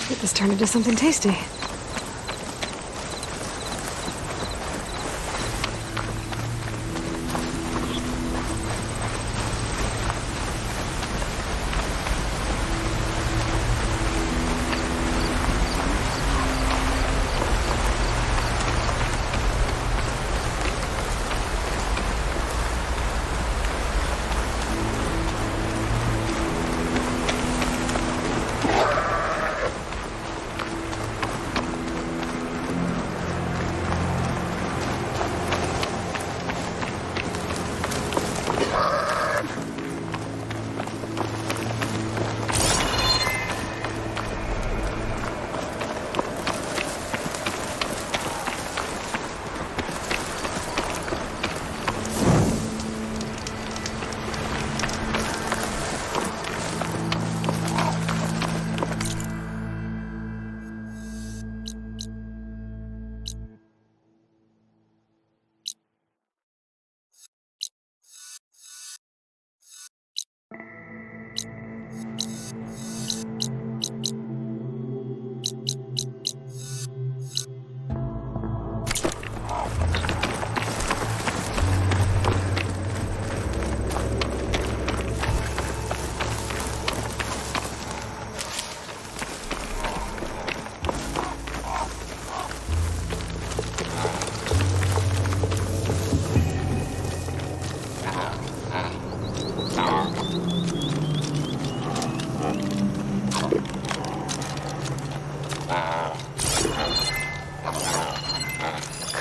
Get this turned into something tasty.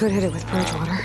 Could hit it with Bridgewater.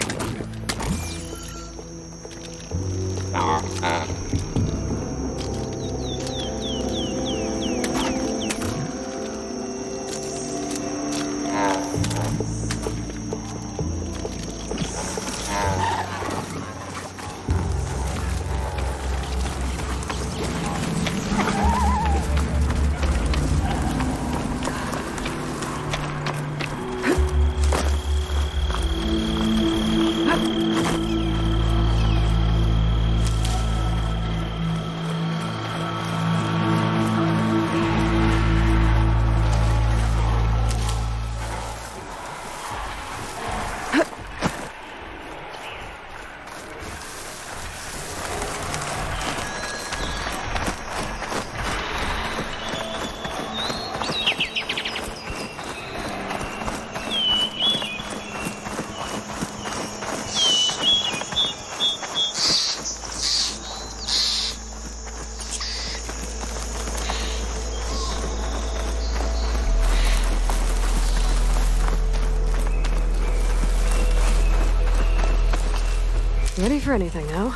for anything, no?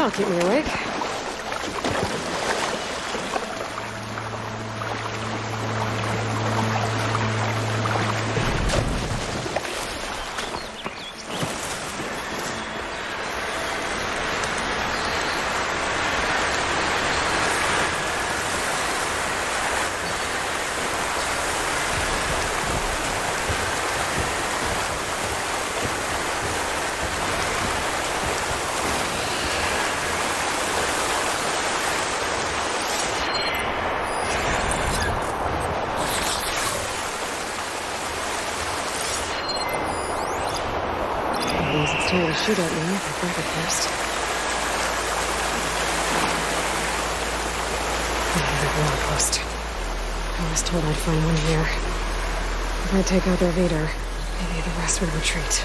That'll keep me awake. It's trying to shoot at me. I grab it first. The wall post. I was told I'd find one here. If I take out their leader, maybe the rest would retreat.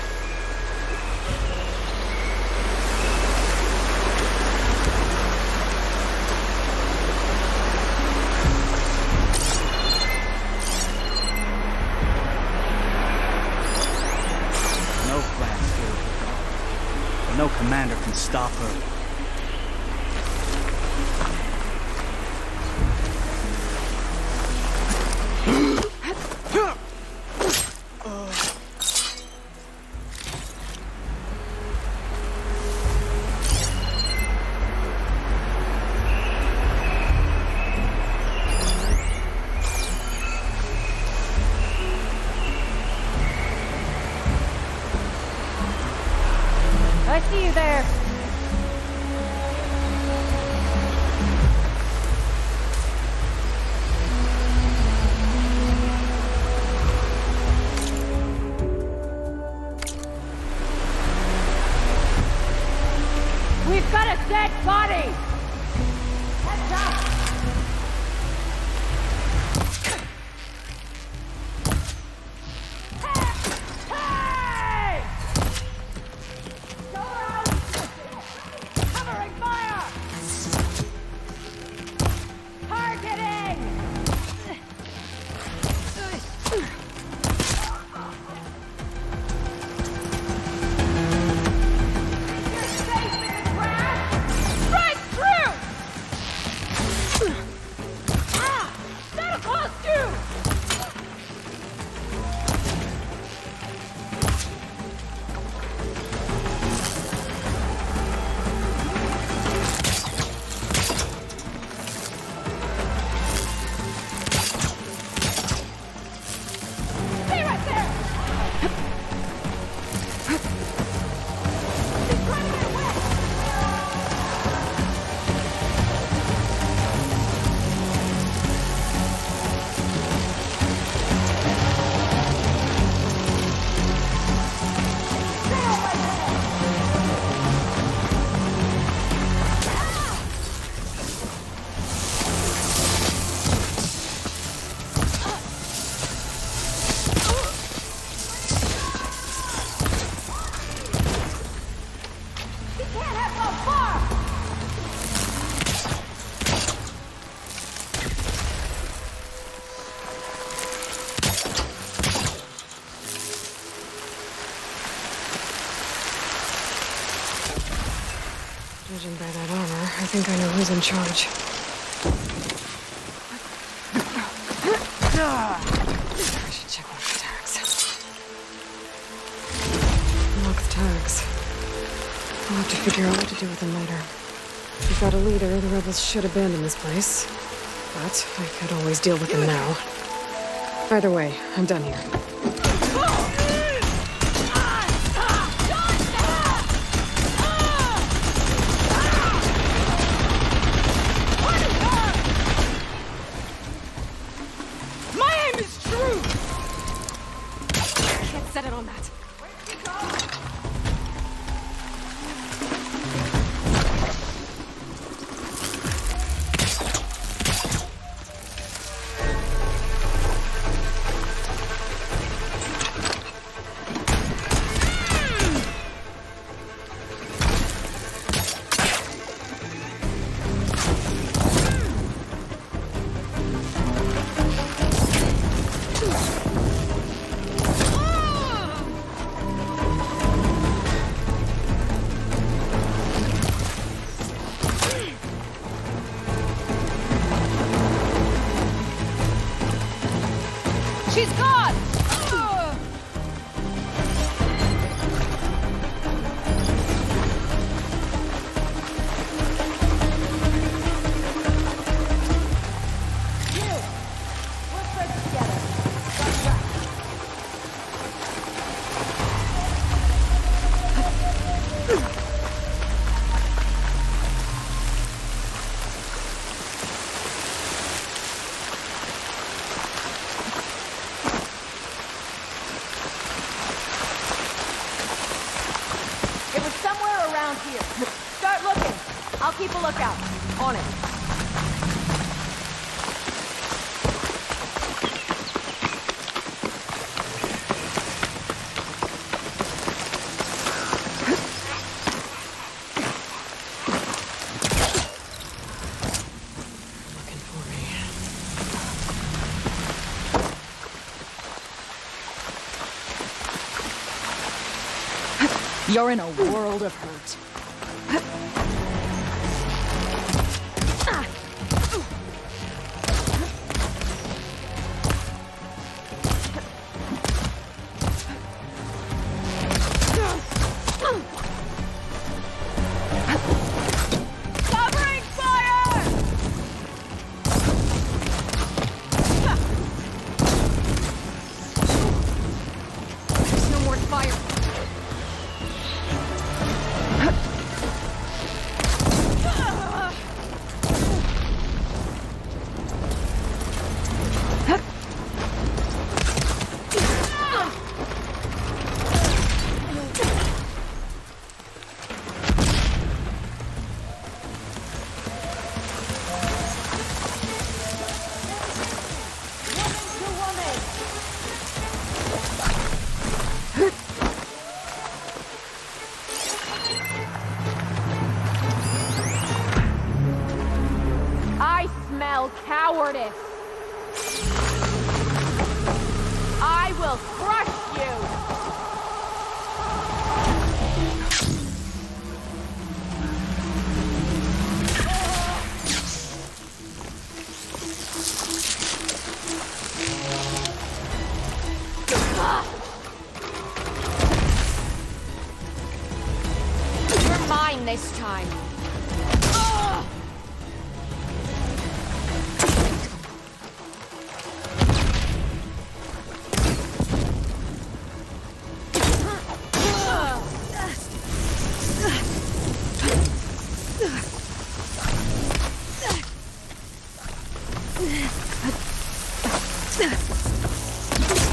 No commander can stop her. I see you there. We've got a dead body! Heads up! Hey! Go out! Covering fire! Targeting! You're safe in the grass! Right through! Ah! That'll cost you! Stay right there! She's trying to get away! Stay over there! He can't have gone far! Judging by that armor, I think I know who's in charge. I should check one of the tags. Locked tags. I'll have to figure out what to do with them later. We've got a leader, the rebels should abandon this place. But I could always deal with them now. Either way, I'm done here. My aim is true! Can't set it on that. She's gone! It was somewhere around here. Start looking. I'll keep a lookout. On it. Looking for me. You're in a world of hurt. Covering fire! There's no more fire. I smell cowardice. I will crush you. You're mine this time.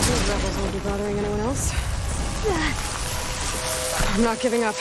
These rebels won't be bothering anyone else. I'm not giving up.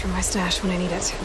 from my stash when I need it.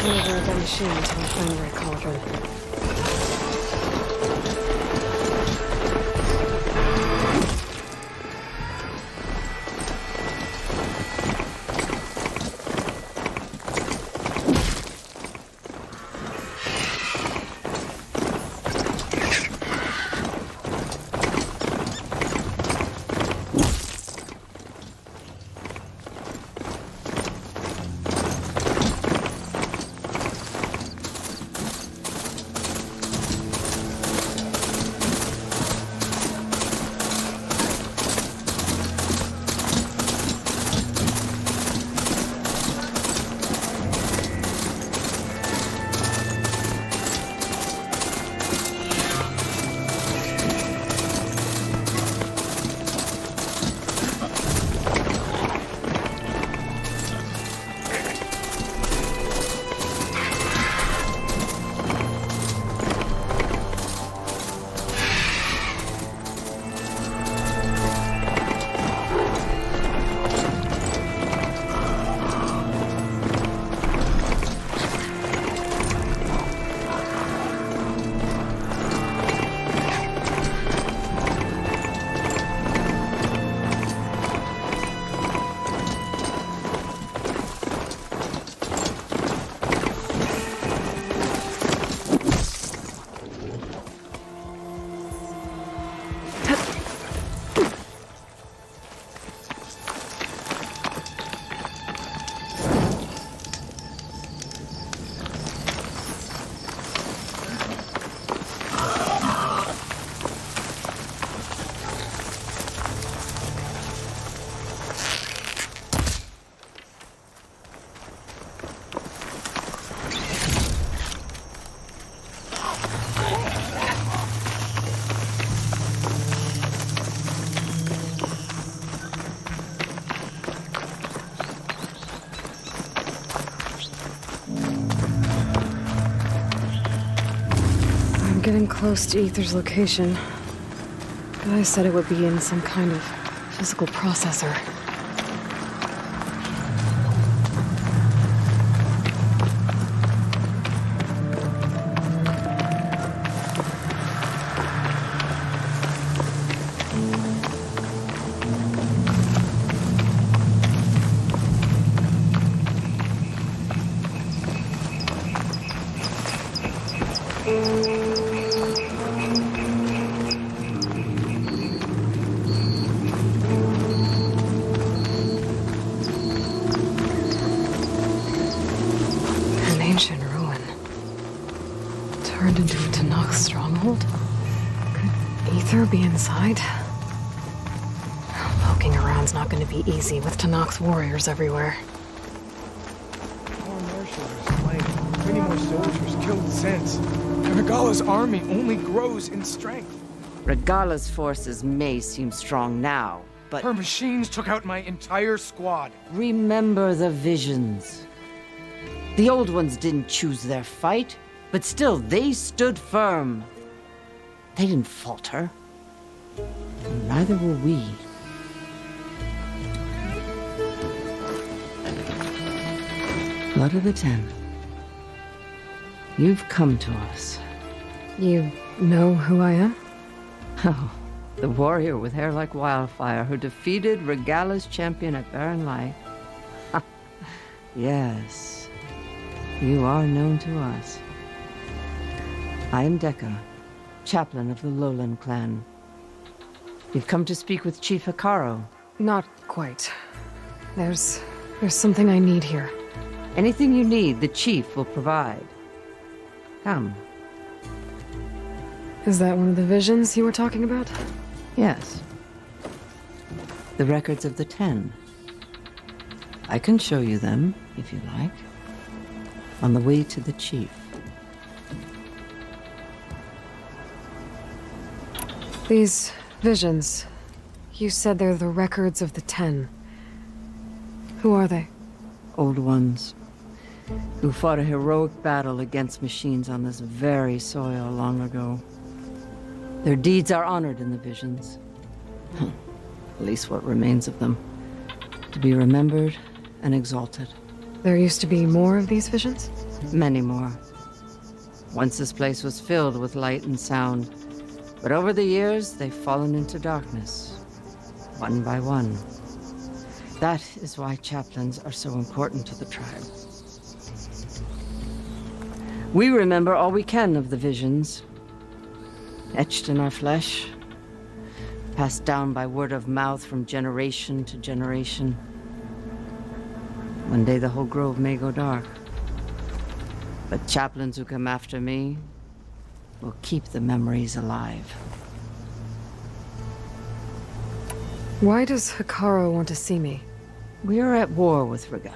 looking over at that machine until I find the right cauldron. Getting close to Ether's location. Guy said it would be in some kind of physical processor. Ancient ruin. Turned into a Tanakh stronghold? Could Ether be inside? Poking around's not going to be easy with Tanakh's warriors everywhere. More marshals are slain. Many more soldiers killed since. Regalla's army only grows in strength. Regalla's forces may seem strong now, but Her machines took out my entire squad. remember the visions. The old ones didn't choose their fight, but still they stood firm. They didn't falter. And neither will we. Blood of the Ten. You've come to us. You know who I am? Oh, the warrior with hair like wildfire who defeated Regalla's champion at Barren Light. Yes. You are known to us. I am Dekka, chaplain of the Lowland clan. You've come to speak with Chief Hikaru. Not quite. There's something I need here. Anything you need, the chief will provide. Come. Is that one of the visions you were talking about? Yes. The records of the 10. I can show you them, if you like. On the way to the chief. These visions, you said they're the records of the 10. Who are they? Old ones, who fought a heroic battle against machines on this very soil long ago. Their deeds are honored in the visions. At least what remains of them. To be remembered and exalted. There used to be more of these visions? Many more. Once this place was filled with light and sound, but over the years, they've fallen into darkness, one by one. That is why chaplains are so important to the tribe. We remember all we can of the visions, etched in our flesh, passed down by word of mouth from generation to generation. One day the whole grove may go dark, but chaplains who come after me will keep the memories alive. Why does Hikaru want to see me? We are at war with Guerrilla,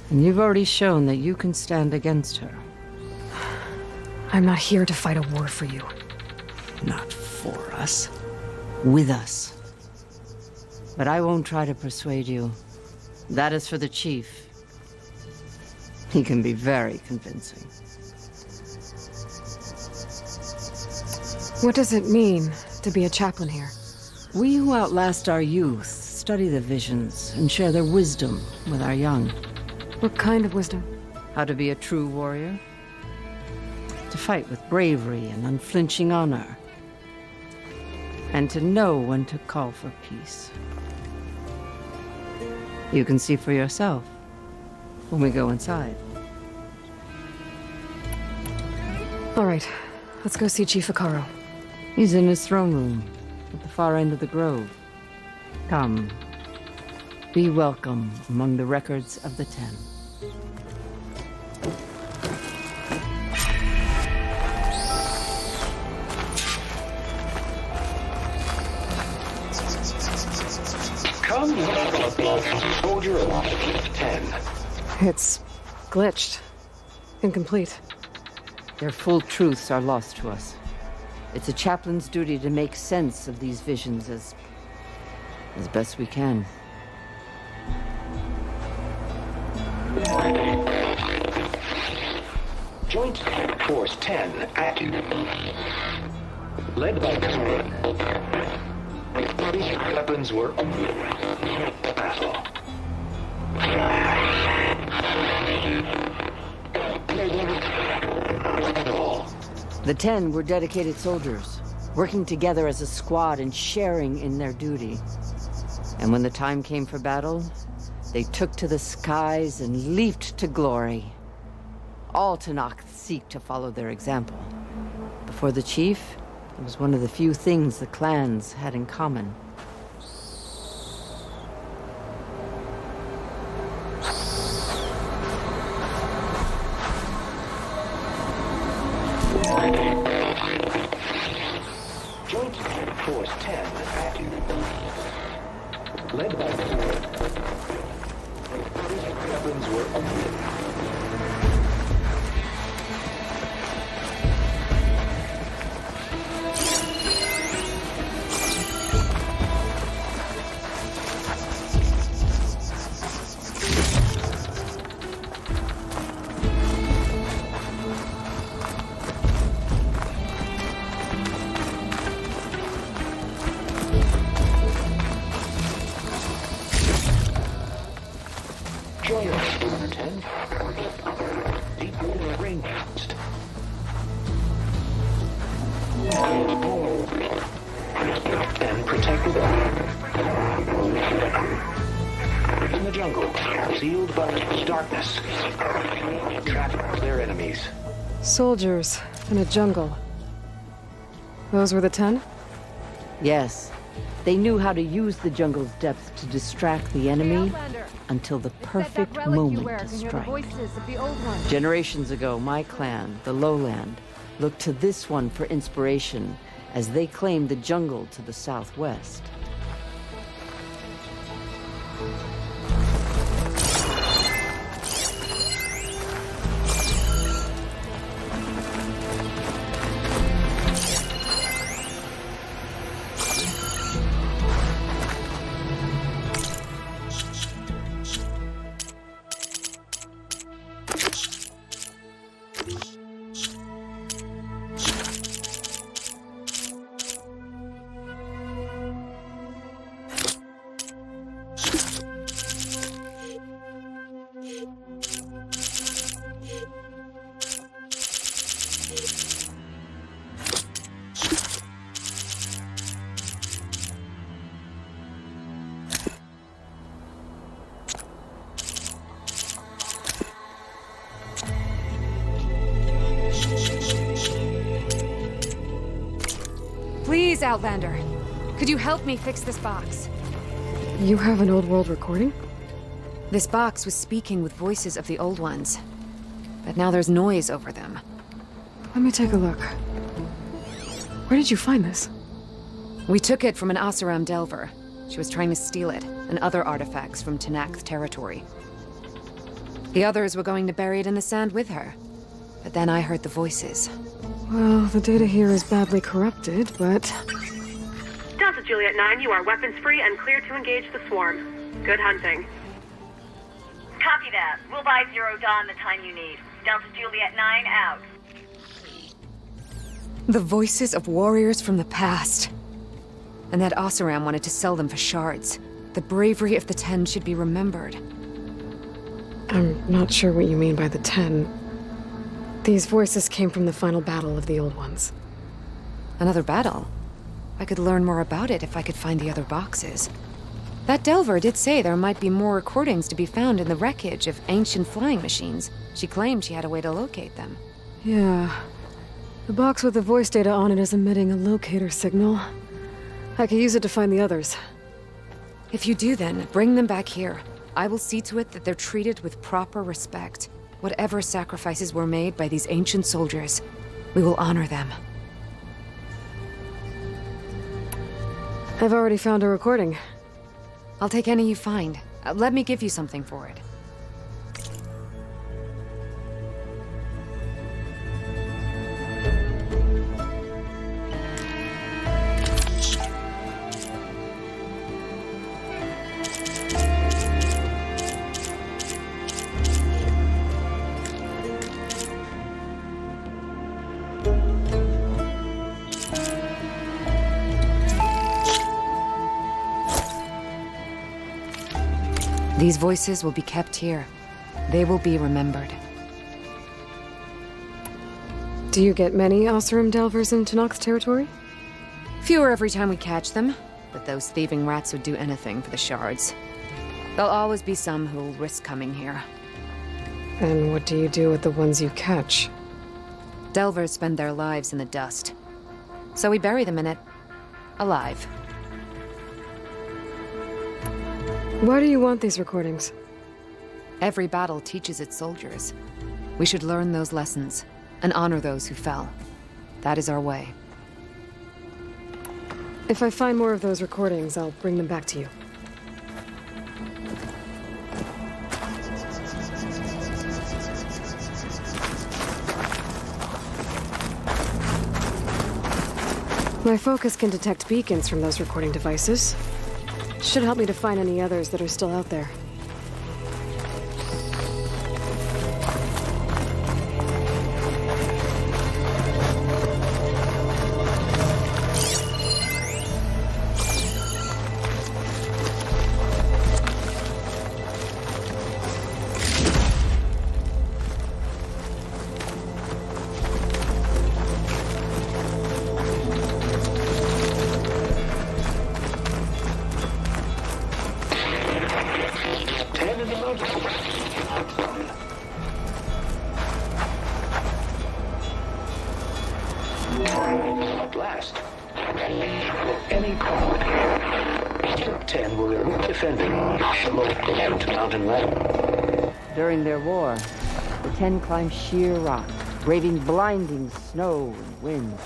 and you've already shown that you can stand against her. I'm not here to fight a war for you. Not for us. With us. But I won't try to persuade you. That is for the chief. He can be very convincing. What does it mean to be a chaplain here? We who outlast our youth study the visions and share their wisdom with our young. What kind of wisdom? How to be a true warrior. To fight with bravery and unflinching honor. And to know when to call for peace. You can see for yourself when we go inside. All right, let's go see Chief Hikaru. He's in his throne room at the far end of the grove. Come, be welcome among the records of the 10. Come, soldier alive, 10. It's glitched. Incomplete. Their full truths are lost to us. It's a chaplain's duty to make sense of these visions as best we can. Joint Force 10 active. Led by weapons were battle. The 10 were dedicated soldiers, working together as a squad and sharing in their duty. And when the time came for battle, they took to the skies and leaped to glory. All Tanakh seek to follow their example. Before the chief, it was one of the few things the clans had in common. Joint Force 10 active. Led by weapons were Join us, 10. Deep water ranged. And protected in the jungle, sealed by darkness. Trapped their enemies. Soldiers in a jungle. Those were the 10? Yes, they knew how to use the jungle's depth to distract the enemy until the perfect moment to strike. Generations ago, my clan, the Lowland, looked to this one for inspiration as they claimed the jungle to the southwest. Outlander. Could you help me fix this box? You have an old world recording? This box was speaking with voices of the old ones. But now there's noise over them. Let me take a look. Where did you find this? We took it from an Oseram Delver. She was trying to steal it, and other artifacts from Tenakth territory. The others were going to bury it in the sand with her. But then I heard the voices. Well, the data here is badly corrupted, but... Delta Juliet 9, you are weapons-free and clear to engage the swarm. Good hunting. Copy that. We'll buy Zero Dawn the time you need. Delta Juliet 9 out. The voices of warriors from the past. And that Oseram wanted to sell them for shards. The bravery of the Ten should be remembered. I'm not sure what you mean by the 10. These voices came from the final battle of the Old Ones. Another battle? I could learn more about it if I could find the other boxes. That Delver did say there might be more recordings to be found in the wreckage of ancient flying machines. She claimed she had a way to locate them. Yeah. The box with the voice data on it is emitting a locator signal. I could use it to find the others. If you do then, bring them back here. I will see to it that they're treated with proper respect. Whatever sacrifices were made by these ancient soldiers, we will honor them. I've already found a recording. I'll take any you find. Let me give you something for it. These voices will be kept here. They will be remembered. Do you get many Oseram Delvers in Tenakth territory? Fewer every time we catch them, but those thieving rats would do anything for the shards. There'll always be some who'll risk coming here. And what do you do with the ones you catch? Delvers spend their lives in the dust. So we bury them in it, alive. Why do you want these recordings? Every battle teaches its soldiers. We should learn those lessons and honor those who fell. That is our way. If I find more of those recordings, I'll bring them back to you. My focus can detect beacons from those recording devices. Should help me to find any others that are still out there. At last. Any problem here. 10 were defending the local mountain land. During their war, the Ten climbed sheer rock, braving blinding snow and wind.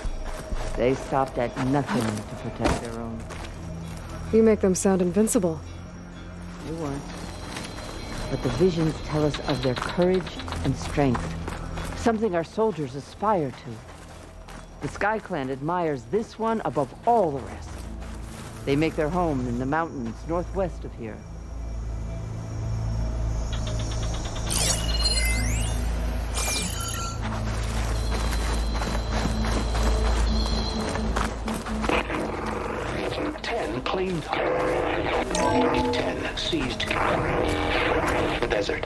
They stopped at nothing to protect their own. You make them sound invincible. You weren't. But the visions tell us of their courage and strength, something our soldiers aspire to. The Sky Clan admires this one above all the rest. They make their home in the mountains northwest of here. Claimed 10 seized the desert.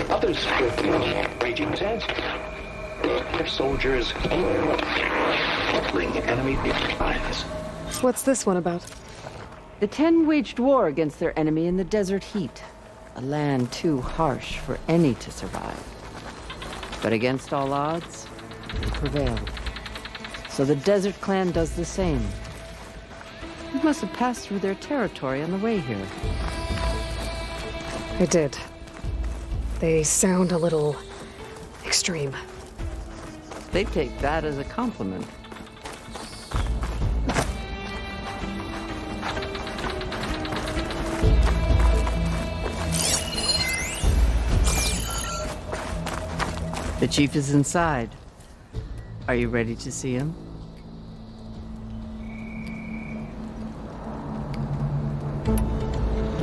Others fled the raging sands. Their soldiers battling enemy lines. What's this one about? The Ten waged war against their enemy in the desert heat, a land too harsh for any to survive. But against all odds, they prevailed. So the Desert Clan does the same. You must have passed through their territory on the way here. I did. They sound a little extreme. They take that as a compliment. The chief is inside. Are you ready to see him?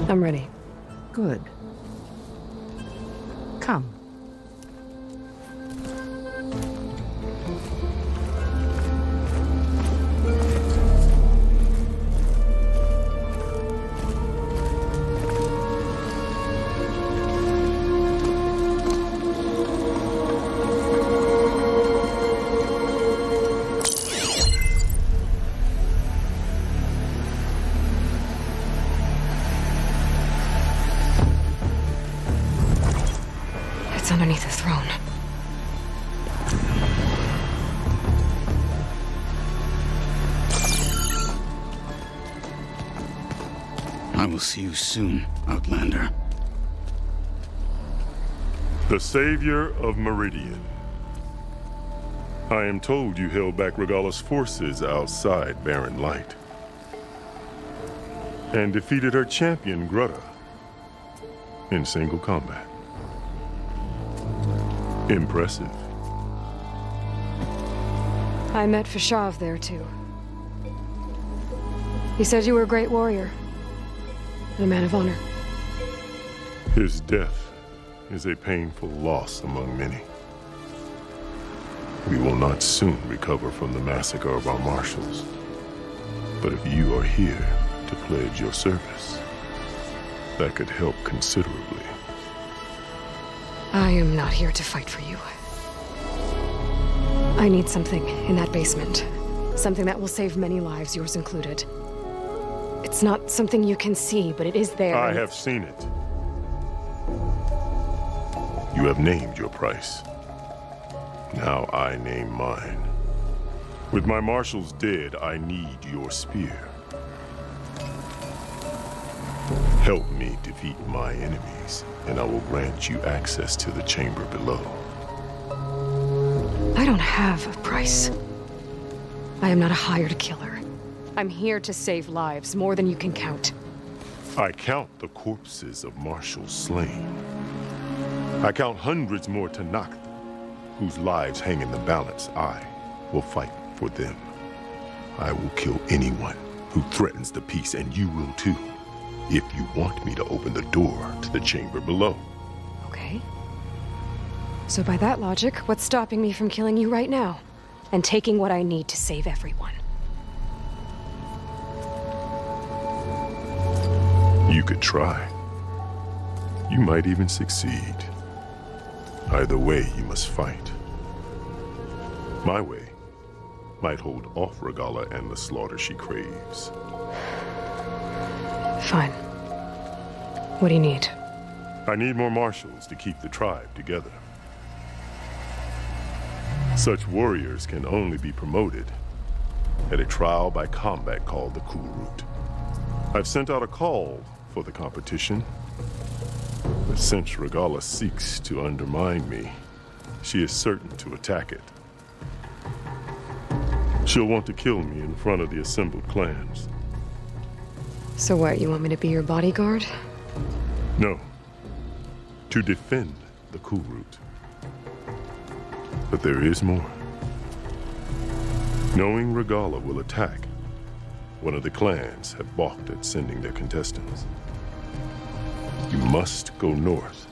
I'm ready. Good. Come. It's underneath the throne. I will see you soon, Outlander. The savior of Meridian. I am told you held back Regalla's forces outside Barren Light. And defeated her champion, Grutta, in single combat. Impressive. I met Fashav there, too. He said you were a great warrior. And a man of honor. His death is a painful loss among many. We will not soon recover from the massacre of our marshals. But if you are here to pledge your service, that could help considerably. I am not here to fight for you. I need something in that basement. Something that will save many lives, yours included. It's not something you can see, but it is there. I have seen it. You have named your price. Now I name mine. With my marshals dead, I need your spear. Help me defeat my enemies, and I will grant you access to the chamber below. I don't have a price. I am not a hired killer. I'm here to save lives, more than you can count. I count the corpses of marshals slain. I count hundreds more Tanakh, whose lives hang in the balance. I will fight for them. I will kill anyone who threatens the peace, and you will too, if you want me to open the door to the chamber below. Okay. So by that logic, what's stopping me from killing you right now? And taking what I need to save everyone? You could try. You might even succeed. Either way, you must fight. My way might hold off Regalla and the slaughter she craves. Fine. What do you need? I need more marshals to keep the tribe together. Such warriors can only be promoted at a trial by combat called the Cool Route. I've sent out a call for the competition, but since Regalla seeks to undermine me, she is certain to attack it. She'll want to kill me in front of the assembled clans. So what, you want me to be your bodyguard? No. To defend the Cool Route. But there is more. Knowing Regalla will attack, one of the clans have balked at sending their contestants. You must go north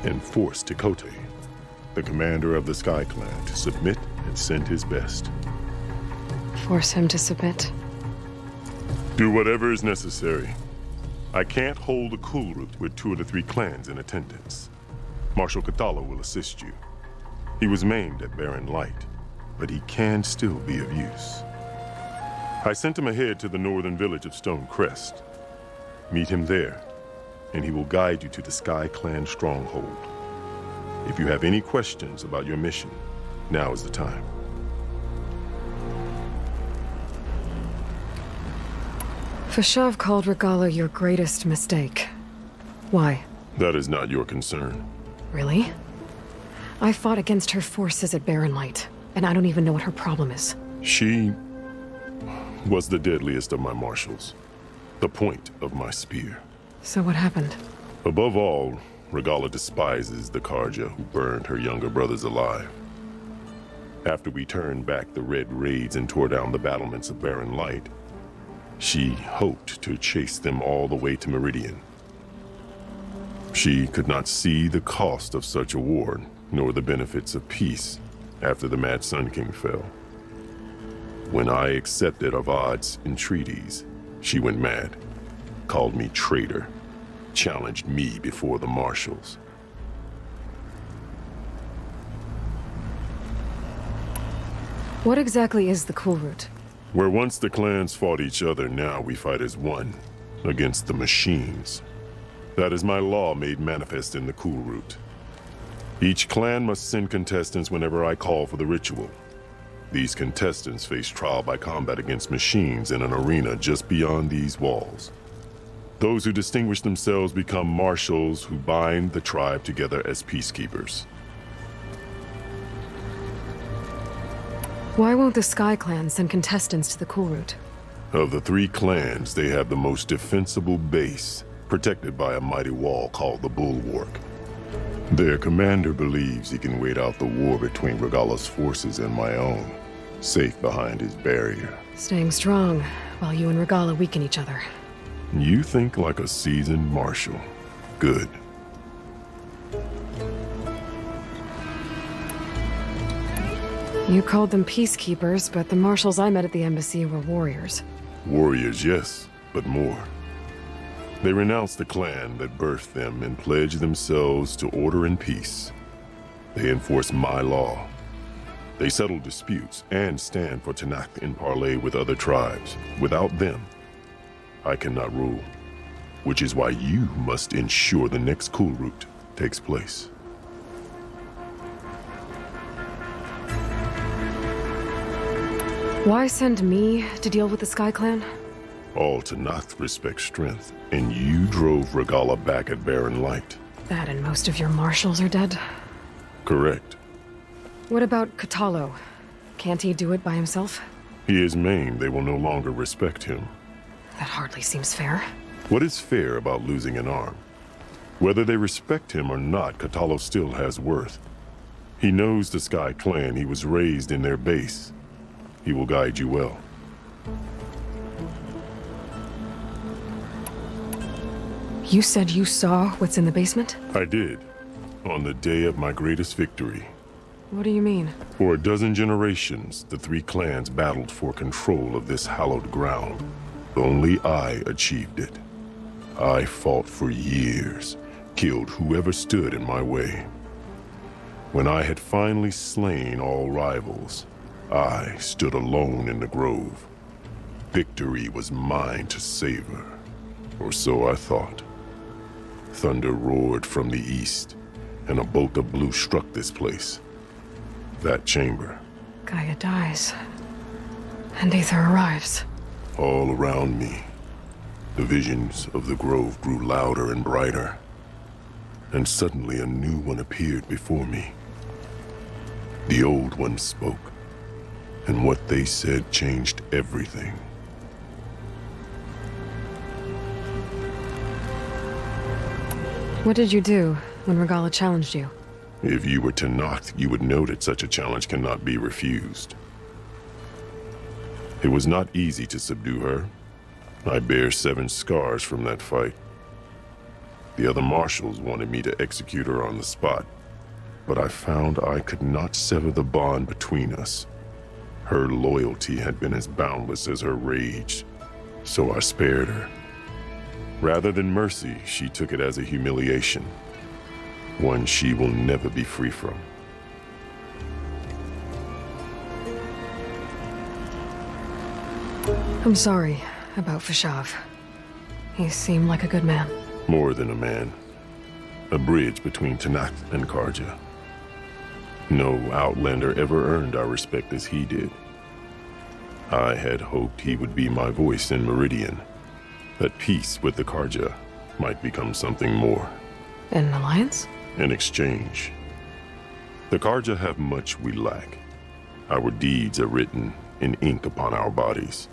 and force Tekote, the commander of the Sky Clan, to submit and send his best. Force him to submit? Do whatever is necessary. I can't hold the Cool Route with 2 of the 3 clans in attendance. Marshal Kathala will assist you. He was maimed at Barren Light, but he can still be of use. I sent him ahead to the northern village of Stone Crest. Meet him there, and he will guide you to the Sky Clan stronghold. If you have any questions about your mission, now is the time. Fashav called Regalla your greatest mistake. Why? That is not your concern. Really? I fought against her forces at Barren Light, and I don't even know what her problem is. She was the deadliest of my marshals. The point of my spear. So what happened? Above all, Regalla despises the Karja who burned her younger brothers alive. After we turned back the Red Raids and tore down the battlements of Barren Light, she hoped to chase them all the way to Meridian. She could not see the cost of such a war, nor the benefits of peace after the Mad Sun King fell. When I accepted Avad's entreaties, she went mad, called me traitor, challenged me before the marshals. What exactly is the Cool Route? Where once the clans fought each other, now we fight as one, against the machines. That is my law made manifest in the Cool Route. Each clan must send contestants whenever I call for the ritual. These contestants face trial by combat against machines in an arena just beyond these walls. Those who distinguish themselves become marshals who bind the tribe together as peacekeepers. Why won't the Sky Clan send contestants to the Cool Route? Of the three clans, they have the most defensible base, protected by a mighty wall called the Bulwark. Their commander believes he can wait out the war between Regalla's forces and my own, safe behind his barrier. Staying strong, while you and Regalla weaken each other. You think like a seasoned marshal. Good. You called them peacekeepers, but the marshals I met at the embassy were warriors. Warriors, yes, but more. They renounce the clan that birthed them and pledge themselves to order and peace. They enforce my law. They settle disputes and stand for Tanakh in parley with other tribes. Without them, I cannot rule, which is why you must ensure the next Cool Route takes place. Why send me to deal with the Sky Clan? All Tanakh respect strength, and you drove Regalla back at Barren Light. That and most of your marshals are dead? Correct. What about Katalo? Can't he do it by himself? He is maimed. They will no longer respect him. That hardly seems fair. What is fair about losing an arm? Whether they respect him or not, Katalo still has worth. He knows the Sky Clan. He was raised in their base. He will guide you well. You said you saw what's in the basement? I did, on the day of my greatest victory. What do you mean? For a dozen generations, the three clans battled for control of this hallowed ground. Only I achieved it. I fought for years, killed whoever stood in my way. When I had finally slain all rivals, I stood alone in the grove. Victory was mine to savor, or so I thought. Thunder roared from the east, and a bolt of blue struck this place. That chamber. Gaia dies. And Aether arrives. All around me, the visions of the grove grew louder and brighter. And suddenly a new one appeared before me. The old one spoke. And what they said changed everything. What did you do when Regalla challenged you? If you were Tanakh, you would know that such a challenge cannot be refused. It was not easy to subdue her. I bear 7 scars from that fight. The other marshals wanted me to execute her on the spot, but I found I could not sever the bond between us. Her loyalty had been as boundless as her rage, so I spared her. Rather than mercy, she took it as a humiliation, one she will never be free from. I'm sorry about Fashav. He seemed like a good man. More than a man. A bridge between Tanakh and Karja. No Outlander ever earned our respect as he did. I had hoped he would be my voice in Meridian, That peace with the Karja might become something more. An alliance? In exchange. The Karja have much we lack. Our deeds are written in ink upon our bodies.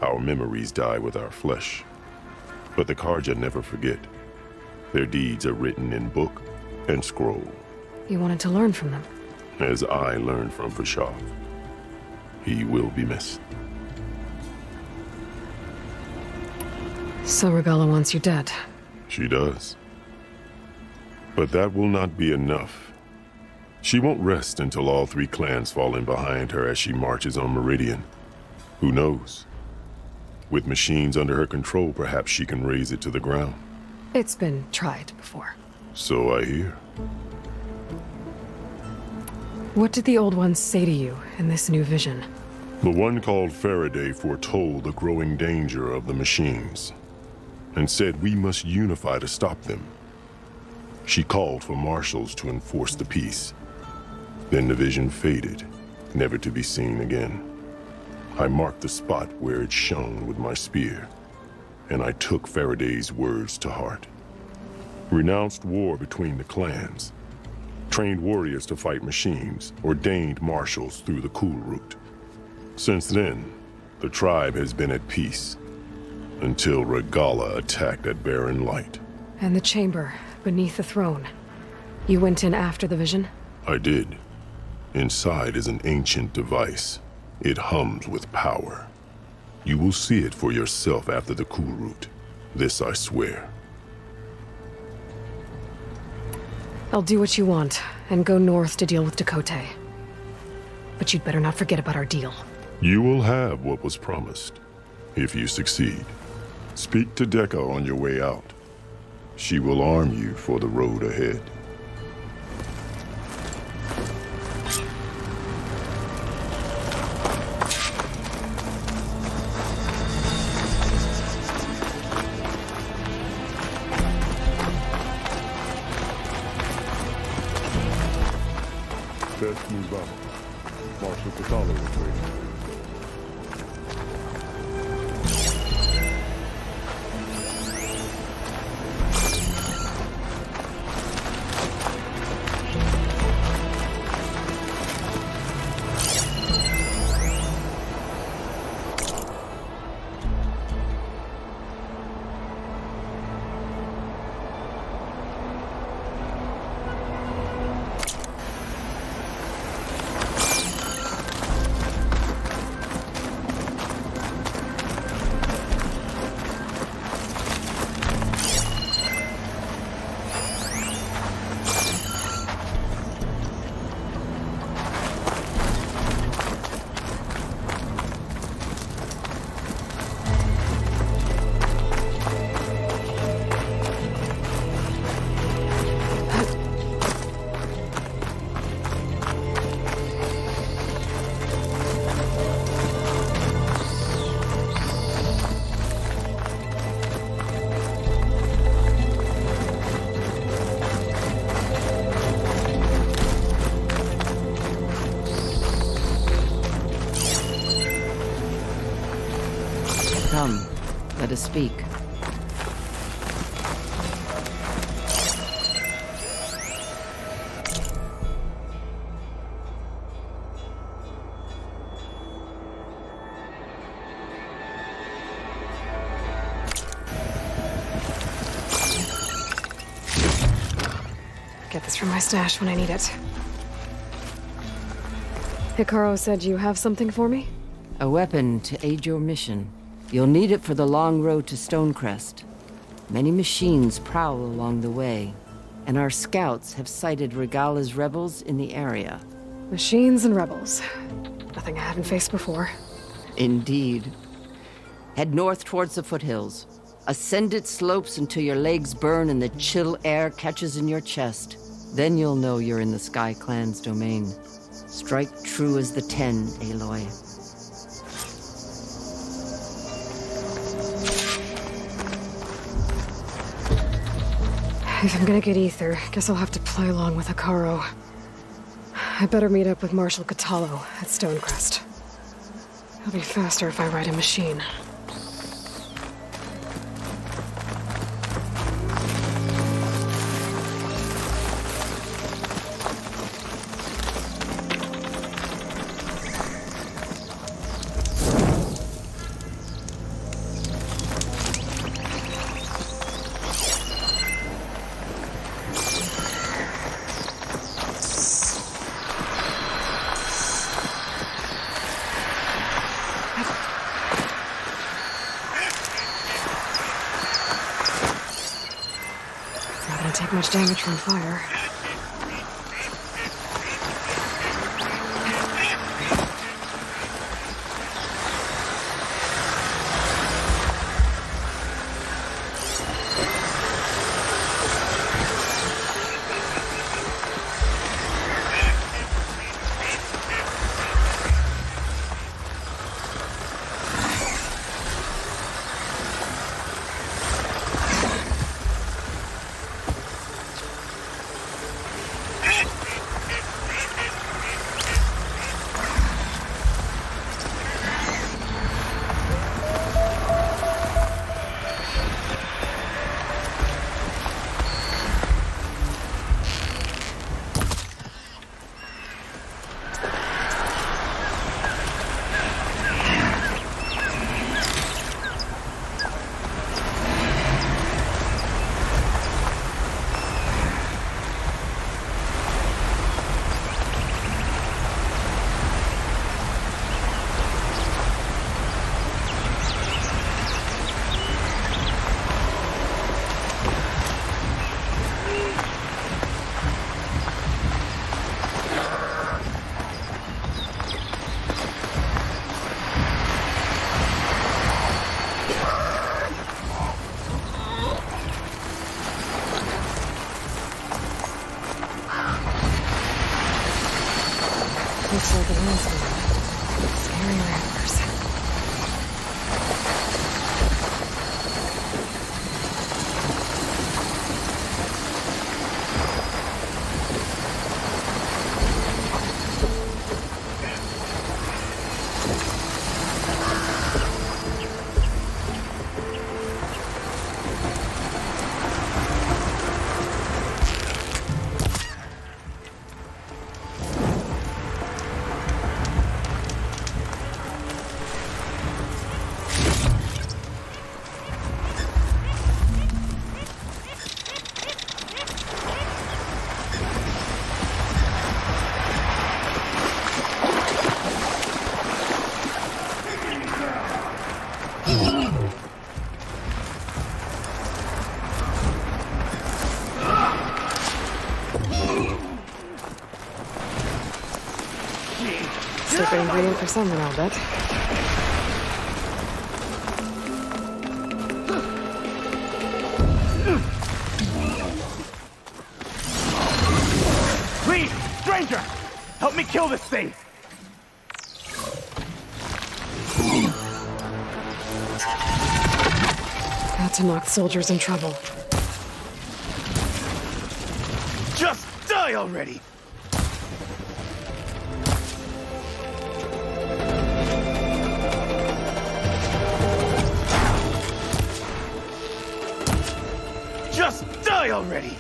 Our memories die with our flesh. But the Karja never forget. Their deeds are written in book and scroll. You wanted to learn from them? As I learned from Vashav. He will be missed. So Regalla wants you dead. She does. But that will not be enough. She won't rest until all 3 clans fall in behind her as she marches on Meridian. Who knows? With machines under her control, perhaps she can raise it to the ground. It's been tried before. So I hear. What did the old ones say to you in this new vision? The one called Faraday foretold the growing danger of the machines, and said we must unify to stop them. She called for marshals to enforce the peace. Then the vision faded, never to be seen again. I marked the spot where it shone with my spear, and I took Faraday's words to heart. Renounced war between the clans, trained warriors to fight machines, ordained marshals through the cool route. Since then, the tribe has been at peace, until Regalla attacked at Barren Light. And the chamber, beneath the throne. You went in after the vision? I did. Inside is an ancient device. It hums with power. You will see it for yourself after the cool route. This I swear. I'll do what you want, and go north to deal with Dakota. But you'd better not forget about our deal. You will have what was promised, if you succeed. Speak to Dekka on your way out. She will arm you for the road ahead. Best move out. Marshal Catala is waiting. Come, let us speak. Get this from my stash when I need it. Hikaru said you have something for me? A weapon to aid your mission. You'll need it for the long road to Stonecrest. Many machines prowl along the way, and our scouts have sighted Regalla's rebels in the area. Machines and rebels. Nothing I haven't faced before. Indeed. Head north towards the foothills. Ascend its slopes until your legs burn and the chill air catches in your chest. Then you'll know you're in the Sky Clan's domain. Strike true as the 10, Aloy. If I'm gonna get ether, guess I'll have to play along with Hikaru. I better meet up with Marshal Catala at Stonecrest. It'll be faster if I ride a machine. take much damage from fire. Looks like a landscape. Scary ramblers. Secret ingredient for something, I'll bet. Please, stranger! Help me kill this thing! Got to knock soldiers in trouble. Just die already! Just die already!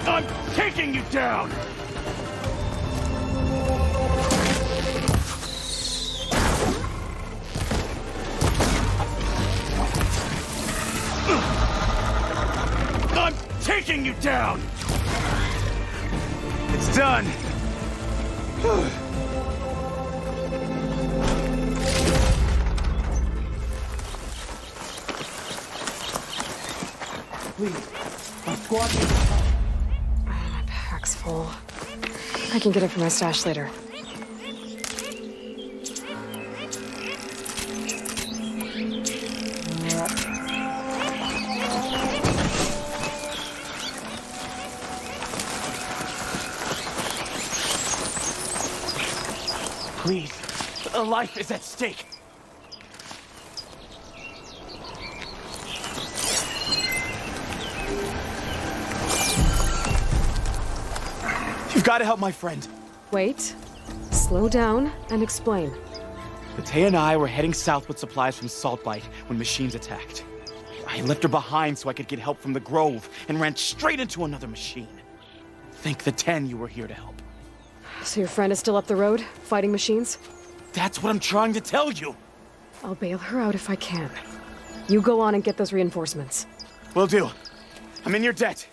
I'm taking you down! I'm taking you down! It's done! Please, my squad needs help. My pack's full. I can get it from my stash later. Please, a life is at stake. You've got to help my friend. Wait. Slow down and explain. Matea and I were heading south with supplies from Saltbite when machines attacked. I left her behind so I could get help from the Grove and ran straight into another machine. Thank the 10 you were here to help. So your friend is still up the road, fighting machines? That's what I'm trying to tell you. I'll bail her out if I can. You go on and get those reinforcements. Will do. I'm in your debt.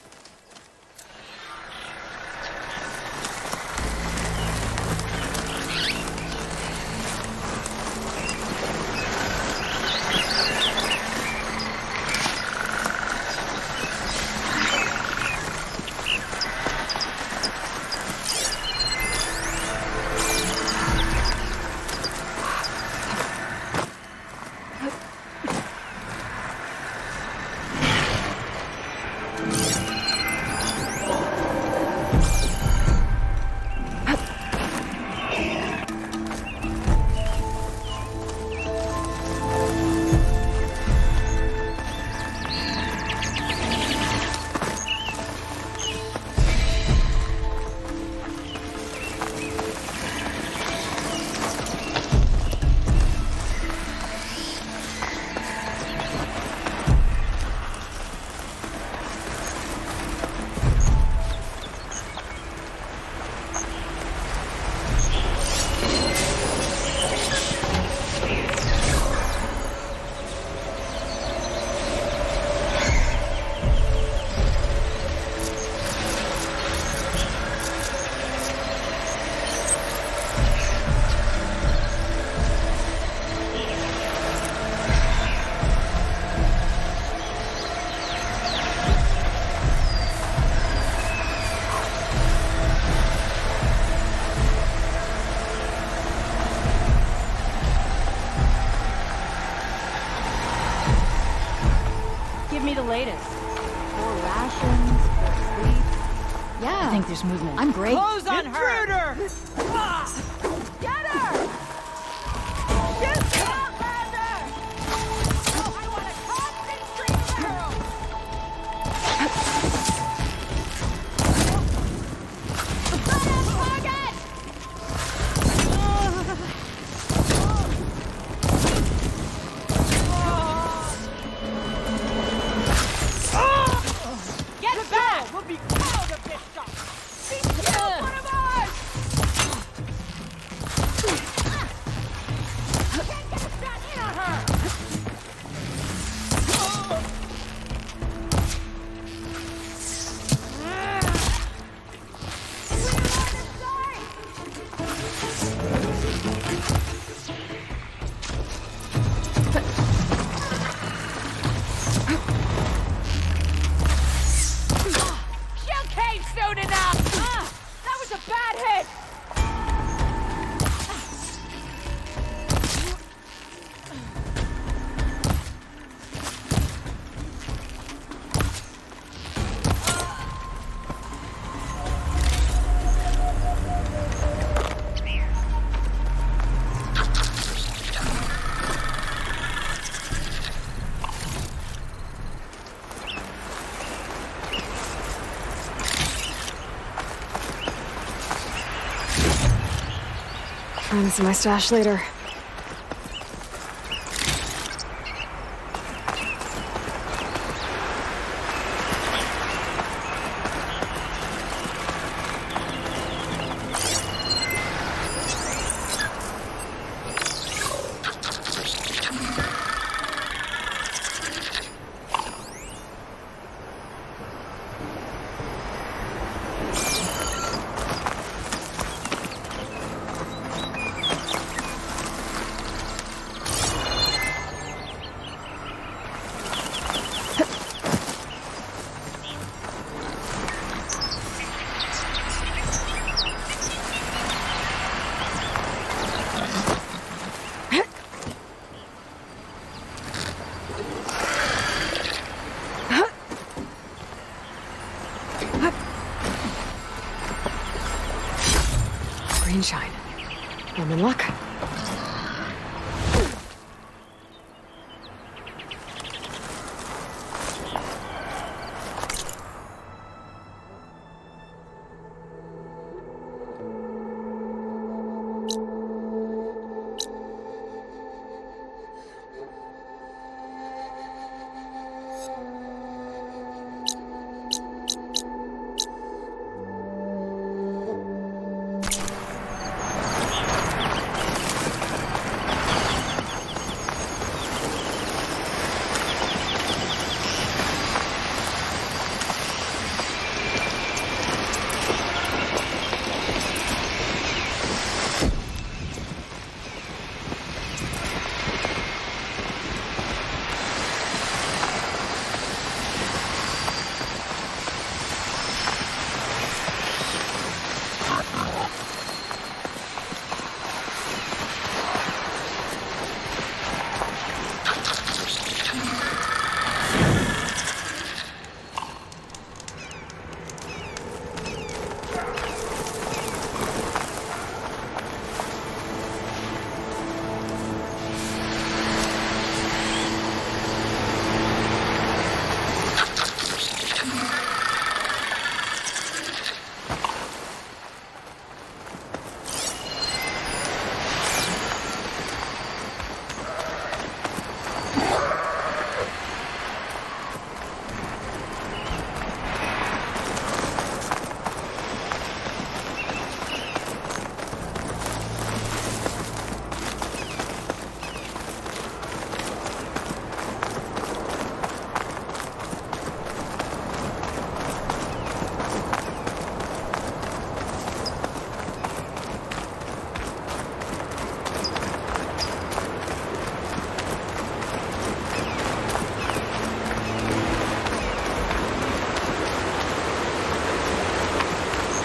latest? More rations, more sleep. Yeah. I think there's movement. I'm great. Close on her! Get her! Get Outlander! Oh, I want a constant stream of arrows! Target! Get back! We'll be proud of this shot! One of ours! Can't get a shot in on her! She'll cave soon enough! That was a bad hit! Find this in my stash later. Green shine. I'm in luck.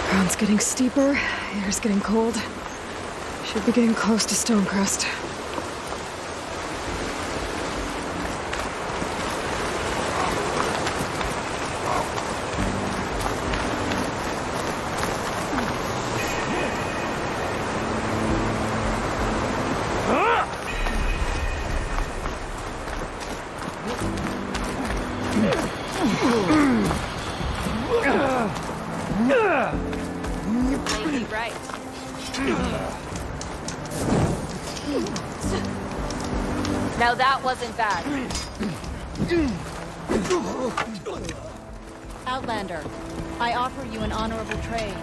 Ground's getting steeper, air's getting cold. Should be getting close to Stonecrest. Now that wasn't bad. Outlander, I offer you an honorable trade.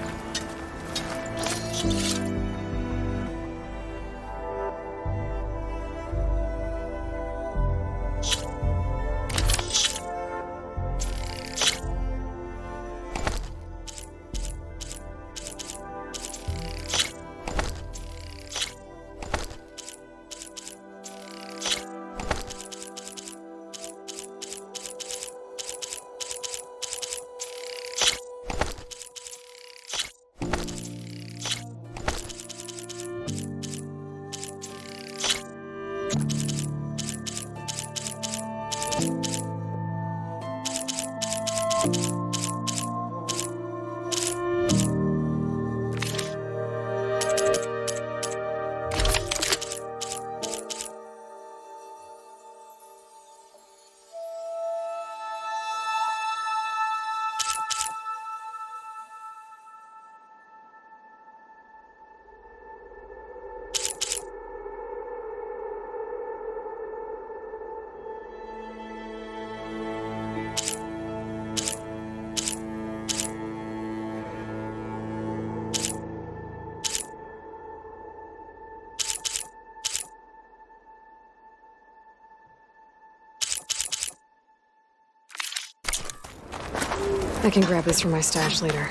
I can grab this from my stash later.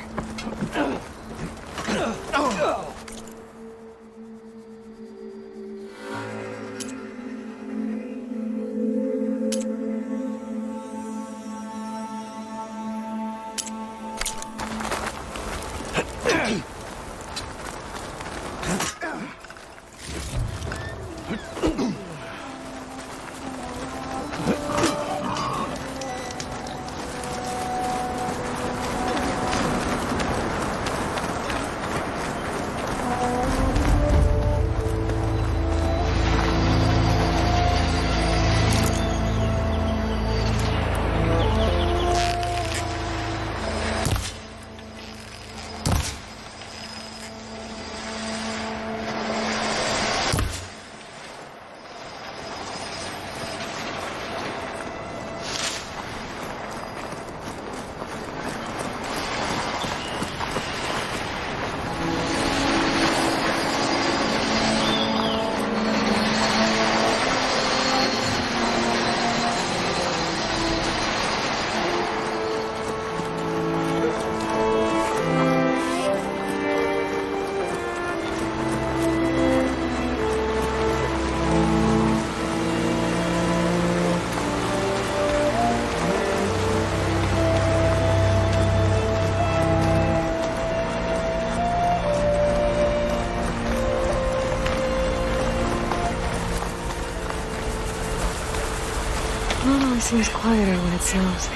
It always seems quieter when it snows.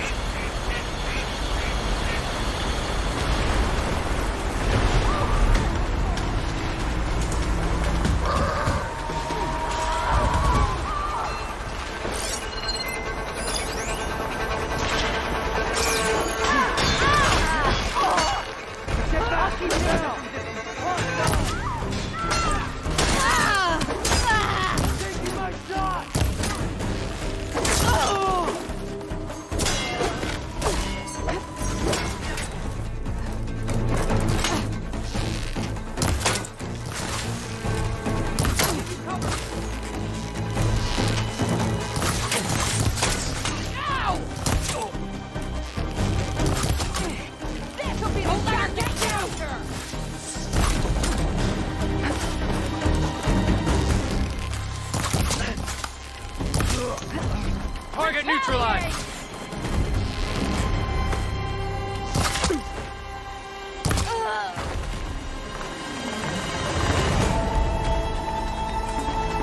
Target neutralized!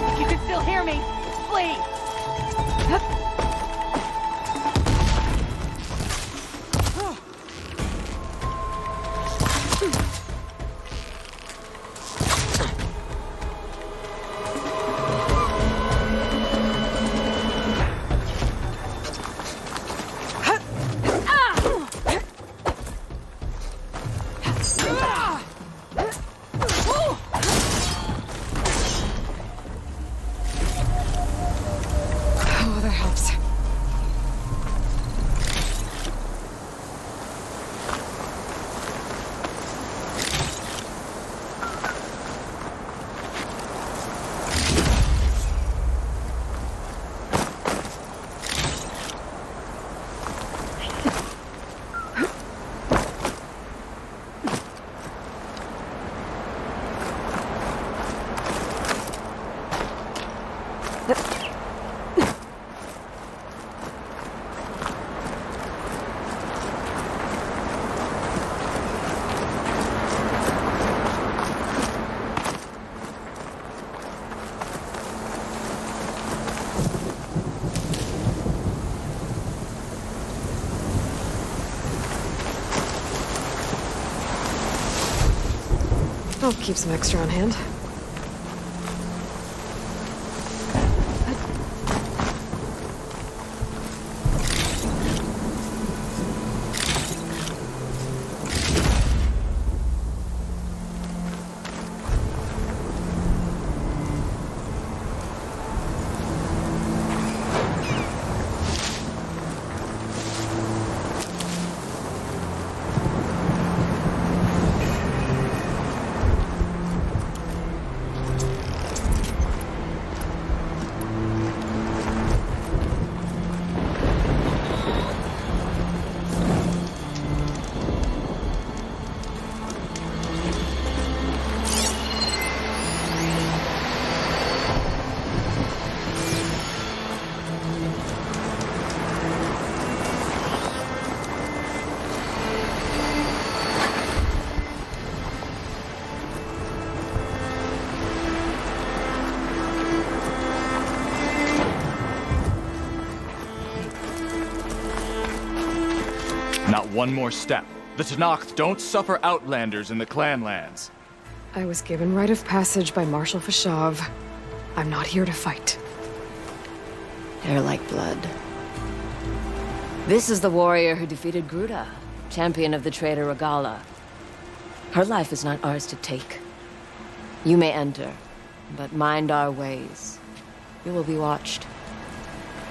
If you can still hear me, please! I'll keep some extra on hand. Not one more step. The Tenakth don't suffer outlanders in the clan lands. I was given right of passage by Marshal Fashav. I'm not here to fight. They're like blood. This is the warrior who defeated Gruda, champion of the traitor Regala. Her life is not ours to take. You may enter, but mind our ways. You will be watched.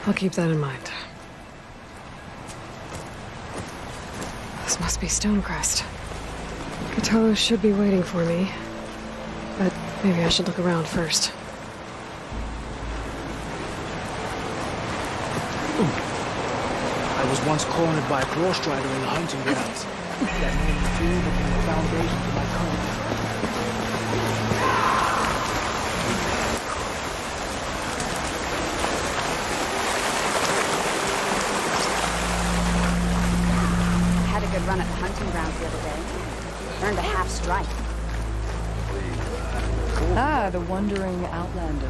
I'll keep that in mind. This must be Stonecrest. Cthulhu should be waiting for me, but maybe I should look around first. I was once cornered by a cross strider in the hunting grounds. That name few became the foundation for my code. Had a good run at the hunting grounds the other day. Earned a half strike. Ah, the wandering outlander.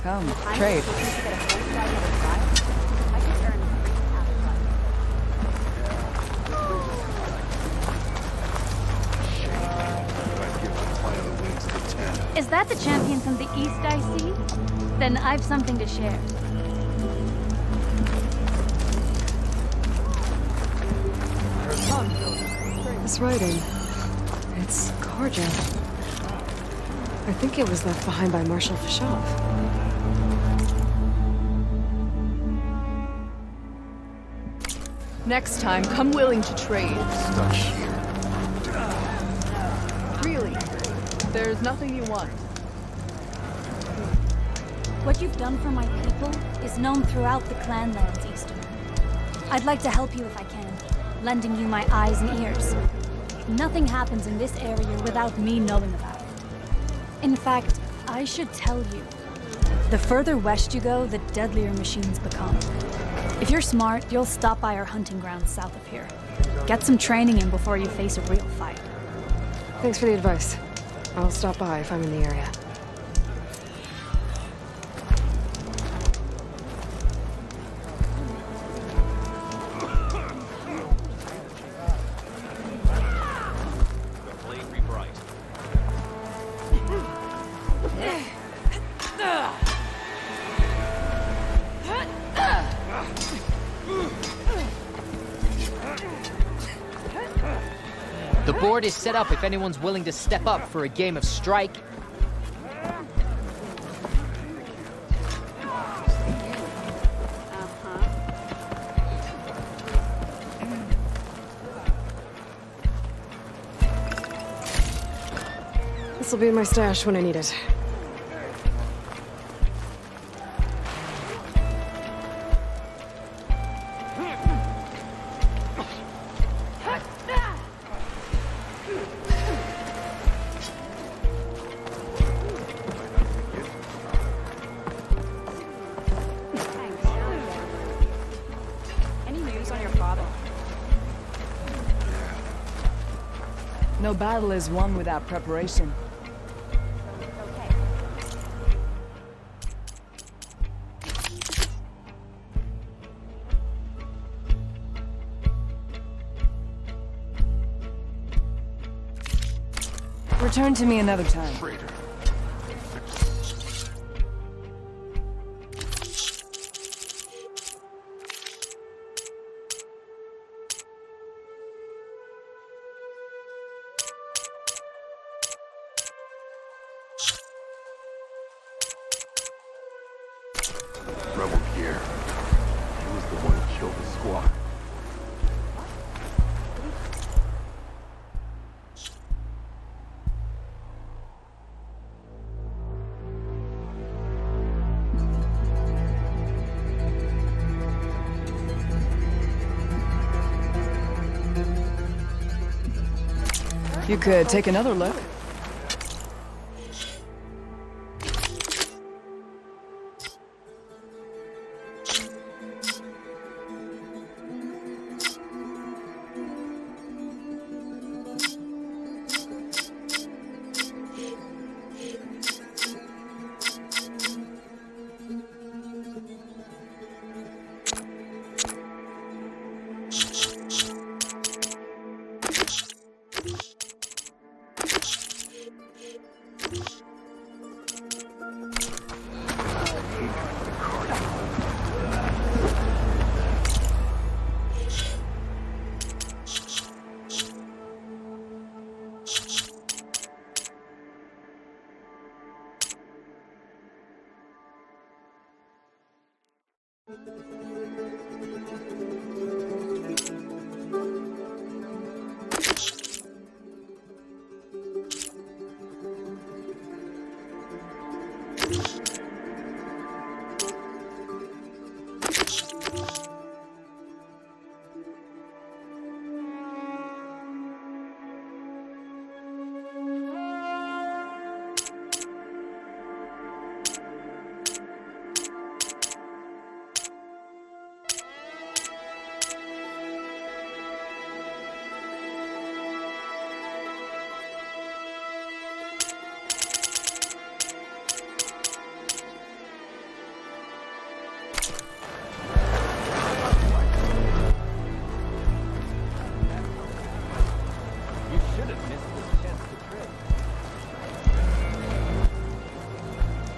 Come, trade. Is that the champion from the east I see? Then I've something to share. This writing. It's Karja. I think it was left behind by Marshal Fashav. Next time, come willing to trade. Stuck here. Really, there's nothing you want. What you've done for my people is known throughout the clan lands, Eastern. I'd like to help you if I can, lending you my eyes and ears. Nothing happens in this area without me knowing about it. In fact, I should tell you, the further west you go, the deadlier machines become. If you're smart, you'll stop by our hunting grounds south of here. Get some training in before you face a real fight. Thanks for the advice. I'll stop by if I'm in the area. The board is set up if anyone's willing to step up for a game of strike. This'll be in my stash when I need it. Any news on your father? No battle is won without preparation. Return to me another time. Rebel here. He was the one who killed the squad. You could take another look.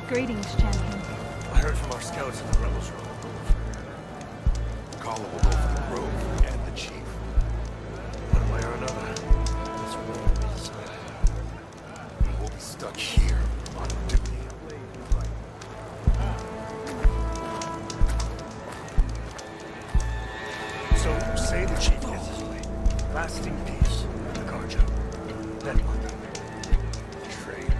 Greetings, champion. I heard from our scouts that the rebels are on the move. Kala will go for the Grove and the Chief. One way or another, this war is... we will be stuck here on duty. So, say the Chief gets his way. Lasting peace, the Carja. Then what? Trade.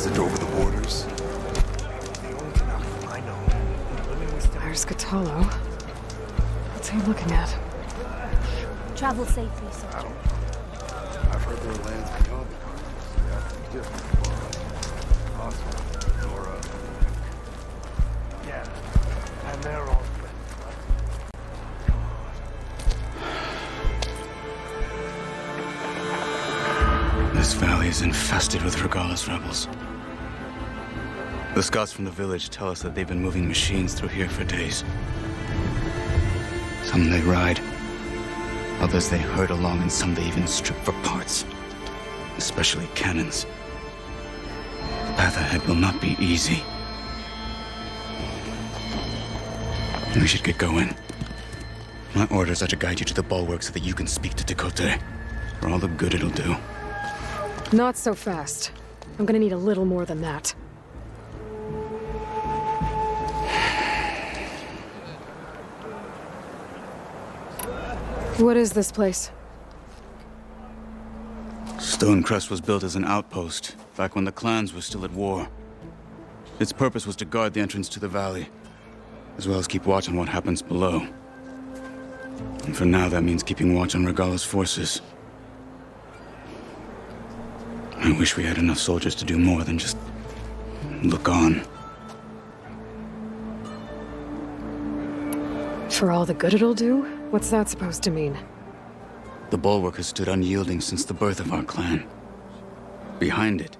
passage over the borders? There's Catallo. What's he looking at? Travel safely, soldier. I've heard there are lands beyond the continents. They have to be different. Awesome. Nora. Yeah. And they're all This valley is infested with Regalla's rebels. The scouts from the village tell us that they've been moving machines through here for days. Some they ride, others they herd along, and some they even strip for parts, especially cannons. The path ahead will not be easy. We should get going. My orders are to guide you to the bulwark so that you can speak to Tekote, for all the good it'll do. Not so fast. I'm gonna need a little more than that. What is this place? Stonecrest was built as an outpost, back when the clans were still at war. Its purpose was to guard the entrance to the valley, as well as keep watch on what happens below. And for now, that means keeping watch on Regalla's forces. I wish we had enough soldiers to do more than just look on. For all the good it'll do? What's that supposed to mean? The bulwark has stood unyielding since the birth of our clan. Behind it,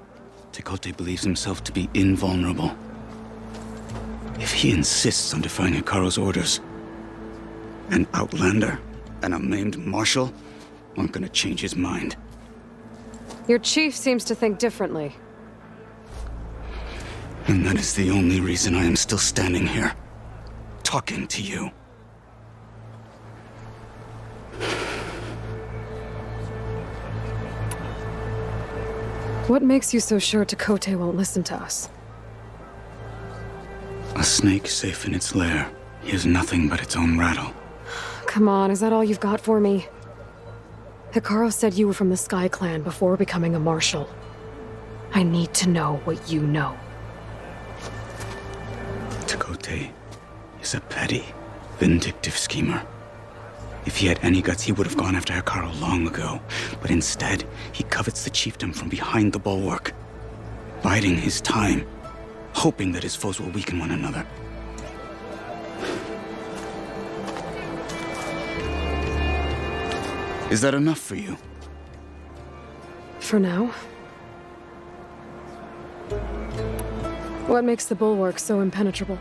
Tekote believes himself to be invulnerable. If he insists on defying Hikaru's orders, an outlander and a maimed marshal aren't gonna change his mind. Your chief seems to think differently. And that is the only reason I am still standing here, talking to you. What makes you so sure Tekote won't listen to us? A snake safe in its lair hears nothing but its own rattle. Come on, is that all you've got for me? Hikaru said you were from the Sky Clan before becoming a marshal. I need to know what you know. Tekote is a petty, vindictive schemer. If he had any guts, he would have gone after Hikaru long ago. But instead, he covets the chiefdom from behind the bulwark, biding his time, hoping that his foes will weaken one another. Is that enough for you? For now. What makes the bulwark so impenetrable?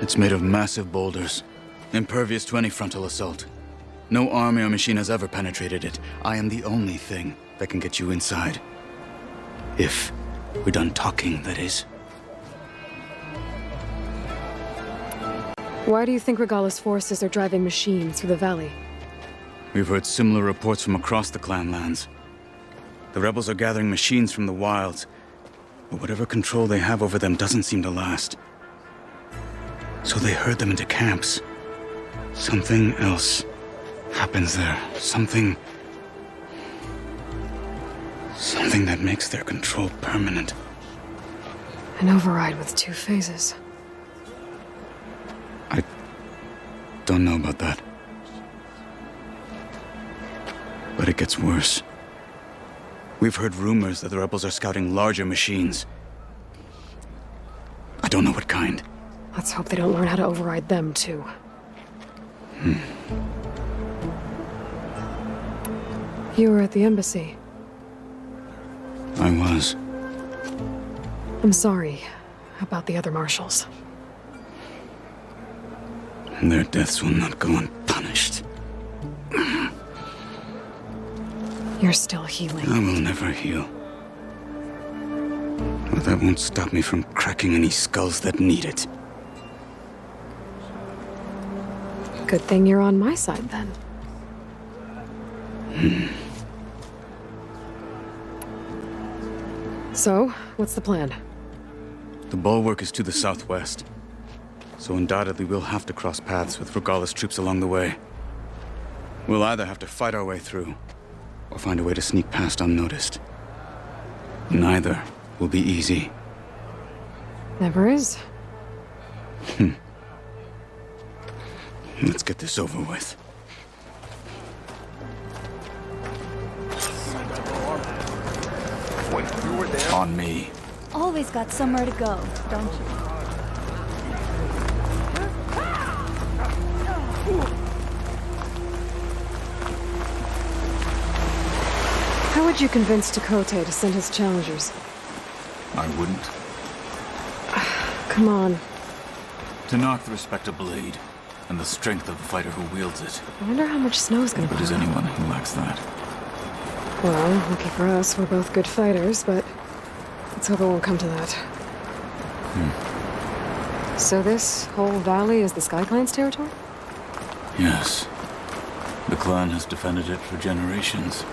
It's made of massive boulders, impervious to any frontal assault. No army or machine has ever penetrated it. I am the only thing that can get you inside. If we're done talking, that is. Why do you think Regalla's forces are driving machines through the valley? We've heard similar reports from across the clan lands. The rebels are gathering machines from the wilds, but whatever control they have over them doesn't seem to last. So they herd them into camps. Something else happens there. Something that makes their control permanent. An override with 2 phases. I don't know about that. But it gets worse. We've heard rumors that the rebels are scouting larger machines. I don't know what kind. Let's hope they don't learn how to override them, too. You were at the embassy. I was. I'm sorry about the other marshals. Their deaths will not go unpunished. You're still healing. I will never heal. But that won't stop me from cracking any skulls that need it. Good thing you're on my side, then. So, what's the plan? The bulwark is to the southwest, so undoubtedly we'll have to cross paths with Regalla's troops along the way. We'll either have to fight our way through, or find a way to sneak past unnoticed. Neither will be easy. Never is. Let's get this over with. When you were there, On me. Always got somewhere to go, don't you? How would you convince Tekote to send his challengers? I wouldn't. Come on. To knock the respect of blade, and the strength of the fighter who wields it. I wonder how much snow's gonna But fall. is anyone who lacks that? Well, lucky for us, we're both good fighters, but let's hope it won't come to that. So this whole valley is the Sky Clan's territory? Yes. The clan has defended it for generations.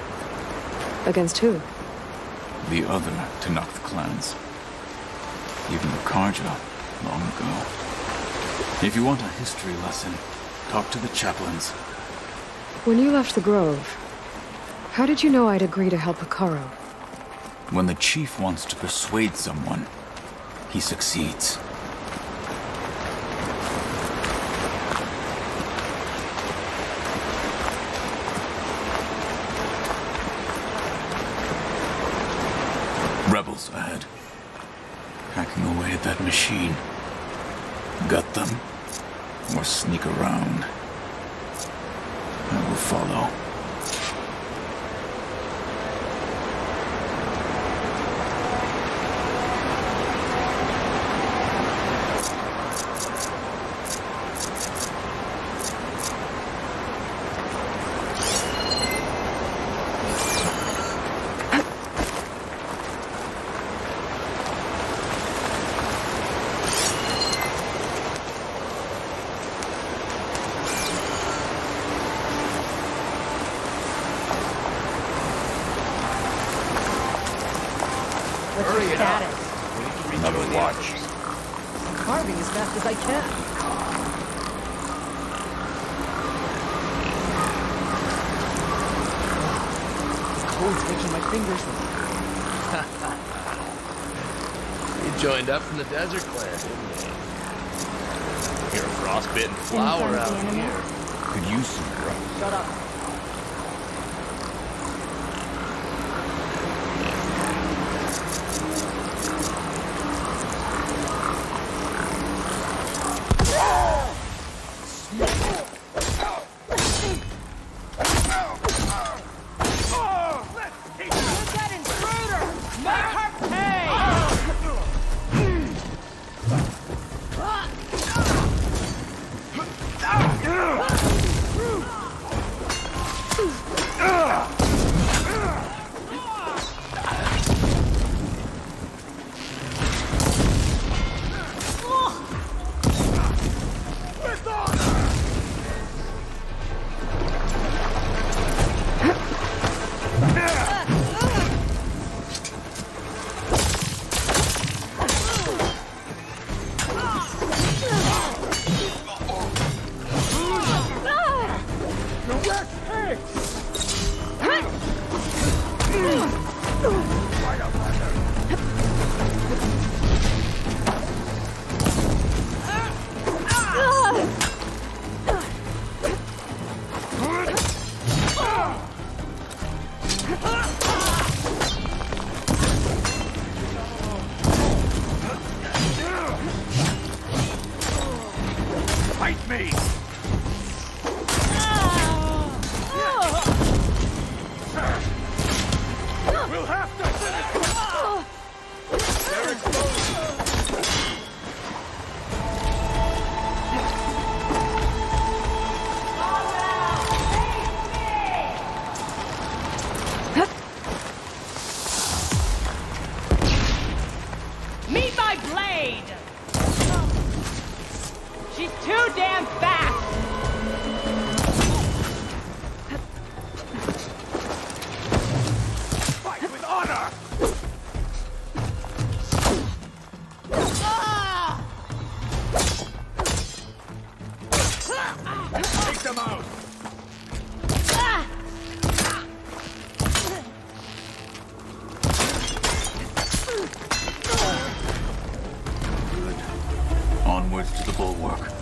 Against who? The other to knock the clans. Even the Karja, long ago. If you want a history lesson, talk to the chaplains. When you left the Grove, how did you know I'd agree to help Hikaru? When the chief wants to persuade someone, he succeeds. Rebels ahead. Hacking away at that machine. Gut them, or sneak around. I will follow. Hurry it up. another watch. Carving as fast as I can. This cold's making my fingers. You joined up from the desert clan, didn't you? You're a frostbitten flower out here. Could use some grub. Shut up. bulwark.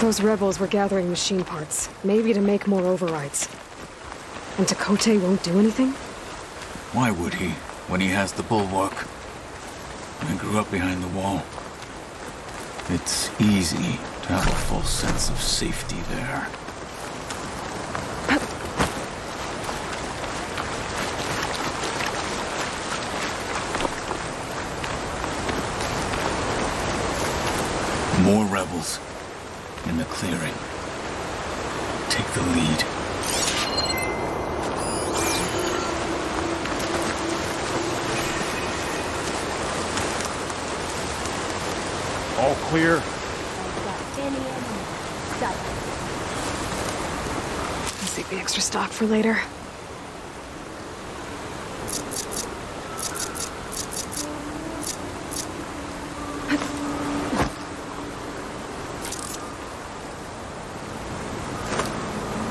Those rebels were gathering machine parts, maybe to make more overrides. And Tekote won't do anything? Why would he, when he has the bulwark? I grew up behind the wall. It's easy to have a false sense of safety there. More rebels in the clearing. Take the lead. All clear. I'll save the extra stock for later.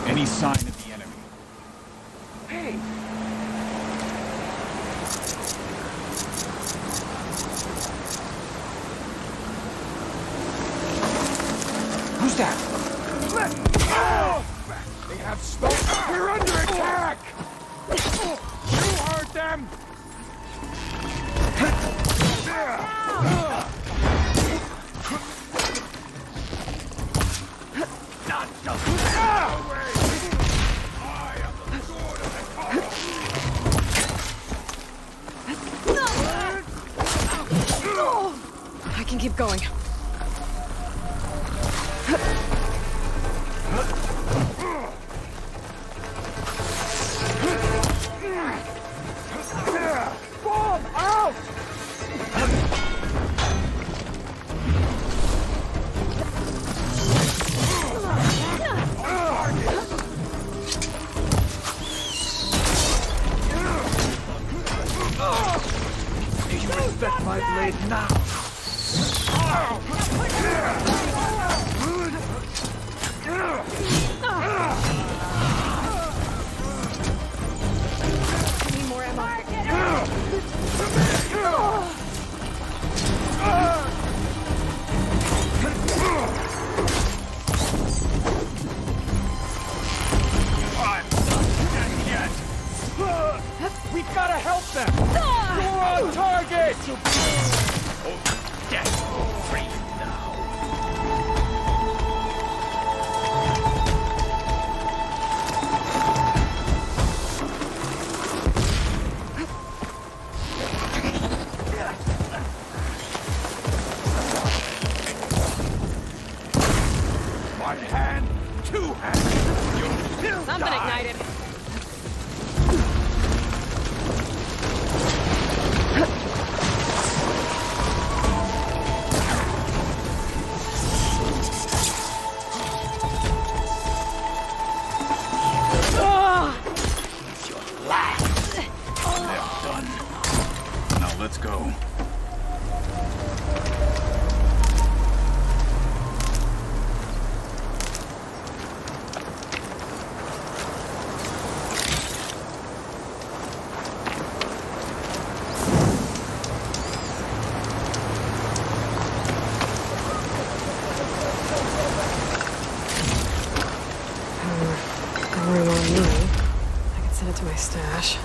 Any sign of the enemy? Hey! Who's that? They have smoke! We're under attack! You heard them! Not I can keep going. Bomb out! Do you respect my blade now? Need more ammo. I'm not dead yet. We've got to help them. You're on target. Oh, death free now. One hand, two hands. You'll Something die. ignited. Now let's go. Room on me. I could send it to my stash.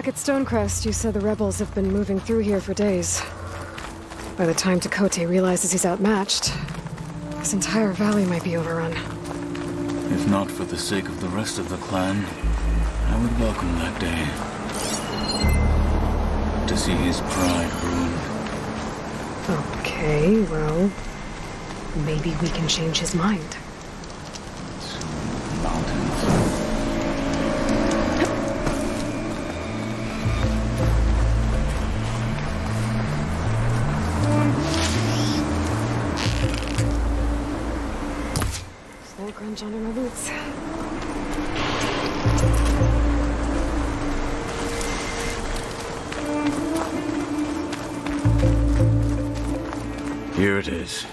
Back at Stonecrest, you said the rebels have been moving through here for days. By the time Tekote realizes he's outmatched, this entire valley might be overrun. If not for the sake of the rest of the clan, I would welcome that day. To see his pride ruined. Okay, well, maybe we can change his mind. Slow crunch under my boots. Here it is.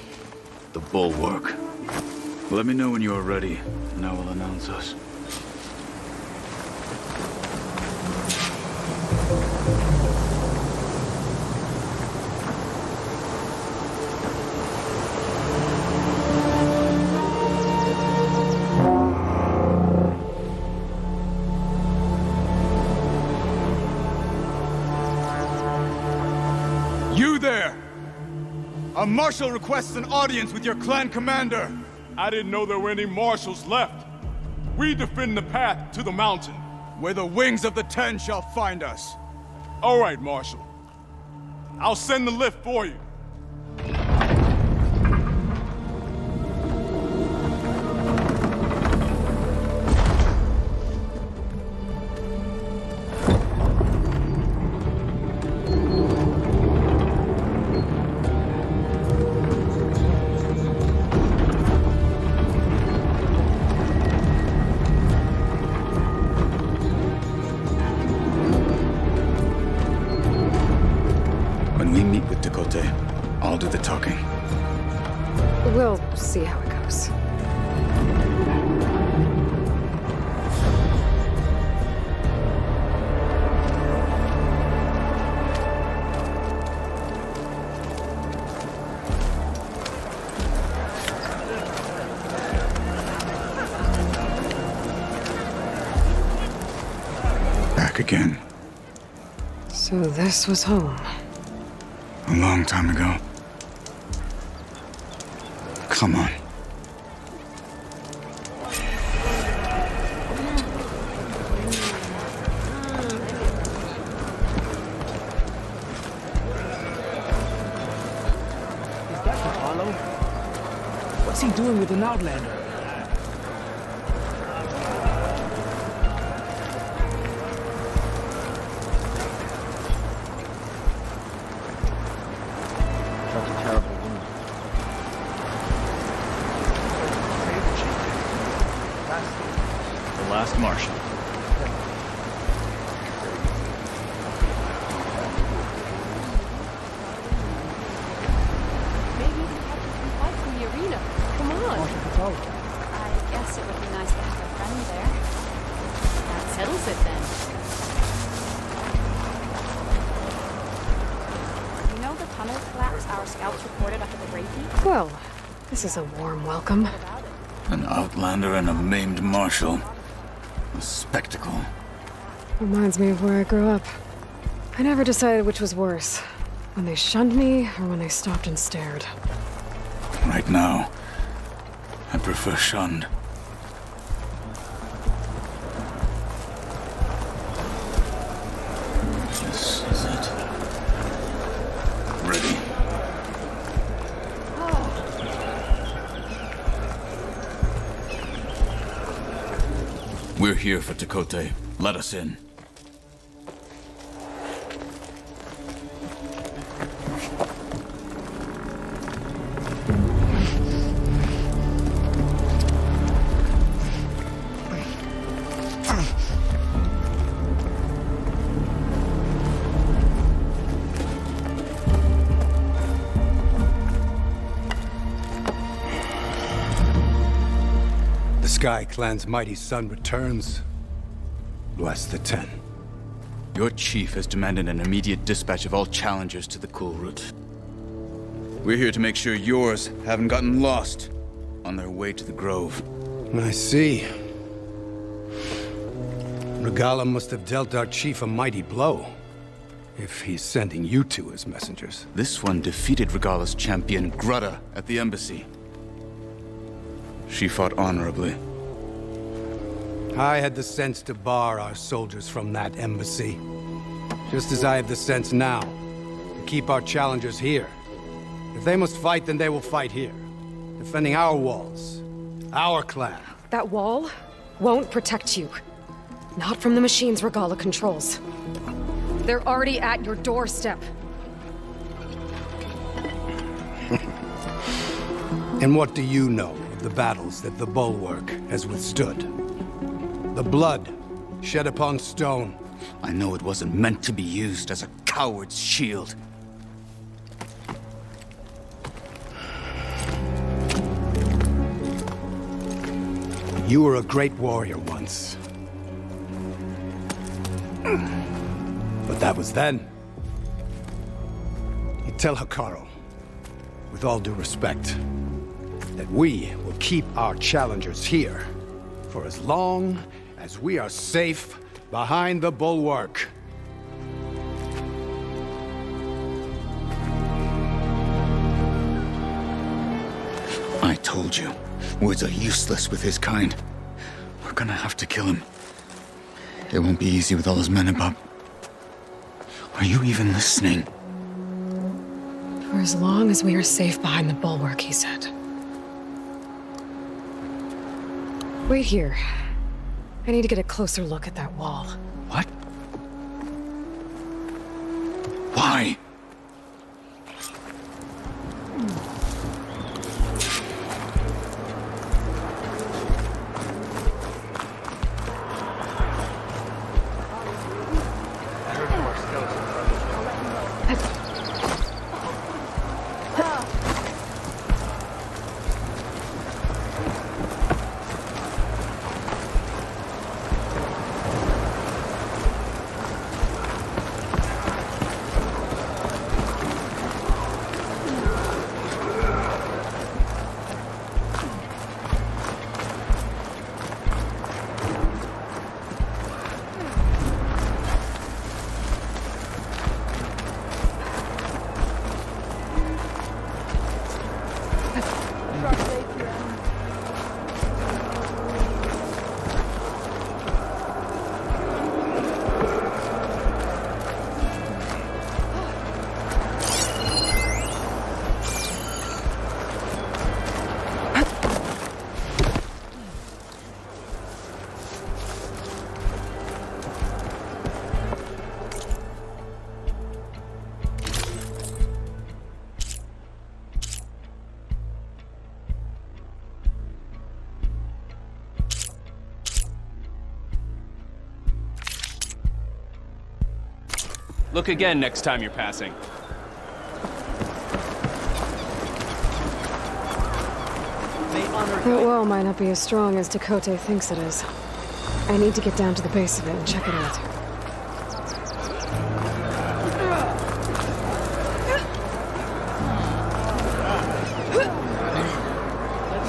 The bulwark. Let me know when you are ready, and I will announce us. You there! A marshal requests an audience with your clan commander. I didn't know there were any marshals left. We defend the path to the mountain. Where the wings of the Ten shall find us. All right, Marshal. I'll send the lift for you. When we meet with Tekote, I'll do the talking. We'll see how it goes. Back again. So this was home. A long time ago. Come on. Is that Apollo? What's he doing with an Outlander? Such a terrible woman. The last marshal. Maybe we can catch some fights in the arena. Come on. I guess it would be nice to have a friend there. That settles it then. You know the tunnel collapse our scouts reported after the Grapey? Well, this is a warm welcome. An outlander and a maimed marshal. A spectacle. Reminds me of where I grew up. I never decided which was worse. When they shunned me, or when they stopped and stared. Right now, I prefer shunned. This is it. Ready. We're here for Tekote. Let us in. The Sky Clan's mighty son returns. Bless the Ten. Your chief has demanded an immediate dispatch of all challengers to the Cool Route. We're here to make sure yours haven't gotten lost on their way to the Grove. I see. Regalla must have dealt our chief a mighty blow, if he's sending you two as messengers. This one defeated Regalla's champion, Grutta, at the embassy. She fought honorably. I had the sense to bar our soldiers from that embassy. Just as I have the sense now to keep our challengers here. If they must fight, then they will fight here. Defending our walls. Our clan. That wall won't protect you. Not from the machines Regalla controls. They're already at your doorstep. And what do you know of the battles that the Bulwark has withstood? The blood shed upon stone. I know it wasn't meant to be used as a coward's shield. You were a great warrior once. But that was then. You tell Hikaru, with all due respect, that we will keep our challengers here for as long as we are safe behind the Bulwark. I told you, words are useless with his kind. We're gonna have to kill him. It won't be easy with all his men about. Are you even listening? For as long as we are safe behind the Bulwark, he said. Wait here. I need to get a closer look at that wall. What? Why? Look again next time you're passing. That wall might not be as strong as Tekote thinks it is. I need to get down to the base of it and check it out.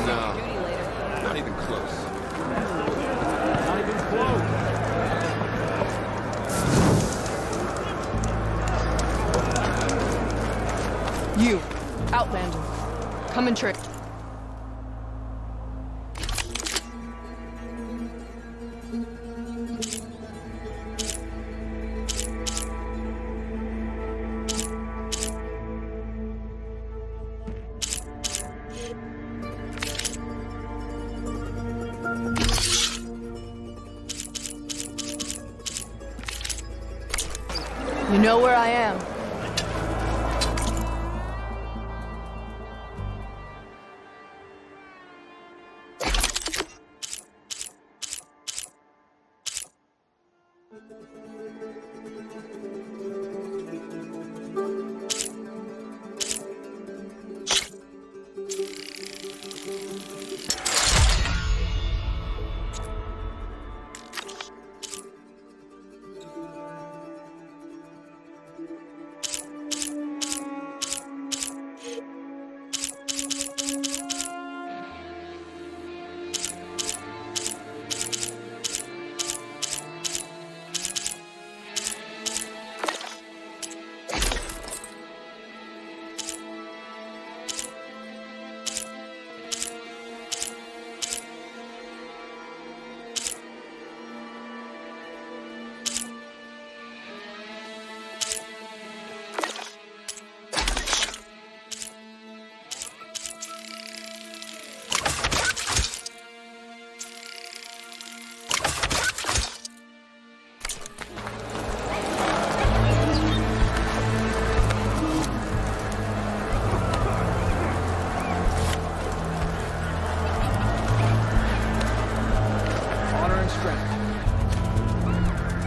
No, not even close. You, Outlander. Come and trick. You know where I am.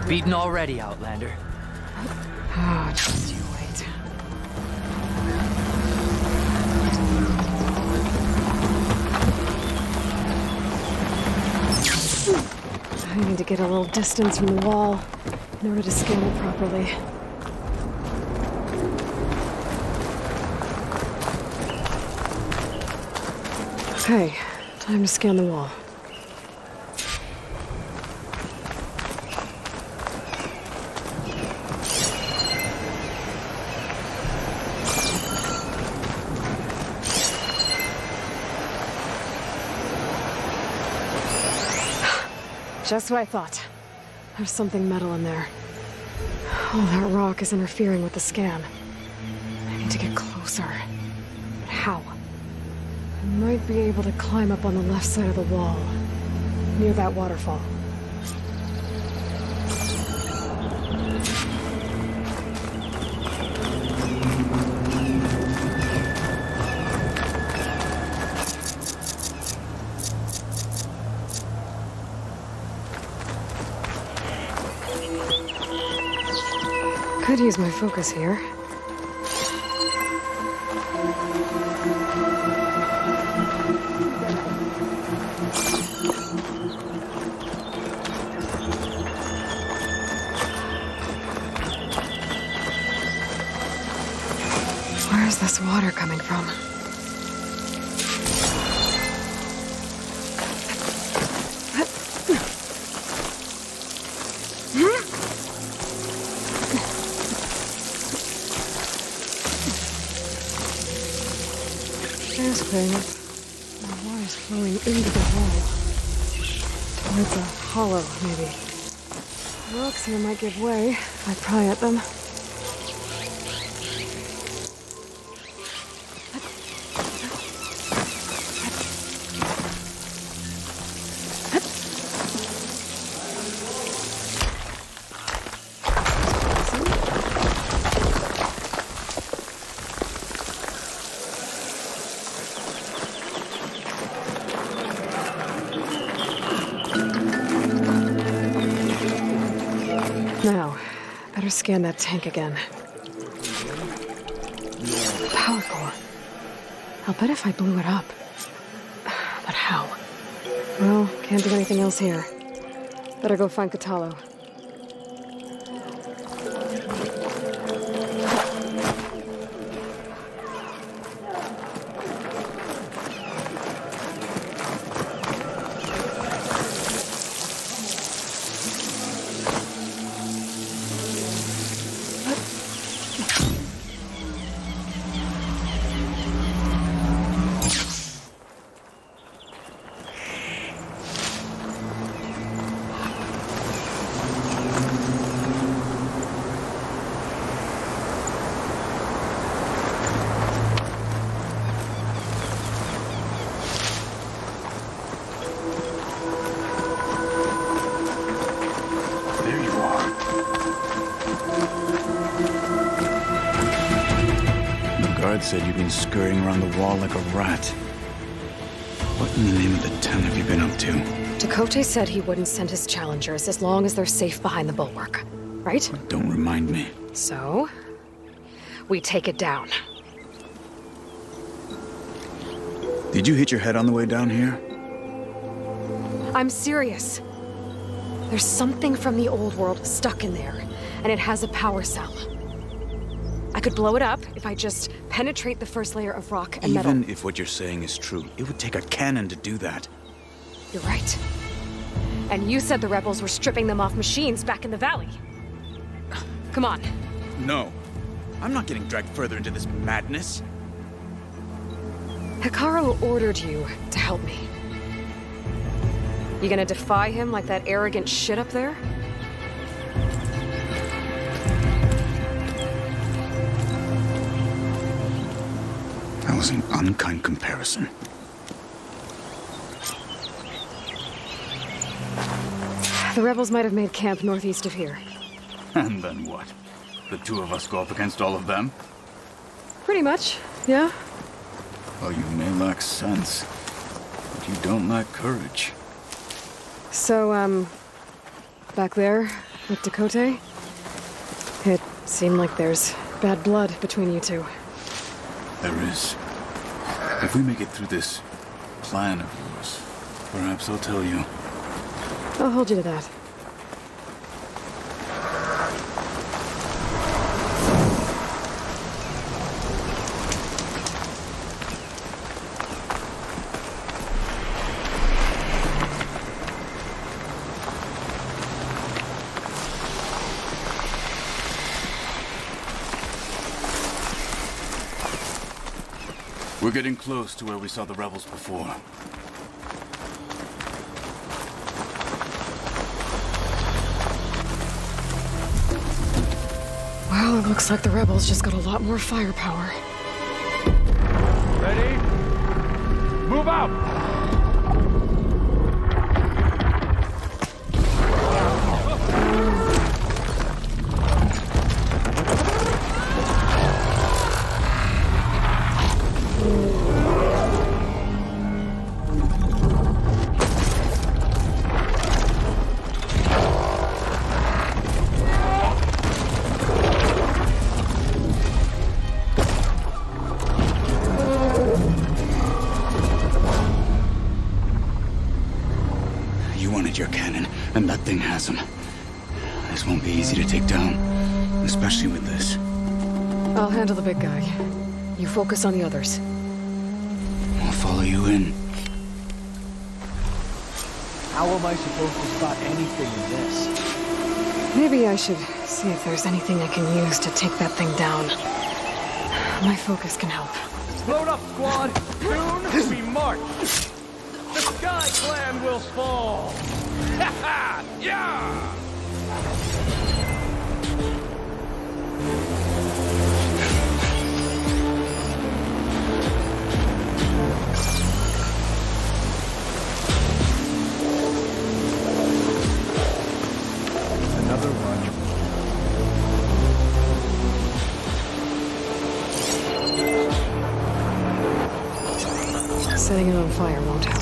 beaten already, Outlander. Oh, just you wait. I need to get a little distance from the wall in order to scan it properly. Okay, time to scan the wall. Just what I thought. There's something metal in there. Oh, that rock is interfering with the scan. I need to get closer. But how? I might be able to climb up on the left side of the wall, near that waterfall. Could use my focus here. Where is this water coming from? There's things. The water's flowing into the wall. Towards a hollow, maybe. The rocks here might give way if I pry at them. Now, better scan that tank again. Power core. I'll bet if I blew it up. But how? Well, can't do anything else here. Better go find Katalo. Said you've been scurrying around the wall like a rat. What in the name of the 10 have you been up to? Chakotay said he wouldn't send his challengers as long as they're safe behind the bulwark, right? Don't remind me. So, we take it down. Did you hit your head on the way down here? I'm serious. There's something from the old world stuck in there, and it has a power cell. I could blow it up if I just penetrate the first layer of rock and metal. Even if what you're saying is true, it would take a cannon to do that. You're right. And you said the rebels were stripping them off machines back in the valley. Come on. No. I'm not getting dragged further into this madness. Hikaru ordered you to help me. You gonna defy him like that arrogant shit up there? That was an unkind comparison. The rebels might have made camp northeast of here. And then what? The two of us go up against all of them? Pretty much, yeah. Well, you may lack sense, but you don't lack courage. So, back there, With Dakota? It seemed like there's bad blood between you two. There is. If we make it through this plan of yours, perhaps I'll tell you. I'll hold you to that. We're getting close to where we saw the rebels before. Well, it looks like the rebels just got a lot more firepower. Ready? Move out! Your cannon, and that thing has him. This won't be easy to take down, especially with this. I'll handle the big guy. You focus on the others. I'll follow you in. How am I supposed to spot anything in this? Maybe I should see if there's anything I can use to take that thing down. My focus can help. Load up, squad! Soon we march! The Sky Clan will fall! Ha ha! Yeah! Another one. Setting it on fire won't help.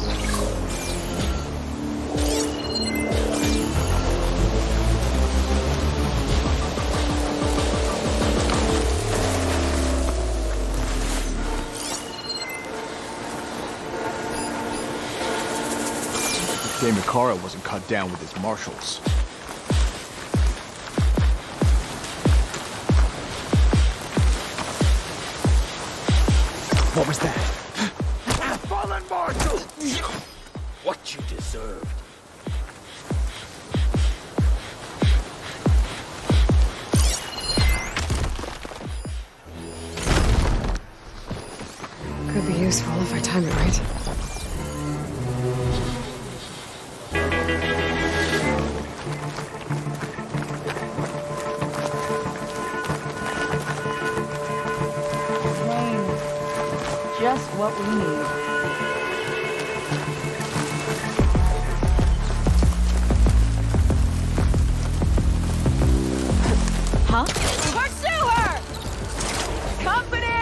Makara wasn't cut down with his marshals. What was that? Fallen marshal! What you deserved. Could be useful if I time it right. Just what we need. Huh? Pursue her! Company!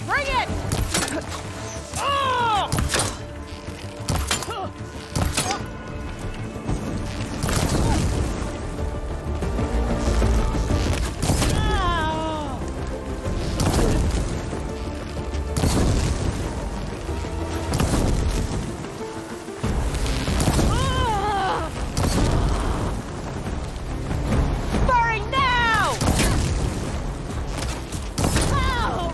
Bring it! Oh! Firing now! Ow!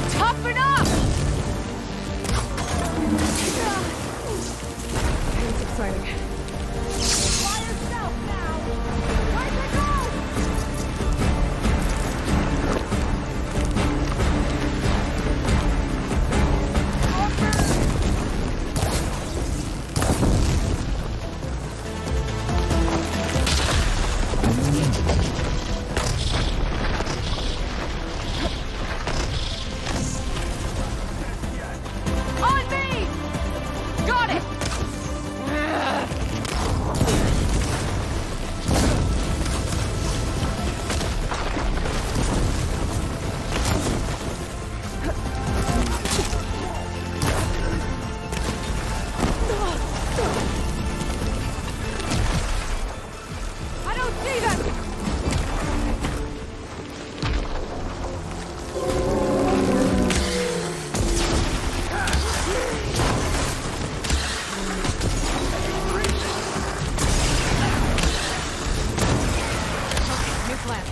Toughen up! It's exciting. By yourself now! Where'd they go? On me! Got it! I don't see them! New plan.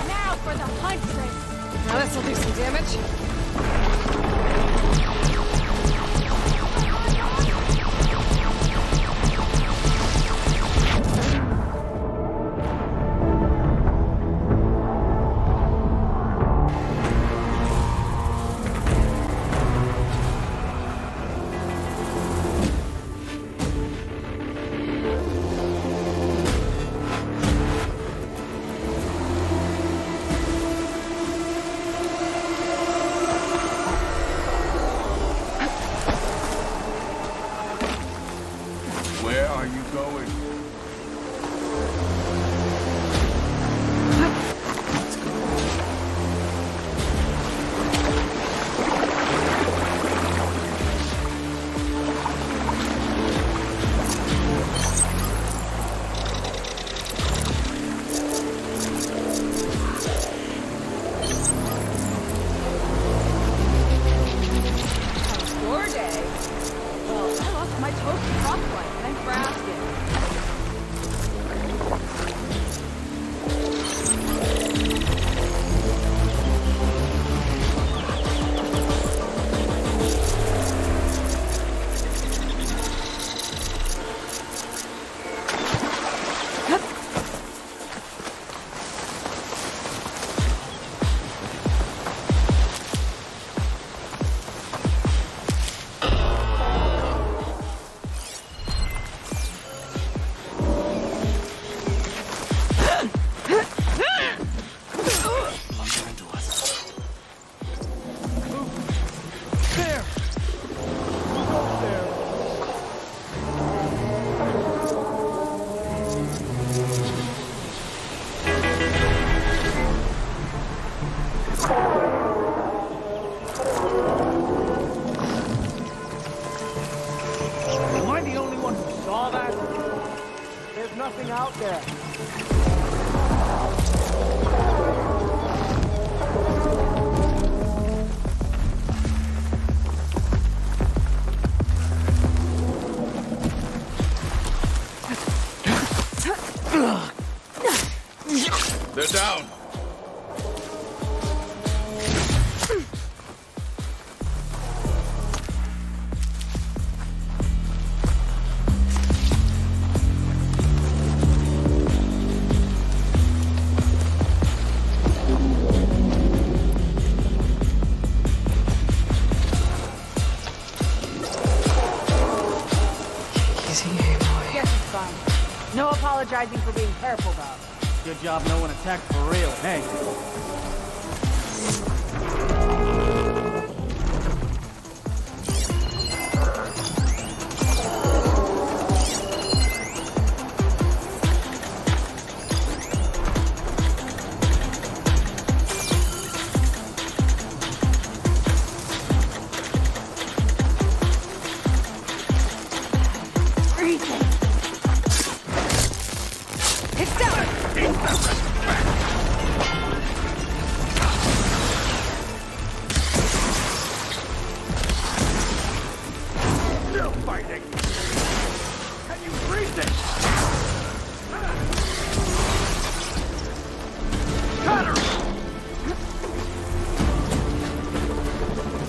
Now for the huntress! Now this'll do some damage. apologizing for being careful, dog. Good job no one attacked for real. Hey. Still fighting! Can you breathe it? Got her!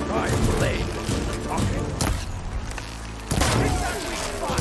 My blade. Okay. Hit that weak spot!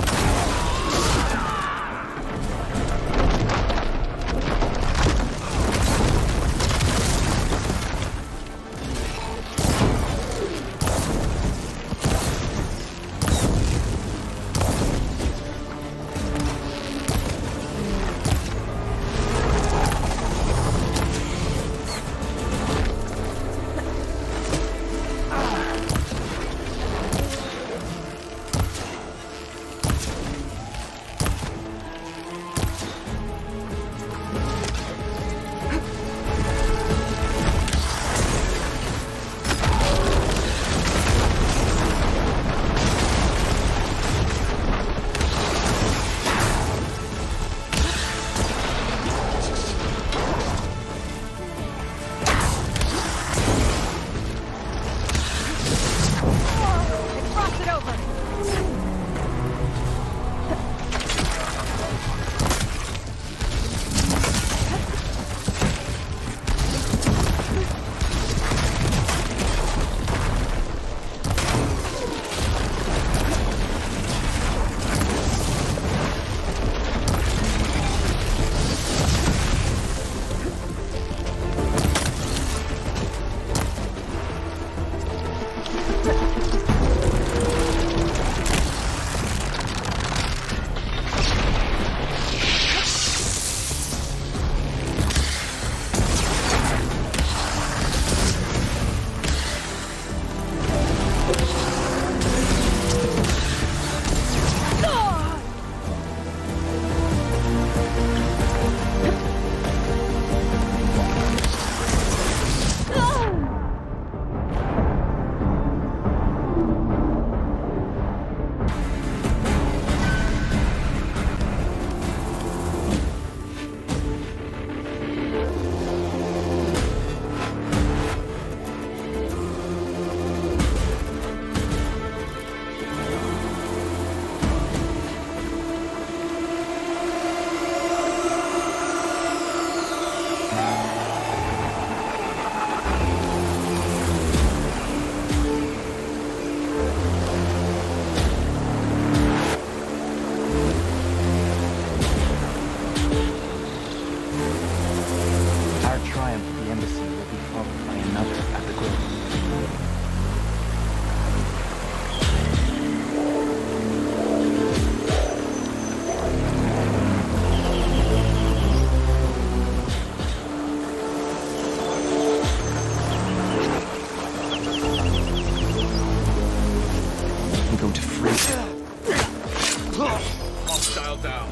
Hostile down.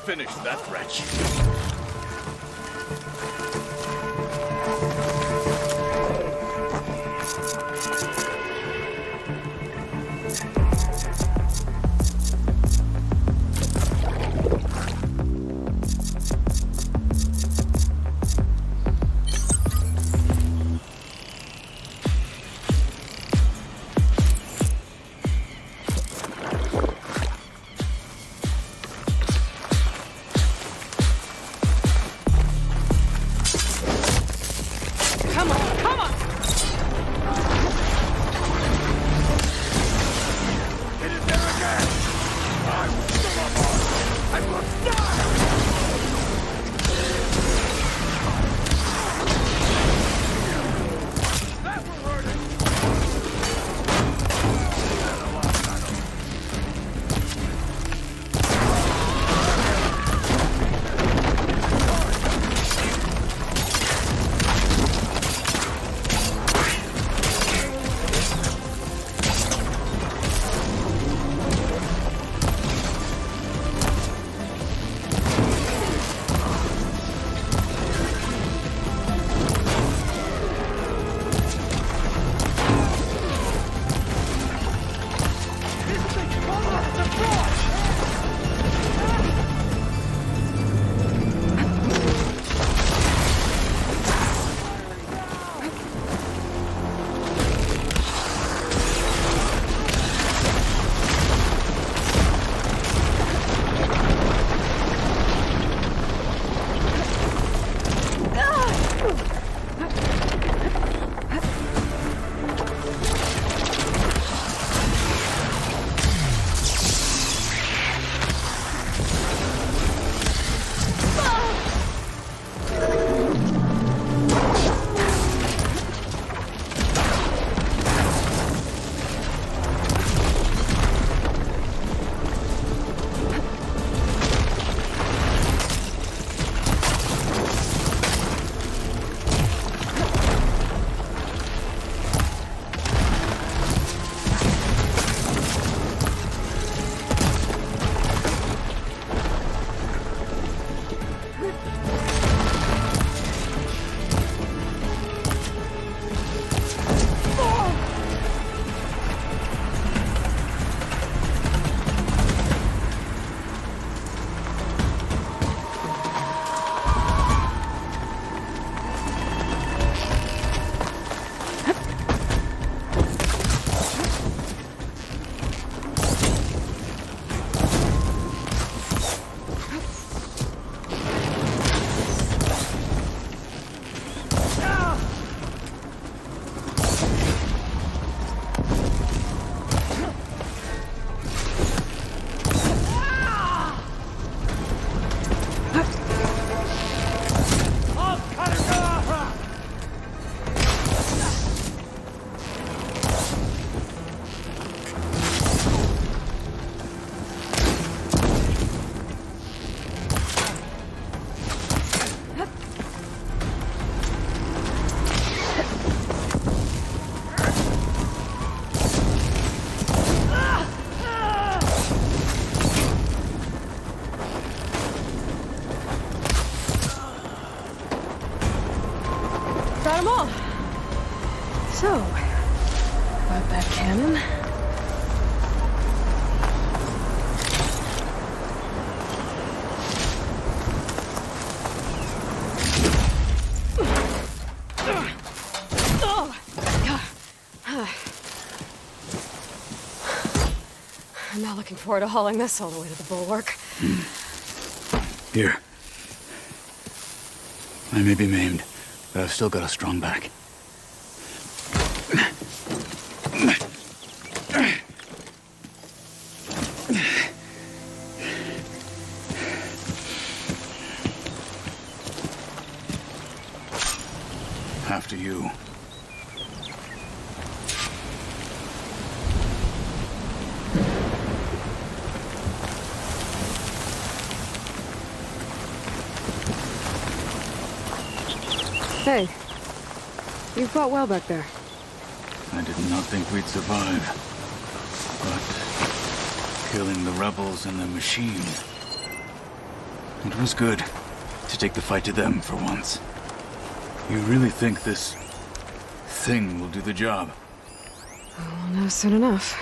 Finish that wretch. So, about that cannon. I'm not looking forward to hauling this all the way to the bulwark. Here. I may be maimed, but I've still got a strong back. After you. Hey, you fought well back there. I did not think we'd survive. But killing the rebels and the machine, it was good to take the fight to them for once. You really think this thing will do the job? We'll know soon enough.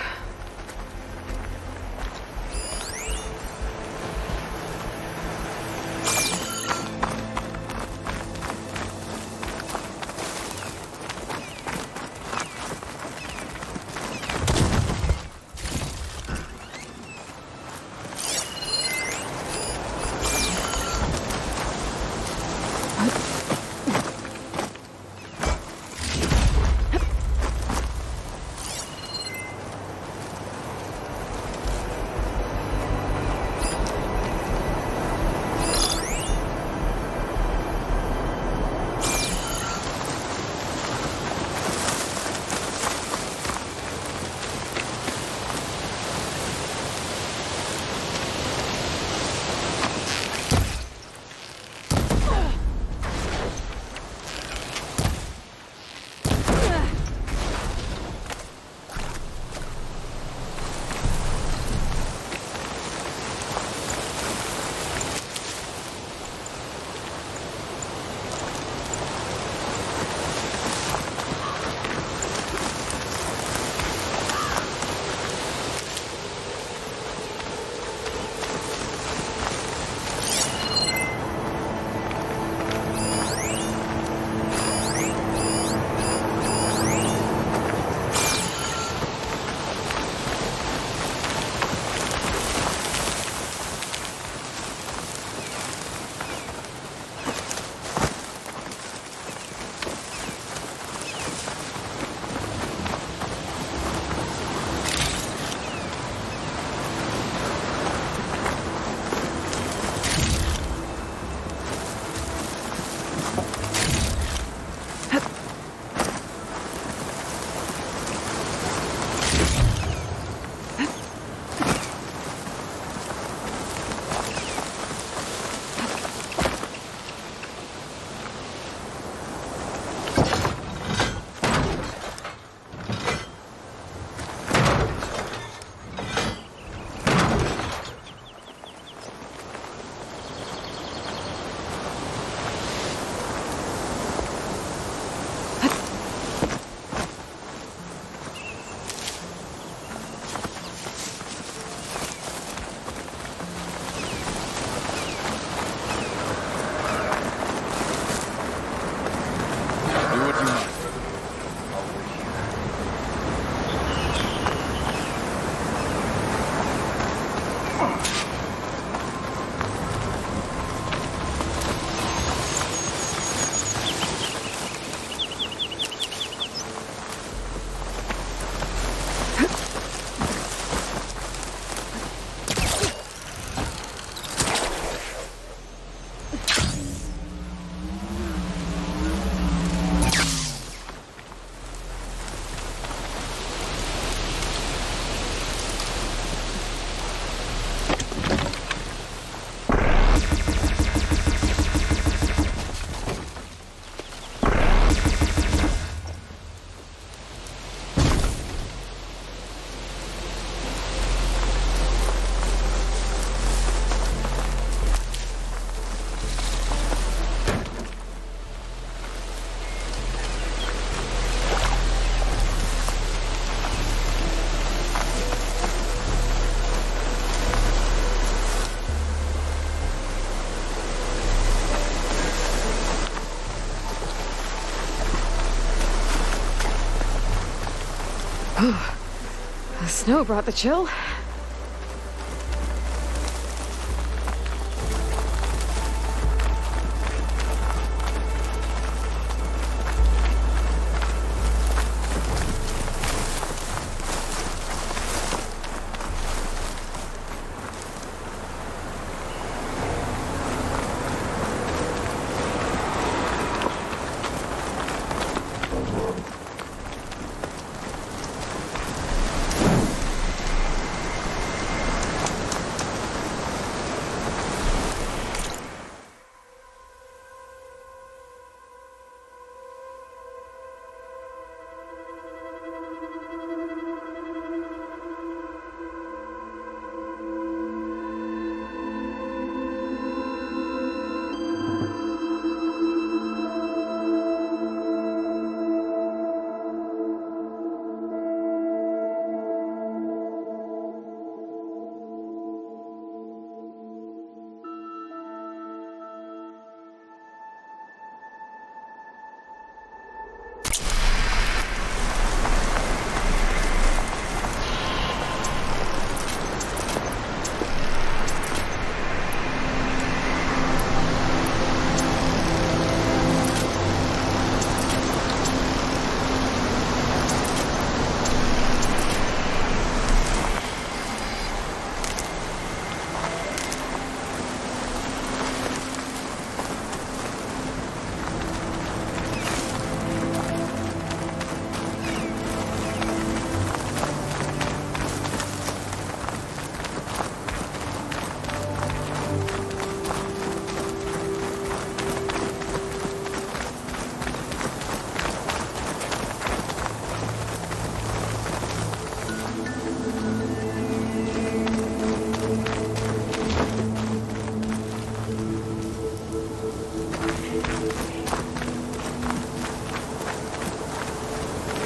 The snow brought the chill.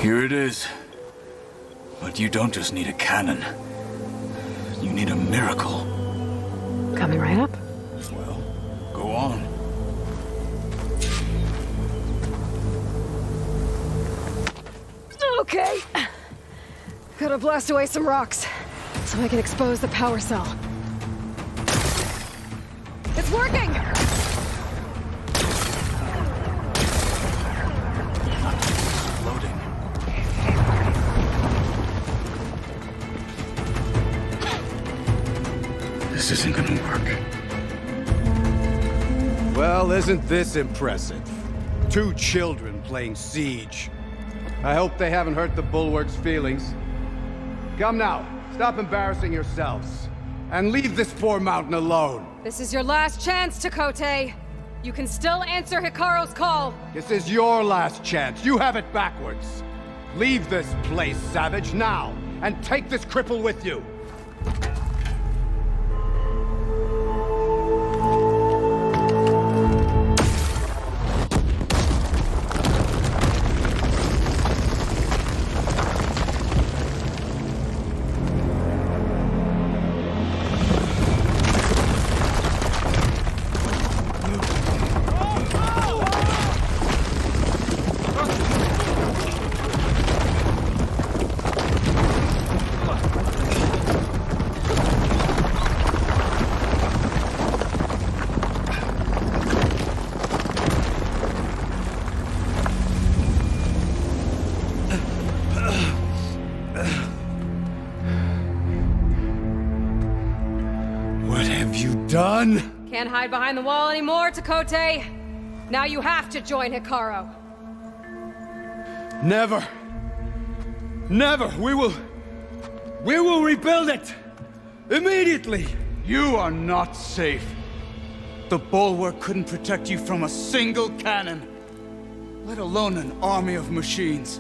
Here it is. But you don't just need a cannon. You need a miracle. Coming right up. Well, go on. Okay. Gotta blast away some rocks, so I can expose the power cell. It's working! Loading. This isn't gonna work. Well, isn't this impressive? 2 children playing siege. I hope they haven't hurt the Bulwark's feelings. Come now, stop embarrassing yourselves. And leave this poor mountain alone. This is your last chance, Chakotay. You can still answer Hikaru's call. This is your last chance. You have it backwards. Leave this place, Savage, now. And take this cripple with you. Done? Can't hide behind the wall anymore, Chakotay. Now you have to join Hikaru. Never. Never. We will rebuild it. Immediately. You are not safe. The Bulwark couldn't protect you from a single cannon, let alone an army of machines.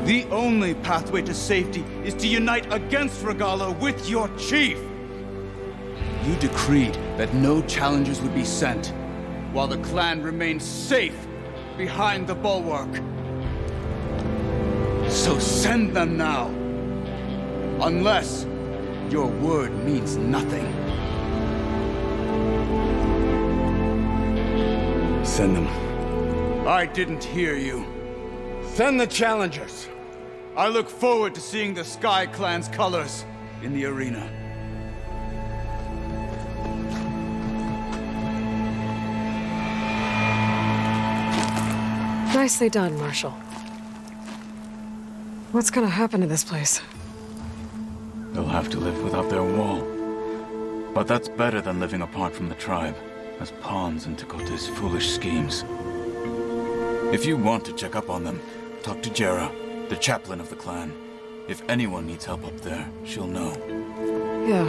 The only pathway to safety is to unite against Regalla with your chief. You decreed that no challengers would be sent, while the clan remained safe behind the Bulwark. So send them now. Unless your word means nothing. Send them. I didn't hear you. Send the challengers. I look forward to seeing the Sky Clan's colors in the arena. Nicely done, Marshal. What's gonna happen to this place? They'll have to live without their wall. But that's better than living apart from the tribe, as pawns in Tekote's foolish schemes. If you want to check up on them, talk to Jera, the chaplain of the clan. If anyone needs help up there, she'll know. Yeah,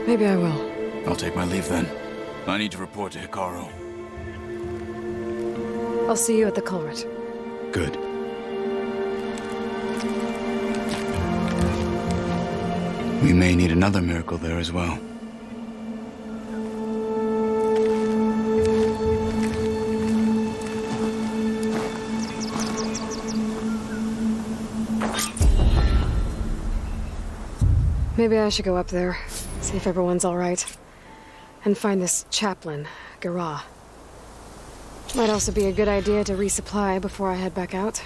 maybe I will. I'll take my leave then. I need to report to Hikaru. I'll see you at the culvert. Good. We may need another miracle there as well. Maybe I should go up there, see if everyone's all right. And find this chaplain, Guerrilla. Might also be a good idea to resupply before I head back out.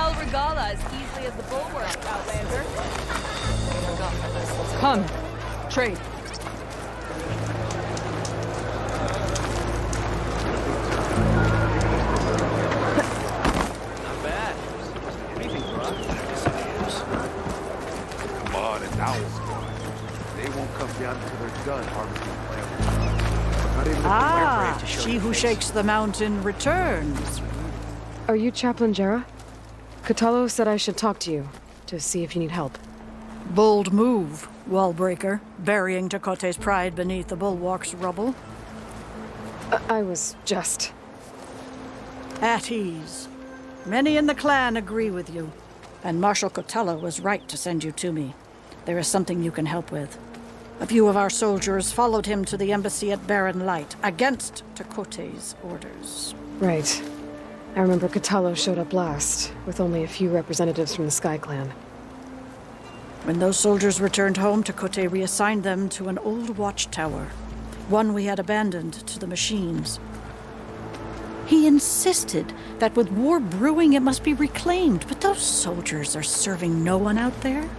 Regala as easily as the bulwark, Outlander. Come. Trade. Not bad. Anything for us. Come on, it's Owl Squad. They won't come down until they're done harvesting plants. Not even Ah, she who shakes the mountain returns. Are you Chaplain Jera? Katalo said I should talk to you, to see if you need help. Bold move, wallbreaker, burying Tekote's pride beneath the bulwark's rubble. I was just... At ease. Many in the clan agree with you, and Marshal Katalo was right to send you to me. There is something you can help with. A few of our soldiers followed him to the embassy at Barren Light, against Tekote's orders. Right. I remember Katalo showed up last, with only a few representatives from the Sky Clan. When those soldiers returned home, Tekote reassigned them to an old watchtower, one we had abandoned to the machines. He insisted that with war brewing it must be reclaimed, but those soldiers are serving no one out there.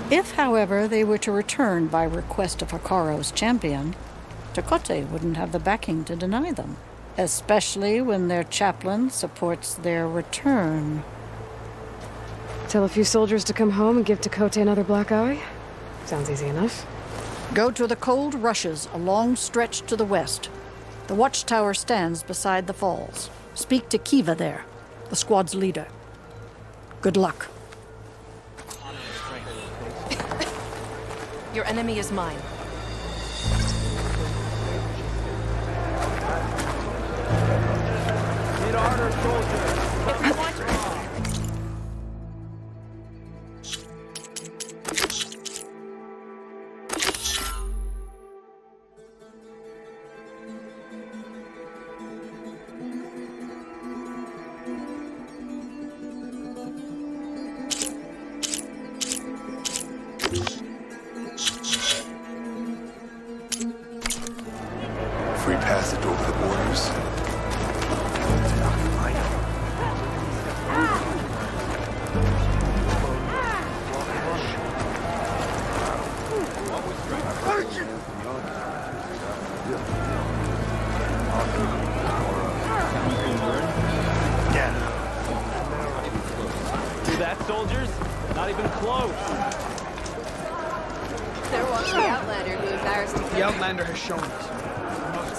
If, however, they were to return by request of Hikaru's champion, Tekote wouldn't have the backing to deny them. Especially when their chaplain supports their return. Tell a few soldiers to come home and give Tekote another black eye? Sounds easy enough. Go to the cold rushes, a long stretch to the west. The watchtower stands beside the falls. Speak to Kiva there, the squad's leader. Good luck. Your enemy is mine. Hit harder, soldier. If you want to... Free passage over the borders. See that, soldiers? Not even close. There walks the Outlander who embarrassed you. The Outlander has shown us.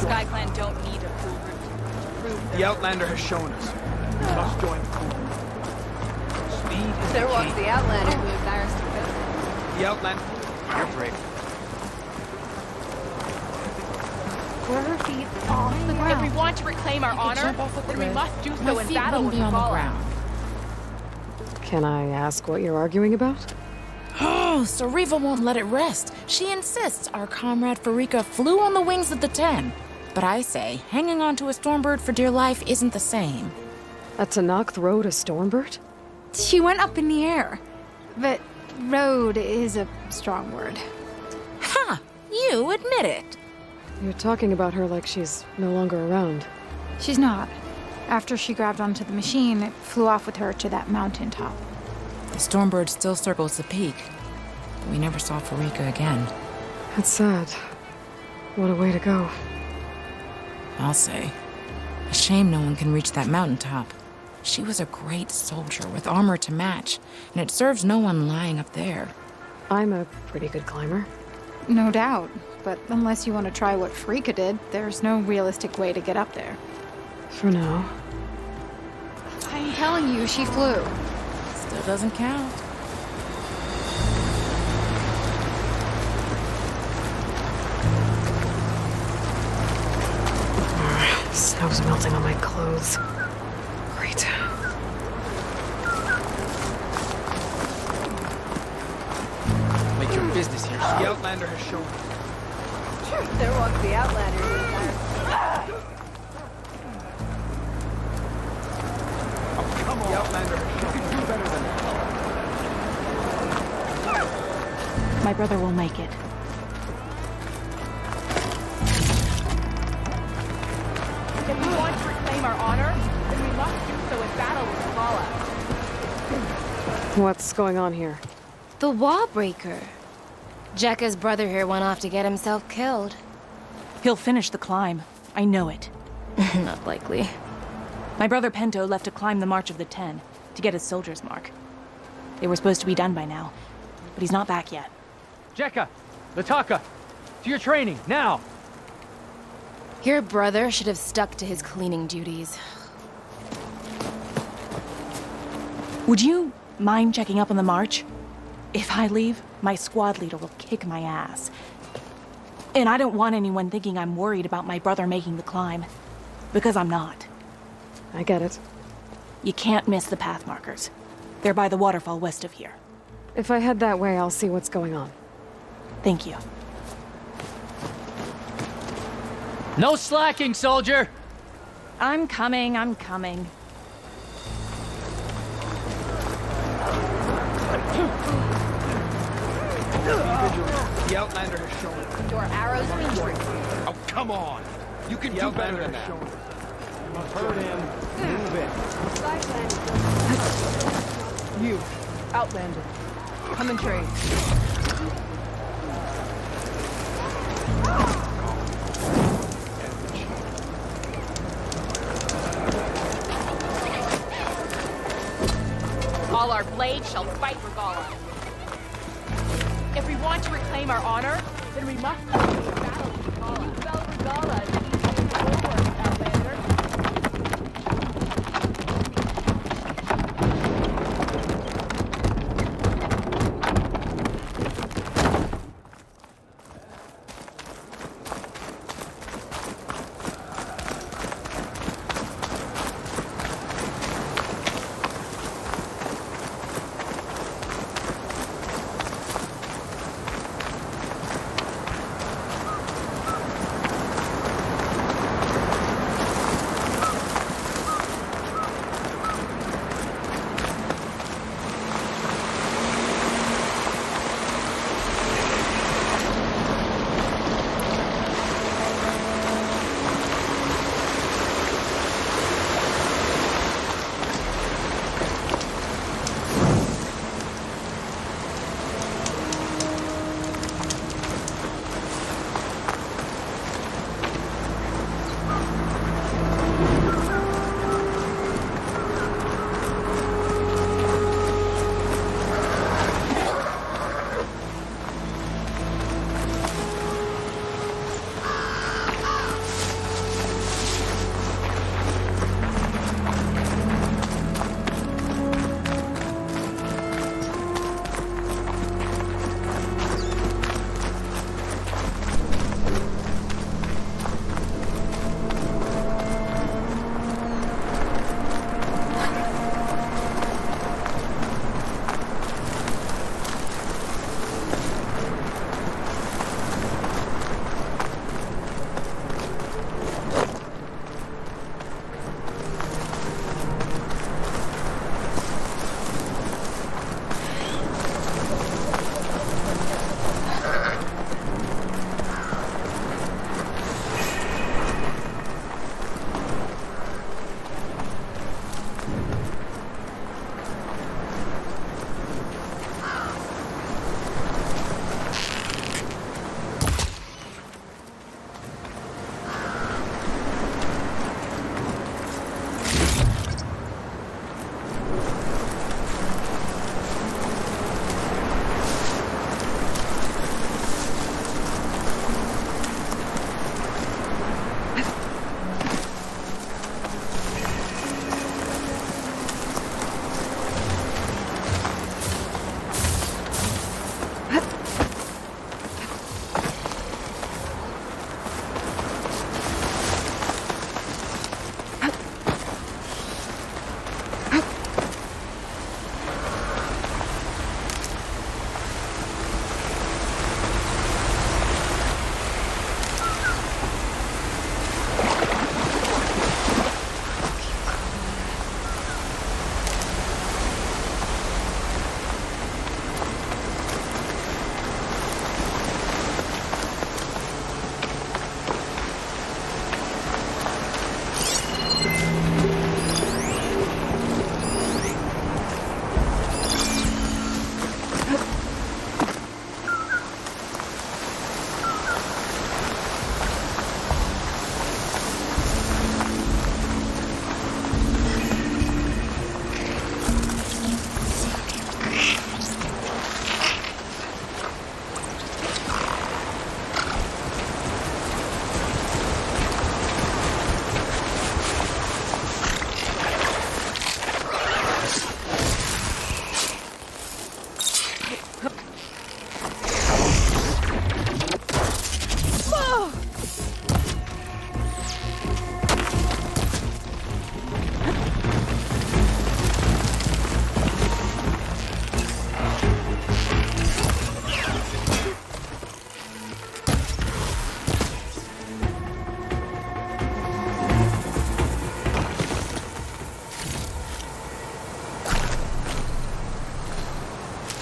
Sky Clan don't need a cool route. The Outlander has shown us. We must join the cool route. Speed is There the walks key. the Outlander who embarrassed you. The Outlander. You're brave. Off the ground. If we want to reclaim our honor, then we must do so in battle with Guerrilla. Can I ask what you're arguing about? Oh, Sariva won't let it rest. She insists our comrade Farika flew on the wings of the 10. But I say, hanging onto a Stormbird for dear life isn't the same. A Tanakh rode a Stormbird? She went up in the air. But road is a strong word. Ha! You admit it. You're talking about her like she's no longer around. She's not. After she grabbed onto the machine, it flew off with her to that mountaintop. The Stormbird still circles the peak. But we never saw Farika again. That's sad. What a way to go. I'll say. A shame no one can reach that mountaintop. She was a great soldier with armor to match, and it serves no one lying up there. I'm a pretty good climber. No doubt. But unless you want to try what Farika did, there's no realistic way to get up there. For now. I'm telling you, she flew. Still doesn't count. Snow's melting on my clothes. Great. Make your business here. The Outlander has shown us. There walks the Outlander who embarrassed you. Come on. The Outlander has shown us. Do better than that. My brother will make it. If we want to reclaim our honor, then we must do so in battle with Guerrilla. What's going on here? The Wallbreaker. Jekka's brother here went off to get himself killed. He'll finish the climb. I know it. Not likely. My brother Pento left to climb the March of the 10 to get his soldier's mark. They were supposed to be done by now, but he's not back yet. Jekka! Lataka! To your training, now! Your brother should have stuck to his cleaning duties. Would you mind checking up on the march? If I leave, my squad leader will kick my ass. And I don't want anyone thinking I'm worried about my brother making the climb. Because I'm not. I get it. You can't miss the path markers. They're by the waterfall west of here. If I head that way, I'll see what's going on. Thank you. No slacking, soldier! I'm coming, I'm coming. The Outlander has shown us. Your arrows mean true. Oh, come on! You can do better than that. You must hurt him. Move it. You, Outlander. Come and trade. All our blades shall fight Regala. If we want to reclaim our honor, then we must do so in battle with Regala. You fell Regala as easily as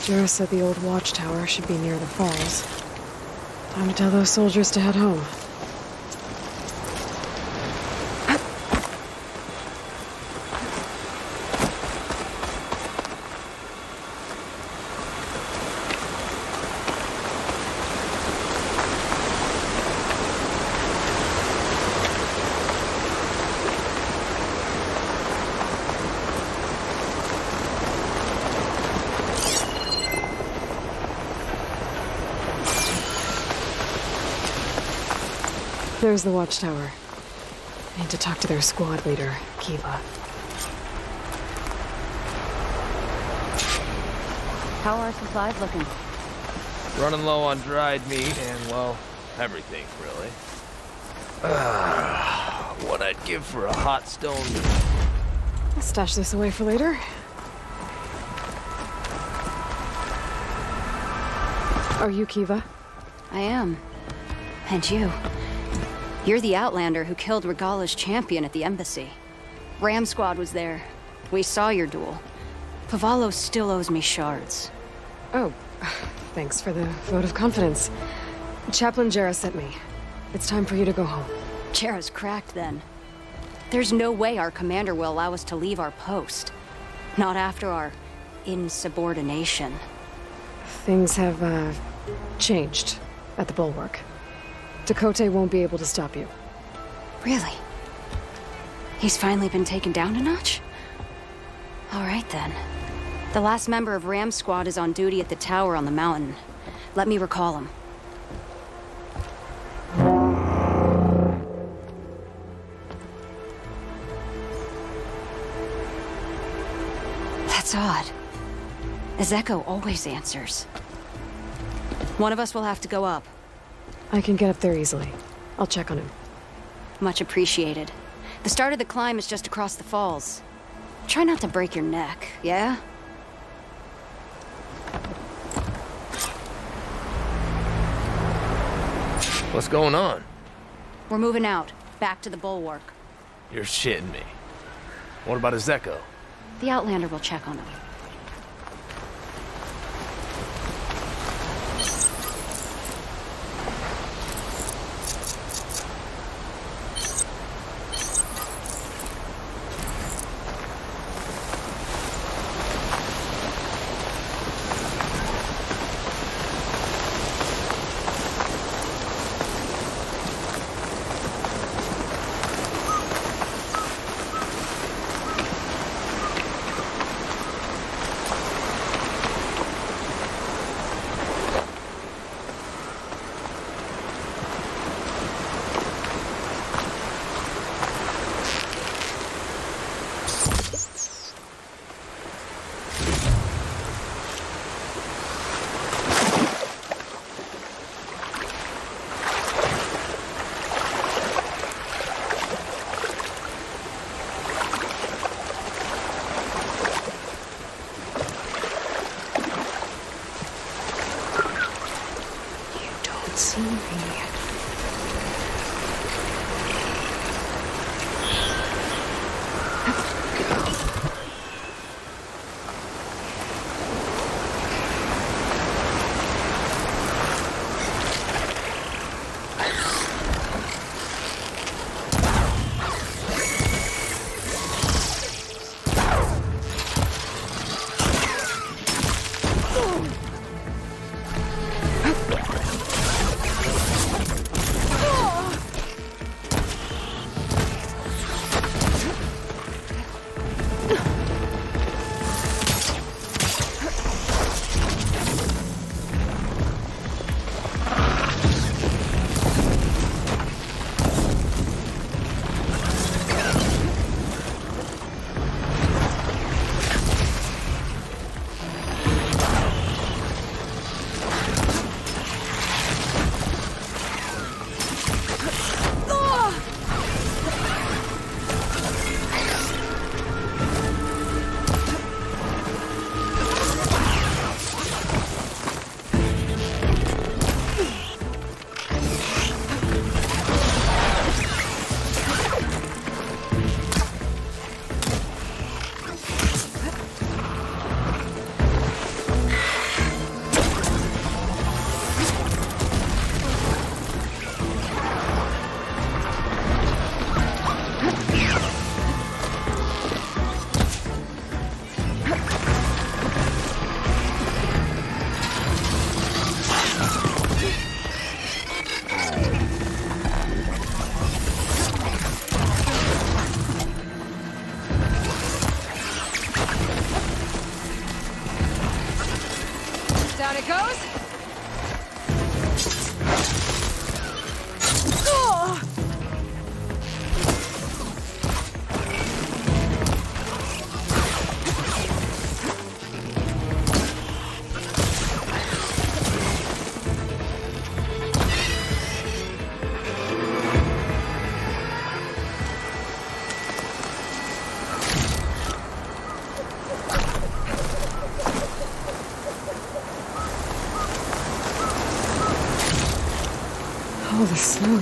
Jarrah said the old watchtower should be near the falls. Time to tell those soldiers to head home. There's the watchtower. I need to talk to their squad leader, Kiva. How are supplies looking? Running low on dried meat and, well, everything, really. What I'd give for a hot stone. I'll stash this away for later. Are you Kiva? I am. And you. You're the Outlander who killed Regala's champion at the embassy. Ram Squad was there. We saw your duel. Pavallo still owes me shards. Oh, thanks for the vote of confidence. Chaplain Jarrah sent me. It's time for you to go home. Jarrah's cracked then. There's no way our commander will allow us to leave our post. Not after our insubordination. Things have, changed at the Bulwark. Tekote won't be able to stop you. Really? He's finally been taken down a notch? All right then. The last member of Ram Squad is on duty at the tower on the mountain. Let me recall him. That's odd. Ezeko always answers. One of us will have to go up. I can get up there easily. I'll check on him. Much appreciated. The start of the climb is just across the falls. Try not to break your neck, yeah? What's going on? We're moving out, back to the Bulwark. You're shitting me. What about Ezeko? The Outlander will check on him.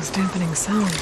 noise dampening sound.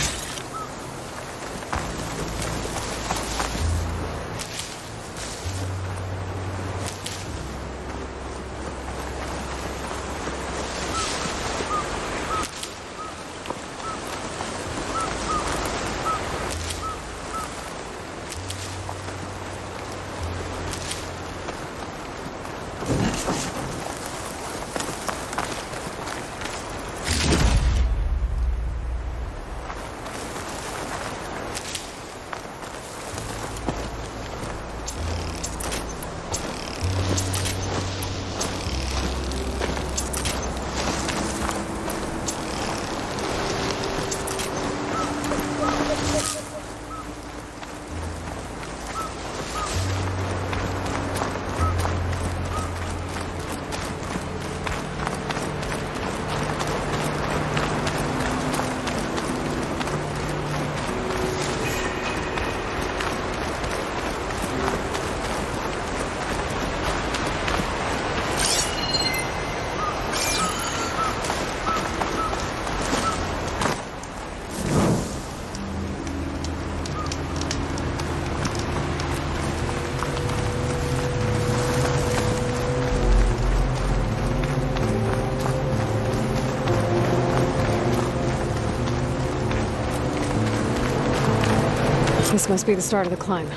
This must be the start of the climb.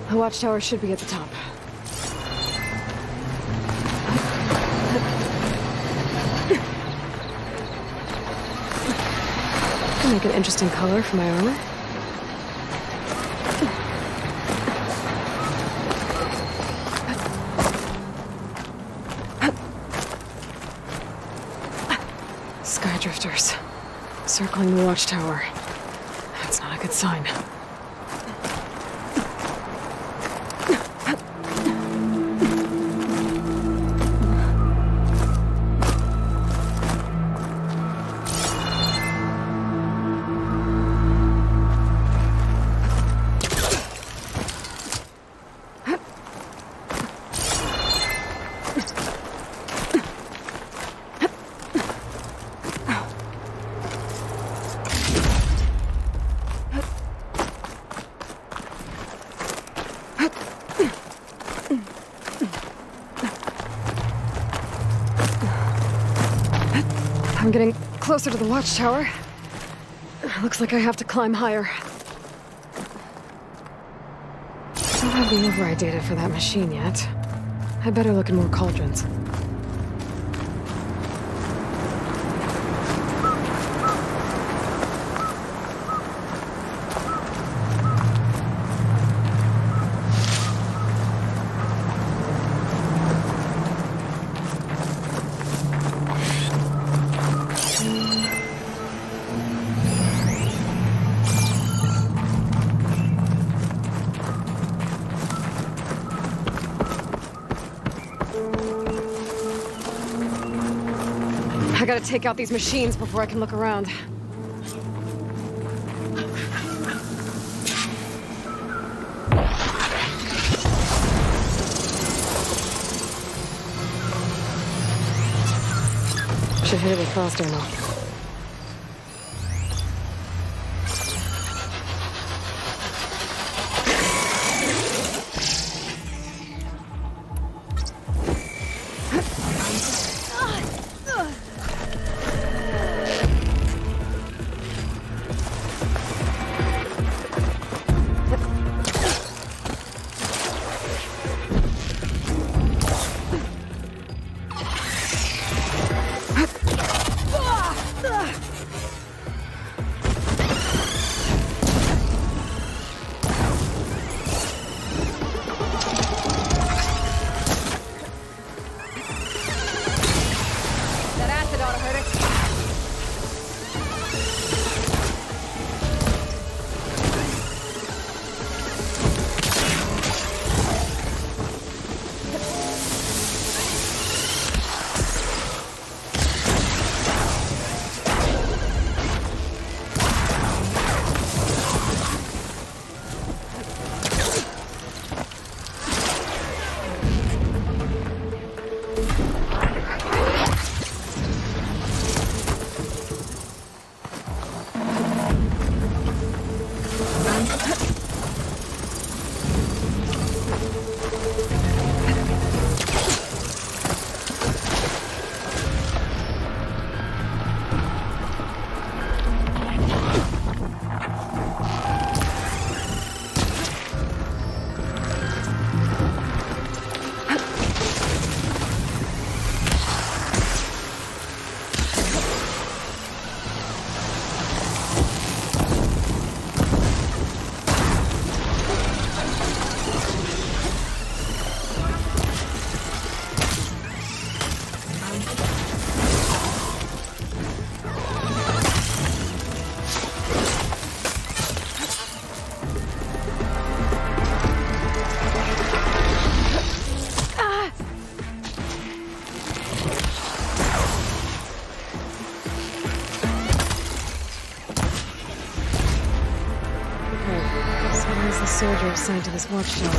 The watchtower should be at the top. Could make an interesting color for my armor. Skydrifters. Circling the watchtower. That's not a good sign. I'm getting closer to the watchtower. Looks like I have to climb higher. I don't have the override data for that machine yet. I better look in more cauldrons. I gotta take out these machines before I can look around. Should hit it with frost ammo. soldier assigned to this watchtower.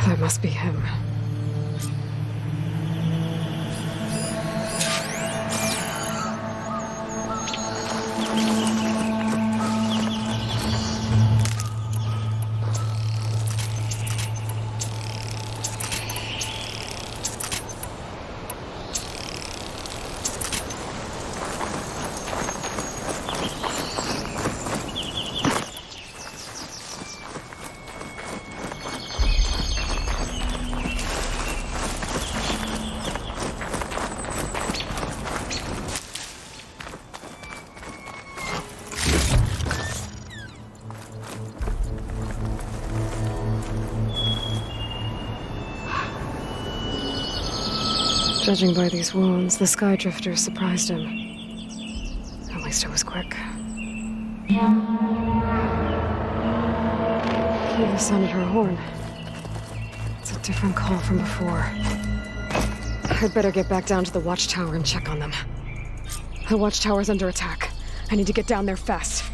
That must be him. Judging by these wounds, the Sky Drifter surprised him. At least it was quick. Kiva sounded her horn. It's a different call from before. I'd better get back down to the watchtower and check on them. The watchtower's under attack. I need to get down there fast.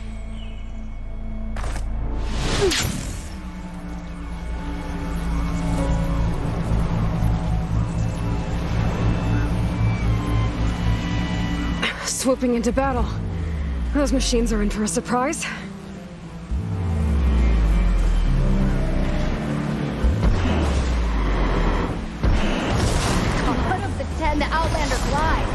Swooping into battle. Those machines are in for a surprise. One of the 10, the Outlander glides.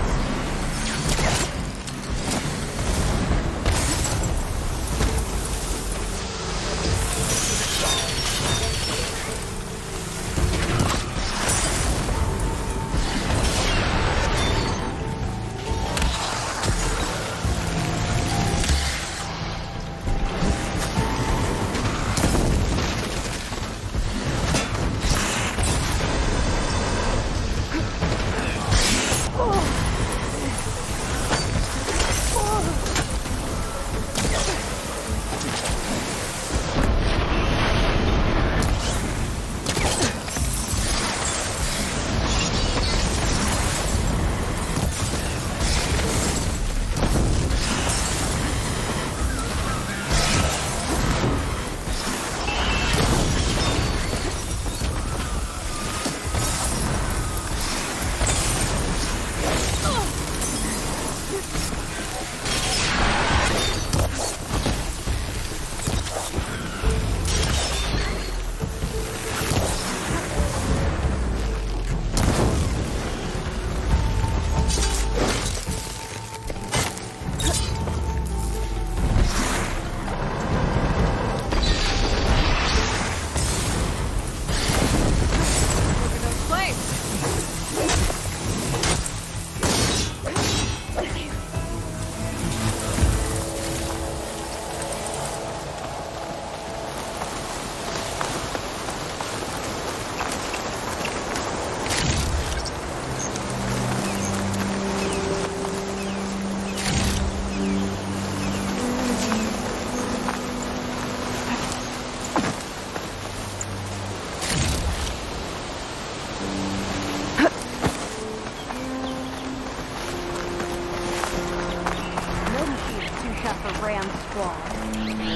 Ram Squad.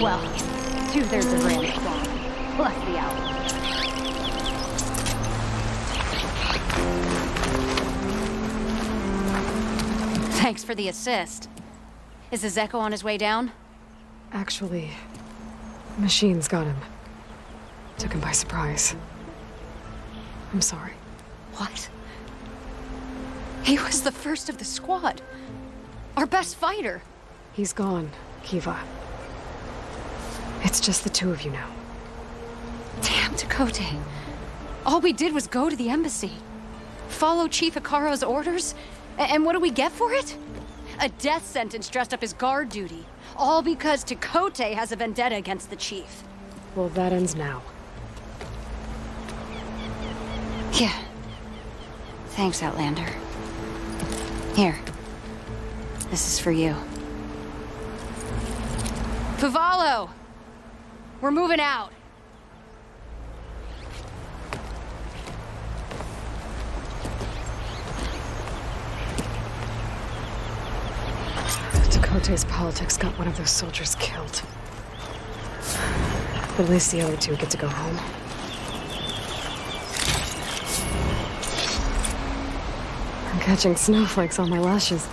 Well, 2/3 of Ram Squad, plus the Outlander. Thanks for the assist. Is the Zeko on his way down? Actually, machines got him. Took him by surprise. I'm sorry. What? He was the first of the squad. Our best fighter. He's gone, Kiva. It's just the two of you now. Damn Tekote. All we did was go to the embassy. Follow Chief Hikaru's orders? And what do we get for it? A death sentence dressed up as guard duty. All because Tekote has a vendetta against the chief. Well, that ends now. Yeah. Thanks, Outlander. Here. This is for you. Pavallo! We're moving out. Dakota's politics got one of those soldiers killed. But at least the other two get to go home. I'm catching snowflakes on my lashes.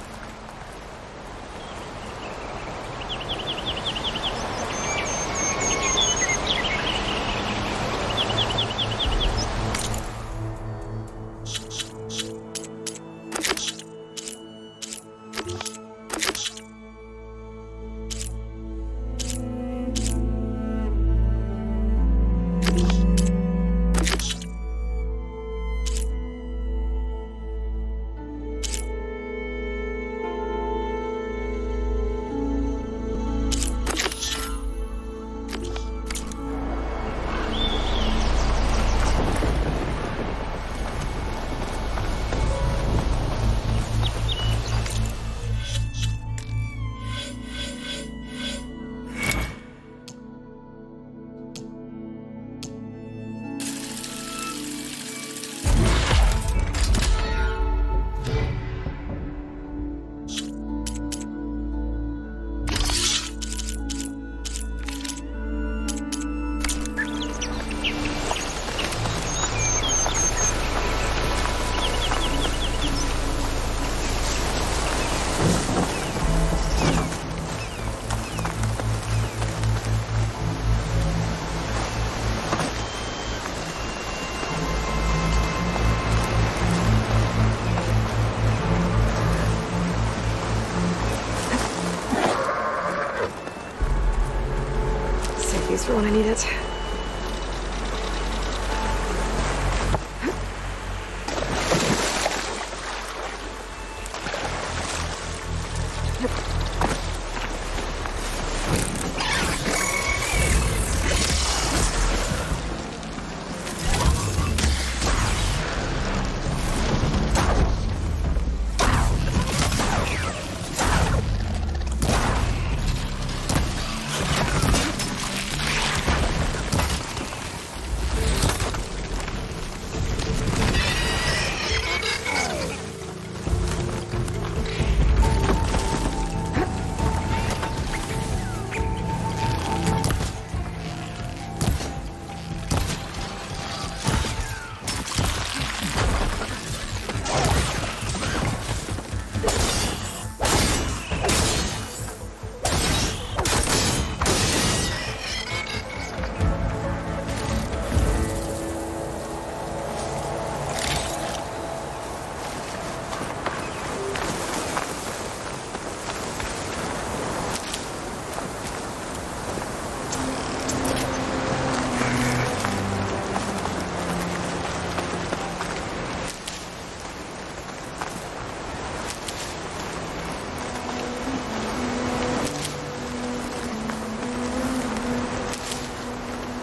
These for when I need it.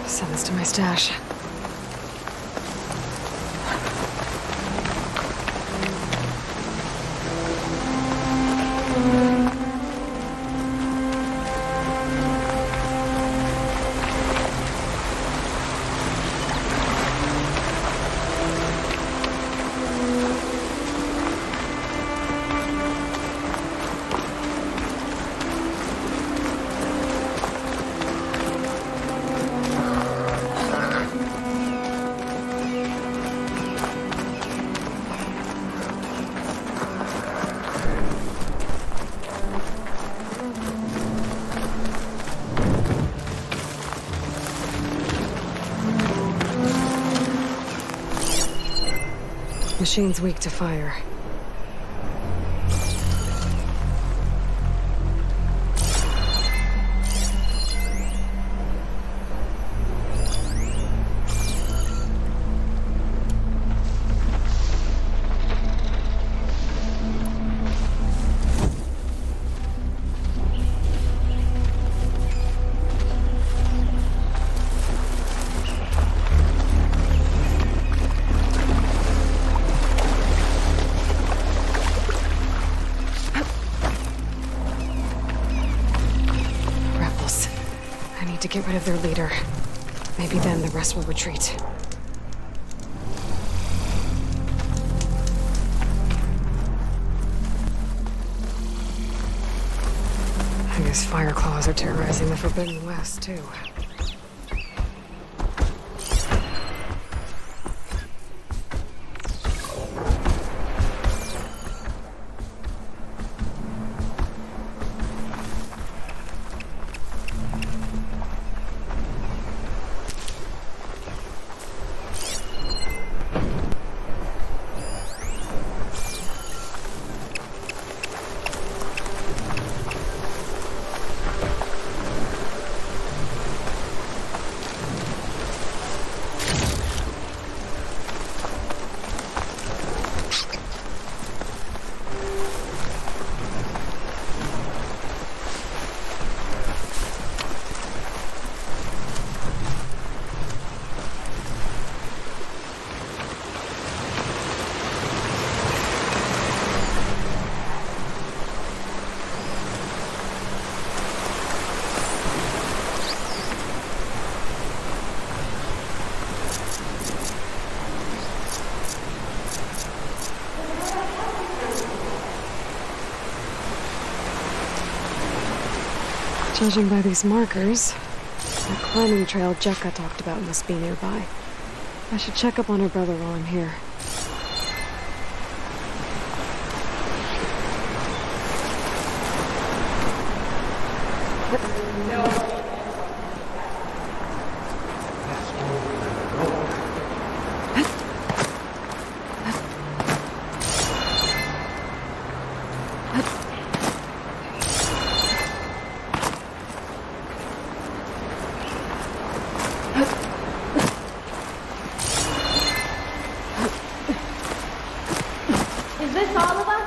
Send this to my stash. Machine's weak to fire. to get rid of their leader. Maybe then the rest will retreat. I guess fire claws are terrorizing the Forbidden West, too. Judging by these markers, that climbing trail Jekka talked about must be nearby. I should check up on her brother while I'm here. Is this all of us?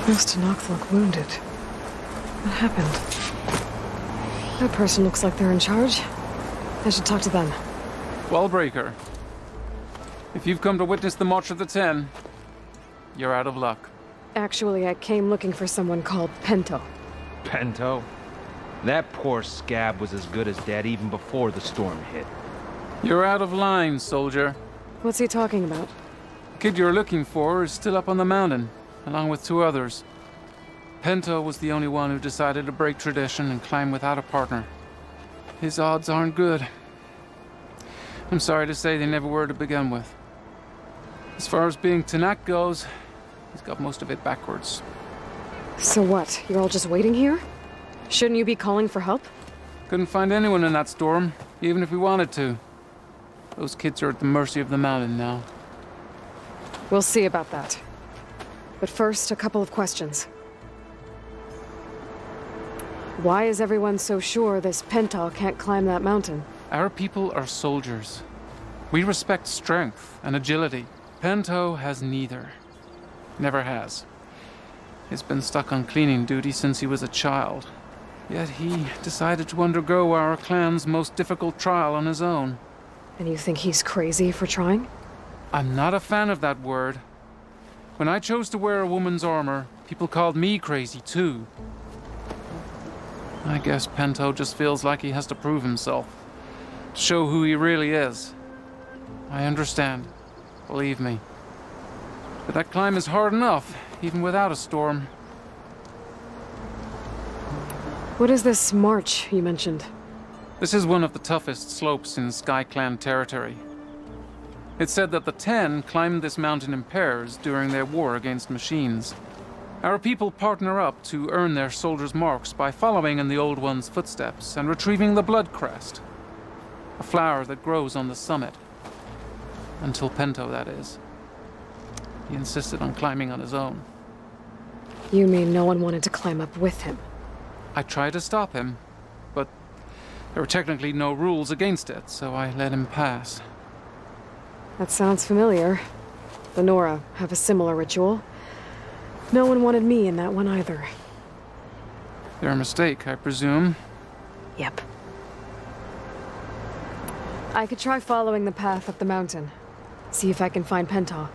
Most Tenakth look wounded. What happened? That person looks like they're in charge. I should talk to them. Wallbreaker, if you've come to witness the March of the Ten, you're out of luck. Actually, I came looking for someone called Pento. Pento? That poor scab was as good as dead even before the storm hit. You're out of line, soldier. What's he talking about? The kid you're looking for is still up on the mountain, along with 2 others. Pento was the only one who decided to break tradition and climb without a partner. His odds aren't good. I'm sorry to say they never were to begin with. As far as being Tenakth goes, he's got most of it backwards. So what? You're all just waiting here? Shouldn't you be calling for help? Couldn't find anyone in that storm, even if we wanted to. Those kids are at the mercy of the mountain now. We'll see about that. But first, a couple of questions. Why is everyone so sure this Pento can't climb that mountain? Our people are soldiers. We respect strength and agility. Pento has neither. Never has. He's been stuck on cleaning duty since he was a child. Yet he decided to undergo our clan's most difficult trial on his own. And you think he's crazy for trying? I'm not a fan of that word. When I chose to wear a woman's armor, people called me crazy too. I guess Pento just feels like he has to prove himself, to show who he really is. I understand, believe me. But that climb is hard enough, even without a storm. What is this march you mentioned? This is one of the toughest slopes in Sky Clan territory. It's said that the Ten climbed this mountain in pairs during their war against machines. Our people partner up to earn their soldiers' marks by following in the Old One's footsteps and retrieving the Blood Crest, a flower that grows on the summit. Until Pento, that is. He insisted on climbing on his own. You mean no one wanted to climb up with him? I tried to stop him, but there were technically no rules against it, so I let him pass. That sounds familiar. The Nora have a similar ritual. No one wanted me in that one either. Their mistake, I presume. Yep. I could try following the path up the mountain. See if I can find Penta.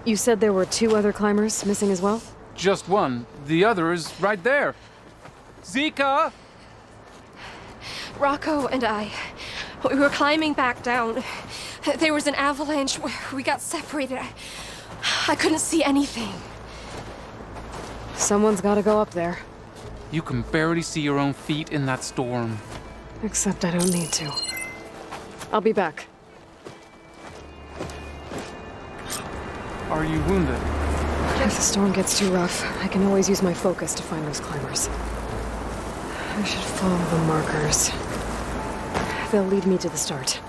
You said there were 2 other climbers missing as well? Just one. The other is right there. Zika! Rocco and I, we were climbing back down. There was an avalanche. We got separated. I couldn't see anything. Someone's gotta go up there. You can barely see your own feet in that storm. Except I don't need to. I'll be back. Are you wounded? If the storm gets too rough, I can always use my focus to find those climbers. I should follow the markers. They'll lead me to the start.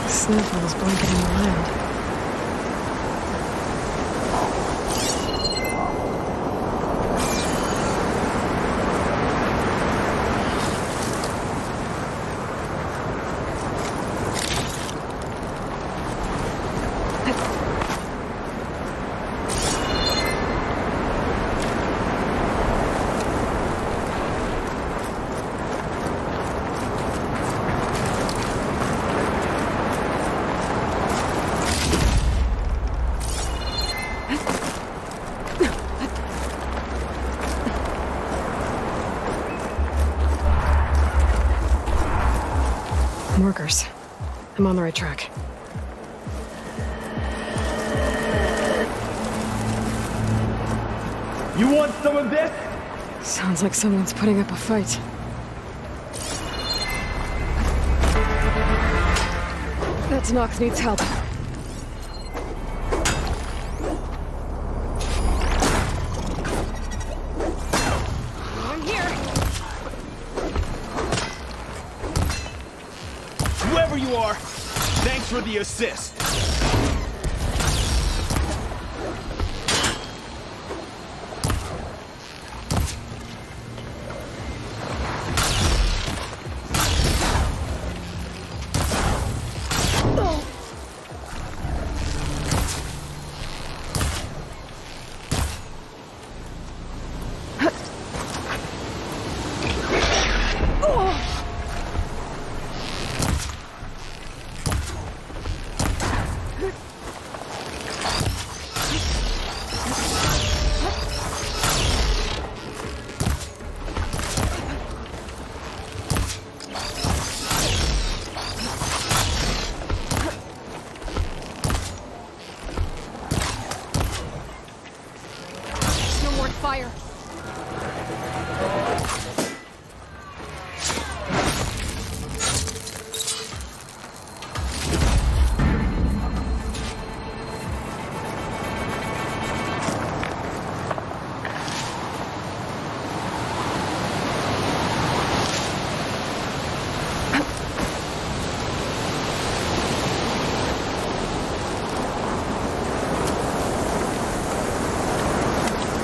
Snowfall's blanketing the land. Markers. I'm on the right track. You want some of this? Sounds like someone's putting up a fight. That Nox needs help. I'm here. Whoever you are, thanks for the assist. Fire.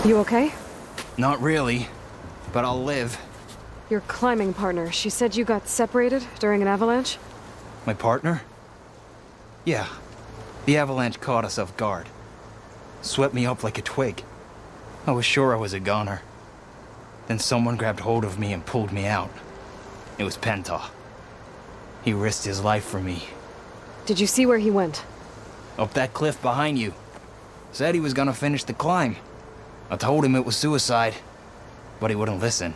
You okay? Not really, but I'll live. Your climbing partner, she said you got separated during an avalanche? My partner? Yeah. The avalanche caught us off guard. Swept me up like a twig. I was sure I was a goner. Then someone grabbed hold of me and pulled me out. It was Penta. He risked his life for me. Did you see where he went? Up that cliff behind you. Said he was gonna finish the climb. I told him it was suicide, but he wouldn't listen.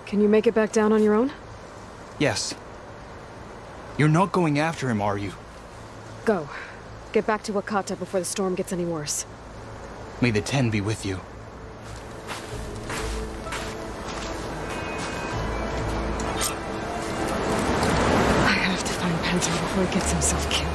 Can you make it back down on your own? Yes. You're not going after him, are you? Go. Get back to Wakata before the storm gets any worse. May the Ten be with you. I have to find Penta before he gets himself killed.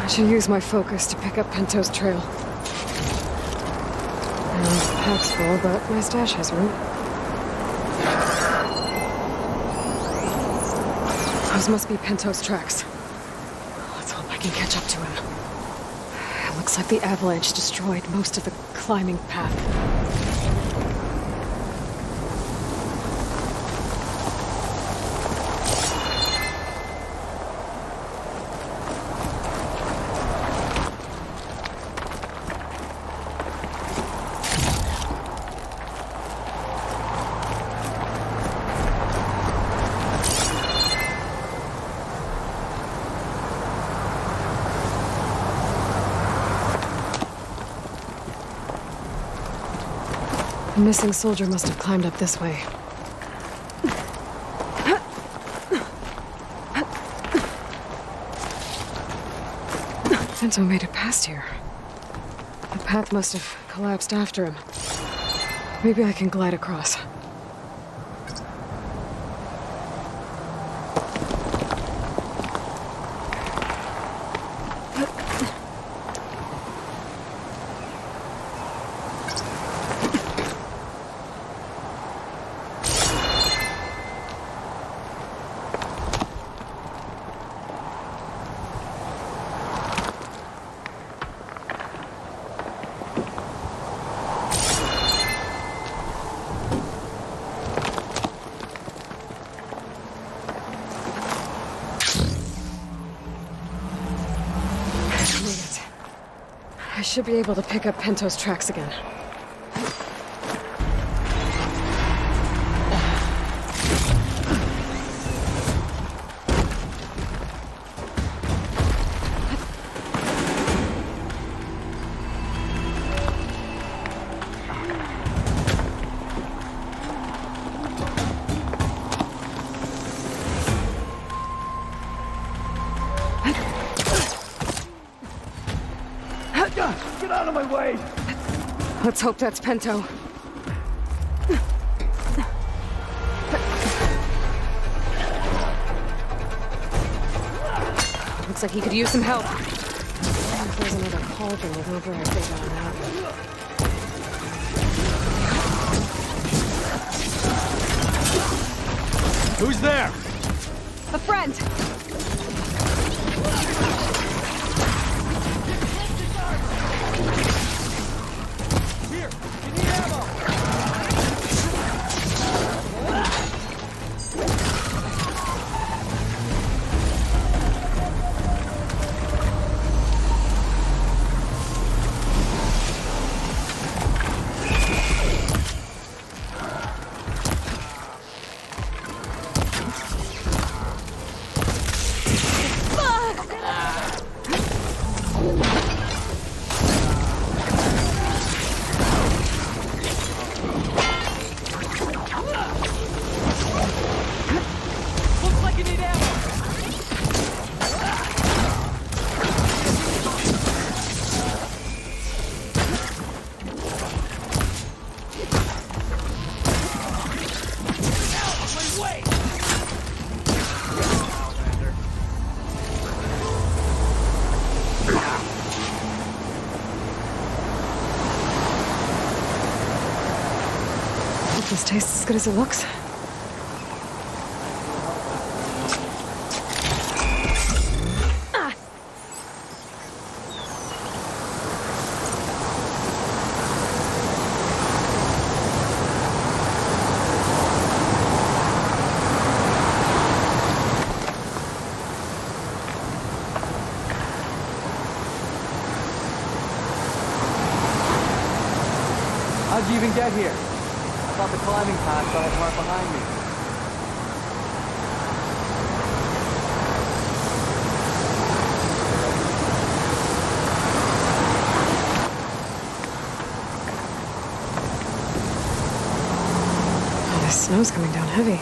I should use my focus to pick up Pento's trail. And the pack's full, but my stash has room. Those must be Pento's tracks. Let's hope I can catch up to him. It looks like the avalanche destroyed most of the climbing path. The missing soldier must have climbed up this way. Pento made it past here. path must have collapsed after him. Maybe I can glide across. I should be able to pick up Pinto's tracks again. Get out of my way! Let's hope that's Pinto. Looks like he could use some help. There's another cauldron with override data on that. Who's there? A friend! This tastes as good as it looks. How'd you even get here? I thought the climbing path fell apart behind me. Oh, this snow's coming down heavy.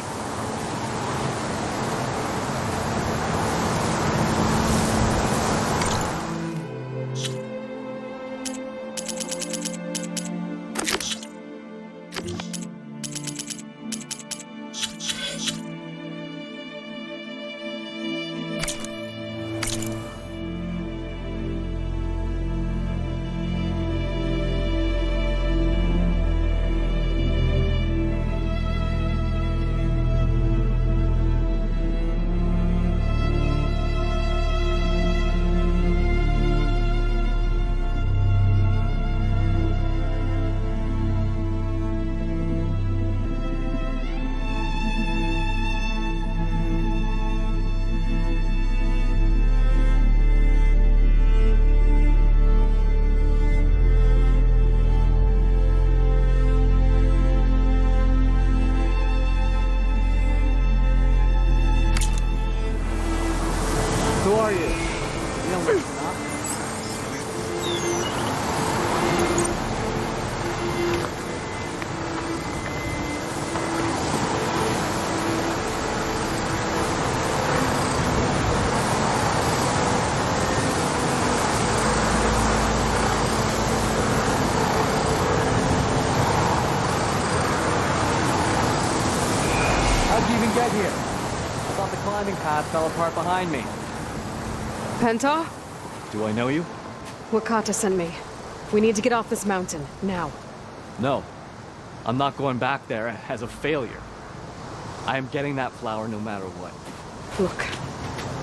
path fell apart behind me. Penta? Do I know you? Wakata sent me. We need to get off this mountain, now. No. I'm not going back there as a failure. I am getting that flower no matter what. Look,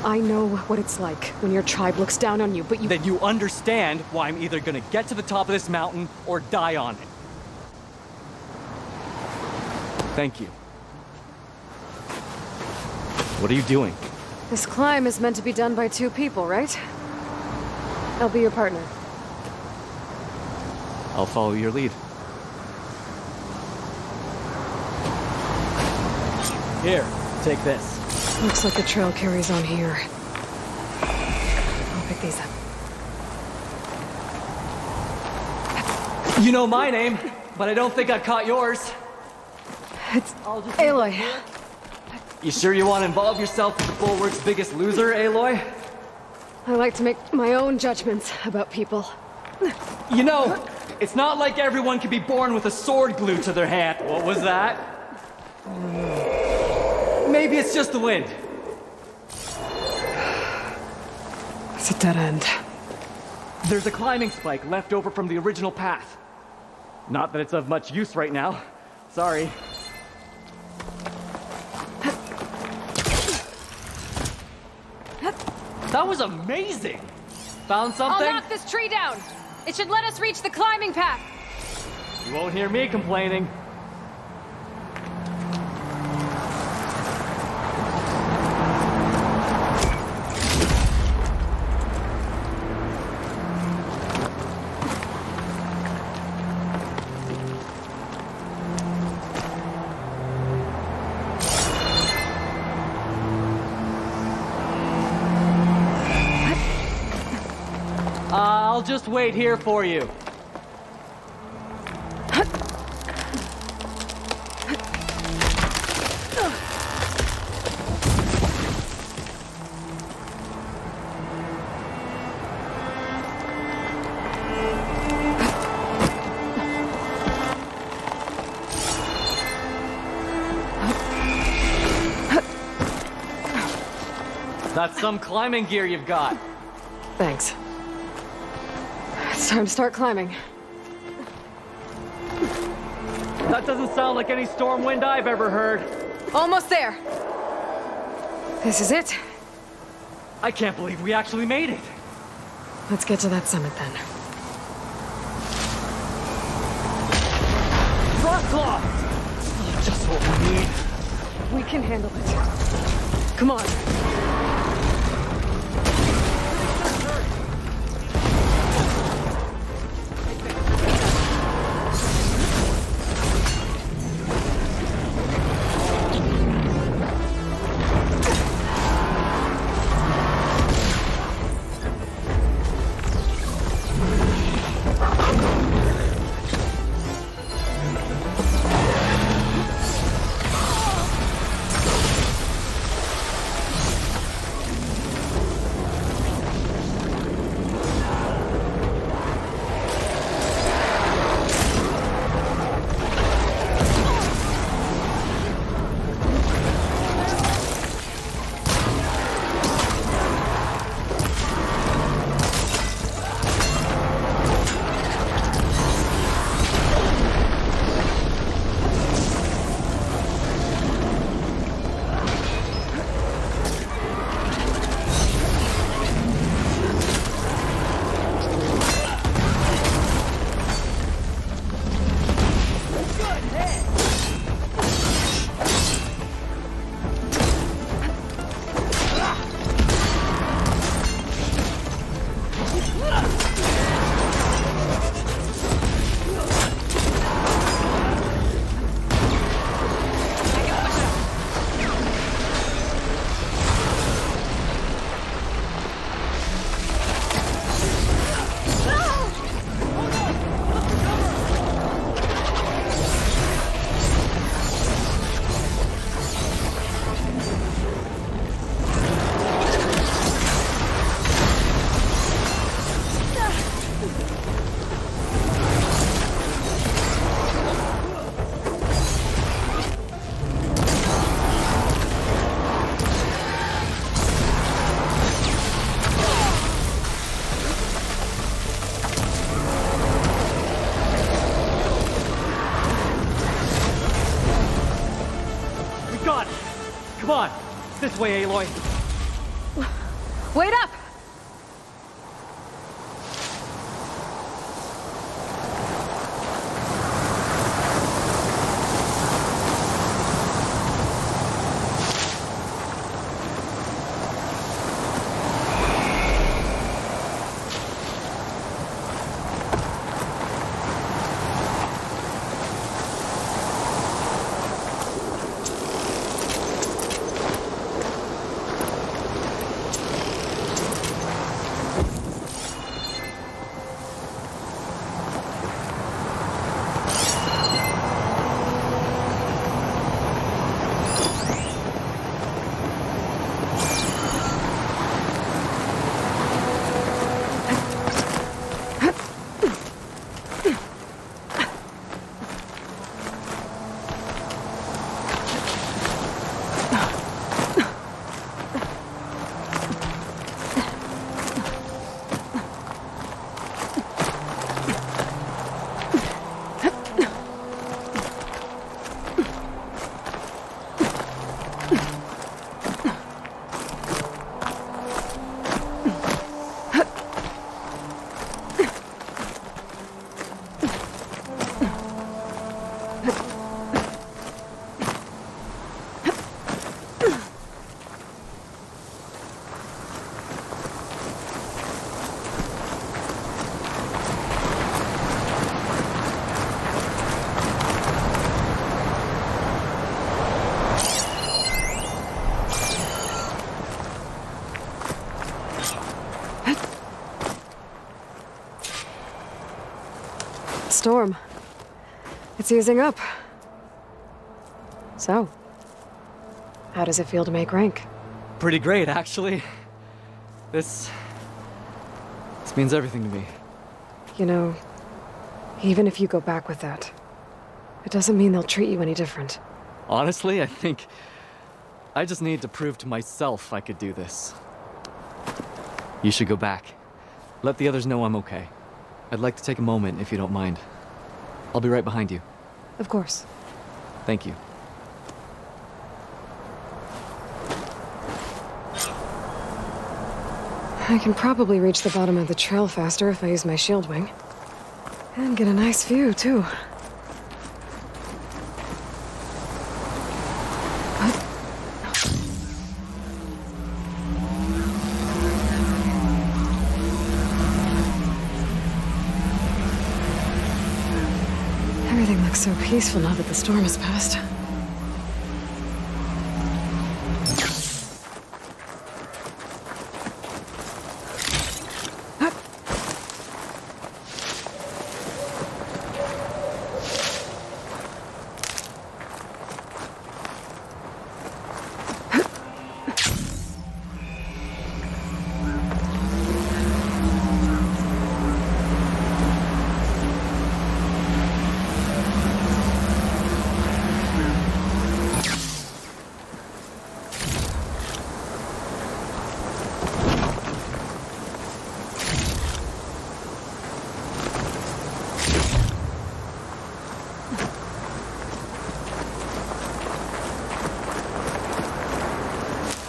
I know what it's like when your tribe looks down on you, but you— Then you understand why I'm either gonna get to the top of this mountain or die on it. Thank you. What are you doing? This climb is meant to be done by 2 people, right? I'll be your partner. I'll follow your lead. Here, take this. Looks like the trail carries on here. I'll pick these up. You know my name, but I don't think I caught yours. It's Aloy. You sure you want to involve yourself with the Bulwark's biggest loser, Aloy? I like to make my own judgments about people. You know, it's not like everyone can be born with a sword glued to their hand. What was that? Maybe it's just the wind. It's a dead end. There's a climbing spike left over from the original path. Not that it's of much use right now. Sorry. That was amazing! Found something? I'll knock this tree down! It should let us reach the climbing path! You won't hear me complaining. I'll just wait here for you. That's some climbing gear you've got. Thanks. It's time to start climbing. That doesn't sound like any storm wind I've ever heard. Almost there. This is it. I can't believe we actually made it. Let's get to that summit then. Front claw! Just what we need. We can handle it. Come on. this way, Aloy. Wait up! Storm. It's easing up. So, how does it feel to make rank? Pretty great, actually. This means everything to me. You know, even if you go back with that, it doesn't mean they'll treat you any different. Honestly, I think I just need to prove to myself I could do this. You should go back. Let the others know I'm okay. I'd like to take a moment, if you don't mind. I'll be right behind you. Of course. Thank you. I can probably reach the bottom of the trail faster if I use my shield wing. And get a nice view, too. Everything looks so peaceful now that the storm has passed.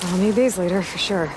I'll need these later, for sure.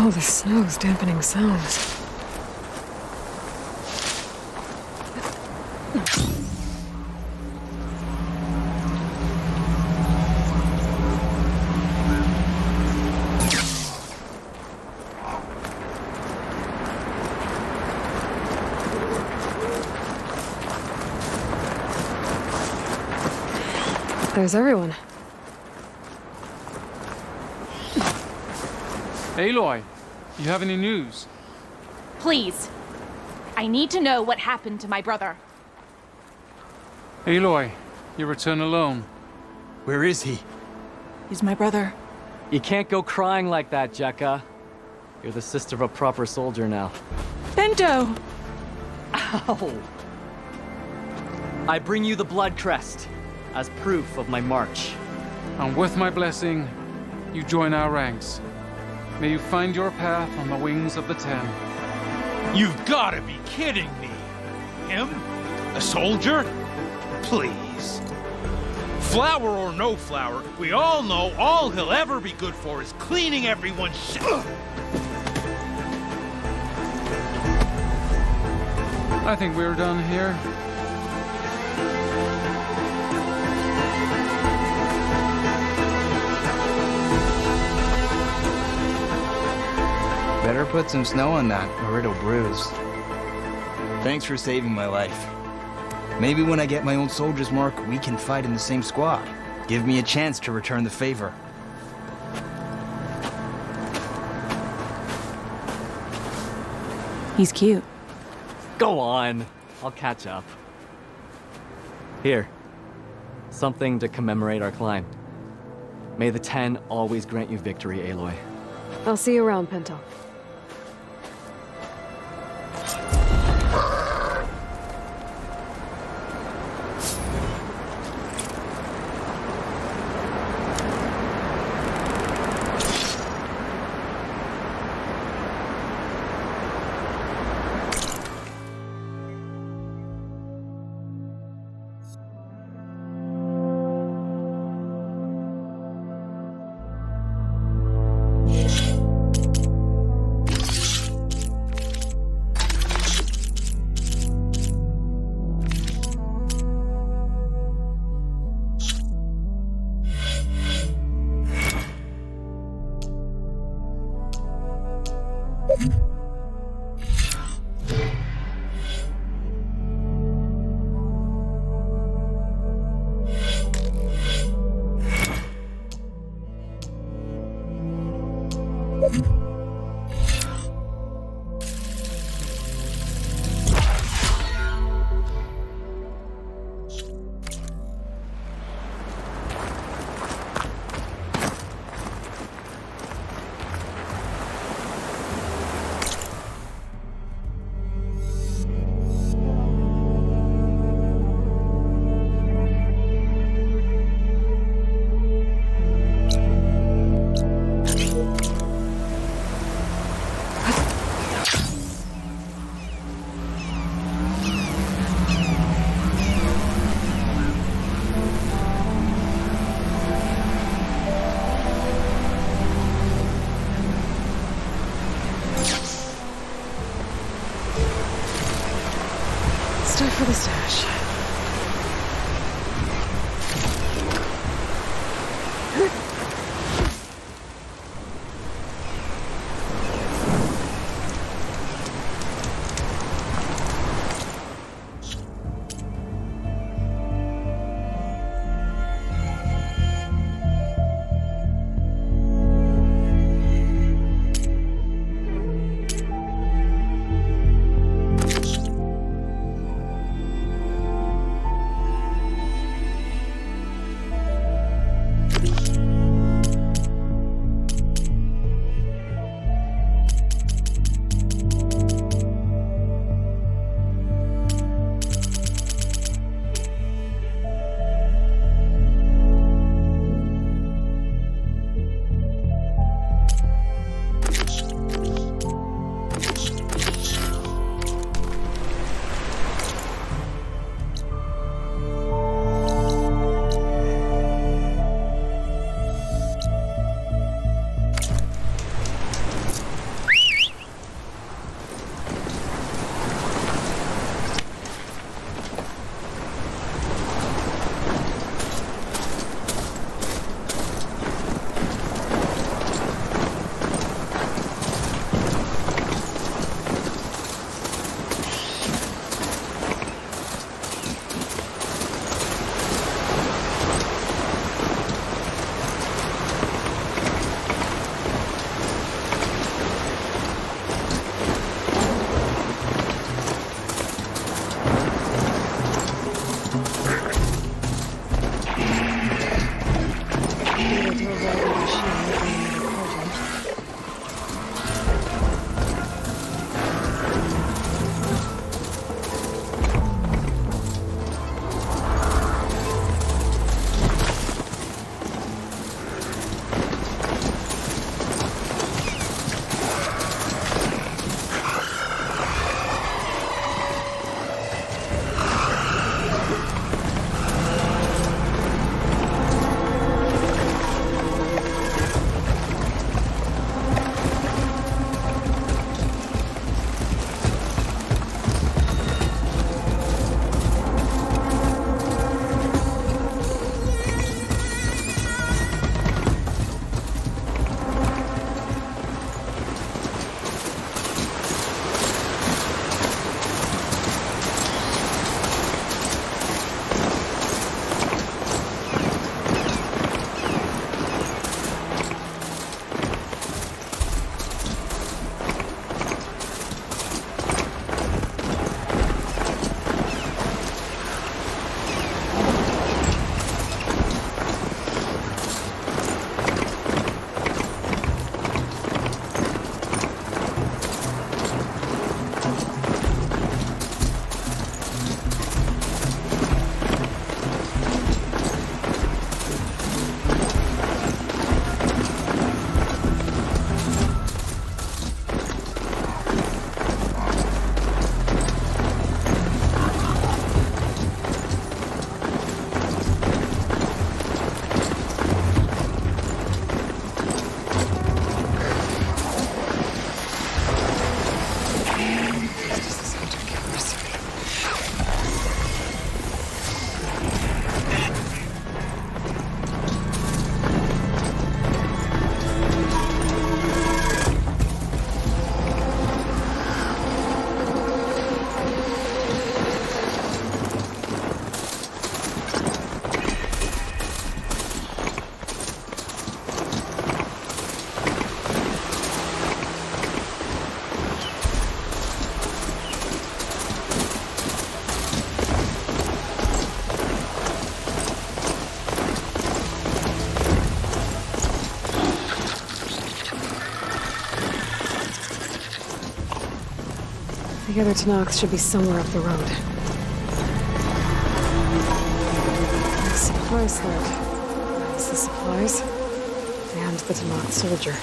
Oh, the snow's dampening sounds. There's everyone. Aloy, you have any news? Please. I need to know what happened to my brother. Aloy, you return alone. Where is he? He's my brother. You can't go crying like that, Jekka. You're the sister of a proper soldier now. Bento! Ow! I bring you the blood crest as proof of my march. And with my blessing, you join our ranks. May you find your path on the wings of the Ten. You've gotta be kidding me! Him? A soldier? Please. Flower or no flower, we all know all he'll ever be good for is cleaning everyone's shit. I think we're done here. Better put some snow on that, or it'll bruise. Thanks for saving my life. Maybe when I get my old soldier's mark, we can fight in the same squad. Give me a chance to return the favor. He's cute. Go on. I'll catch up. Here. Something to commemorate our climb. May the Ten always grant you victory, Aloy. I'll see you around, Pinto. Time for the stash. The other Tanakhs should be somewhere up the road. The supply sled. That's the supplies. And the Tanakh soldier.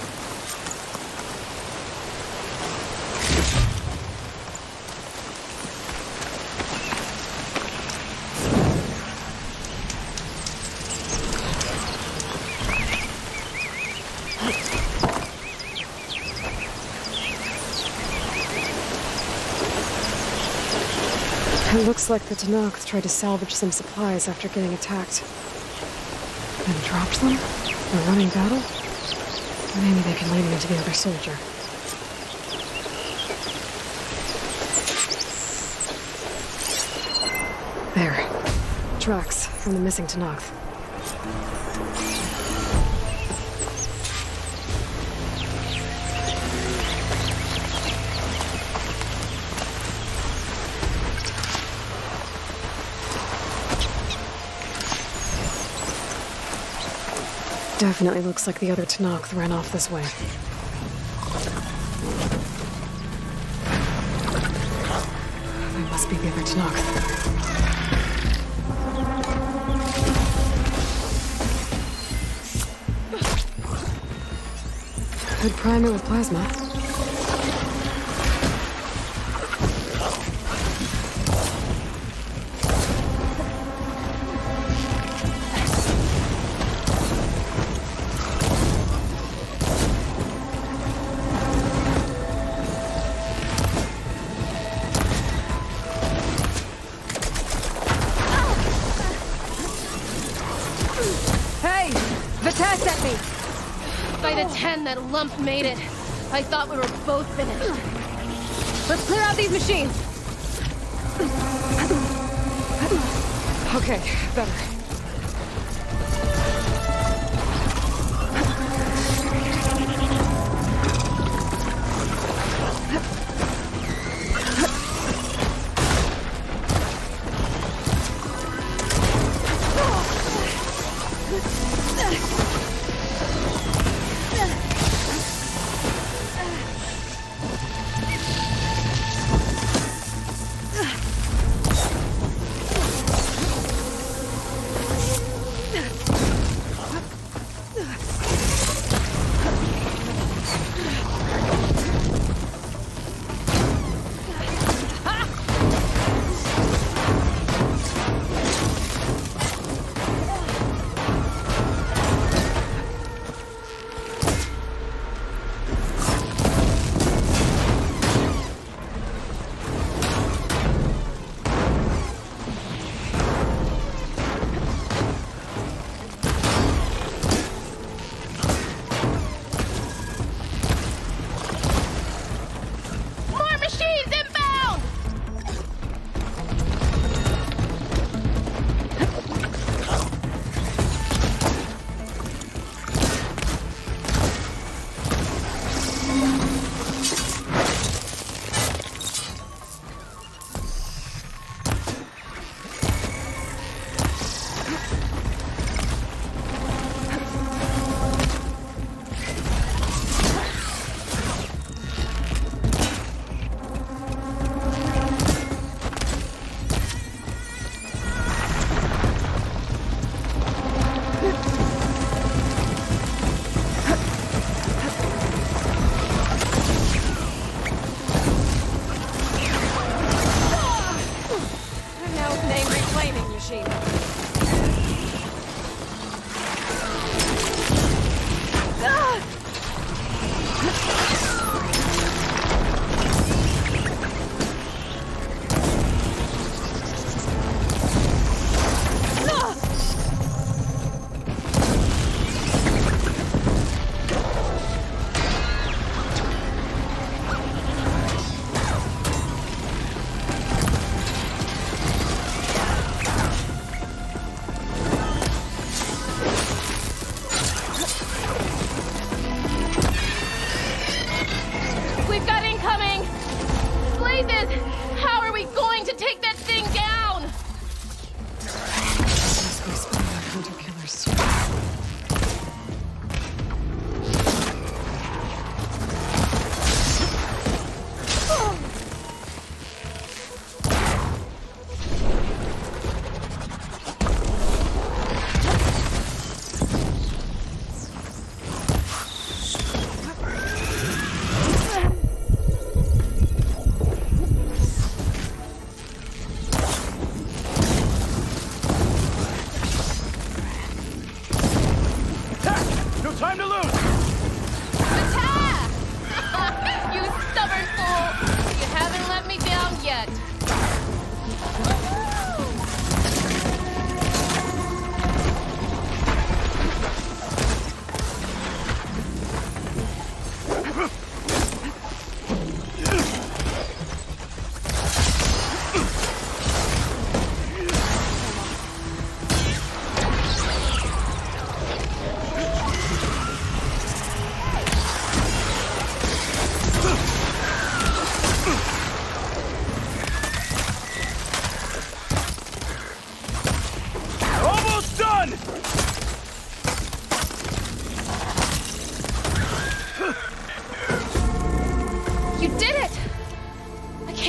It looks like the Tanakhs tried to salvage some supplies after getting attacked. Then dropped them? In a running battle? Maybe they can lead me to the other soldier. There. Tracks from the missing Tanakh. Definitely looks like the other Tanakh ran off this way. They must be the other Tanakh. Could prime it with plasma. By the 10, that lump made it. I thought we were both finished. Let's clear out these machines. Okay, better.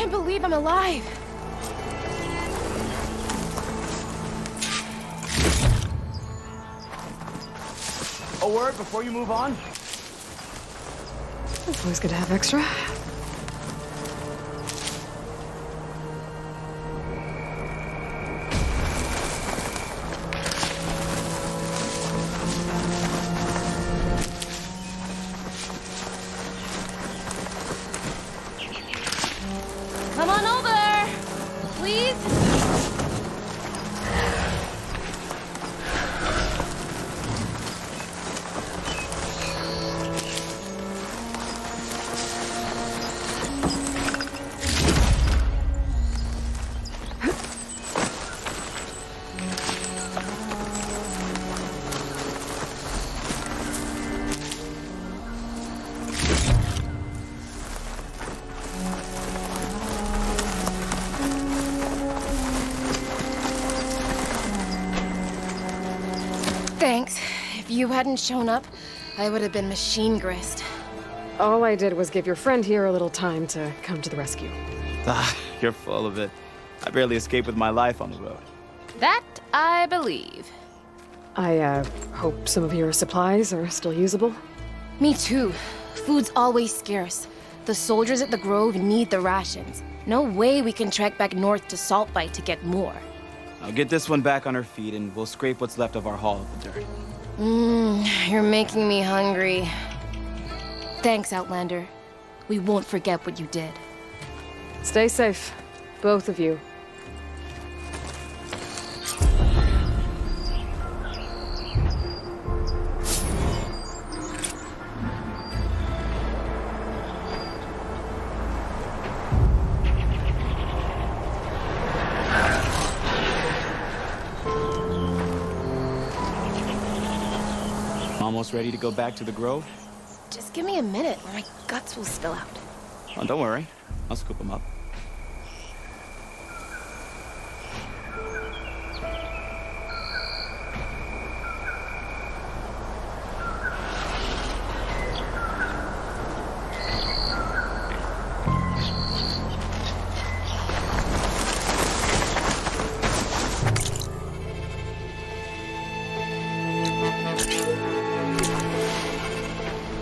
can't believe I'm alive. A word before you move on? It's always good to have extra. Come on over, please. Thanks. If you hadn't shown up, I would have been machine grist. All I did was give your friend here a little time to come to the rescue. Ah, you're full of it. I barely escaped with my life on the road. That I believe. I, hope some of your supplies are still usable. Me too. Food's always scarce. The soldiers at the Grove need the rations. No way we can trek back north to Saltbite to get more. I'll get this one back on her feet and we'll scrape what's left of our haul of the dirt. You're making me hungry. Thanks, Outlander. We won't forget what you did. Stay safe, both of you. Almost ready to go back to the Grove? Just give me a minute or my guts will spill out. Oh, don't worry. I'll scoop them up.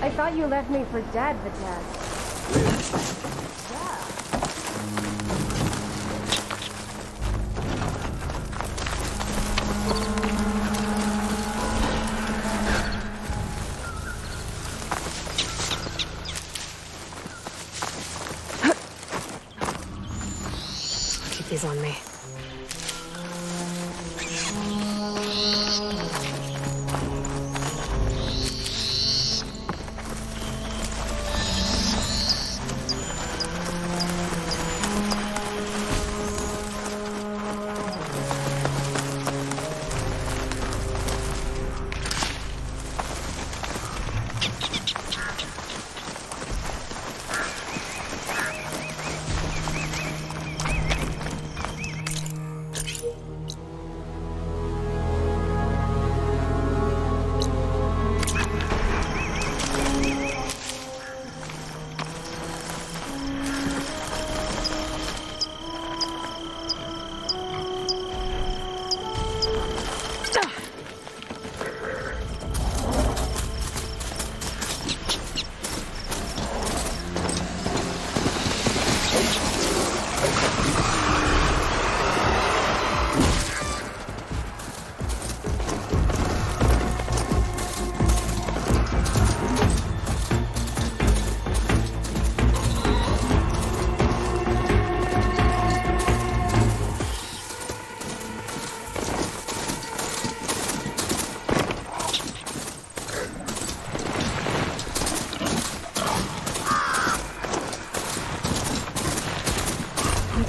I thought you left me for dead, Vajaz. Keep these on me.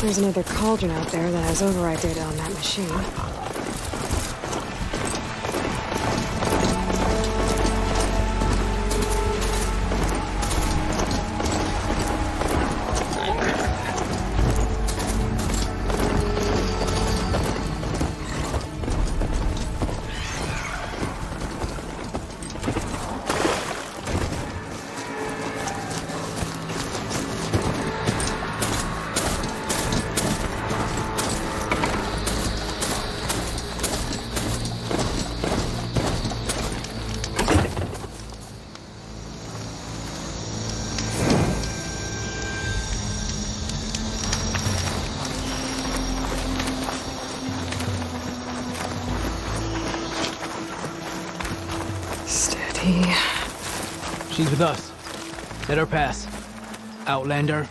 There's another cauldron out there that has override data on that machine. She's with us. Let her pass. Outlander,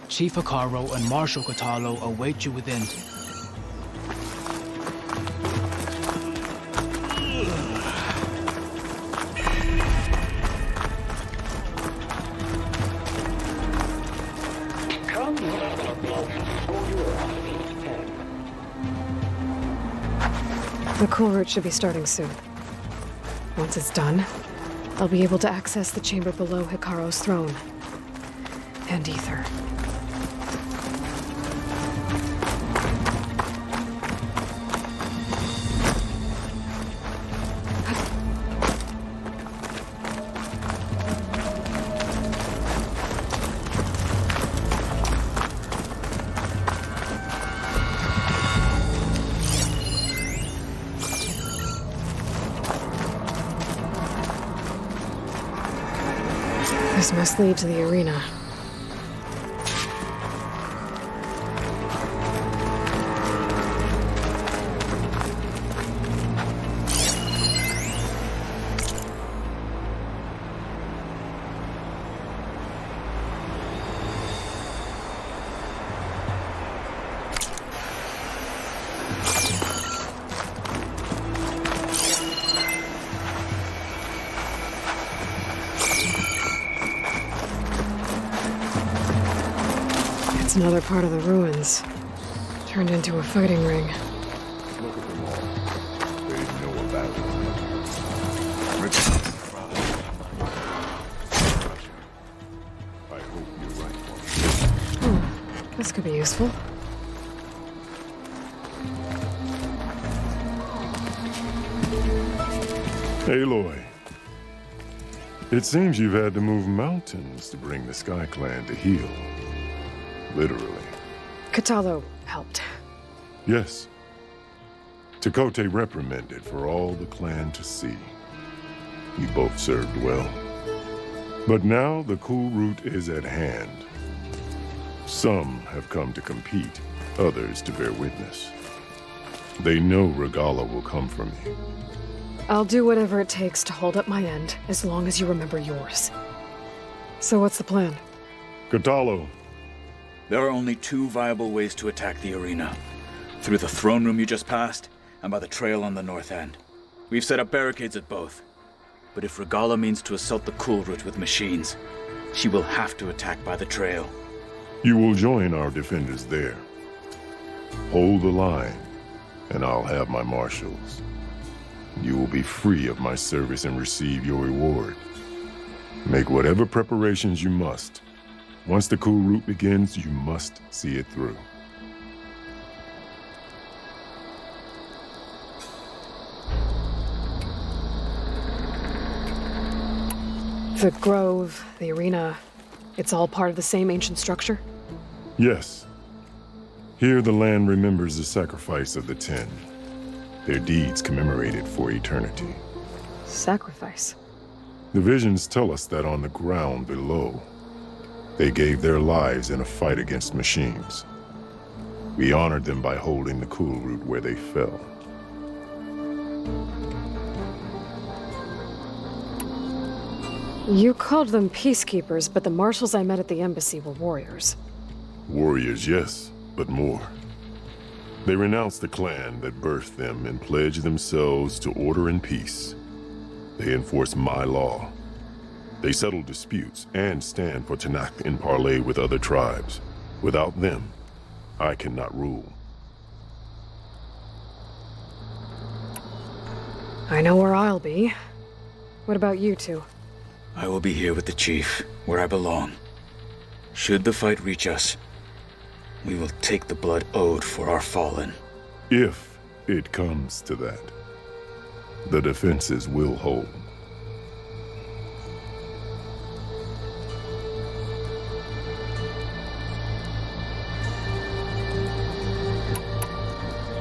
Chief Hikaru and Marshal Katalo await you within. The cool route should be starting soon. Once it's done, I'll be able to access the chamber below Hikaru's throne. And Ether. This must lead to the arena. Another part of the ruins, turned into a fighting ring. Look at them all. They know about it. I hope you're right. This could be useful. Aloy, it seems you've had to move mountains to bring the Sky Clan to heel. Literally. Katalo helped. Yes. Chakotay reprimanded for all the clan to see. You both served well. But now the cool route is at hand. Some have come to compete, others to bear witness. They know Regalla will come for me. I'll do whatever it takes to hold up my end, as long as you remember yours. So what's the plan? Katalo. There are only two viable ways to attack the arena. Through the throne room you just passed, and by the trail on the north end. We've set up barricades at both. But if Regalla means to assault the cool route with machines, she will have to attack by the trail. You will join our defenders there. Hold the line, and I'll have my marshals. You will be free of my service and receive your reward. Make whatever preparations you must. Once the cool route begins, you must see it through. The grove, the arena, it's all part of the same ancient structure? Yes. Here the land remembers the sacrifice of the 10. Their deeds commemorated for eternity. Sacrifice? The visions tell us that on the ground below, they gave their lives in a fight against machines. We honored them by holding the cool route where they fell. You called them peacekeepers, but the marshals I met at the embassy were warriors. Warriors, yes, but more. They renounced the clan that birthed them and pledged themselves to order and peace. They enforce my law. They settle disputes and stand for Tanakh in parley with other tribes. Without them, I cannot rule. I know where I'll be. What about you two? I will be here with the chief, where I belong. Should the fight reach us, we will take the blood owed for our fallen. If it comes to that, the defenses will hold.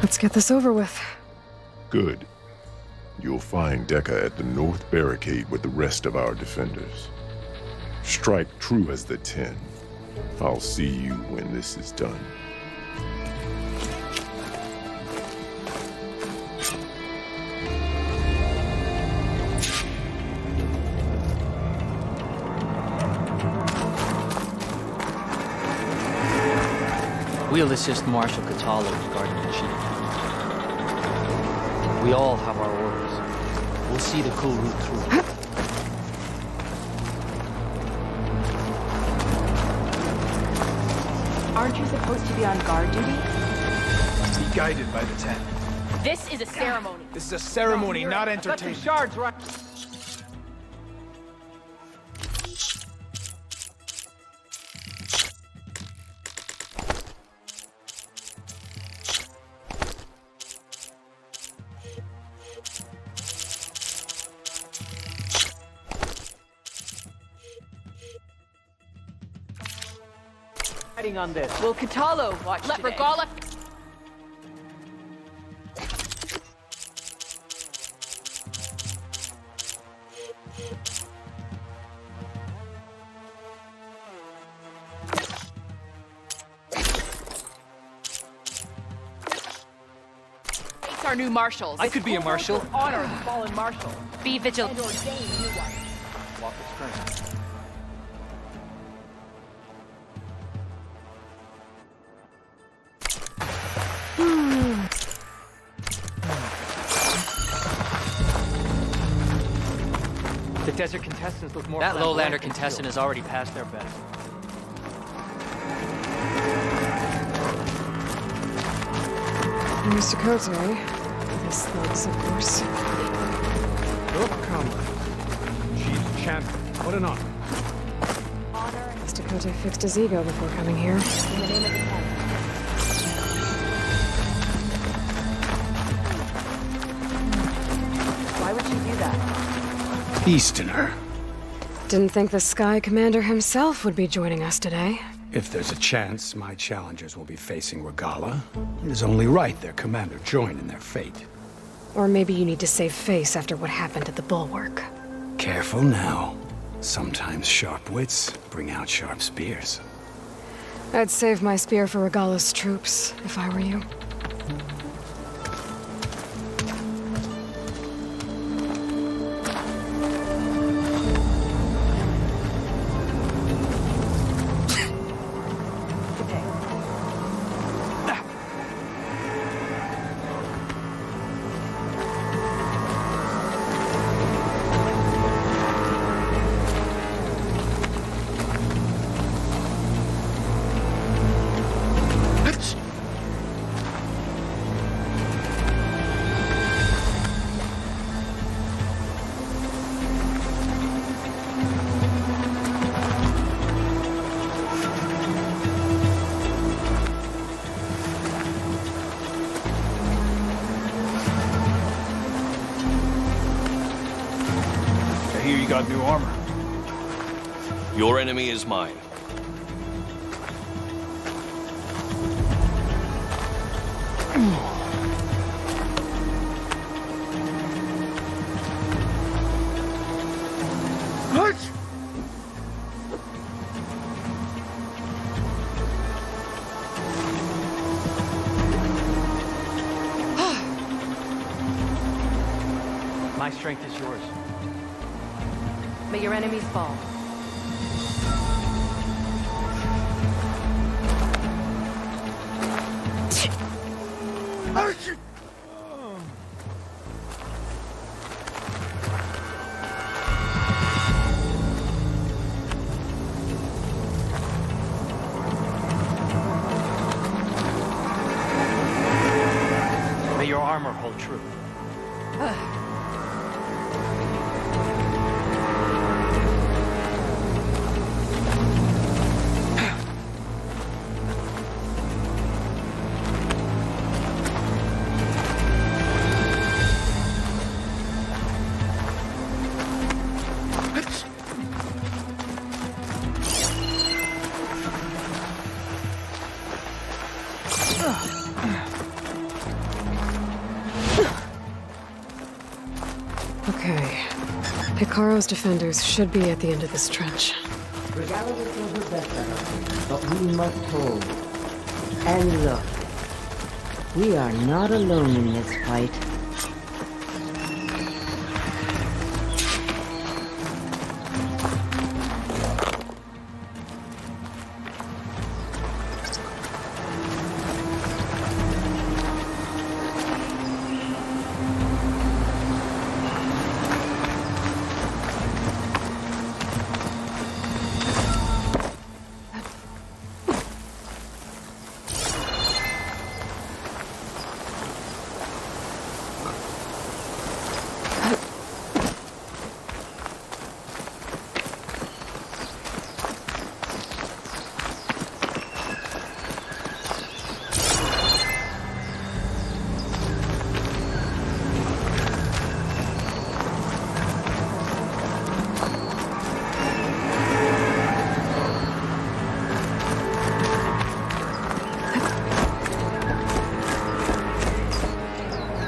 Let's get this over with. Good. You'll find Dekka at the north barricade with the rest of our defenders. Strike true as the 10. I'll see you when this is done. We'll assist Marshal Catallo in guarding the chief. We all have our orders. We'll see the cool route through. Aren't you supposed to be on guard duty? Be guided by the 10. This is a ceremony. This is a ceremony, not entertainment. Shards, right? On this. Will Catallo watch Let today? Regala... It's our new marshals. I could be a marshal. Honor the fallen marshal. Be vigilant. And ordain new one. Walker's current. The desert contestants look more That flamboyant lowlander than contestant steel. has already passed their best. Mr. Cote. This thugs, of course. Look, comrade. Chief's champion. What an honor. Mr. Cote fixed his ego before coming here. In the name of the Ten. Why would you do that? Easterner. Didn't think the Sky Commander himself would be joining us today. If there's a chance my challengers will be facing Regalla, it is only right their commander join in their fate. Or maybe you need to save face after what happened at the Bulwark. Careful now. Sometimes sharp wits bring out sharp spears. I'd save my spear for Regalla's troops, if I were you. I hear you got new armor. Your enemy is mine. My strength is yours. May your enemies fall. May your armor hold true. Okay. Picaro's defenders should be at the end of this trench. Regalla will do her best, but we must hold. And look, we are not alone in this fight.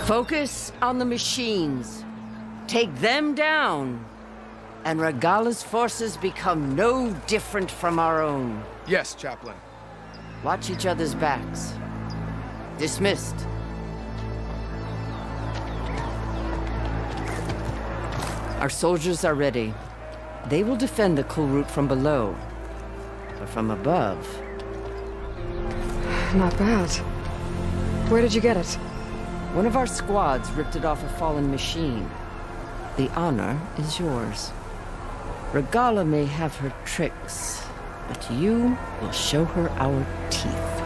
Focus on the machines. Take them down, and Regalla's forces become no different from our own. Yes, Chaplain. Watch each other's backs. Dismissed. Our soldiers are ready. They will defend the cool route from below. But from above... Not bad. Where did you get it? One of our squads ripped it off a fallen machine. The honor is yours. Regalla may have her tricks, but you will show her our teeth.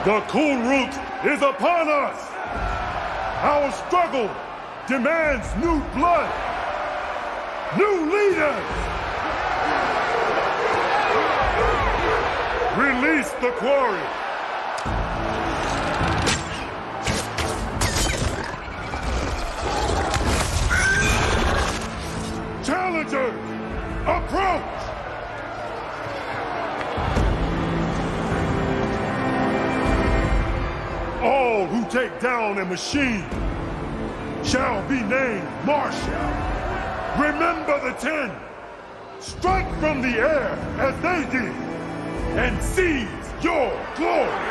The cool route is upon us! Our struggle demands new blood! New leaders! Release the quarry! Challengers, approach! All who take down a machine shall be named Marshal. Remember the 10. Strike from the air as they did, and seize your glory.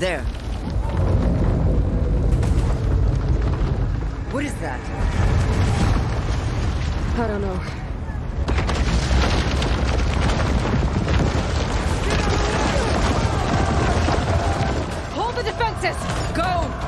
There. What is that? I don't know. Hold the defenses! Go!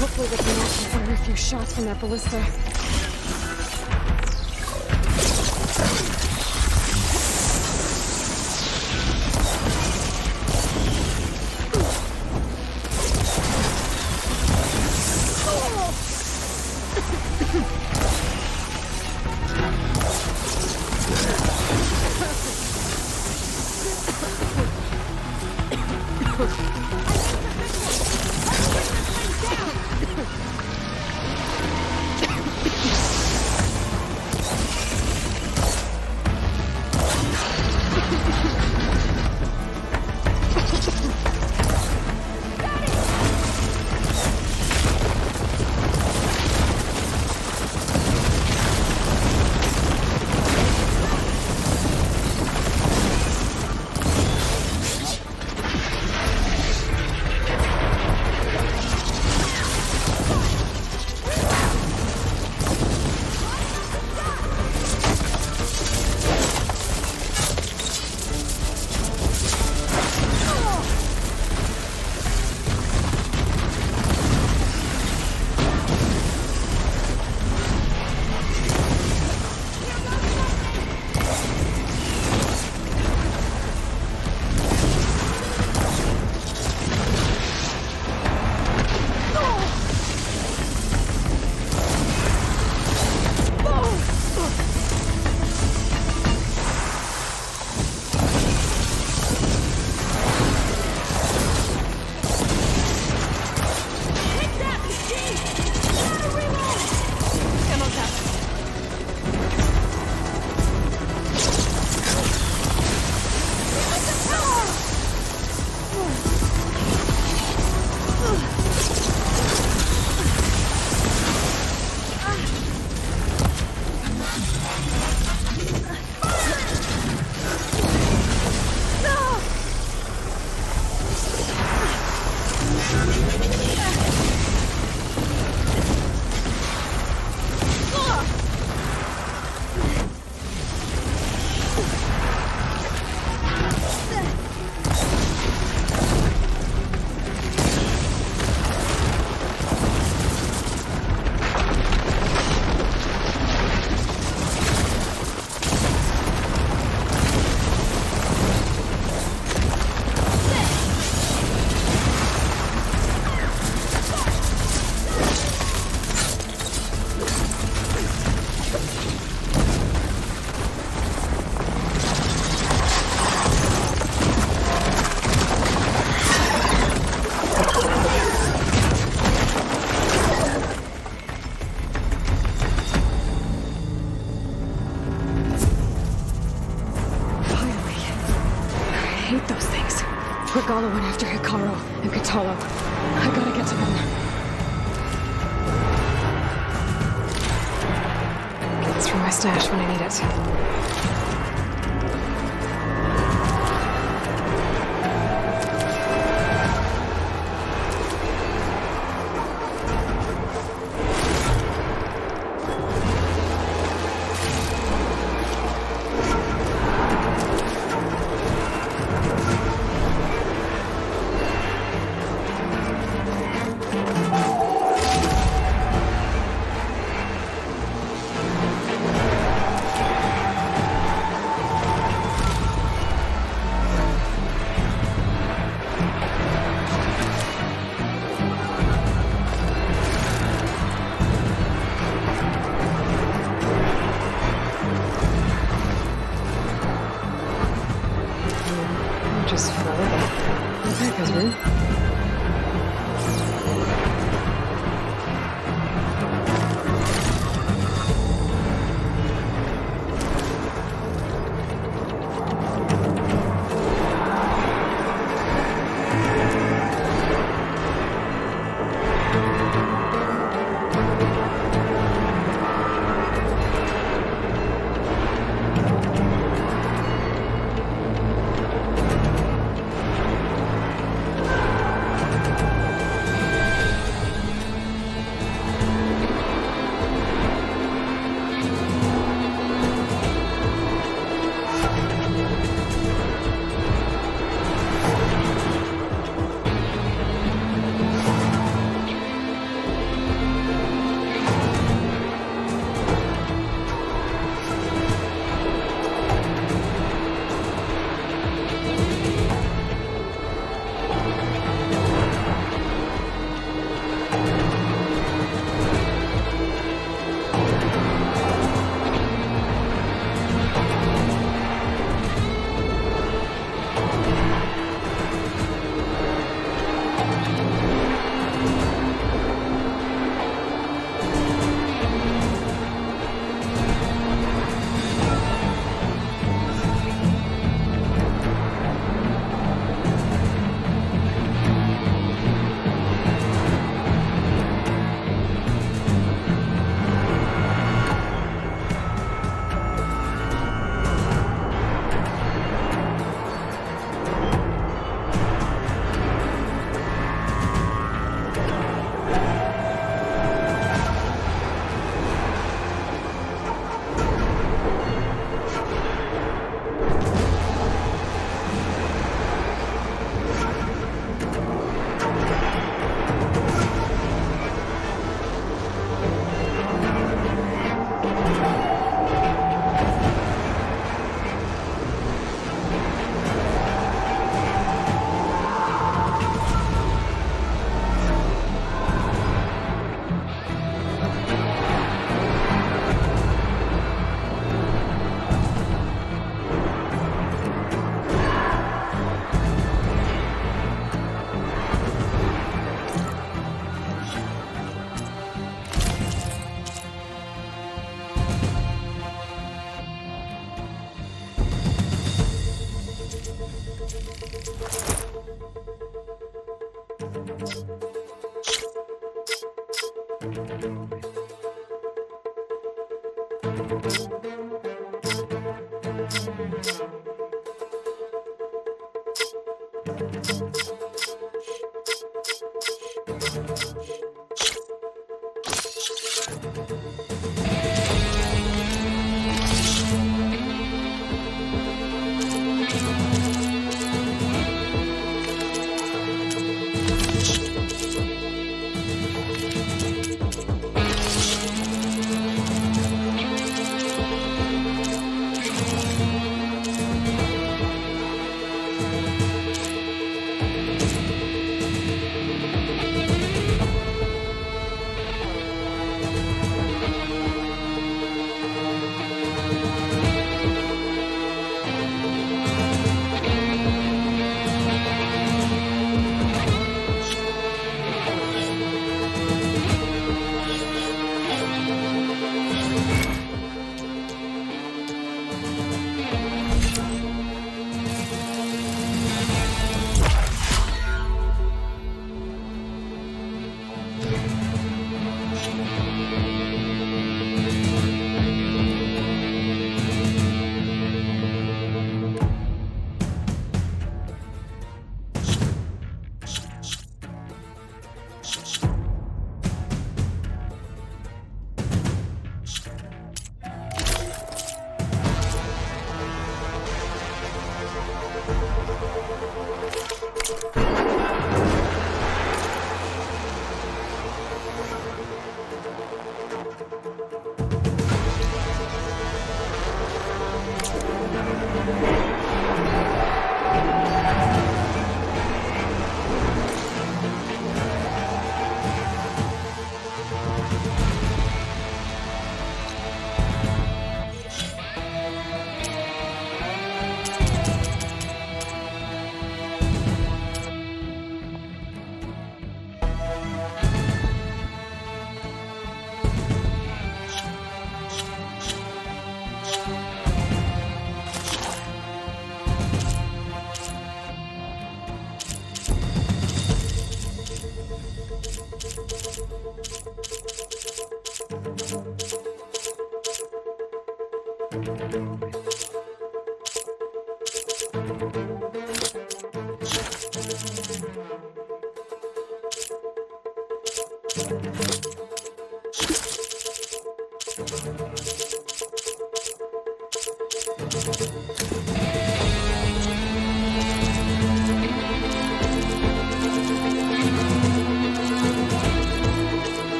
Hopefully they can also fire a few shots from that ballista. hate those things. Regala went after Hikaru and Katalo. I gotta get to them. Get this from my stash when I need it. Just follow the back husband.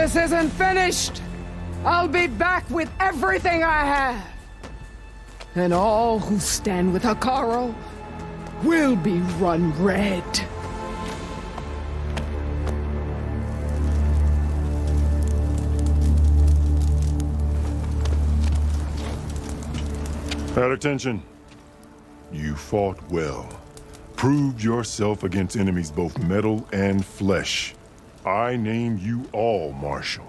This isn't finished! I'll be back with everything I have! And all who stand with Hikaru will be run red. At attention. You fought well. Proved yourself against enemies both metal and flesh. I name you all Marshal.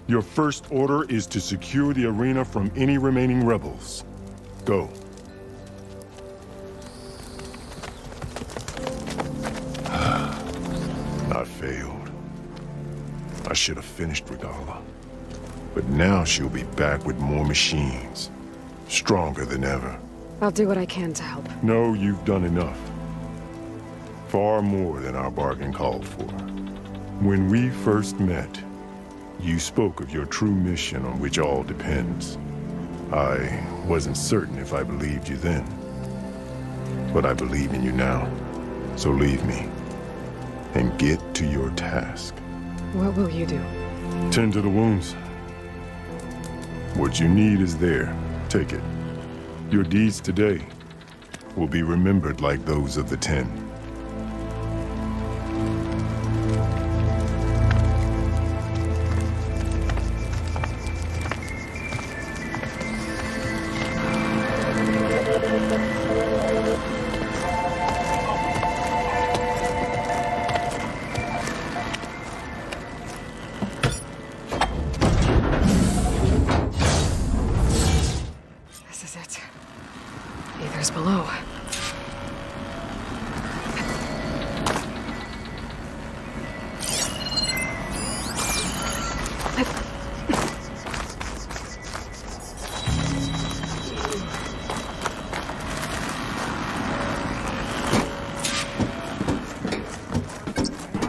Your first order is to secure the arena from any remaining rebels. Go. I failed. I should have finished Regalla. But now she'll be back with more machines. Stronger than ever. I'll do what I can to help. No, you've done enough. Far more than our bargain called for. When we first met, you spoke of your true mission on which all depends. I wasn't certain if I believed you then. But I believe in you now. So leave me. And get to your task. What will you do? Tend to the wounds. What you need is there. Take it. Your deeds today will be remembered like those of the 10. This is it. Aether's below.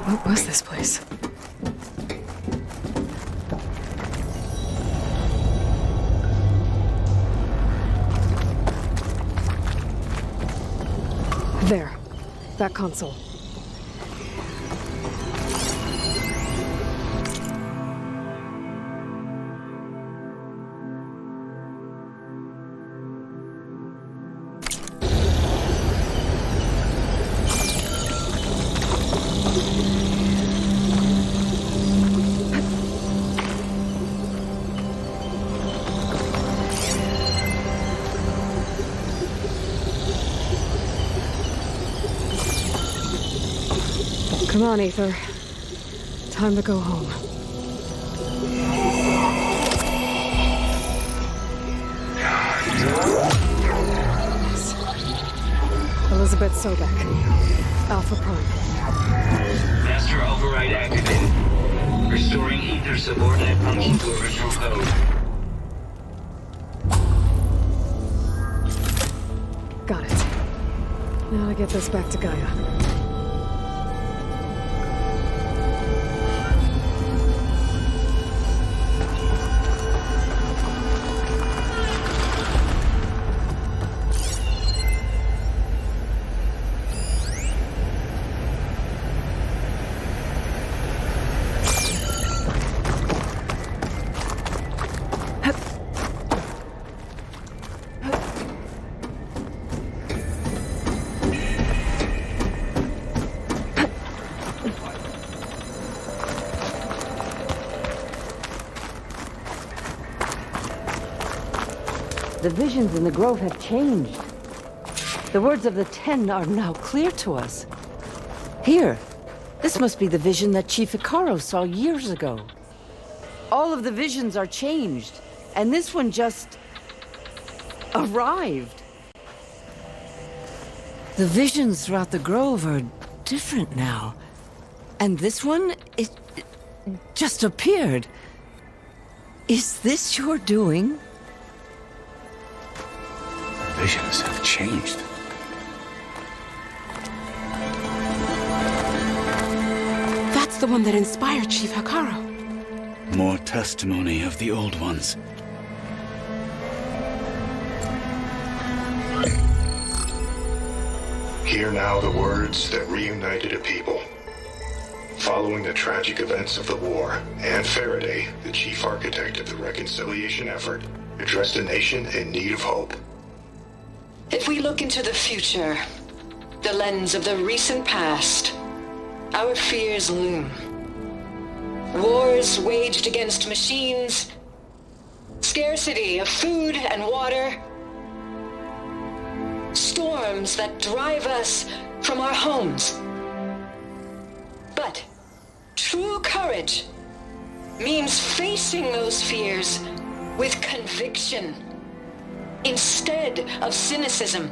What was this place? There. That console. Come on, Aether. Time to go home. Elizabeth Sobek. Alpha Prime. Master override activated. Restoring Aether subordinate function to original code. Got it. Now to get this back to Gaia. The visions in the grove have changed. The words of the 10 are now clear to us. Here, this must be the vision that Chief Hikaru saw years ago. All of the visions are changed, and this one just arrived. The visions throughout the grove are different now. And this one, it just appeared. Is this your doing? Visions have changed. That's the one that inspired Chief Hikaru. More testimony of the old ones. Hear now the words that reunited a people. Following the tragic events of the war, Anne Faraday, the chief architect of the reconciliation effort, addressed a nation in need of hope. If we look into the future, the lens of the recent past, our fears loom. Wars waged against machines, scarcity of food and water, storms that drive us from our homes. But true courage means facing those fears with conviction instead of cynicism.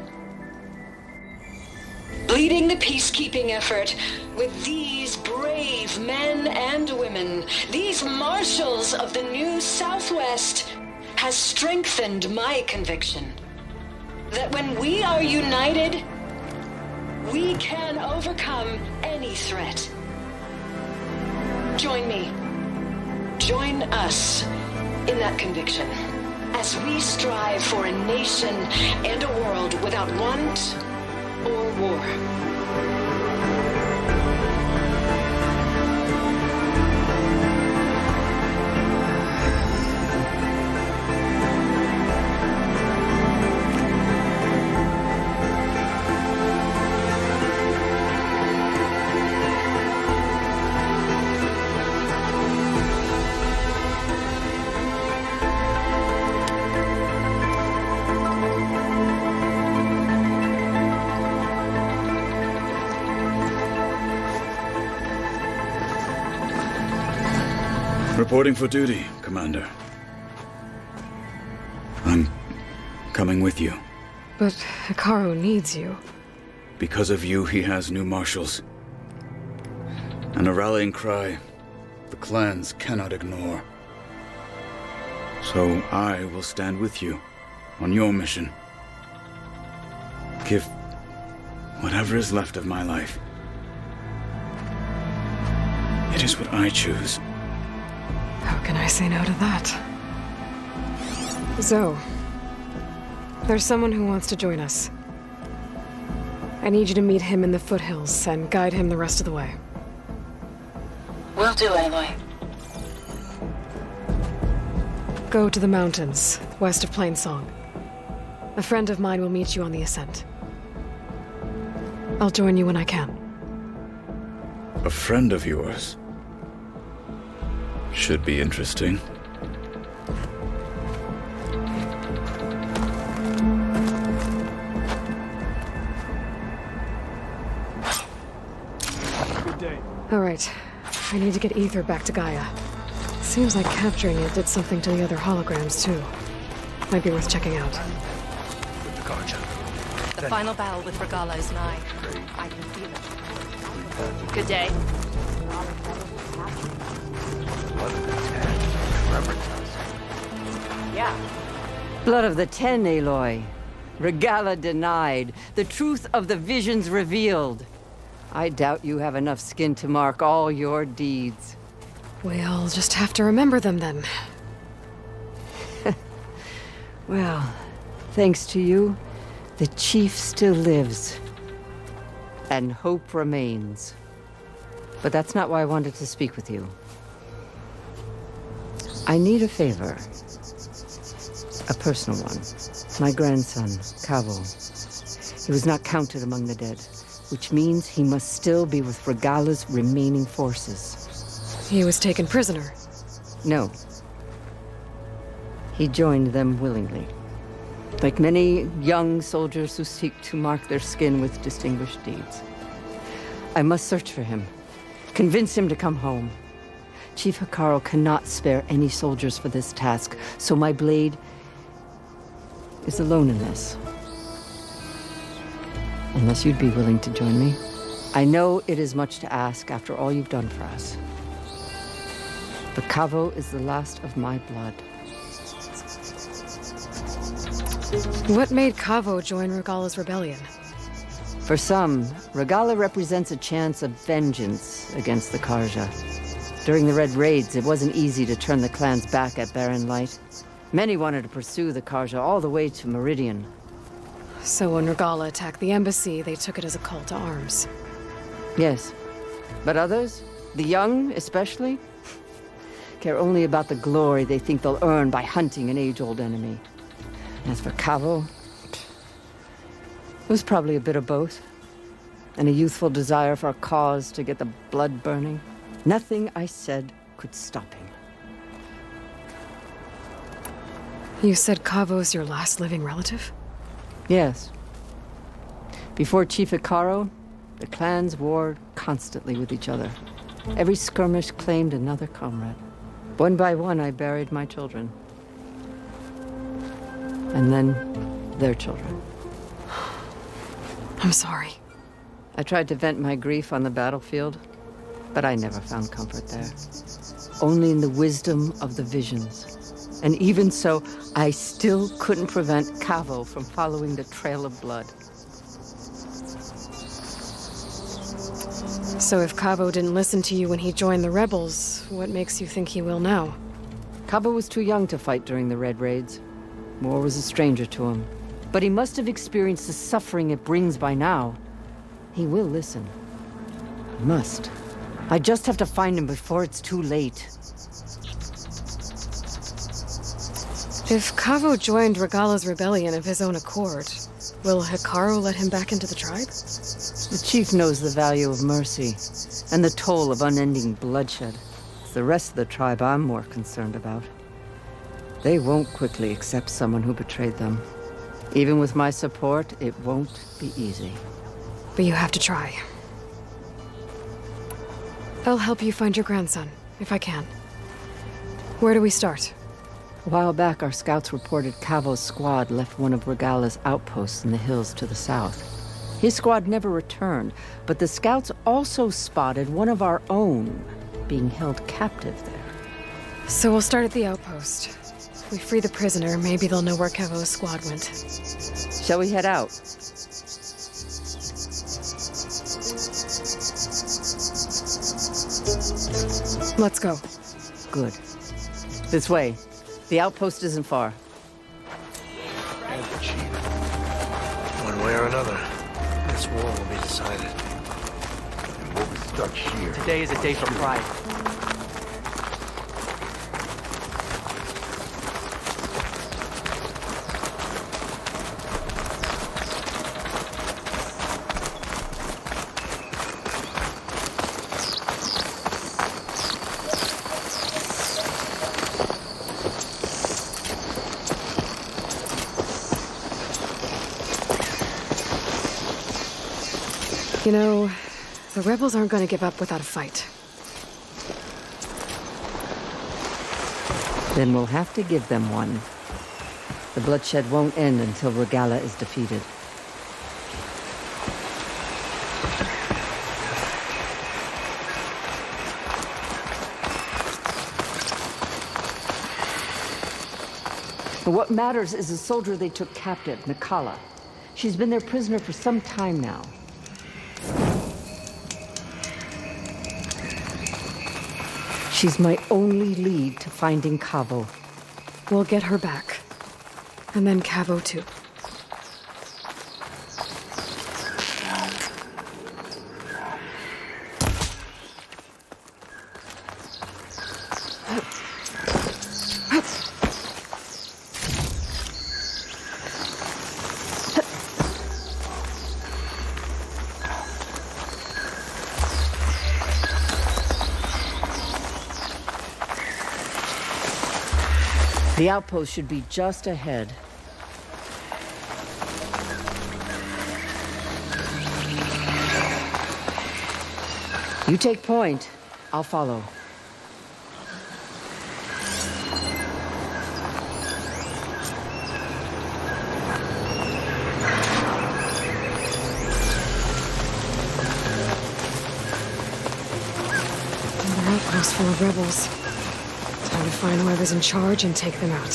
Leading the peacekeeping effort with these brave men and women, these marshals of the new Southwest, has strengthened my conviction that when we are united, we can overcome any threat. Join me. Join us in that conviction as we strive for a nation and a world without want or war. Reporting for duty, Commander. I'm coming with you. But Hikaru needs you. Because of you, he has new marshals. And a rallying cry the clans cannot ignore. So I will stand with you on your mission. Give whatever is left of my life. It is what I choose. How can I say no to that? Zoe, there's someone who wants to join us. I need you to meet him in the foothills and guide him the rest of the way. Will do, Aloy. Go to the mountains, west of Plainsong. A friend of mine will meet you on the ascent. I'll join you when I can. A friend of yours? Should be interesting. Good day. All right. I need to get Ether back to Gaia. Seems like capturing it did something to the other holograms, too. Might be worth checking out. The final battle with Regalla is nigh. I can feel it. Good day. Yeah. Blood of the Ten, Aloy. Regalla denied. The truth of the visions revealed. I doubt you have enough skin to mark all your deeds. We'll just have to remember them then. Well, thanks to you, the Chief still lives. And hope remains. But that's not why I wanted to speak with you. I need a favor. A personal one. My grandson, Cavo. He was not counted among the dead, which means he must still be with Regalla's remaining forces. He was taken prisoner? No. He joined them willingly. Like many young soldiers who seek to mark their skin with distinguished deeds. I must search for him. Convince him to come home. Chief Hikaru cannot spare any soldiers for this task, so my blade is alone in this. Unless you'd be willing to join me. I know it is much to ask after all you've done for us. But Cavo is the last of my blood. What made Cavo join Regalla's rebellion? For some, Regalla represents a chance of vengeance against the Karja. During the Red Raids, it wasn't easy to turn the clans back at Barren Light. Many wanted to pursue the Karja all the way to Meridian. So when Regalla attacked the embassy, they took it as a call to arms. Yes. But others? The young, especially, care only about the glory they think they'll earn by hunting an age-old enemy. As for Cavo, it was probably a bit of both. And a youthful desire for a cause to get the blood burning. Nothing I said could stop him. You said Cavo's your last living relative? Yes. Before Chief Icaro, the clans warred constantly with each other. Every skirmish claimed another comrade. One by one, I buried my children. And then their children. I'm sorry. I tried to vent my grief on the battlefield, but I never found comfort there. Only in the wisdom of the visions. And even so, I still couldn't prevent Cavo from following the trail of blood. So if Cavo didn't listen to you when he joined the rebels, what makes you think he will now? Cavo was too young to fight during the Red Raids. War was a stranger to him. But he must have experienced the suffering it brings by now. He will listen. He must. I just have to find him before it's too late. If Cavo joined Regalla's rebellion of his own accord, will Hikaru let him back into the tribe? The chief knows the value of mercy, and the toll of unending bloodshed. It's the rest of the tribe I'm more concerned about. They won't quickly accept someone who betrayed them. Even with my support, it won't be easy. But you have to try. I'll help you find your grandson, if I can. Where do we start? A while back, our scouts reported Cavo's squad left one of Regalla's outposts in the hills to the south. His squad never returned, but the scouts also spotted one of our own being held captive there. So we'll start at the outpost. If we free the prisoner, maybe they'll know where Cavo's squad went. Shall we head out? Let's go. Good. This way. The outpost isn't far. And the chief. One way or another, this war will be decided. And we'll be stuck here. Today is a day for pride. You know, the rebels aren't going to give up without a fight. Then we'll have to give them one. The bloodshed won't end until Regalla is defeated. But what matters is the soldier they took captive, Nakala. She's been their prisoner for some time now. She's my only lead to finding Cavo. We'll get her back. And then Cavo too. The outpost should be just ahead. You take point. I'll follow. Another outpost full of rebels. Time to find whoever's in charge and take them out.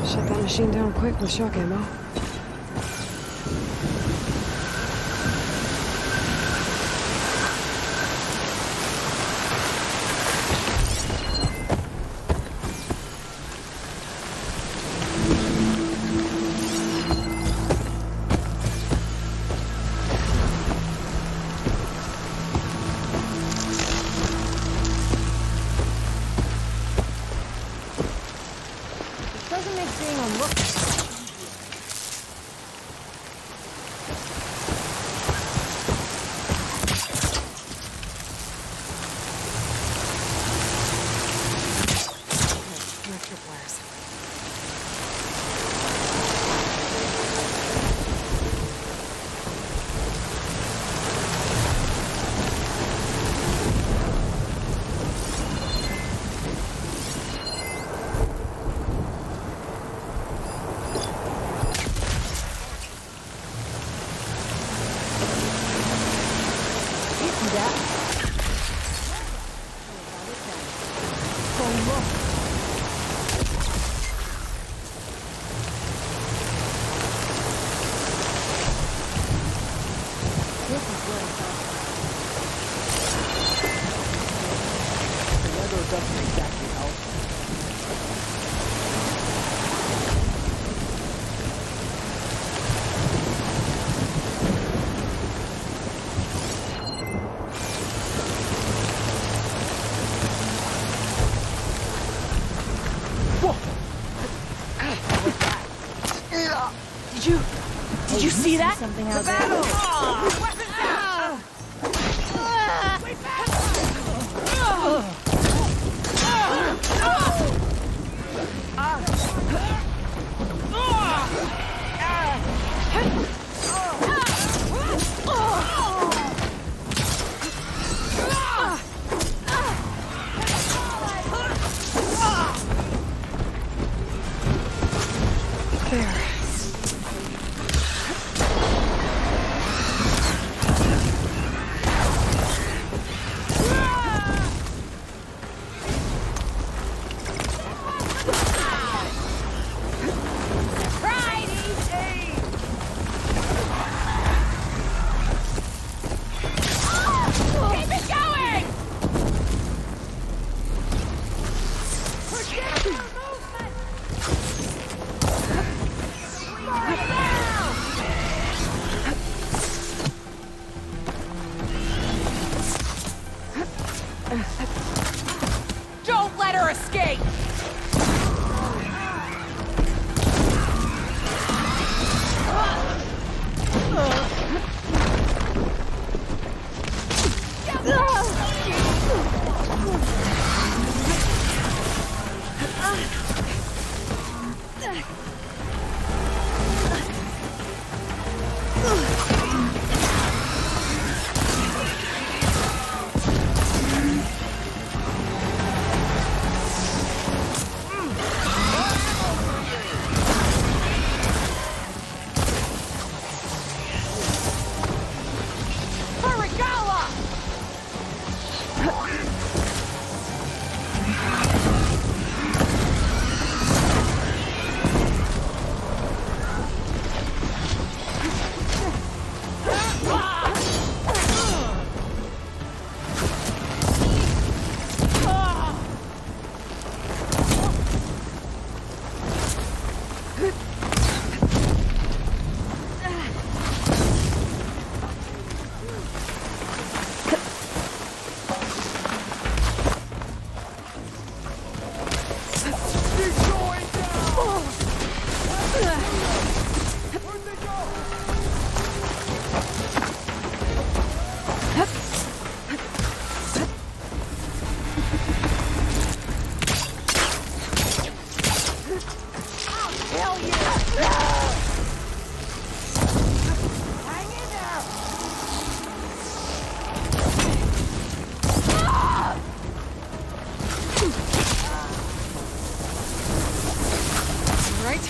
Shut that machine down quick with shock ammo. Did you see that? Something out there. Don't let her escape!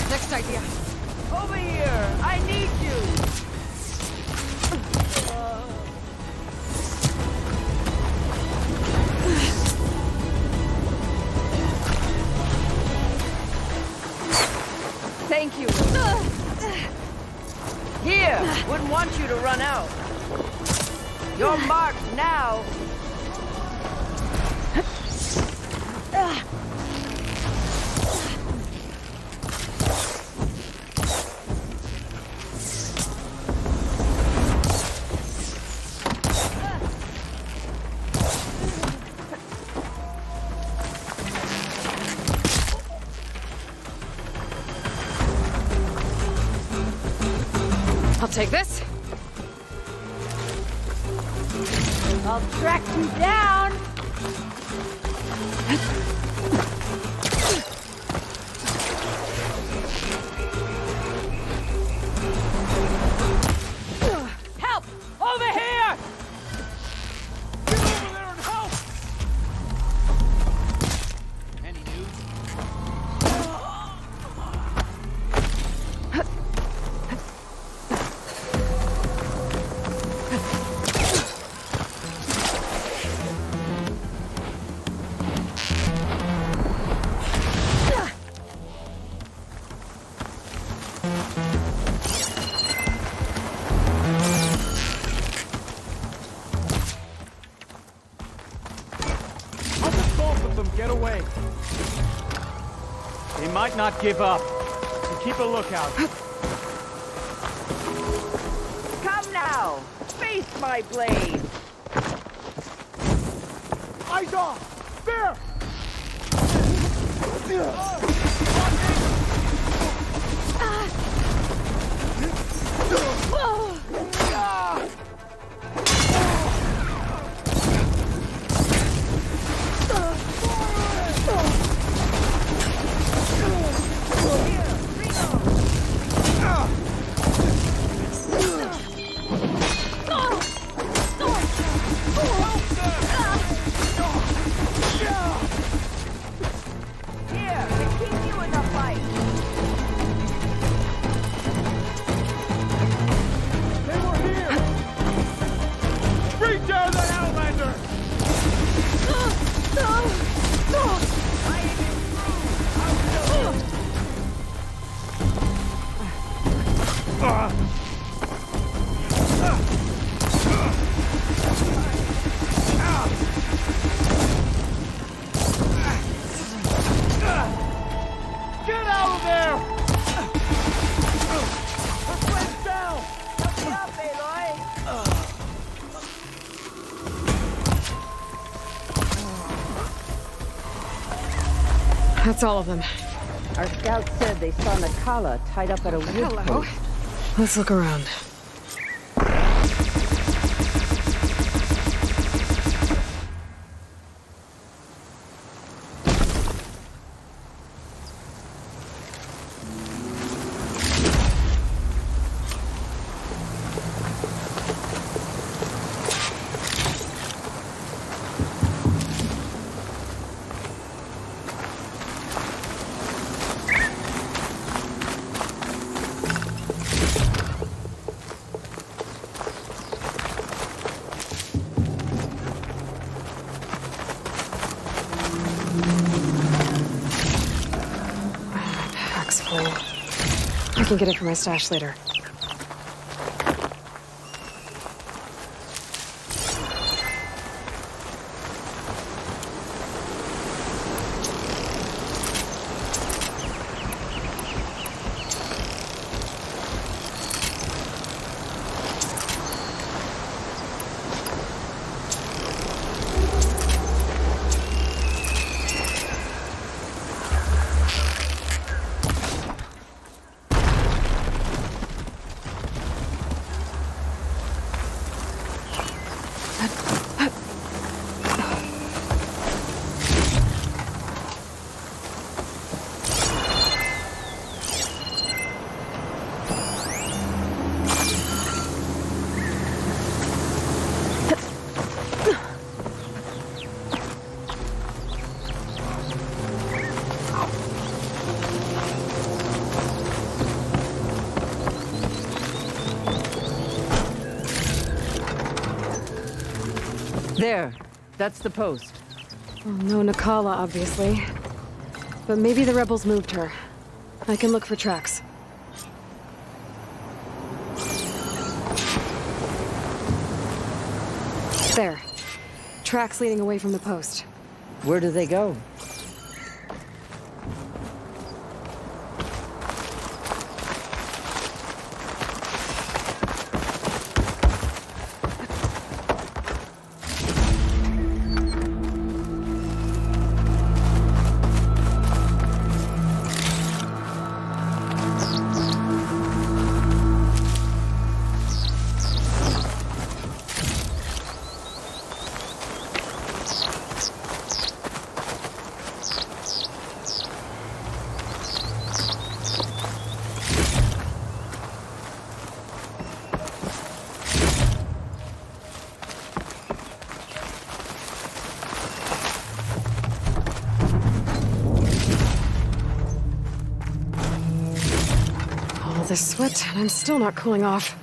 Next idea. Over here! I need you! Thank you. Here! Wouldn't want you to run out. You're marked now. take this. I'll track you down. Help! Over here! Get over there and help! Any news? I'll just both of them get away. They might not give up, so keep a lookout. Come now! Face my blade! Eyes off! There! Here, to keep you in the fight! They were here! Bring down that Outlander! Get out of there! Her friend's down! Help me up, Aloy! That's all of them. Our scouts said they saw Nakala tied up at a wood Hello. post. Let's look around. Pack's full. I can get it from my stash later. There. That's the post. Well, no Nakala, obviously. But maybe the rebels moved her. I can look for tracks. There. Tracks leading away from the post. Where do they go? this sweat, and I'm still not cooling off.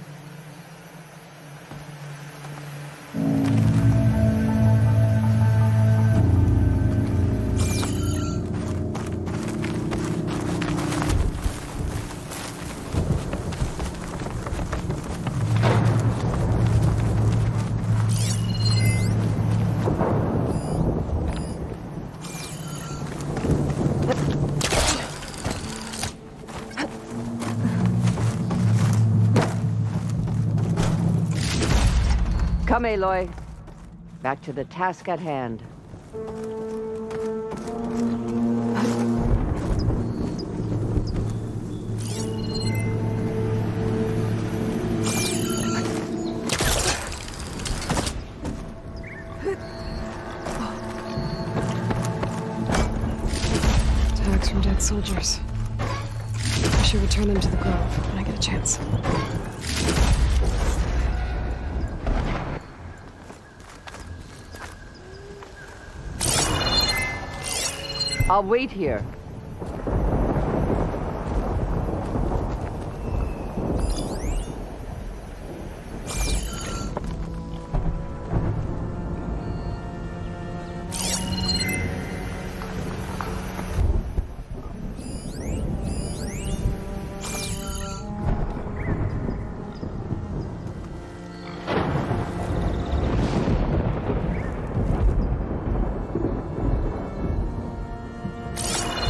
Come, Aloy. Back to the task at hand. Tags from dead soldiers. I should return them to the Grove when I get a chance. I'll wait here.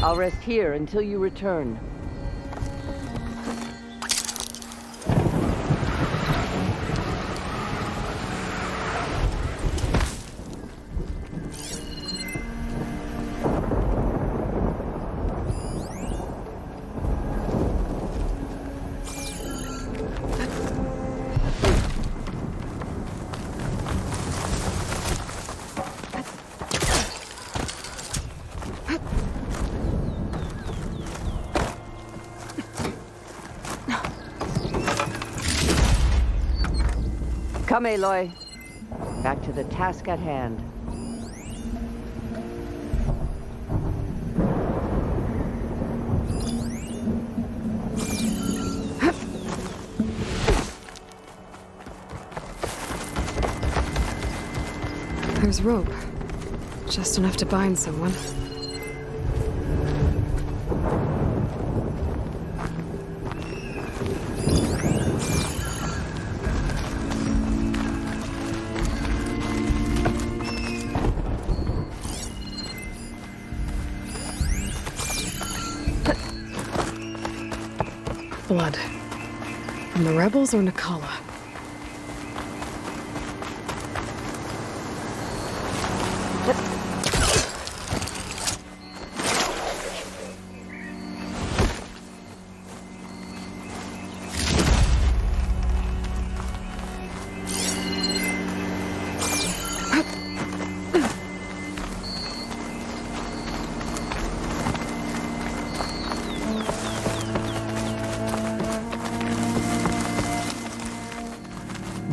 I'll rest here until you return. Come, Aloy. Back to the task at hand. There's rope. Just enough to bind someone. Blood. From the rebels or Nakala?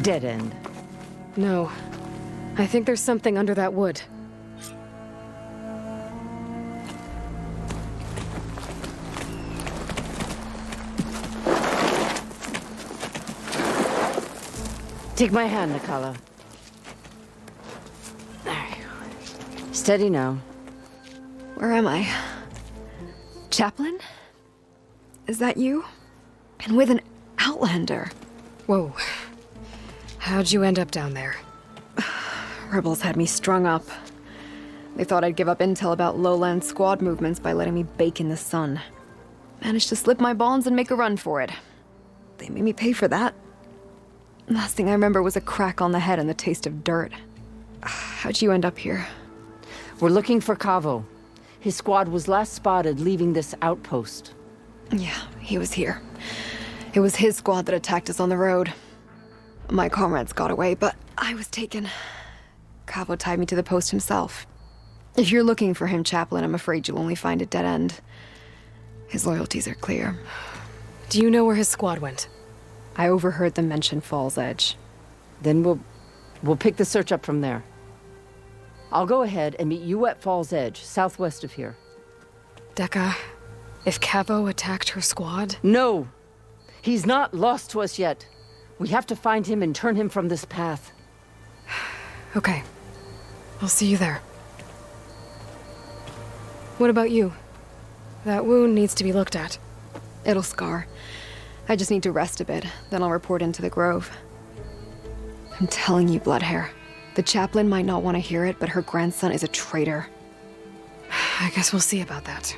Dead end. No. I think there's something under that wood. Take my hand, Nakala. Steady now. Where am I? Chaplain? Is that you? And with an Outlander. Whoa. How'd you end up down there? Rebels had me strung up. They thought I'd give up intel about lowland squad movements by letting me bake in the sun. Managed to slip my bonds and make a run for it. They made me pay for that. Last thing I remember was a crack on the head and the taste of dirt. How'd you end up here? We're looking for Cavo. His squad was last spotted leaving this outpost. Yeah, he was here. It was his squad that attacked us on the road. My comrades got away, but I was taken. Cavo tied me to the post himself. If you're looking for him, Chaplain, I'm afraid you'll only find a dead end. His loyalties are clear. Do you know where his squad went? I overheard them mention Fall's Edge. Then we'll pick the search up from there. I'll go ahead and meet you at Fall's Edge, southwest of here. Dekka, if Cavo attacked her squad? No! He's not lost to us yet. We have to find him and turn him from this path. Okay. I'll see you there. What about you? That wound needs to be looked at. It'll scar. I just need to rest a bit, then I'll report into the Grove. I'm telling you, Bloodhair. The chaplain might not want to hear it, but her grandson is a traitor. I guess we'll see about that.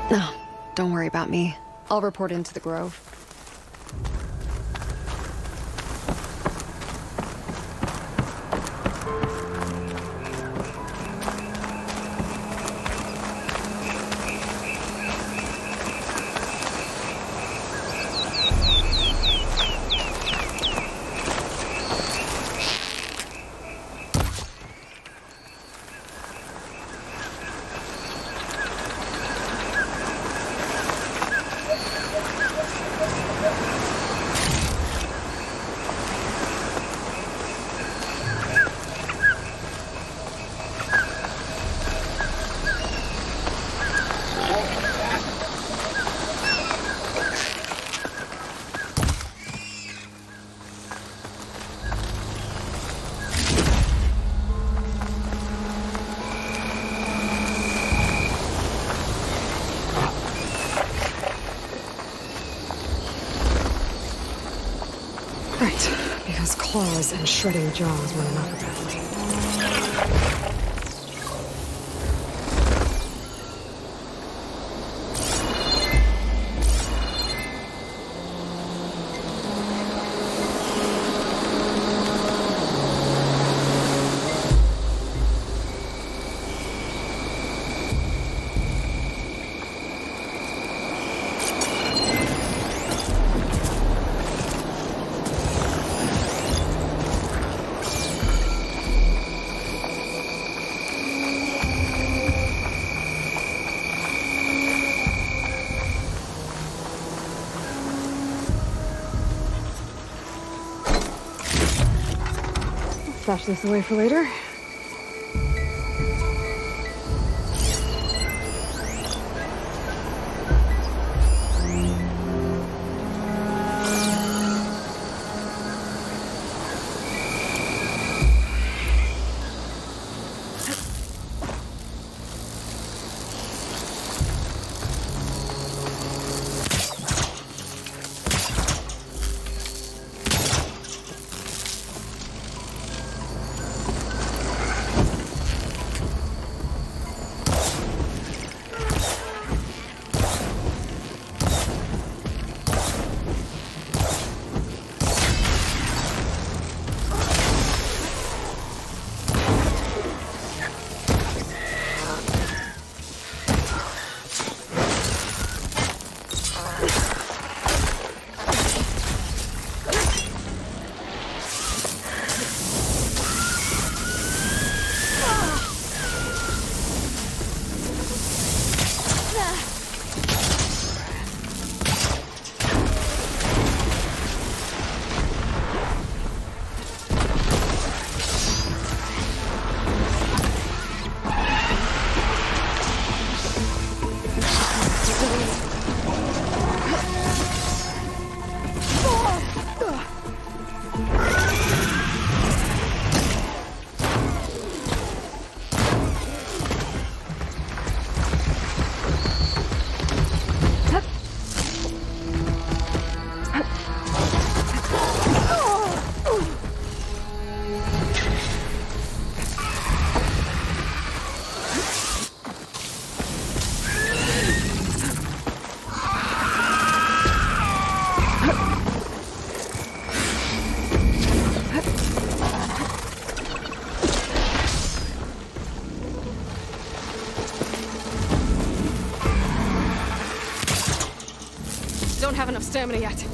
No, don't worry about me. I'll report into the Grove. Right, because claws and shredding jaws were enough apparently. Stash this away for later. Don't have enough stamina yet.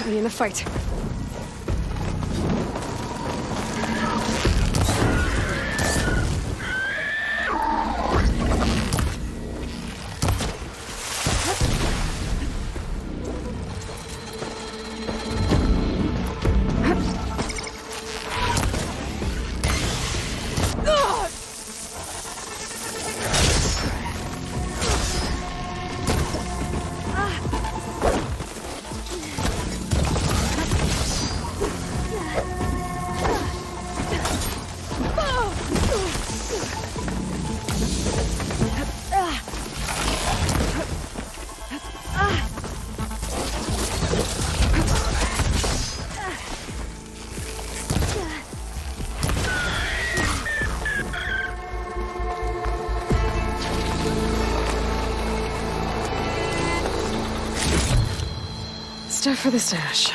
Be in the fight. Stuff for the stash.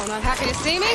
Not happy to see me?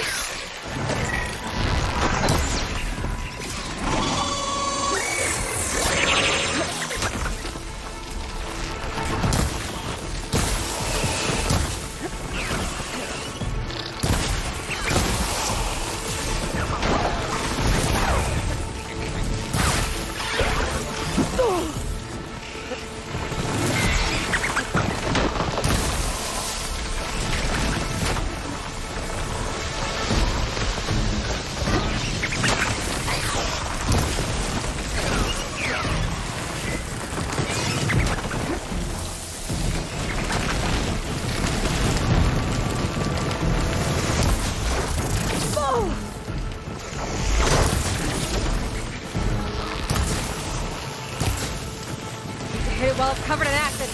Well, it's covered in acid.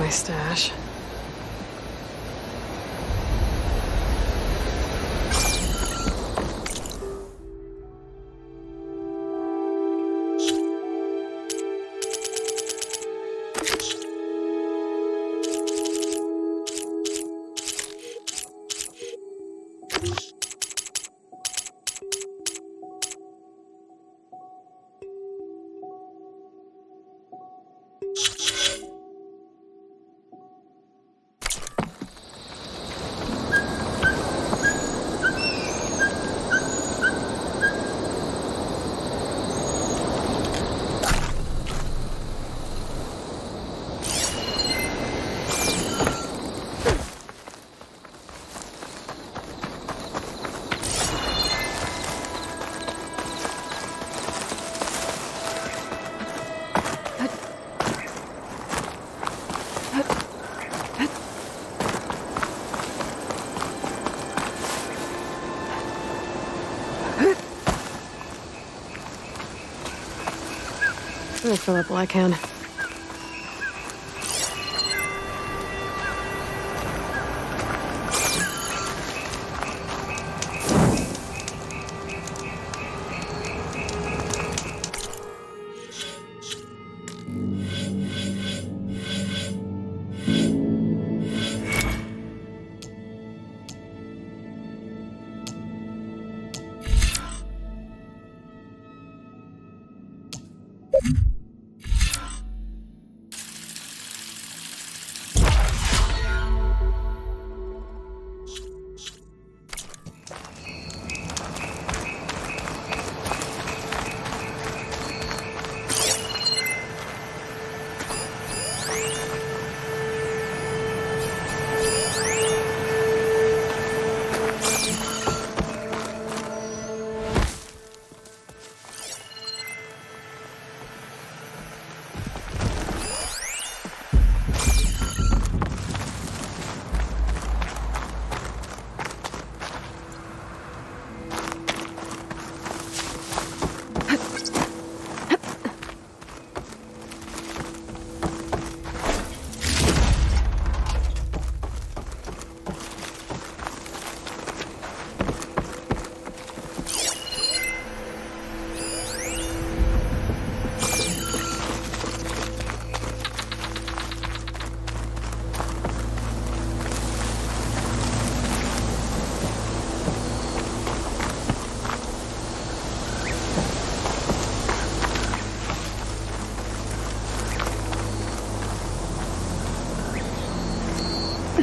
my stash. I'll fill up while I can.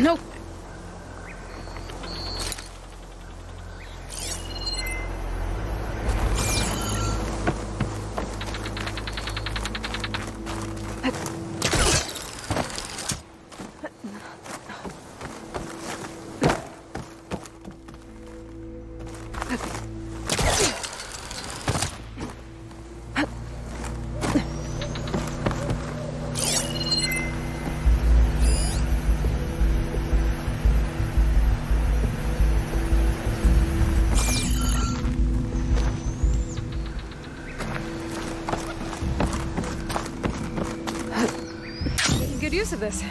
Nope. Good use of this.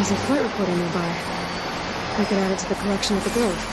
There's a flight recorder nearby. I could add it to the collection at the Grove.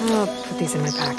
I'll put these in my pack.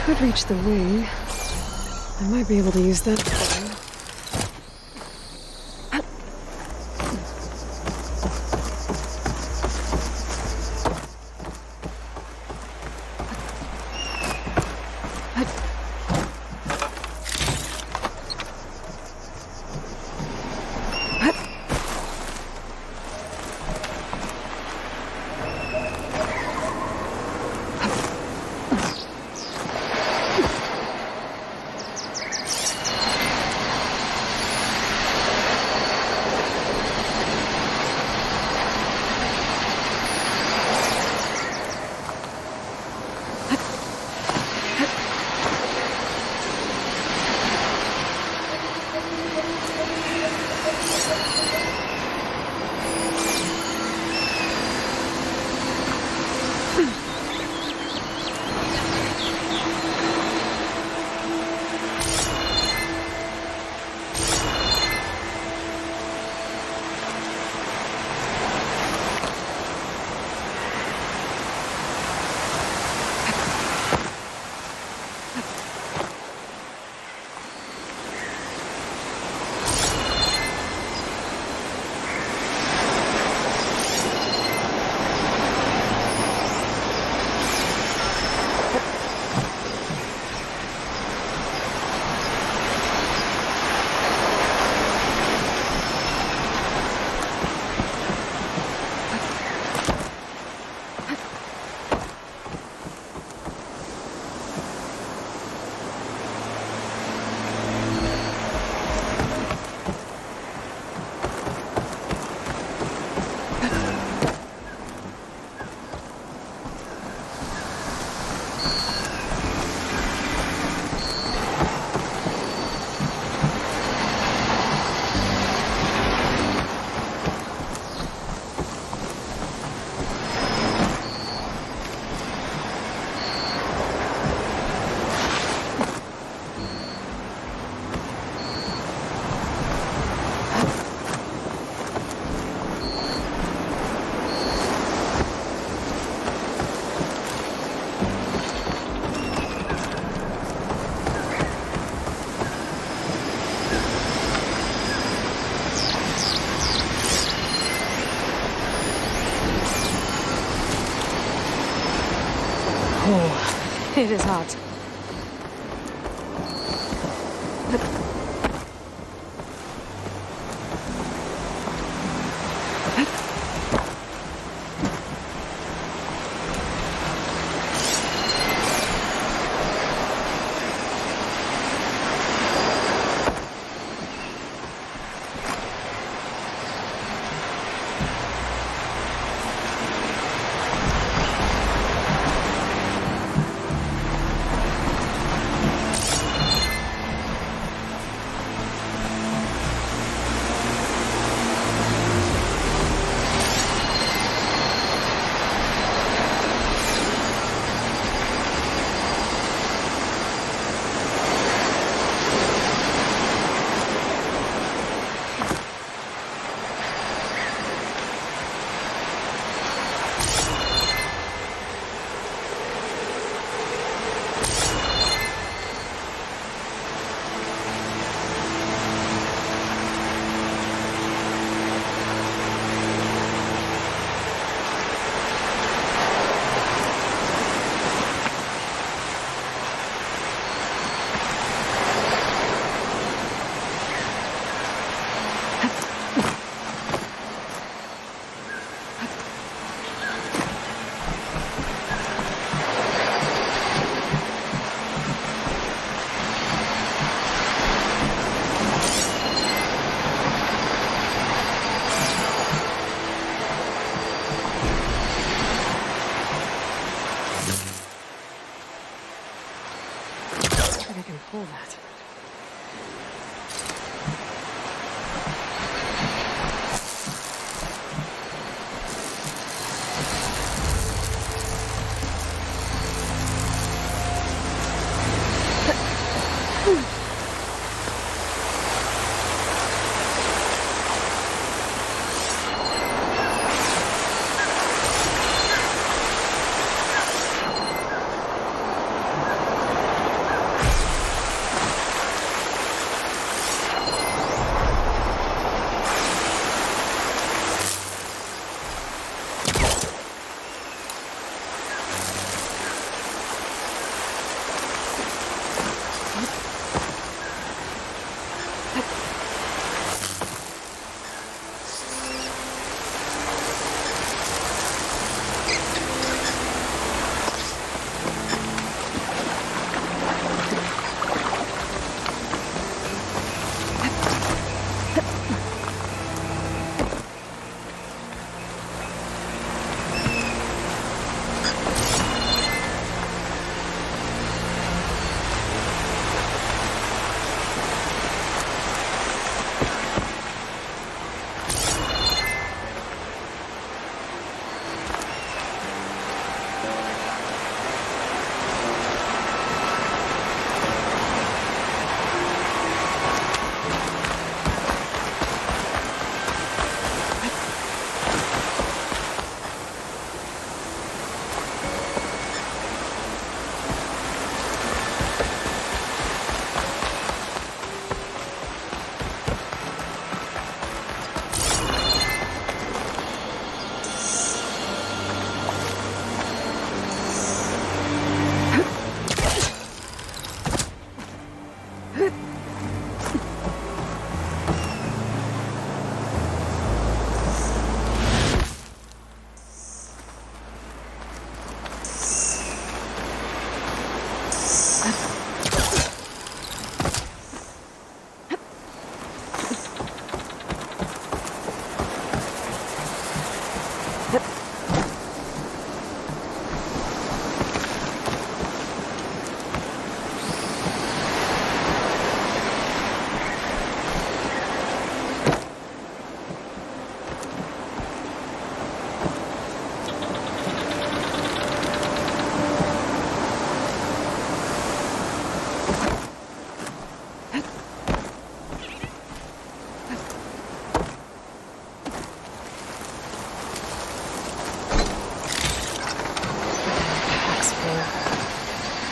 Could reach the wing. I might be able to use that thing. Oh, it is hot. I can pull that. I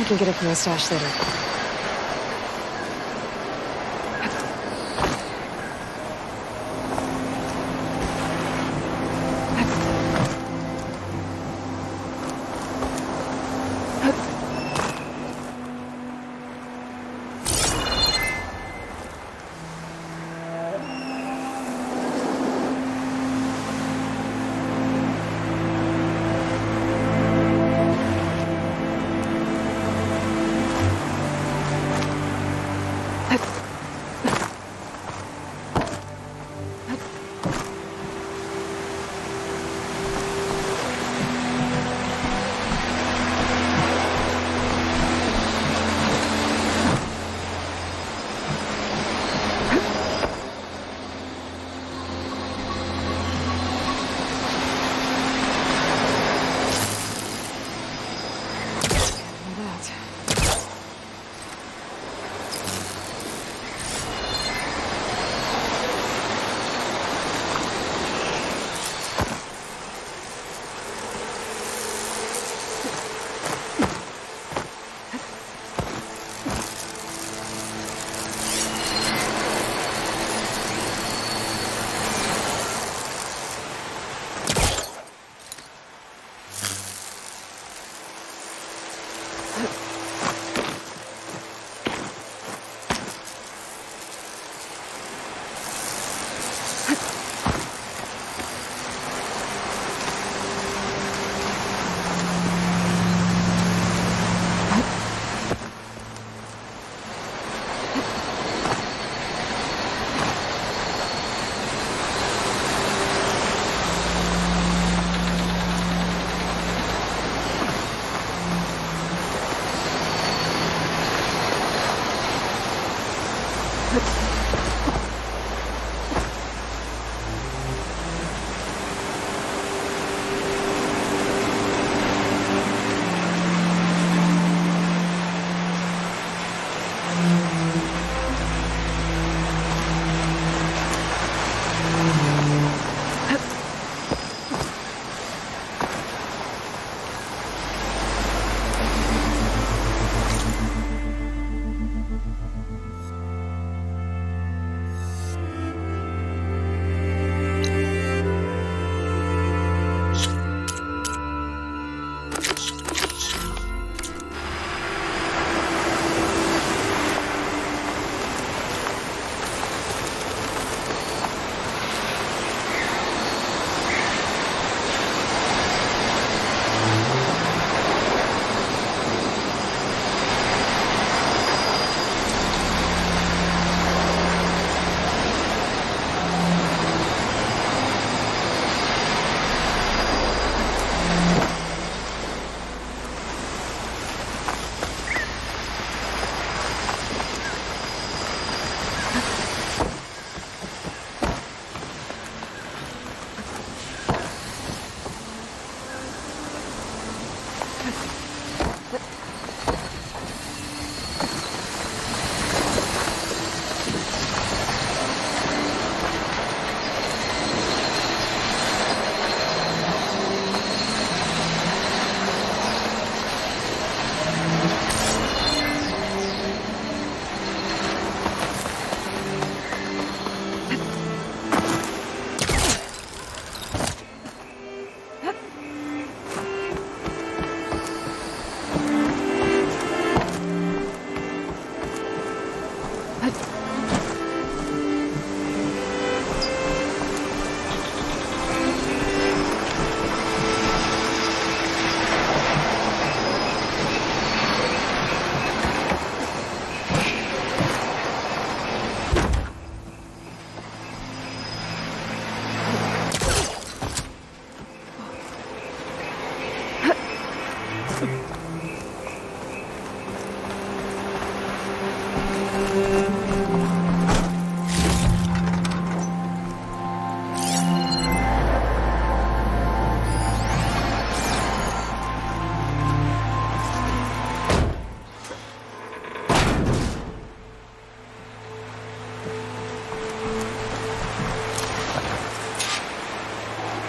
can get it from my stash later.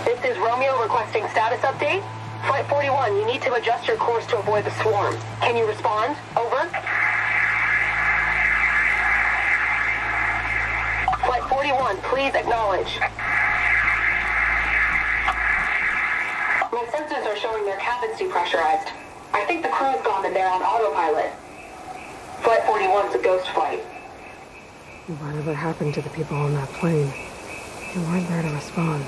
This is Romeo requesting status update. Flight 41, you need to adjust your course to avoid the swarm. Can you respond? Over. Flight 41, please acknowledge. My sensors are showing their cabins depressurized. I think the crew's gone and they're on autopilot. Flight 41's a ghost flight. Whatever happened to the people on that plane? They weren't there to respond.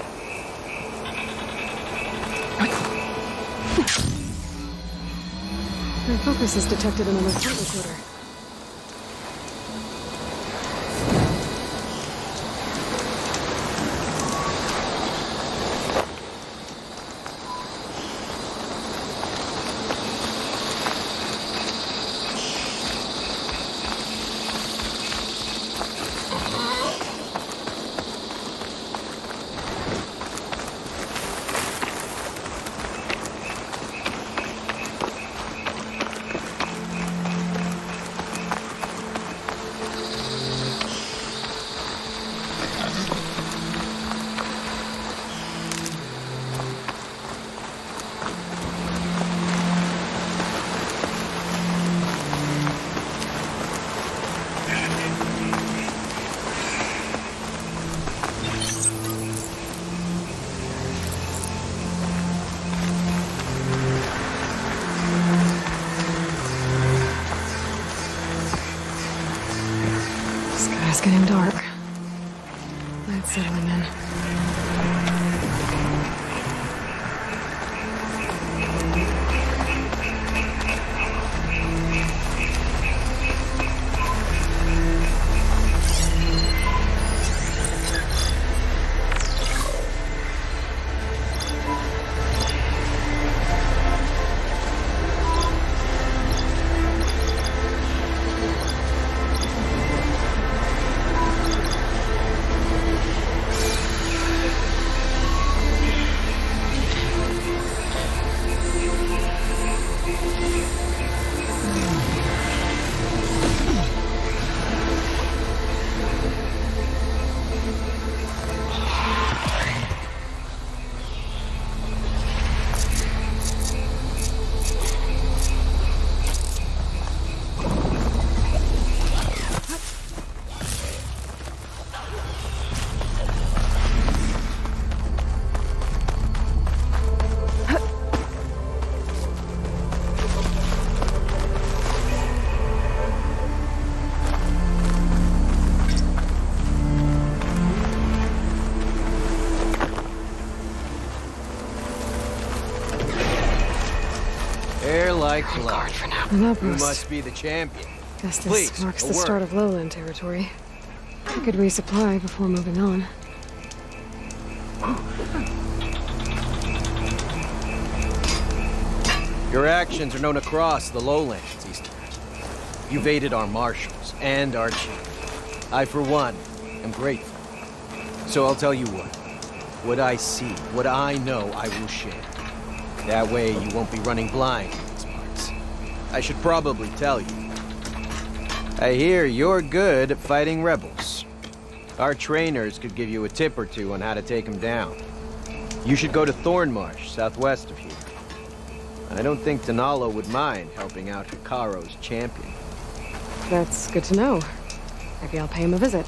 My focus has detected another flight recorder. It's getting dark. Night's settling in. Like luck. An You must be the champion. Guess this Please, marks a the word. start of lowland territory. I could resupply before moving on. Your actions are known across the lowlands, Easterners. You've aided our marshals and our chief. I, for one, am grateful. So I'll tell you what. What I see, what I know, I will share. That way you won't be running blind in these parts. I should probably tell you. I hear you're good at fighting rebels. Our trainers could give you a tip or two on how to take them down. You should go to Thornmarsh, southwest of here. I don't think Tanalo would mind helping out Hikaro's champion. That's good to know. Maybe I'll pay him a visit.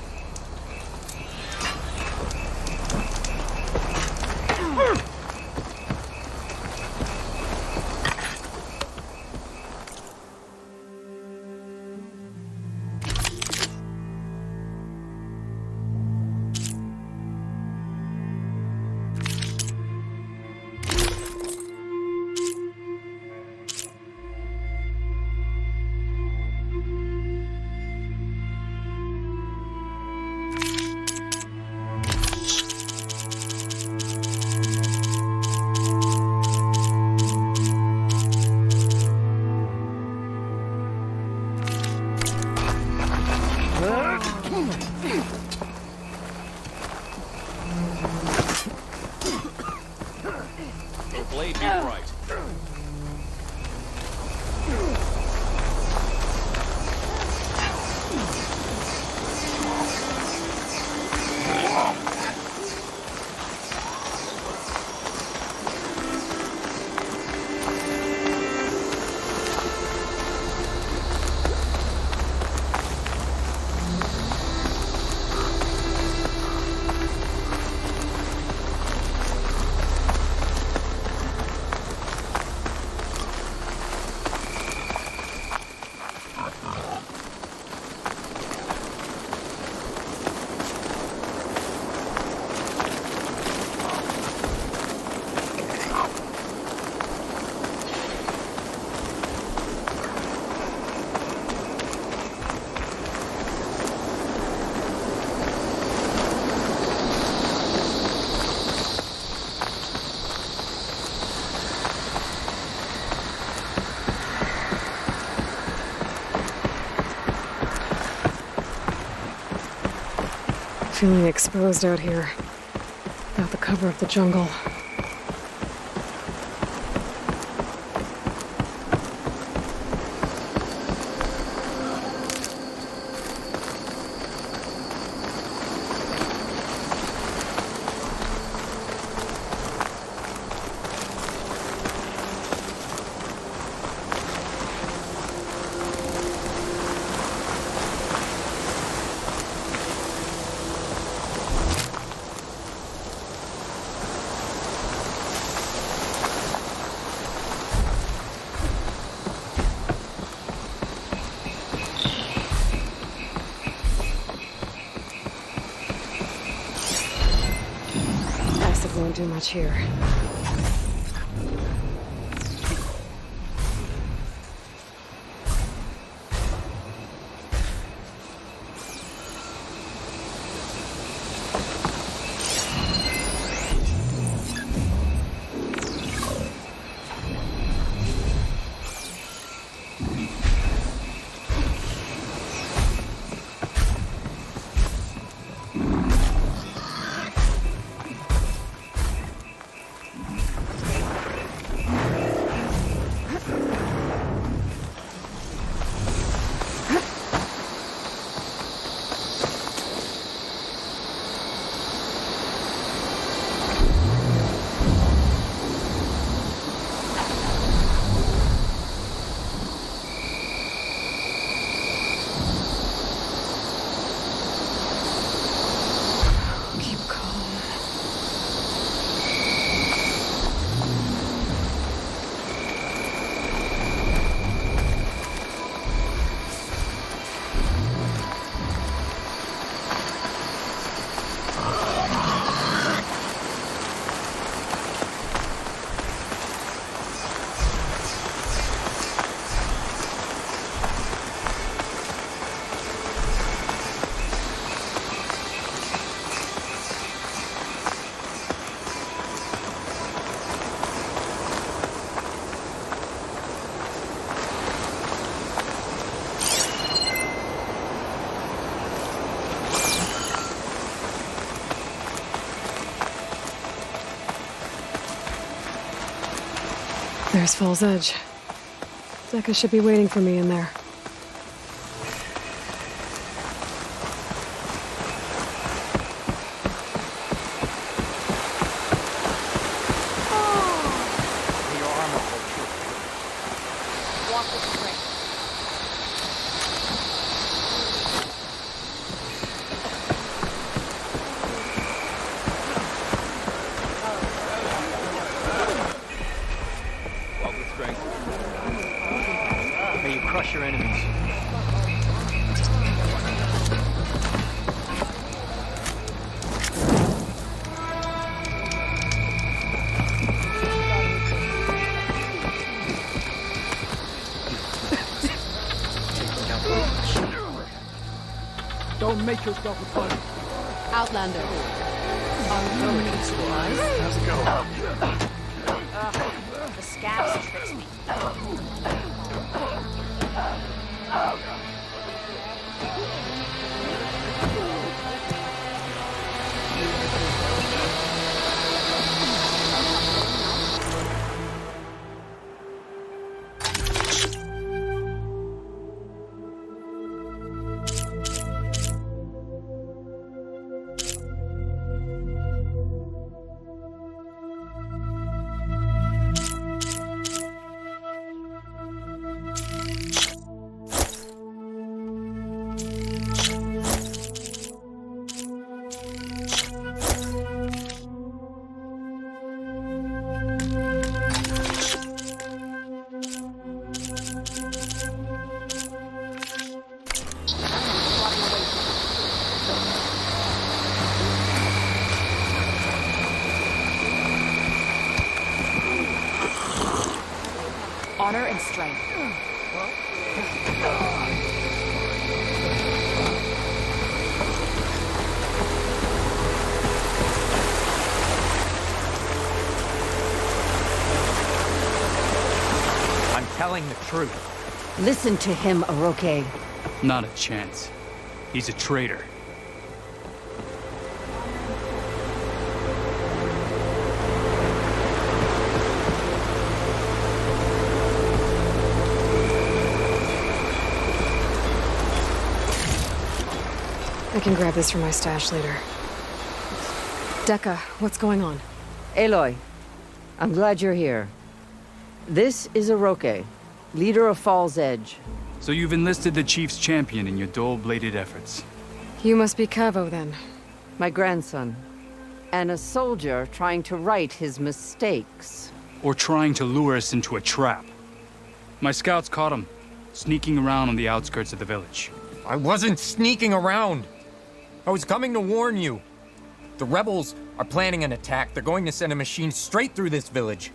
Your blade be bright. Feeling exposed out here, without the cover of the jungle. Won't do much here. There's Fall's Edge. Zeka should be waiting for me in there. Crush your enemies. Don't make yourself a fun. Outlander. How's it going? The scabs tricks me. honor and strength. I'm telling the truth. Listen to him, Oroke. Not a chance. He's a traitor. I can grab this from my stash later. Dekka, what's going on? Aloy, I'm glad you're here. This is Oroke, leader of Fall's Edge. So you've enlisted the Chief's champion in your dull-bladed efforts. You must be Cavo, then. My grandson. And a soldier trying to right his mistakes. Or trying to lure us into a trap. My scouts caught him, sneaking around on the outskirts of the village. I wasn't sneaking around. I was coming to warn you. The rebels are planning an attack. They're going to send a machine straight through this village.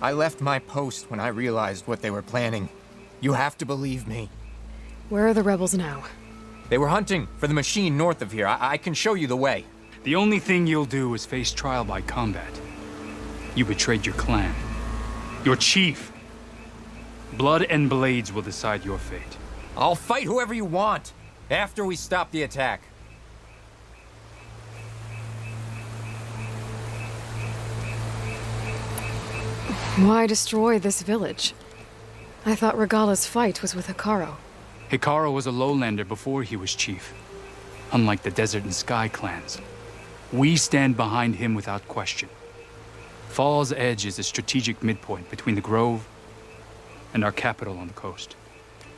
I left my post when I realized what they were planning. You have to believe me. Where are the rebels now? They were hunting for the machine north of here. I can show you the way. The only thing you'll do is face trial by combat. You betrayed your clan. Your chief. Blood and blades will decide your fate. I'll fight whoever you want, after we stop the attack. Why destroy this village? I thought Regalla's fight was with Hikaru. Hikaru was a lowlander before he was chief. Unlike the Desert and Sky clans. We stand behind him without question. Fall's Edge is a strategic midpoint between the Grove and our capital on the coast.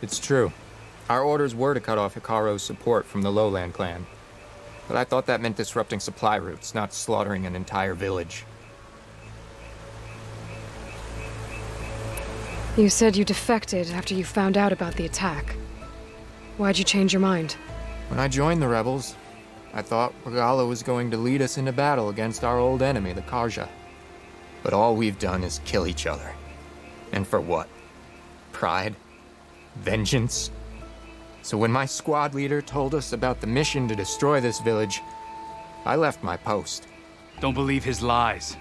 It's true. Our orders were to cut off Hikaru's support from the Lowland clan. But I thought that meant disrupting supply routes, not slaughtering an entire village. You said you defected after you found out about the attack. Why'd you change your mind? When I joined the rebels, I thought Regalla was going to lead us into battle against our old enemy, the Karja. But all we've done is kill each other. And for what? Pride? Vengeance? So when my squad leader told us about the mission to destroy this village, I left my post. Don't believe his lies.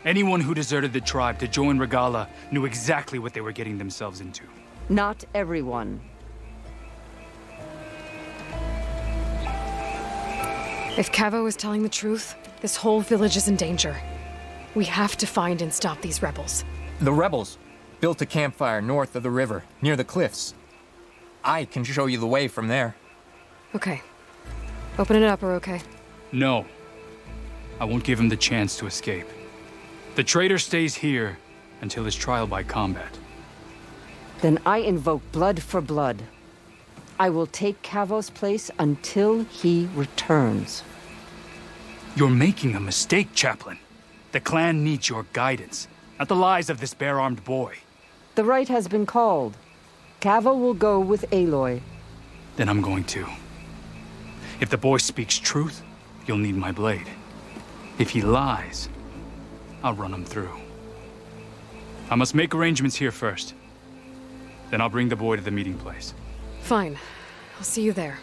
Anyone who deserted the tribe to join Regalla knew exactly what they were getting themselves into. Not everyone. If Cavo is telling the truth, this whole village is in danger. We have to find and stop these rebels. The rebels built a campfire north of the river, near the cliffs. I can show you the way from there. Okay. Open it up, Oroke. No. I won't give him the chance to escape. The traitor stays here until his trial by combat. Then I invoke blood for blood. I will take Cavo's place until he returns. You're making a mistake, Chaplain. The clan needs your guidance, not the lies of this bare-armed boy. The right has been called. Cavo will go with Aloy. Then I'm going to. If the boy speaks truth, you'll need my blade. If he lies, I'll run him through. I must make arrangements here first. Then I'll bring the boy to the meeting place. Fine. I'll see you there.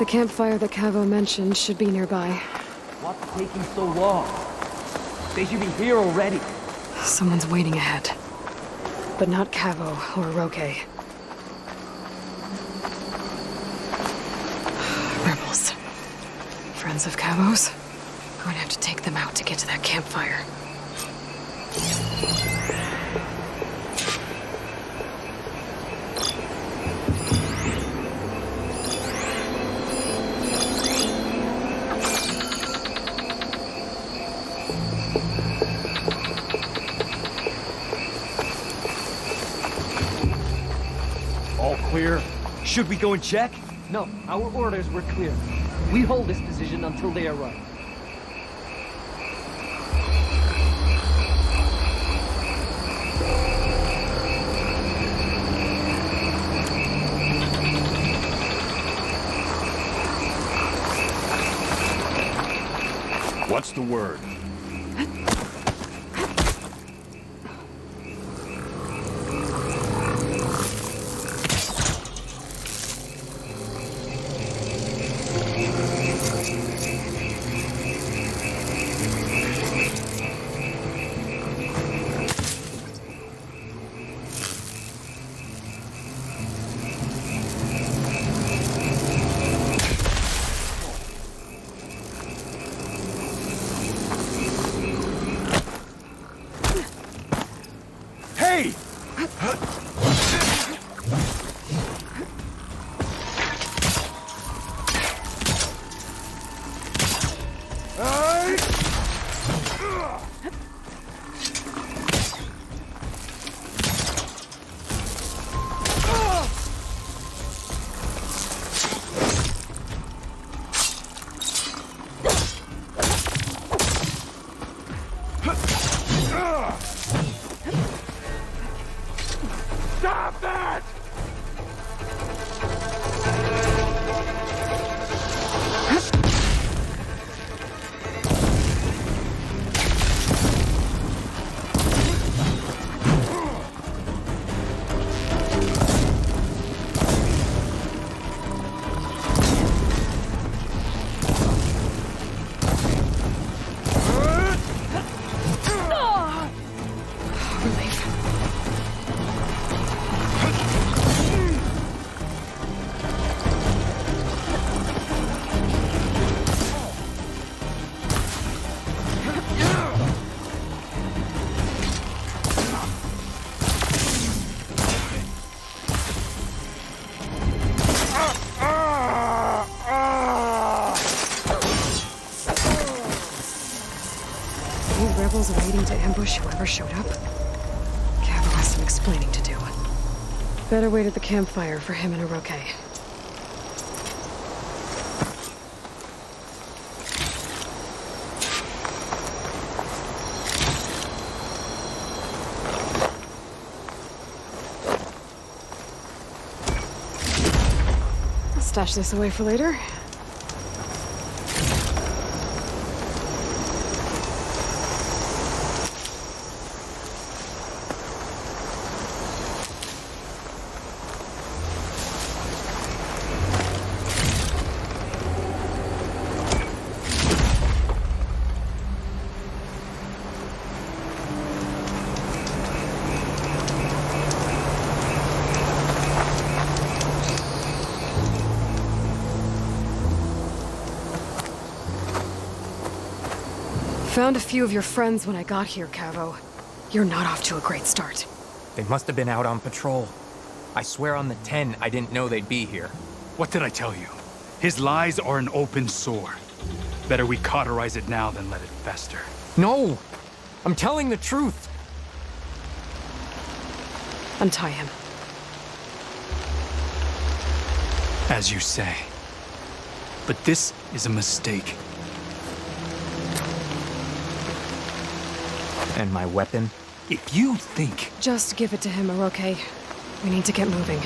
The campfire that Cavo mentioned should be nearby. What's taking so long? They should be here already. Someone's waiting ahead. But not Cavo or Roque. Rebels. Friends of Cavo's? I'm going to have to take them out to get to that campfire. All clear? Should we go and check? No, our orders were clear. We hold this position until they arrive. What's the word? Hey! Stop that! These rebels waiting to ambush whoever showed up? Cavo has some explaining to do. Better wait at the campfire for him and Roque. I'll stash this away for later. Found a few of your friends when I got here, Cavo. You're not off to a great start. They must have been out on patrol. I swear on the 10, I didn't know they'd be here. What did I tell you? His lies are an open sore. Better we cauterize it now than let it fester. No! I'm telling the truth! Untie him. As you say. But this is a mistake. And my weapon? If you think... Just give it to him, Roque. We need to get moving.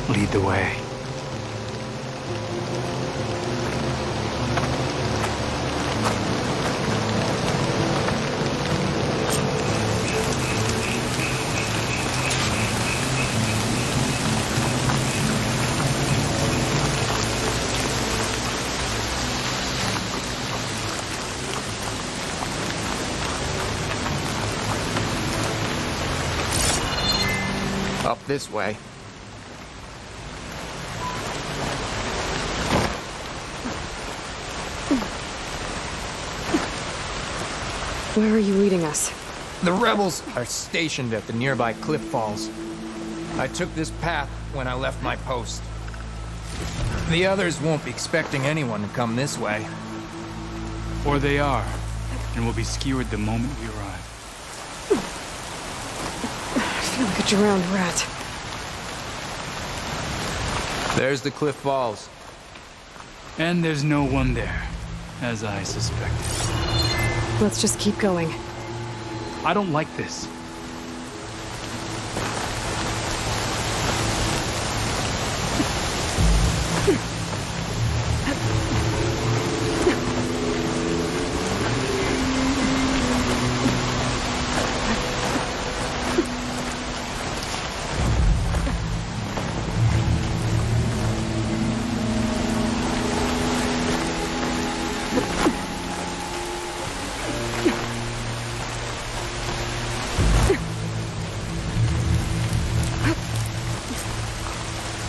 Lead the way. this way. Where are you leading us? The rebels are stationed at the nearby cliff falls. I took this path when I left my post. The others won't be expecting anyone to come this way. Or they are, and will be skewered the moment we arrive. I feel like a drowned rat. There's the cliff falls. And there's no one there, as I suspected. Let's just keep going. I don't like this.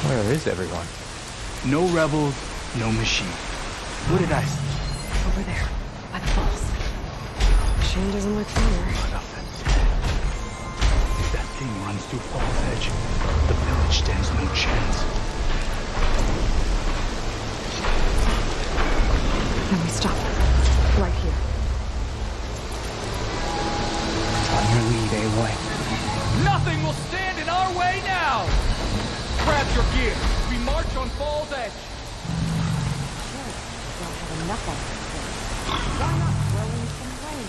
Where is everyone? No rebels, no machine. What did I say? Over there, by the falls. Machine doesn't look fire. If that thing runs through Fall's Edge, the village stands no chance. Then we stop. Right here. On your lead, Aloy. Nothing will stand in our way now! Grab your gear. We march on Fall's Edge. Don't have enough on this. Why not throw in some rain?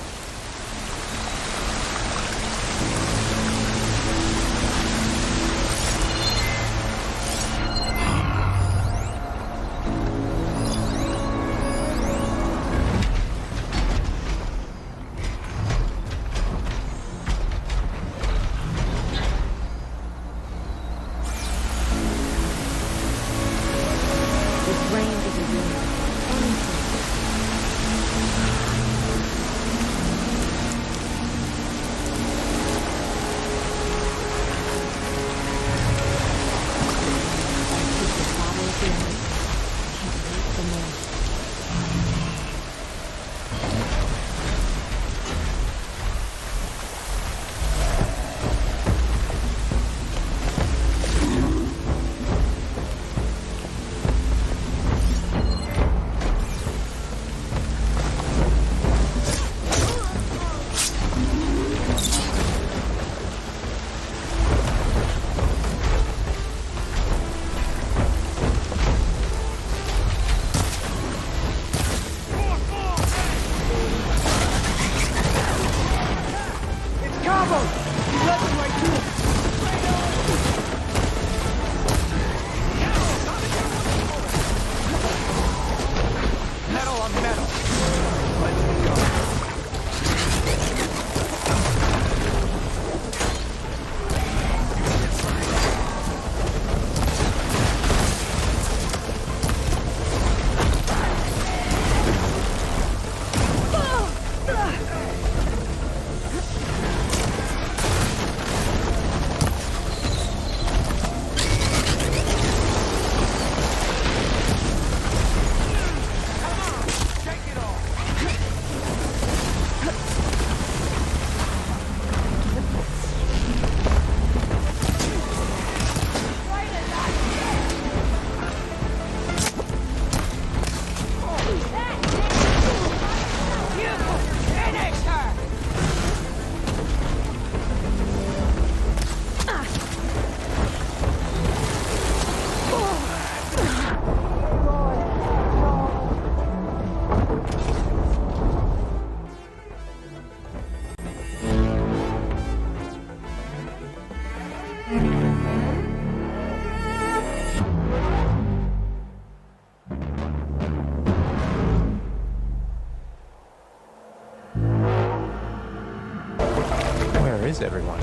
is everyone?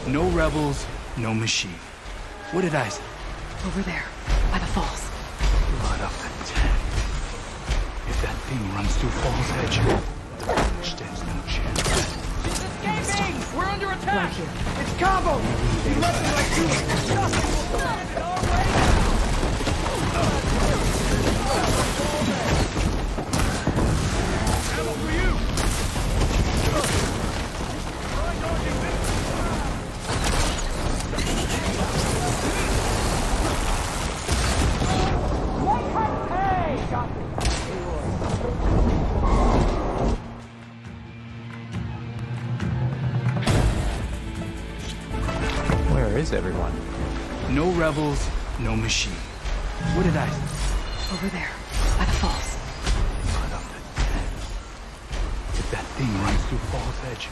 No rebels, no machine. What did I say? Over there, by the falls. Blood of the Ten. If that thing runs through Fall's Edge, stands no chance. She's escaping! We're under under attack! Right here. It's combo! You left me like you nothing will stand in our way! Ammo for you! Where is everyone? No rebels, no machine. What did I... Over there, by the falls. If that thing runs through Fall's Edge,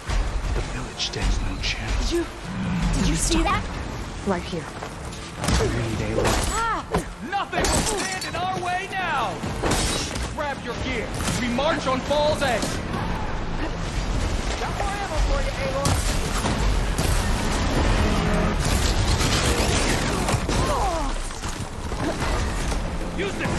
the village stands no chance. Did you see that? Right here. Nothing will stand in our way now! Grab your gear. We march on Fall's Edge. Got more ammo for you, Aloy. Use this!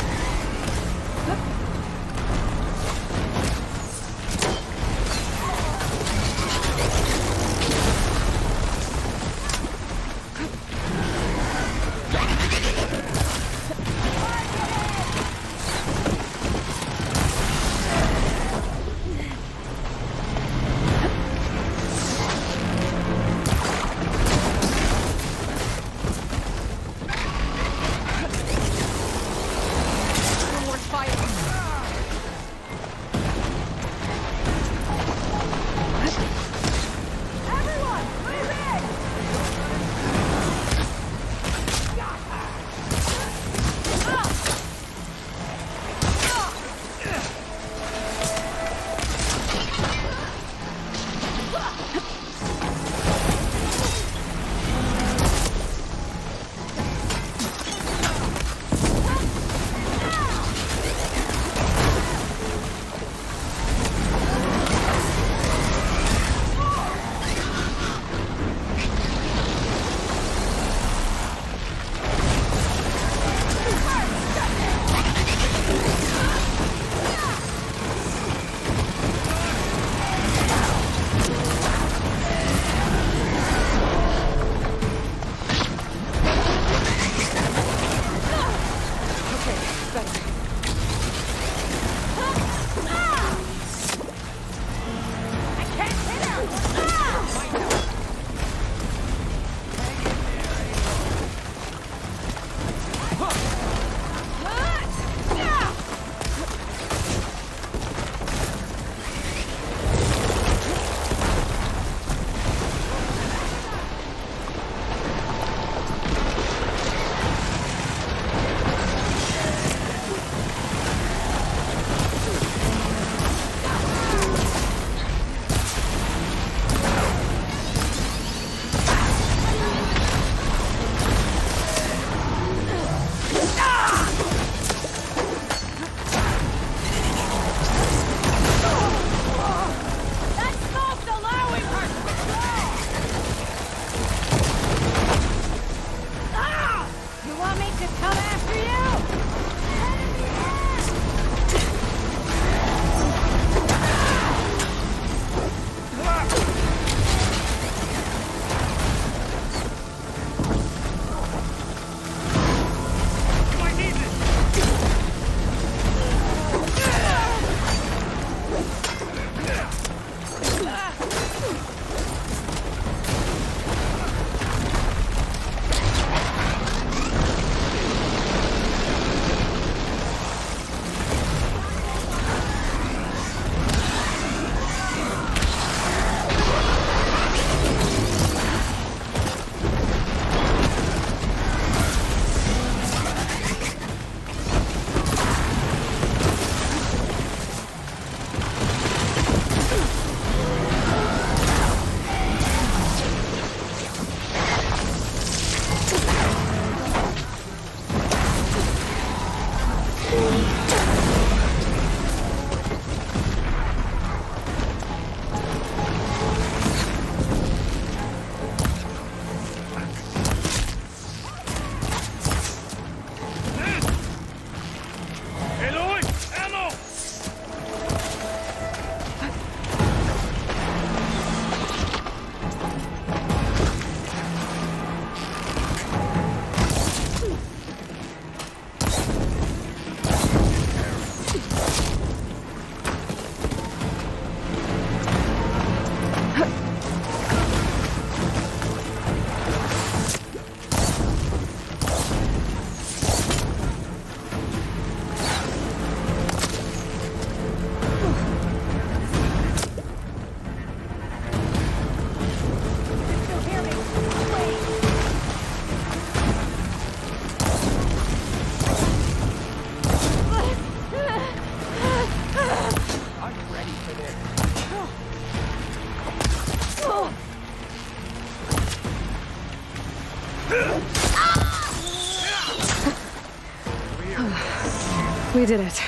We did it.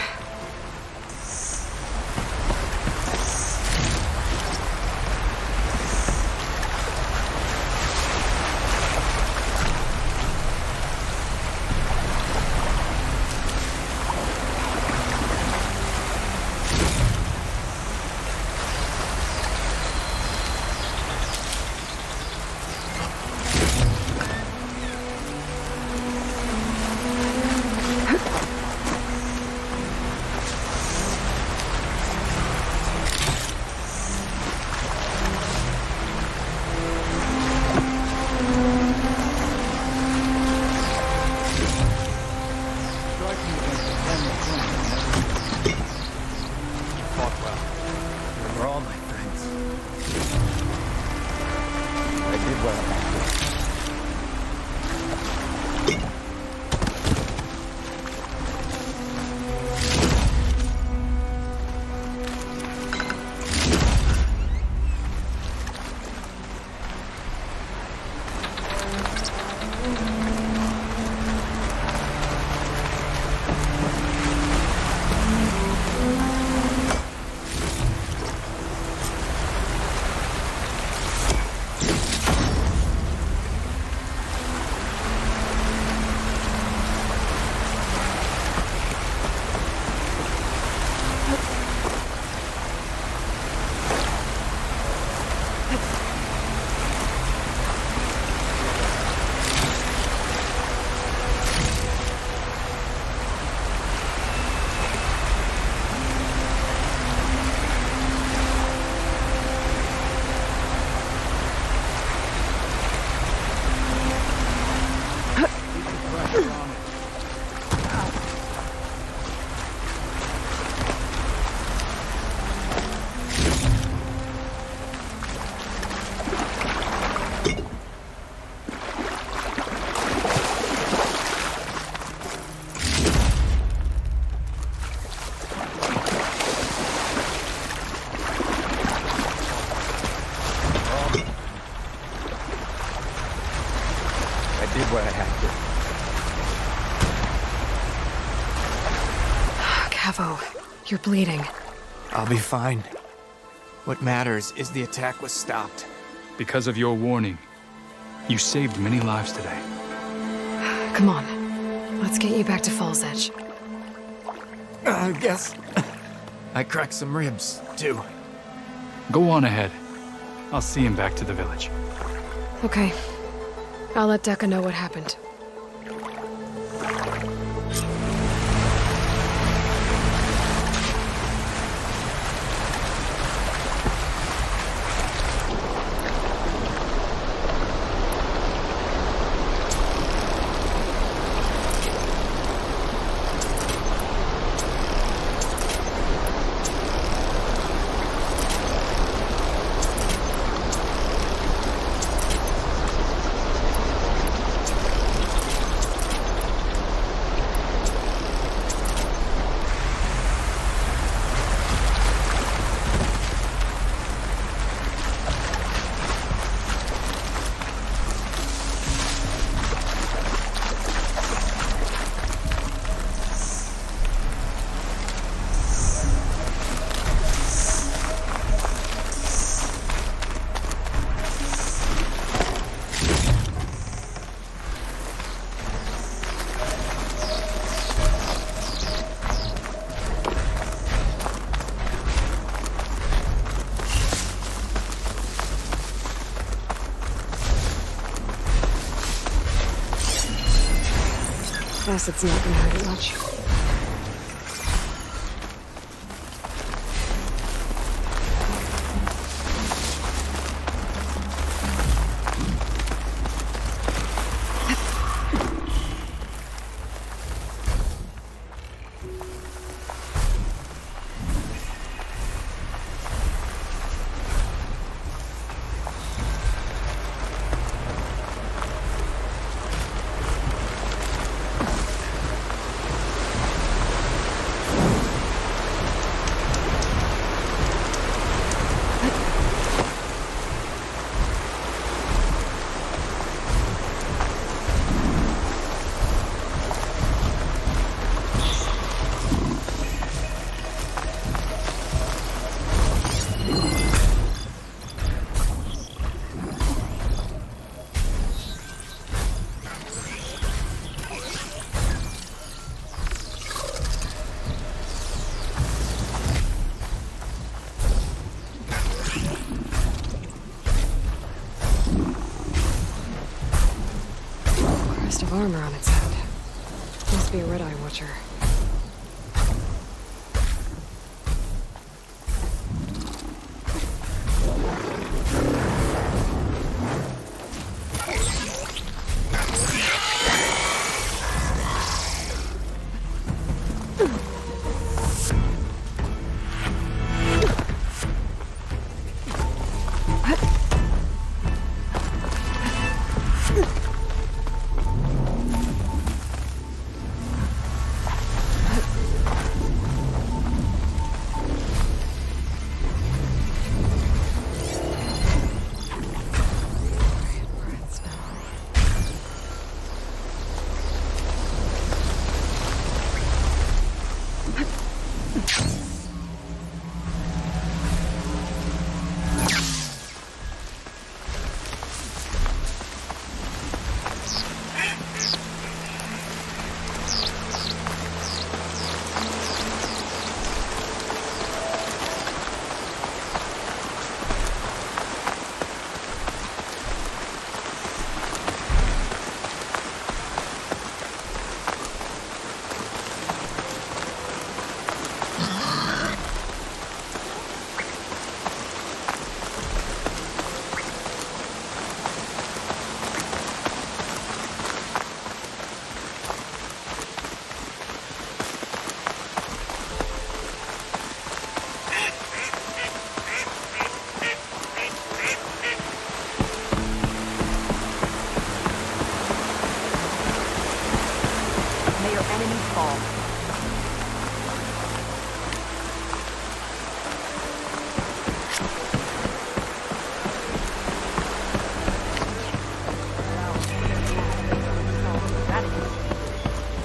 What I had to. Cavo, you're bleeding. I'll be fine. What matters is the attack was stopped. Because of your warning, you saved many lives today. Come on. Let's get you back to Falls Edge. I guess I cracked some ribs, too. Go on ahead. I'll see him back to the village. Okay. I'll let Decca know what happened. Guess it's not gonna hurt it much. of armor on its head. Must be a Red Eye Watcher.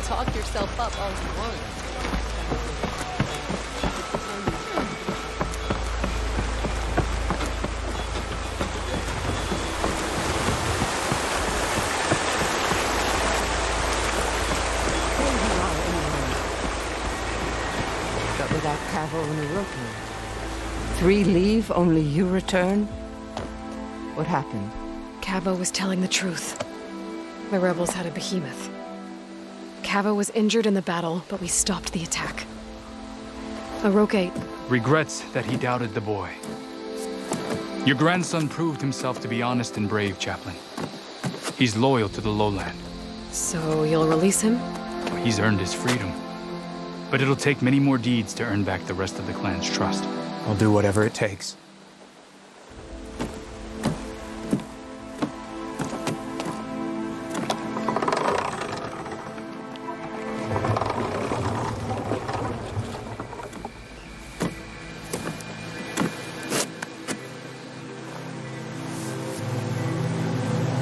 Talk yourself up all you want. But without Cavo and Uroki. 3 leave, only you return? What happened? Cavo was telling the truth. The rebels had a behemoth. Cavo was injured in the battle, but we stopped the attack. Uroki Regrets that he doubted the boy. Your grandson proved himself to be honest and brave, Chaplain. He's loyal to the lowland. So you'll release him? He's earned his freedom. But it'll take many more deeds to earn back the rest of the clan's trust. I'll do whatever it takes.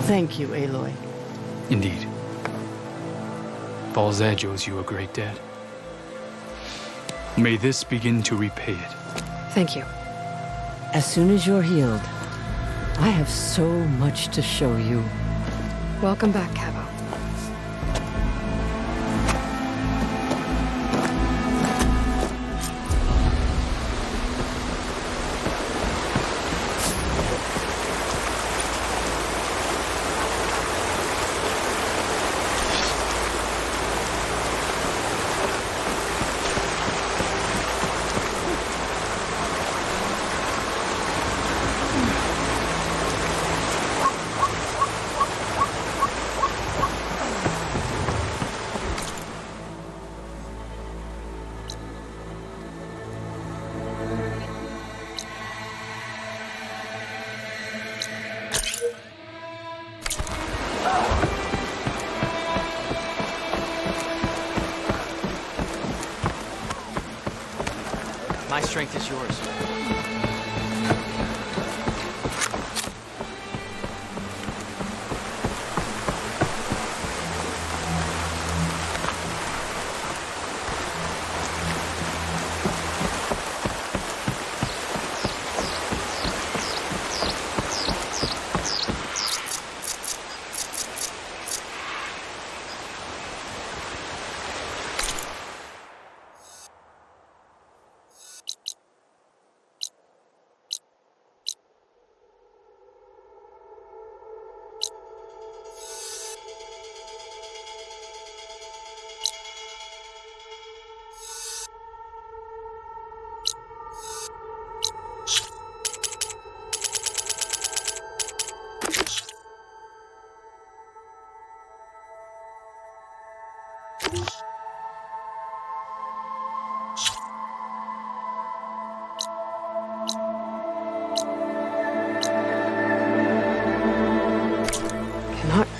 Thank you, Aloy. Indeed. Ball's Edge owes you a great debt. May this begin to repay it. Thank you. As soon as you're healed, I have so much to show you. Welcome back, Cavo. My strength is yours.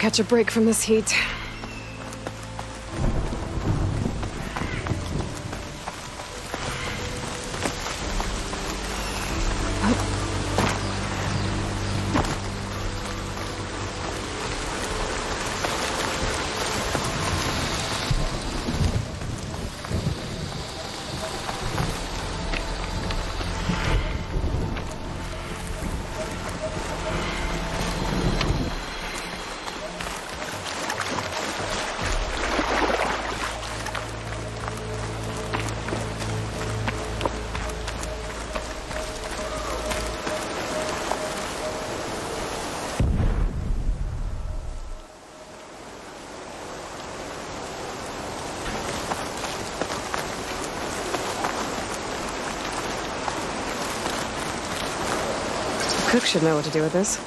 catch a break from this heat. Cook should know what to do with this.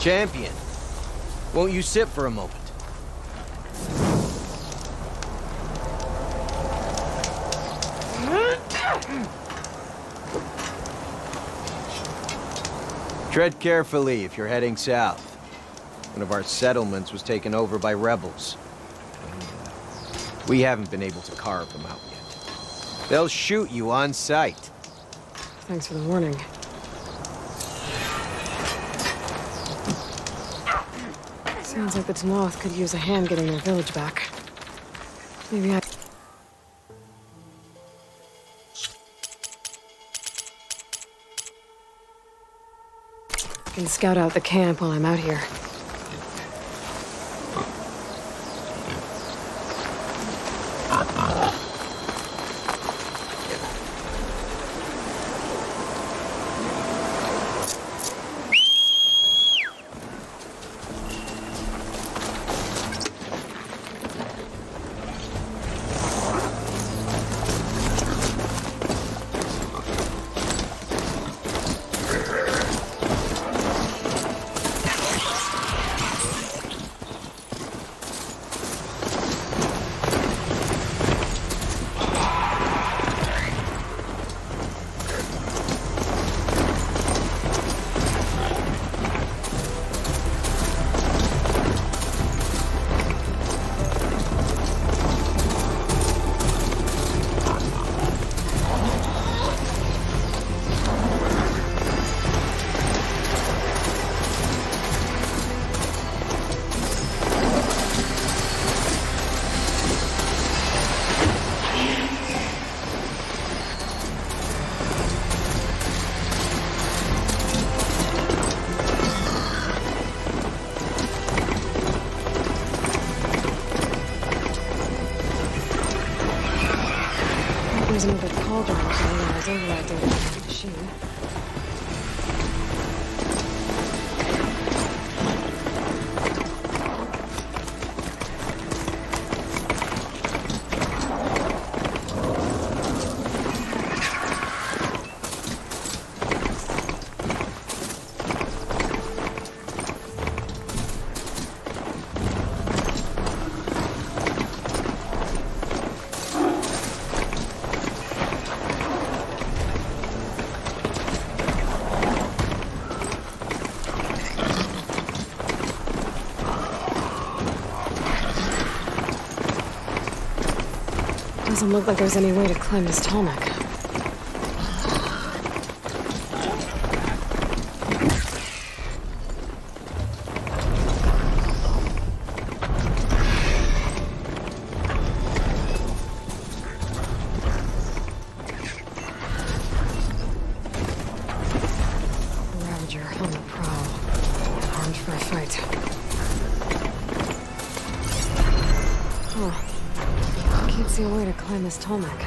Champion, won't you sit for a moment? Tread carefully if you're heading south. One of our settlements was taken over by rebels. We haven't been able to carve them out yet. They'll shoot you on sight. Thanks for the warning. Sounds like the Tanoth could use a hand getting their village back. Maybe I can scout out the camp while I'm out here. There's another cauldron to analyze override data from the machine. Doesn't look like there's any way to climb this tall neck. Ravager on the prowl, armed for a fight. Huh. Can't see a way to climb this tall neck.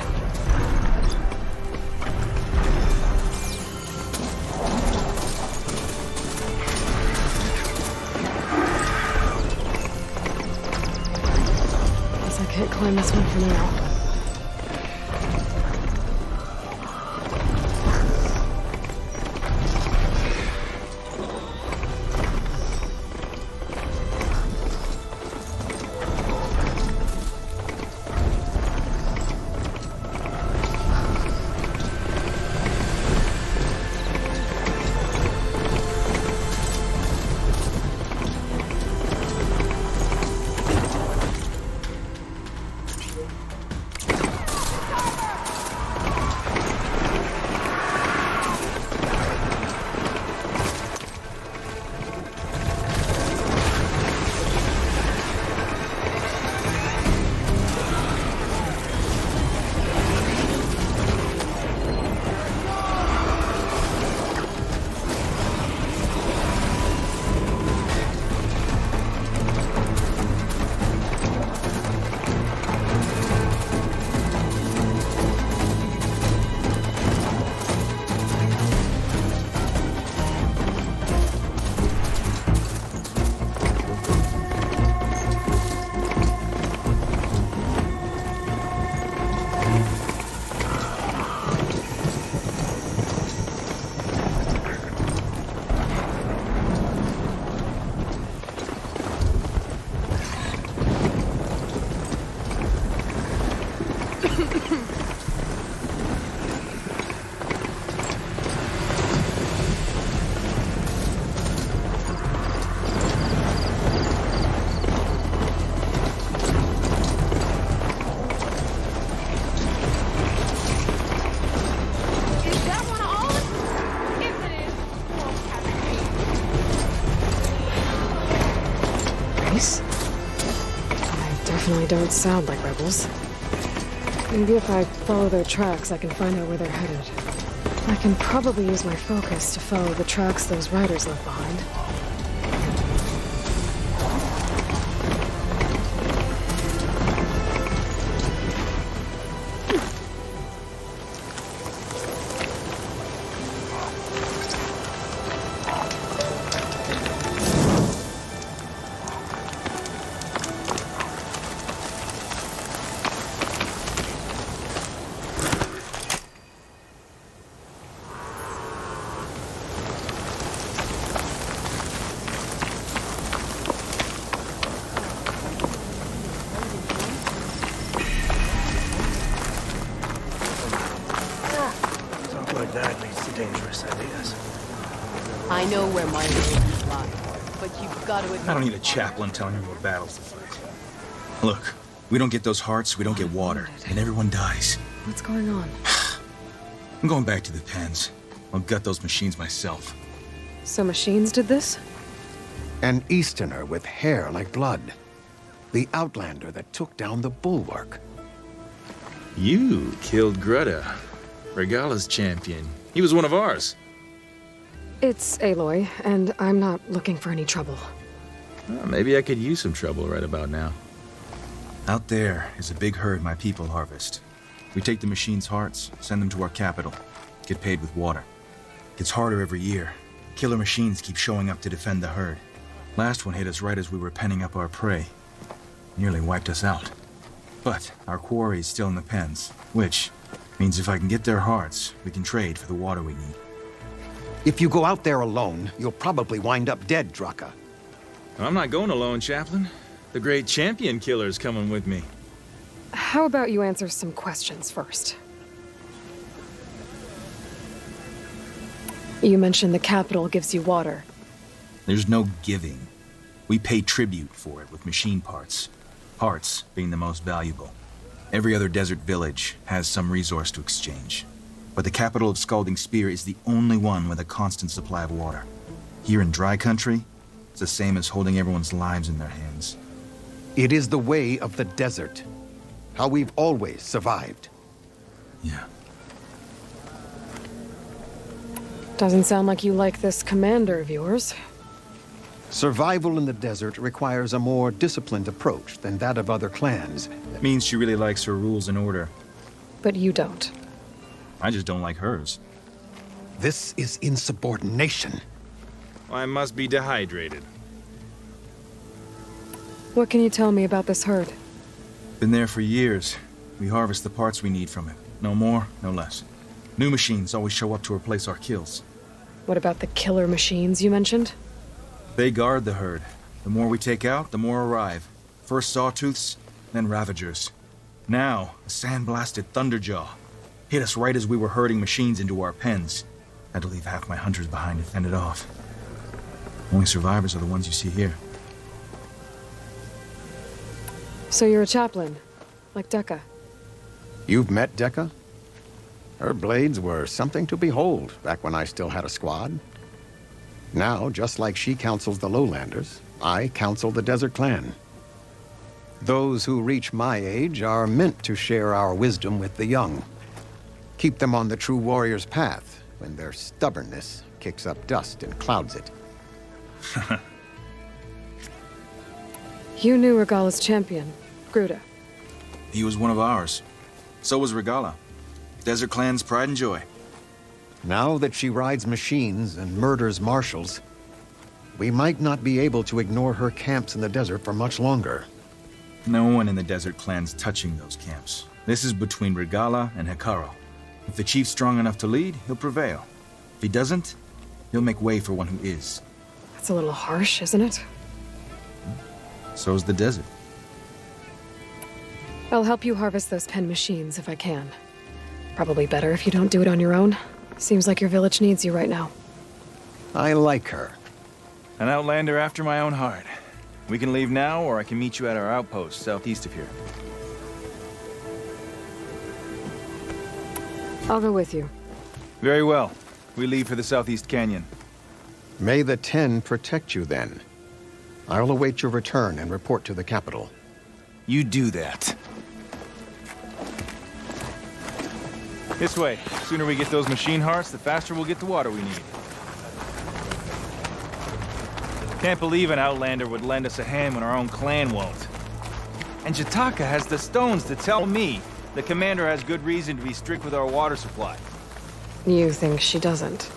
Guess I can't climb this one for now. don't sound like rebels. Maybe if I follow their tracks, I can find out where they're headed. I can probably use my focus to follow the tracks those riders left behind. I know where my loyalties lie, but you've got to admit... I don't need a chaplain telling me what battles to fight. Look, we don't get those hearts, we don't get water, and everyone dies. What's going on? I'm going back to the pens. I'll gut those machines myself. So machines did this? An Easterner with hair like blood. The Outlander that took down the Bulwark. You killed Greta, Regalla's champion. He was one of ours. It's Aloy, and I'm not looking for any trouble. Well, maybe I could use some trouble right about now. Out there is a big herd my people harvest. We take the machines' hearts, send them to our capital, get paid with water. Gets harder every year. Killer machines keep showing up to defend the herd. Last one hit us right as we were penning up our prey. Nearly wiped us out. But our quarry is still in the pens, which means if I can get their hearts, we can trade for the water we need. If you go out there alone, you'll probably wind up dead, Draka. I'm not going alone, Chaplain. The great champion killer's coming with me. How about you answer some questions first? You mentioned the capital gives you water. There's no giving. We pay tribute for it with machine parts. Parts being the most valuable. Every other desert village has some resource to exchange. But the capital of Scalding Spear is the only one with a constant supply of water. Here in dry country, it's the same as holding everyone's lives in their hands. It is the way of the desert. How we've always survived. Yeah. Doesn't sound like you like this commander of yours. Survival in the desert requires a more disciplined approach than that of other clans. That means she really likes her rules and order. But you don't. I just don't like hers. This is insubordination. I must be dehydrated. What can you tell me about this herd? Been there for years. We harvest the parts we need from it. No more, no less. New machines always show up to replace our kills. What about the killer machines you mentioned? They guard the herd. The more we take out, the more arrive. First sawtooths, then ravagers. Now, a sand-blasted thunderjaw. Hit us right as we were herding machines into our pens. Had to leave half my hunters behind to fend it off. Only survivors are the ones you see here. So you're a chaplain, like Dekka. You've met Dekka? Her blades were something to behold back when I still had a squad. Now, just like she counsels the Lowlanders, I counsel the Desert Clan. Those who reach my age are meant to share our wisdom with the young. Keep them on the true warrior's path when their stubbornness kicks up dust and clouds it. You knew Regalla's champion, Gruta. He was one of ours. So was Regalla. Desert Clan's pride and joy. Now that she rides machines and murders marshals, we might not be able to ignore her camps in the desert for much longer. No one in the Desert Clan's touching those camps. This is between Regalla and Hekarro. If the chief's strong enough to lead, he'll prevail. If he doesn't, he'll make way for one who is. That's a little harsh, isn't it? So's the desert. I'll help you harvest those pen machines if I can. Probably better if you don't do it on your own. Seems like your village needs you right now. I like her. An outlander after my own heart. We can leave now, or I can meet you at our outpost southeast of here. I'll go with you. Very well. We leave for the Southeast Canyon. May the Ten protect you then. I'll await your return and report to the capital. You do that. This way. The sooner we get those machine hearts, the faster we'll get the water we need. Can't believe an Outlander would lend us a hand when our own clan won't. And Jataka has the stones to tell me the commander has good reason to be strict with our water supply. You think she doesn't?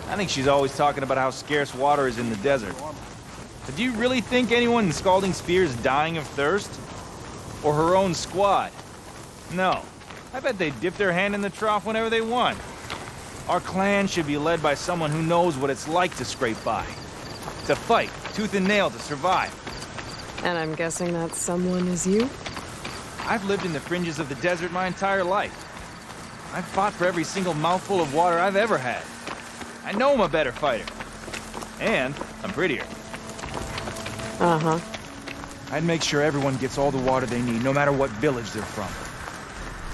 I think she's always talking about how scarce water is in the desert. But do you really think anyone in Scalding Spear is dying of thirst? Or her own squad? No. I bet they dip their hand in the trough whenever they want. Our clan should be led by someone who knows what it's like to scrape by. To fight, tooth and nail to survive. And I'm guessing that someone is you? I've lived in the fringes of the desert my entire life. I've fought for every single mouthful of water I've ever had. I know I'm a better fighter. And I'm prettier. Uh-huh. I'd make sure everyone gets all the water they need, no matter what village they're from.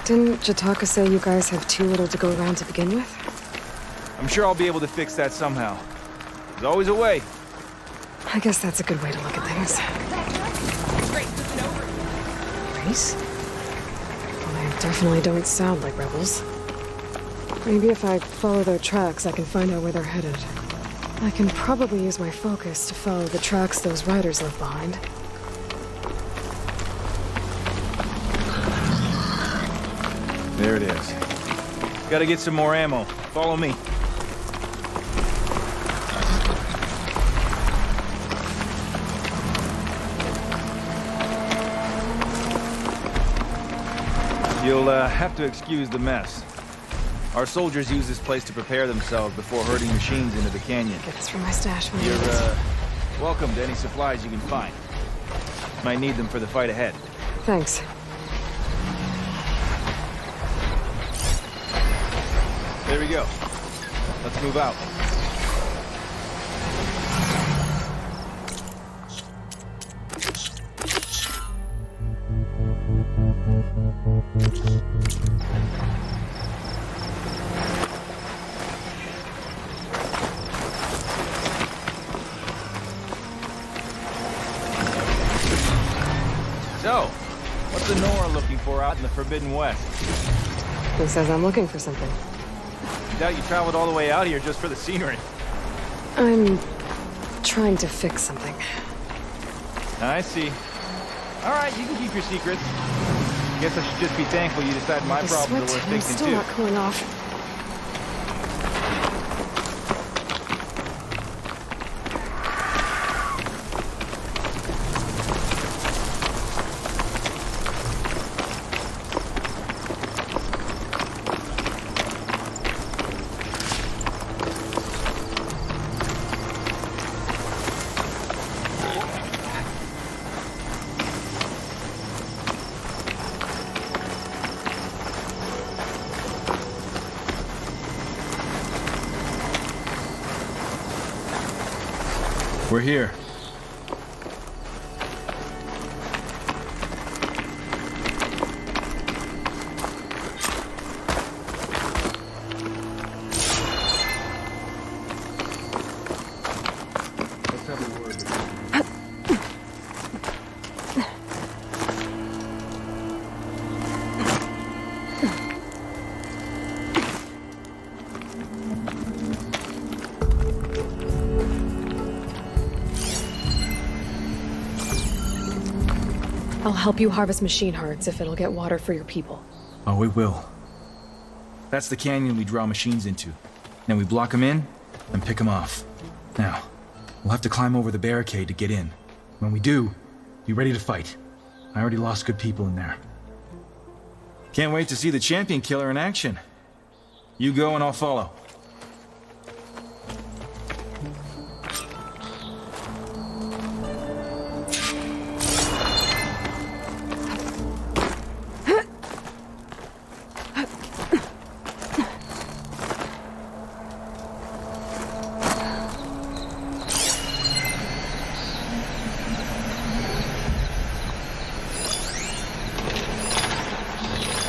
Didn't Jataka say you guys have too little to go around to begin with? I'm sure I'll be able to fix that somehow. There's always a way. I guess that's a good way to look at things. Race? Well, they definitely don't sound like rebels. Maybe if I follow their tracks, I can find out where they're headed. I can probably use my focus to follow the tracks those riders left behind. There it is. Gotta get some more ammo. Follow me. You'll have to excuse the mess. Our soldiers use this place to prepare themselves before herding machines into the canyon. Get this from my stash when You're welcome to any supplies you can find. Might need them for the fight ahead. Thanks. There we go. Let's move out. So, what's the Nora looking for out in the Forbidden West? Who says I'm looking for something? I doubt you traveled all the way out here just for the scenery. I'm trying to fix something. I see. All right, you can keep your secrets. Guess I should just be thankful you decided my problems are worth I'm fixing still too. not cooling off. We're here. Let's have a word. I'll help you harvest machine hearts if it'll get water for your people. Oh, we will. That's the canyon we draw machines into. Then we block them in and pick them off. Now, we'll have to climb over the barricade to get in. When we do, be ready to fight. I already lost good people in there. Can't wait to see the champion killer in action. You go and I'll follow.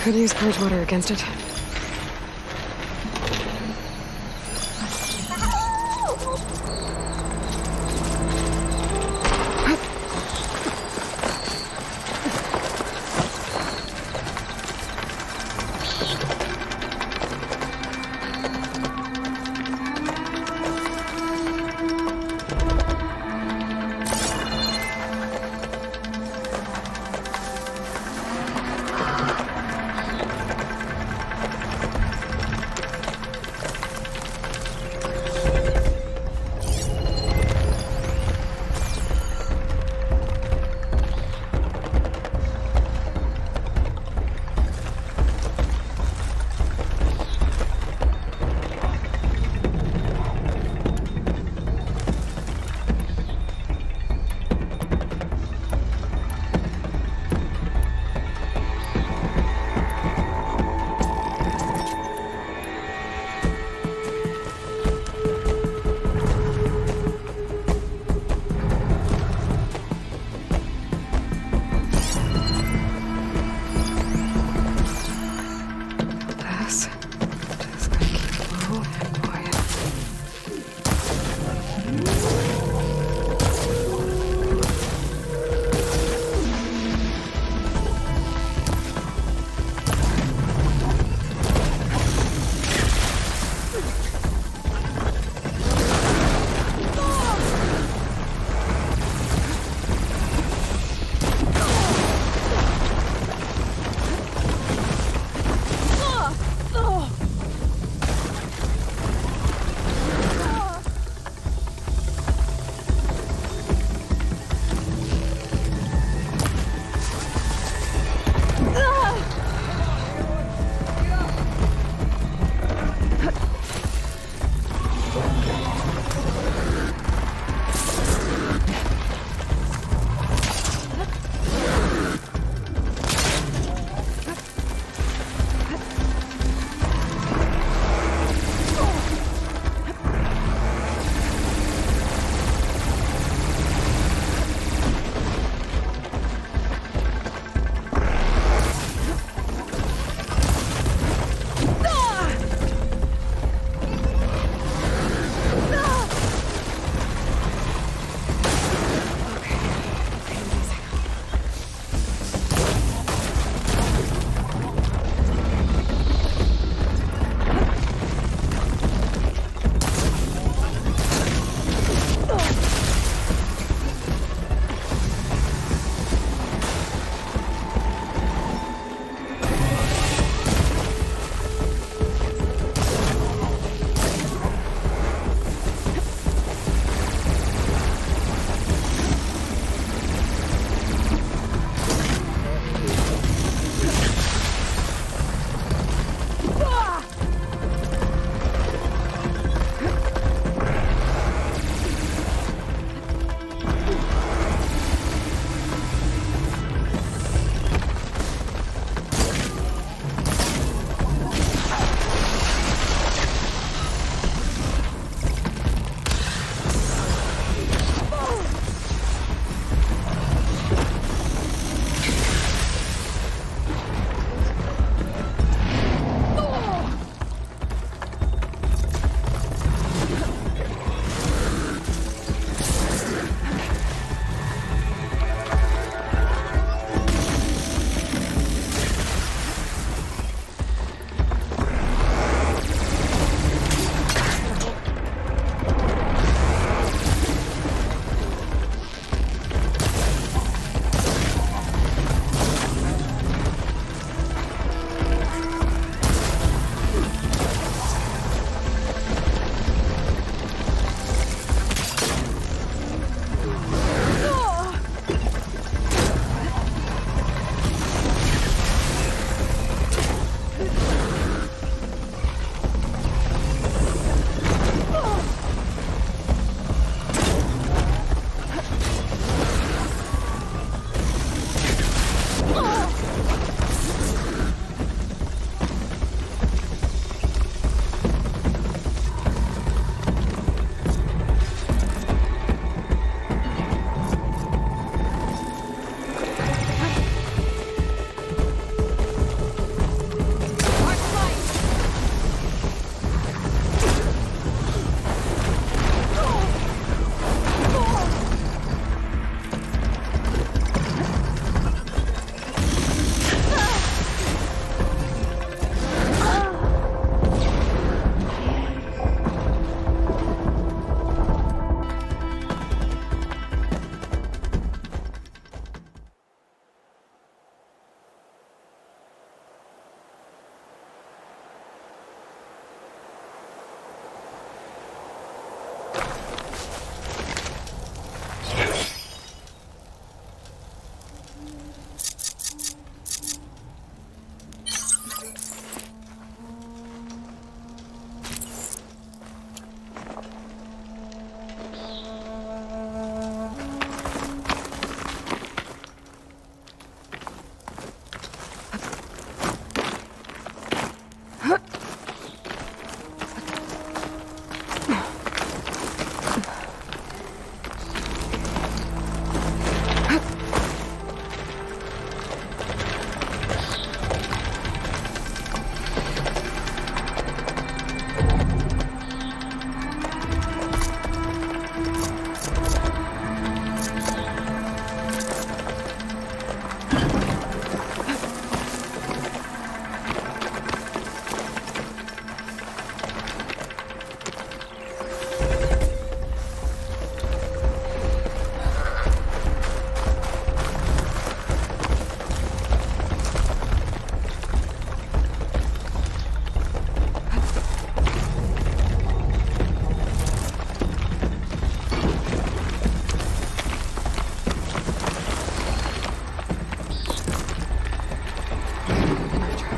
Could use purge water against it.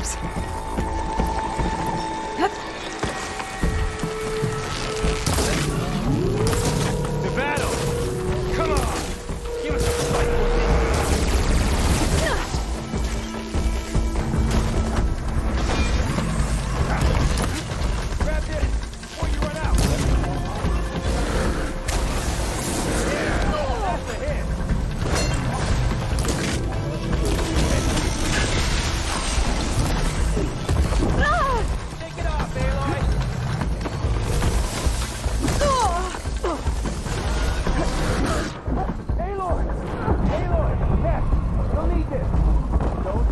moves. To battle! Come on! Give us a fight! Grab this before you run out! Yeah! That's a hit! Take it off, Aloy! Aloy! Aloy! Yes! You'll need this! Don't...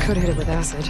Could hit it with acid.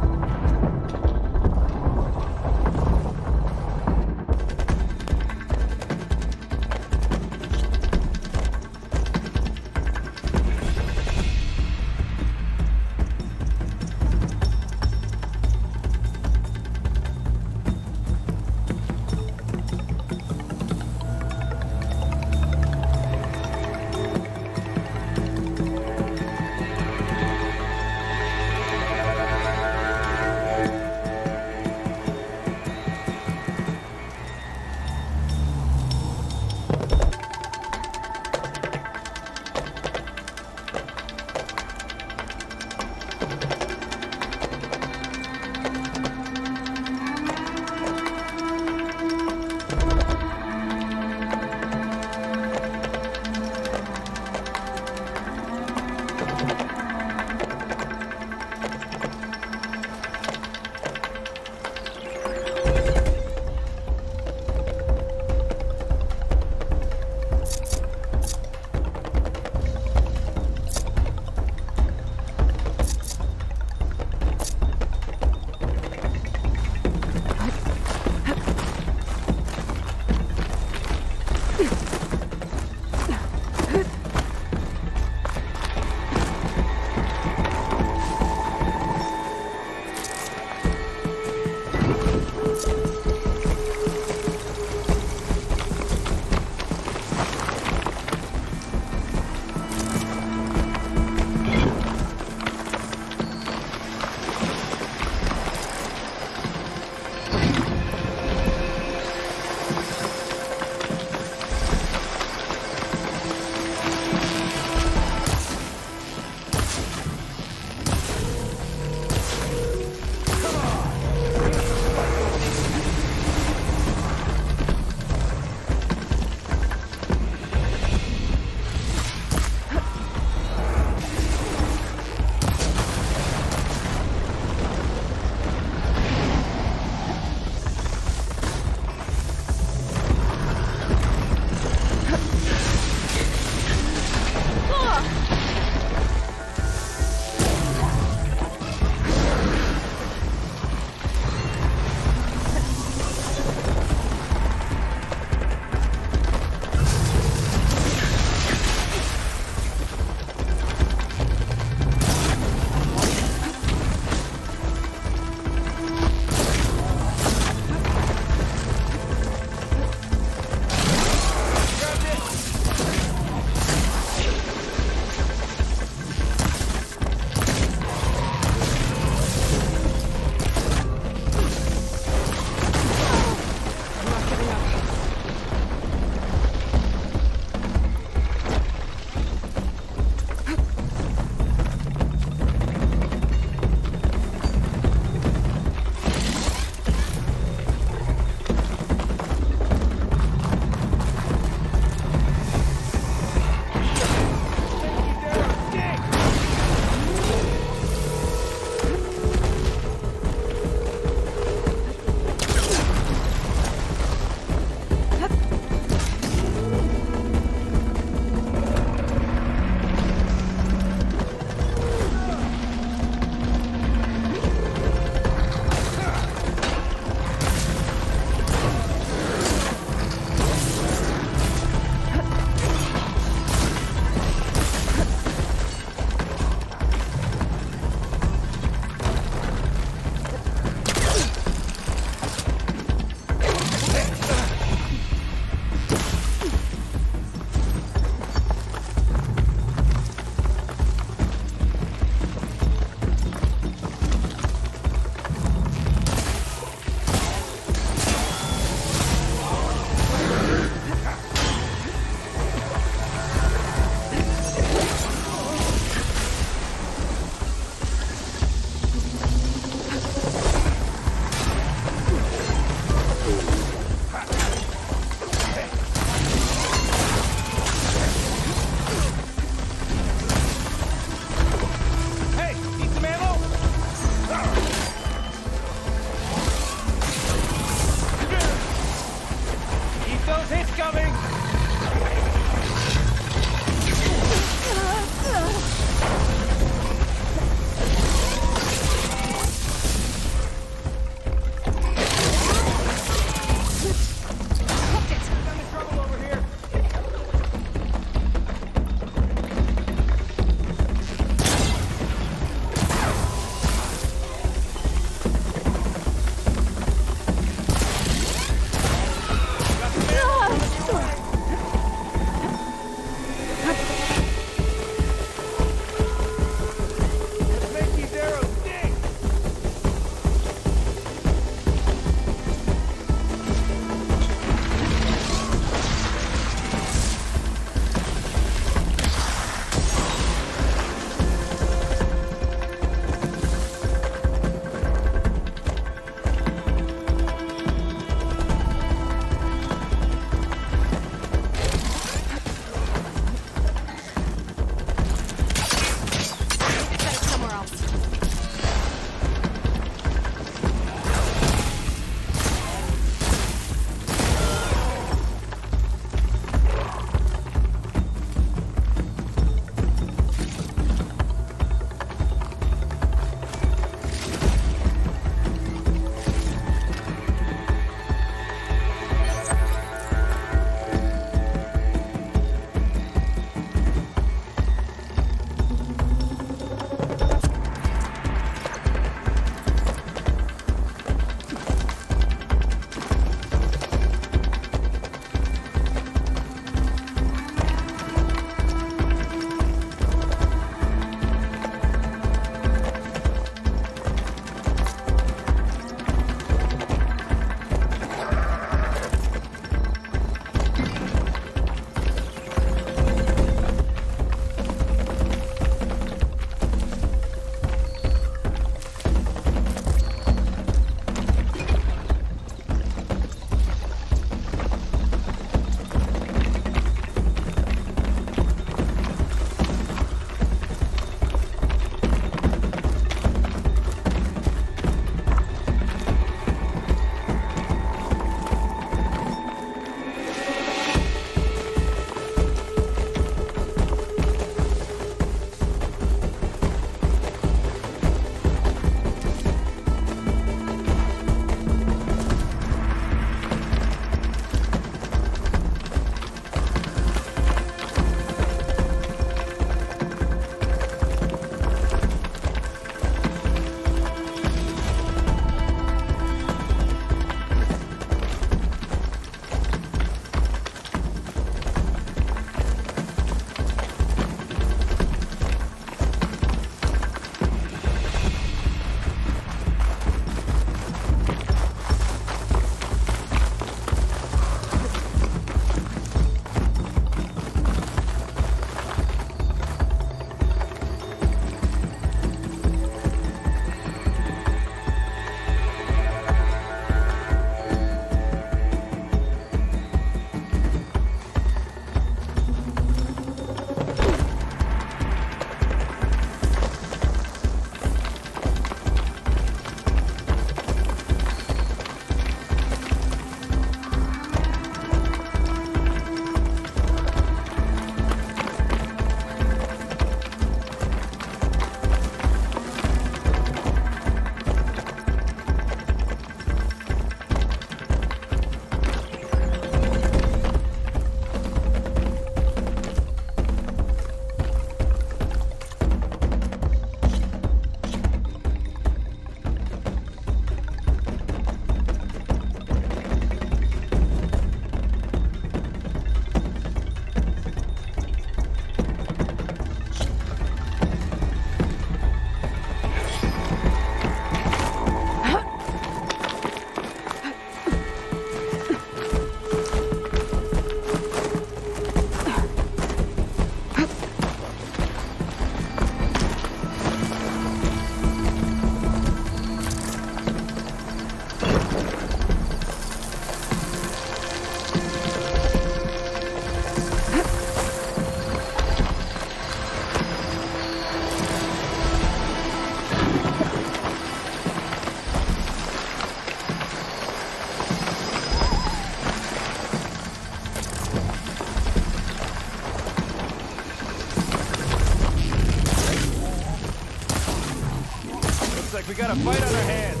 like we got a fight on our hands.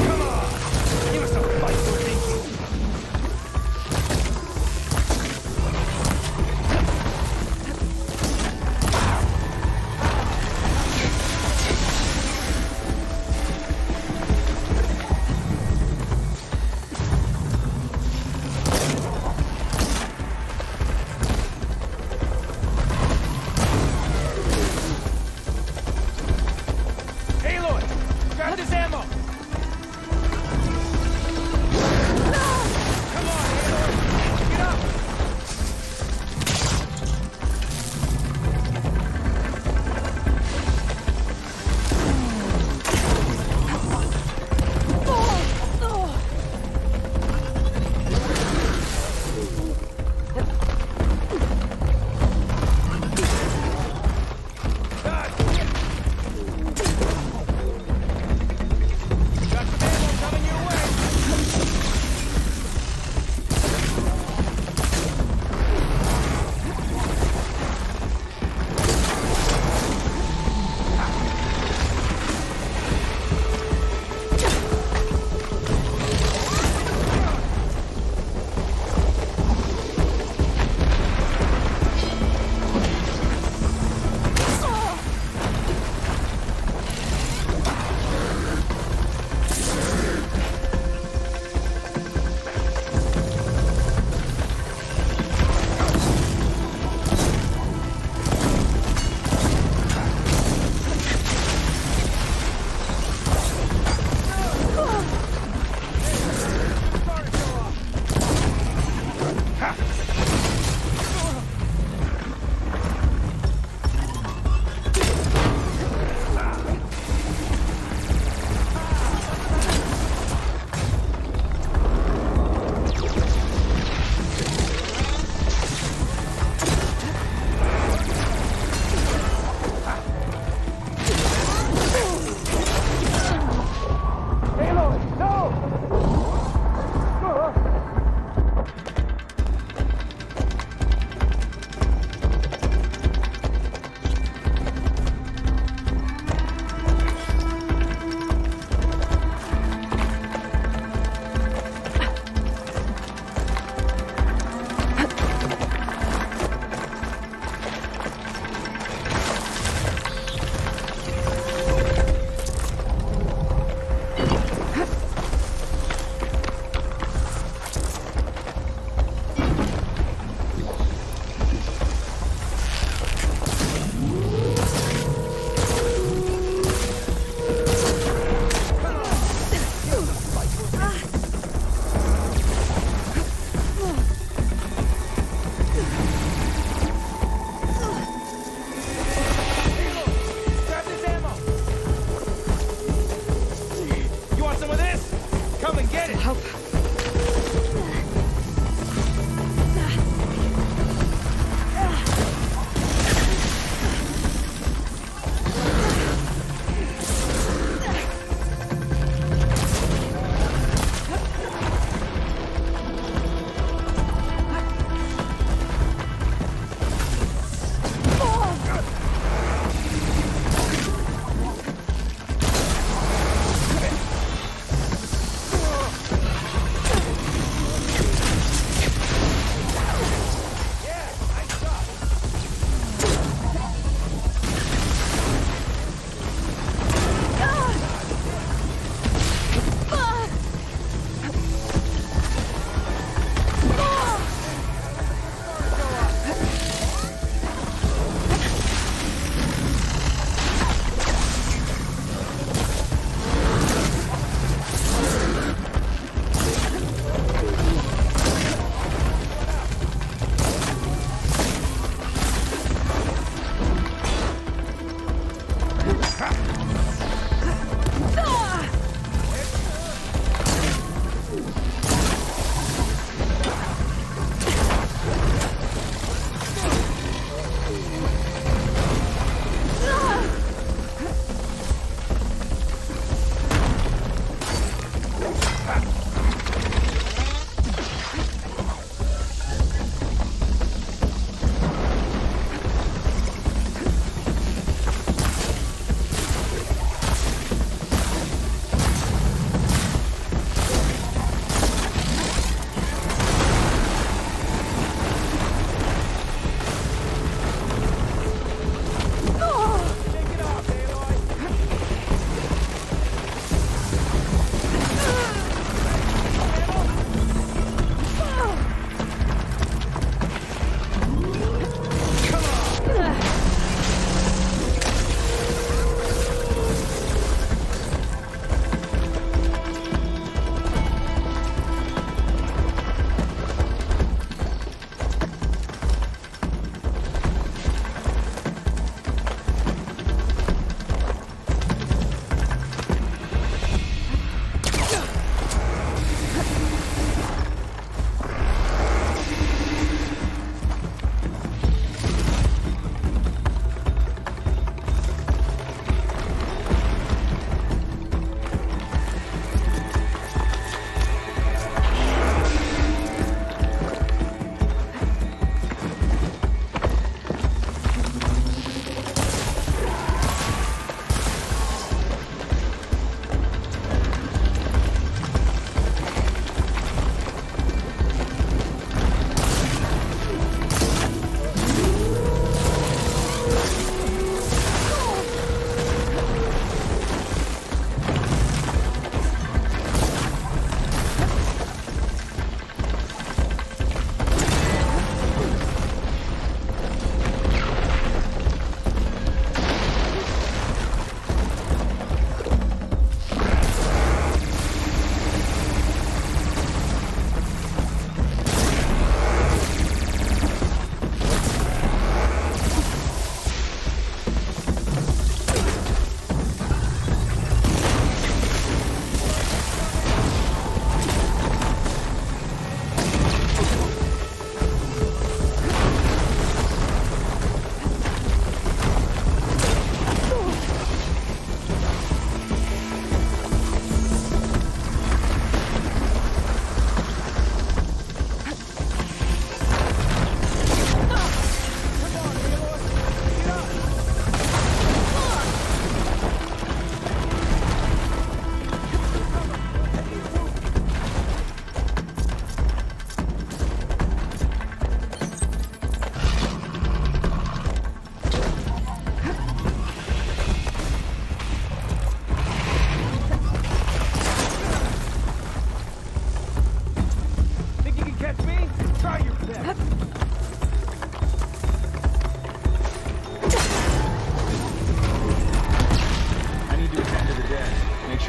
Come on! Give us a fight we're thinking.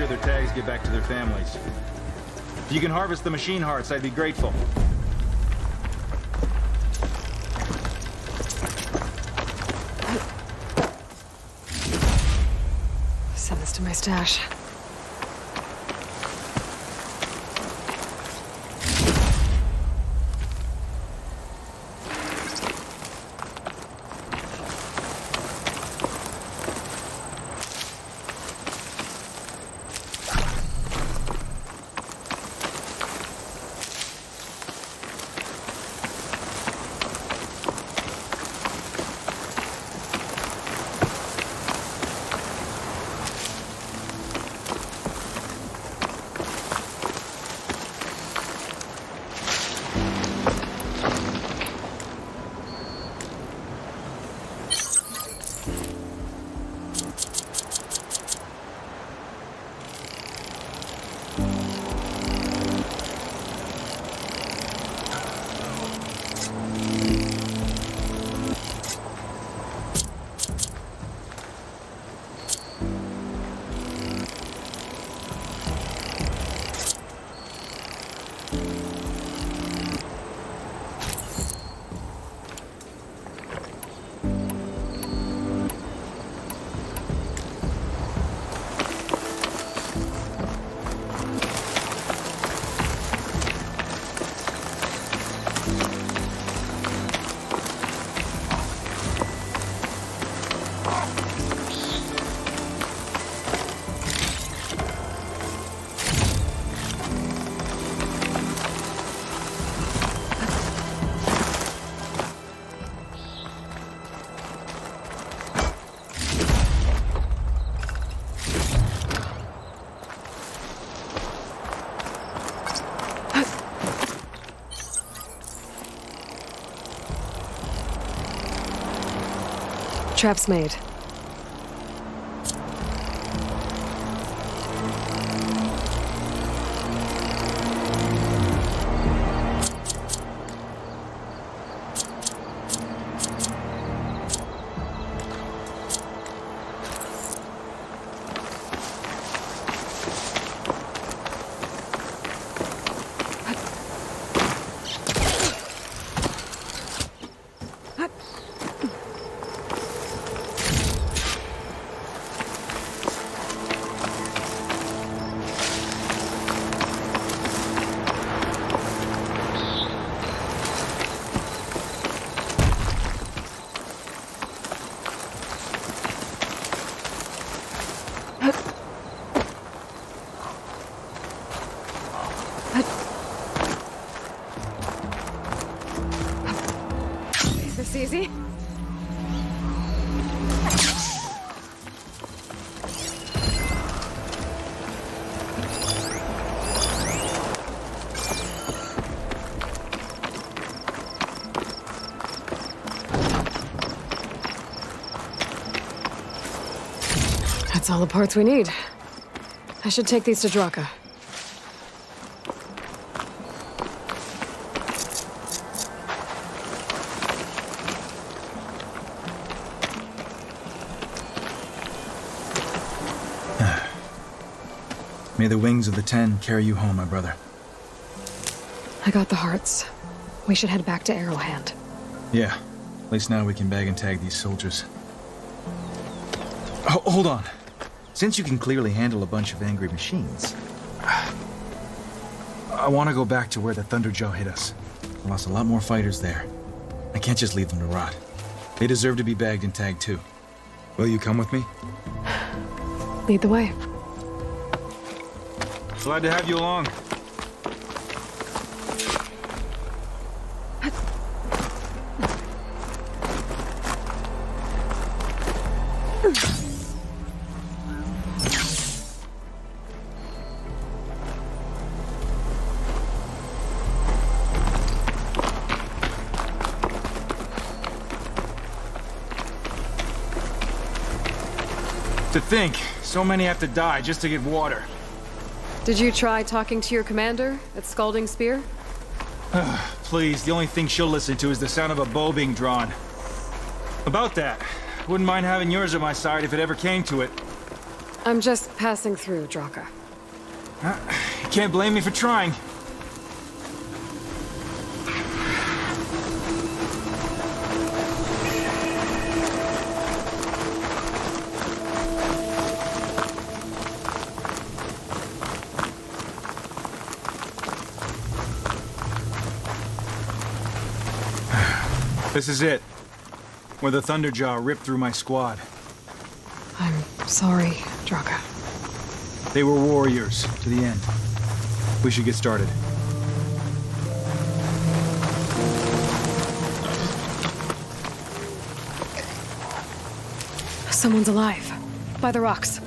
sure their tags get back to their families. If you can harvest the machine hearts, I'd be grateful. Send this to my stash. Trap's made. Is this easy? That's all the parts we need. I should take these to Draka. May the wings of the Ten carry you home, my brother. I got the hearts. We should head back to Arrowhand. Yeah. At least now we can bag and tag these soldiers. Hold on. Since you can clearly handle a bunch of angry machines, I want to go back to where the Thunderjaw hit us. We lost a lot more fighters there. I can't just leave them to rot. They deserve to be bagged and tagged too. Will you come with me? Lead the way. Glad to have you along. To think, so many have to die just to get water. Did you try talking to your commander at Scalding Spear? Please, the only thing she'll listen to is the sound of a bow being drawn. About that, wouldn't mind having yours at my side if it ever came to it. I'm just passing through, Draka. You can't blame me for trying. This is it. Where the Thunderjaw ripped through my squad. I'm sorry, Draka. They were warriors to the end. We should get started. Someone's alive. By the rocks.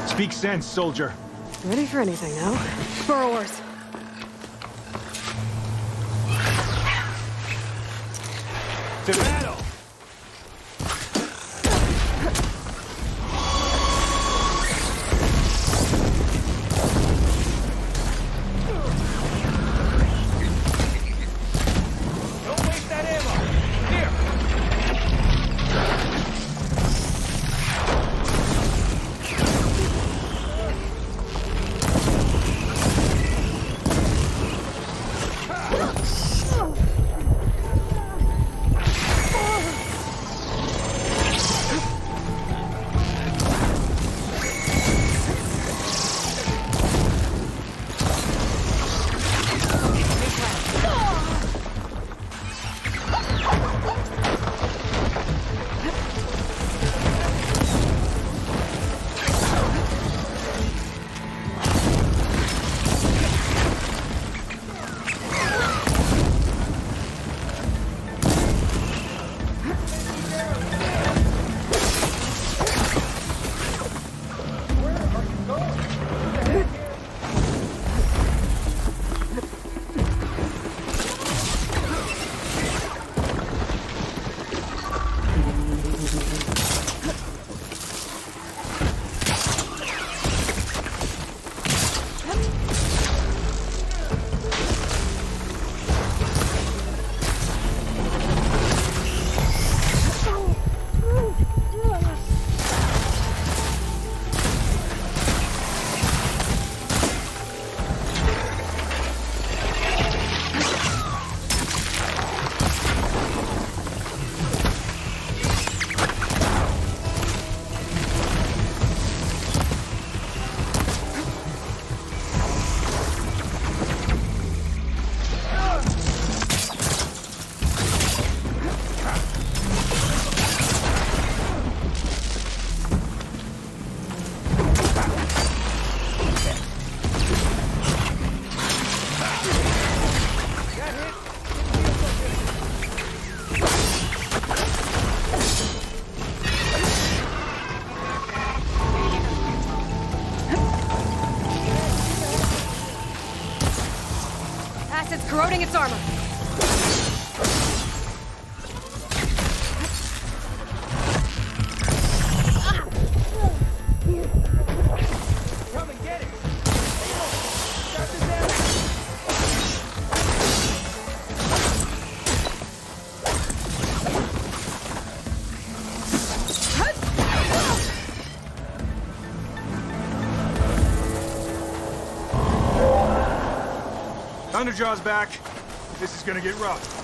Speak sense, soldier. Ready for anything now. Burrowers. To battle! Don't waste that ammo! Here! Acid's corroding its armor. Come and get it! Start this ammo! Thunderjaw's back. This is gonna get rough.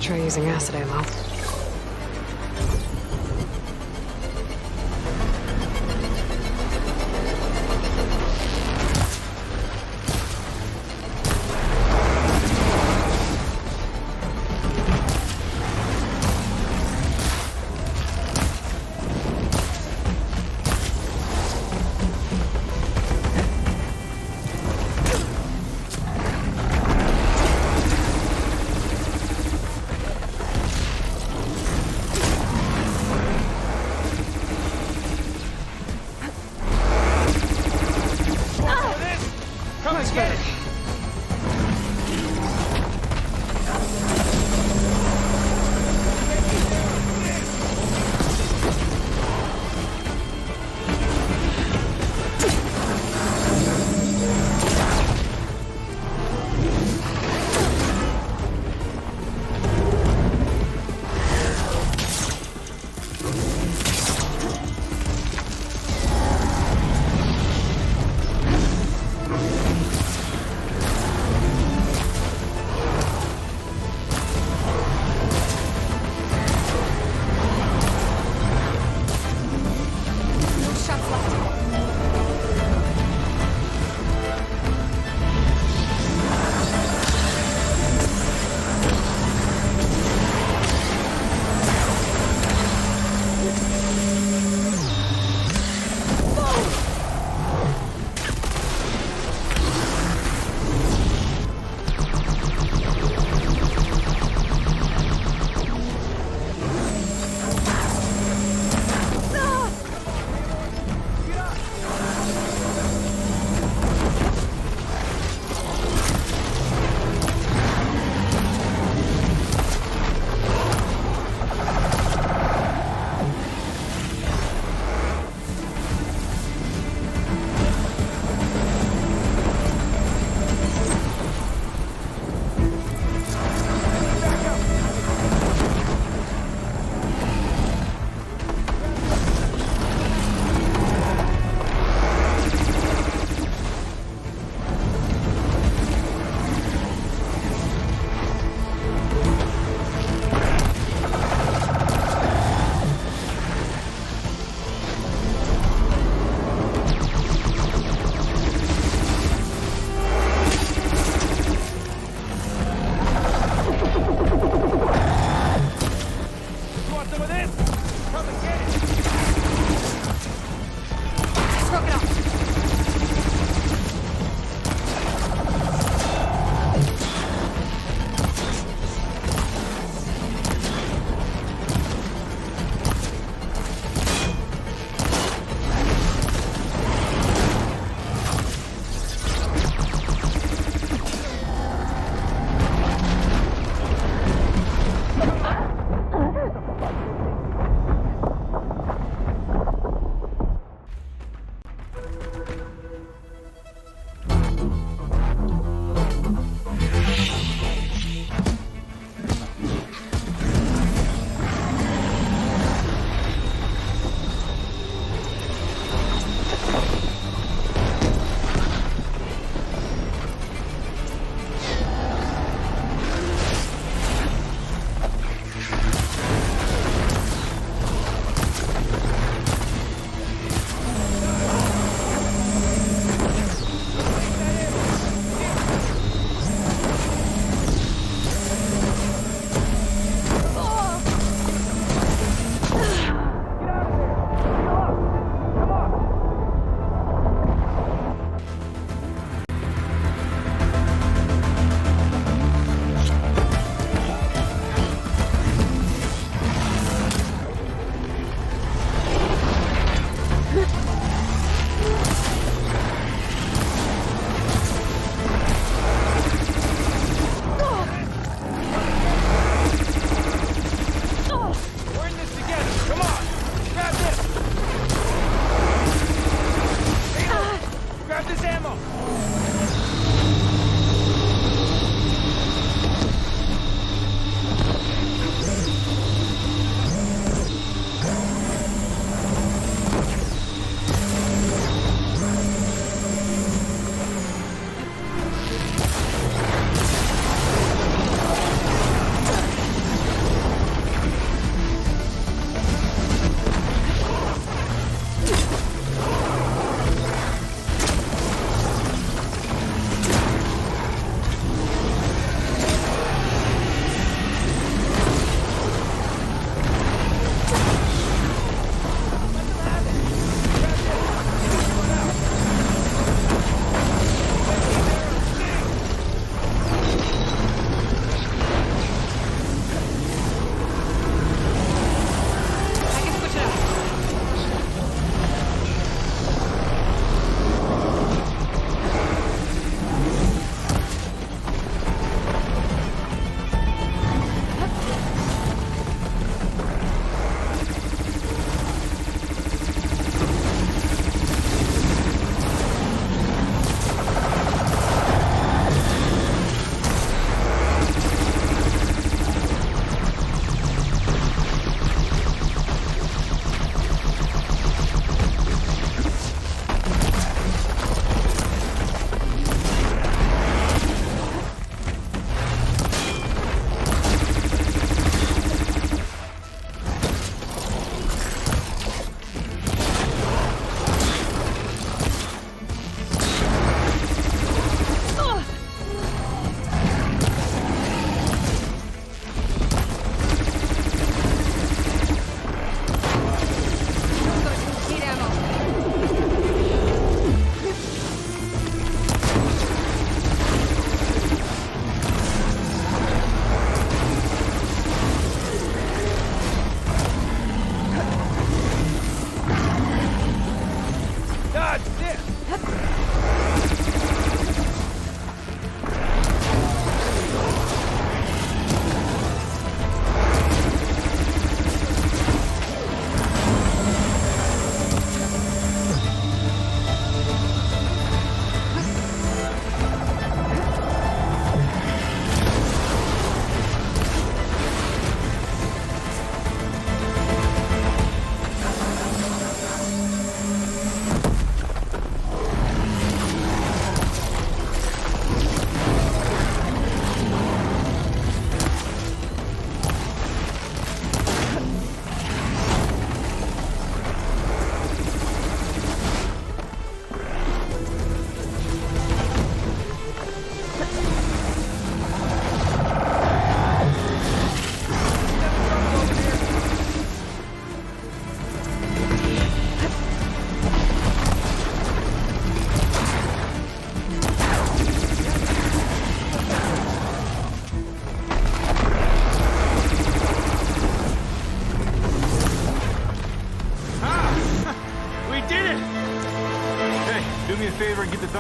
try using acid ammo.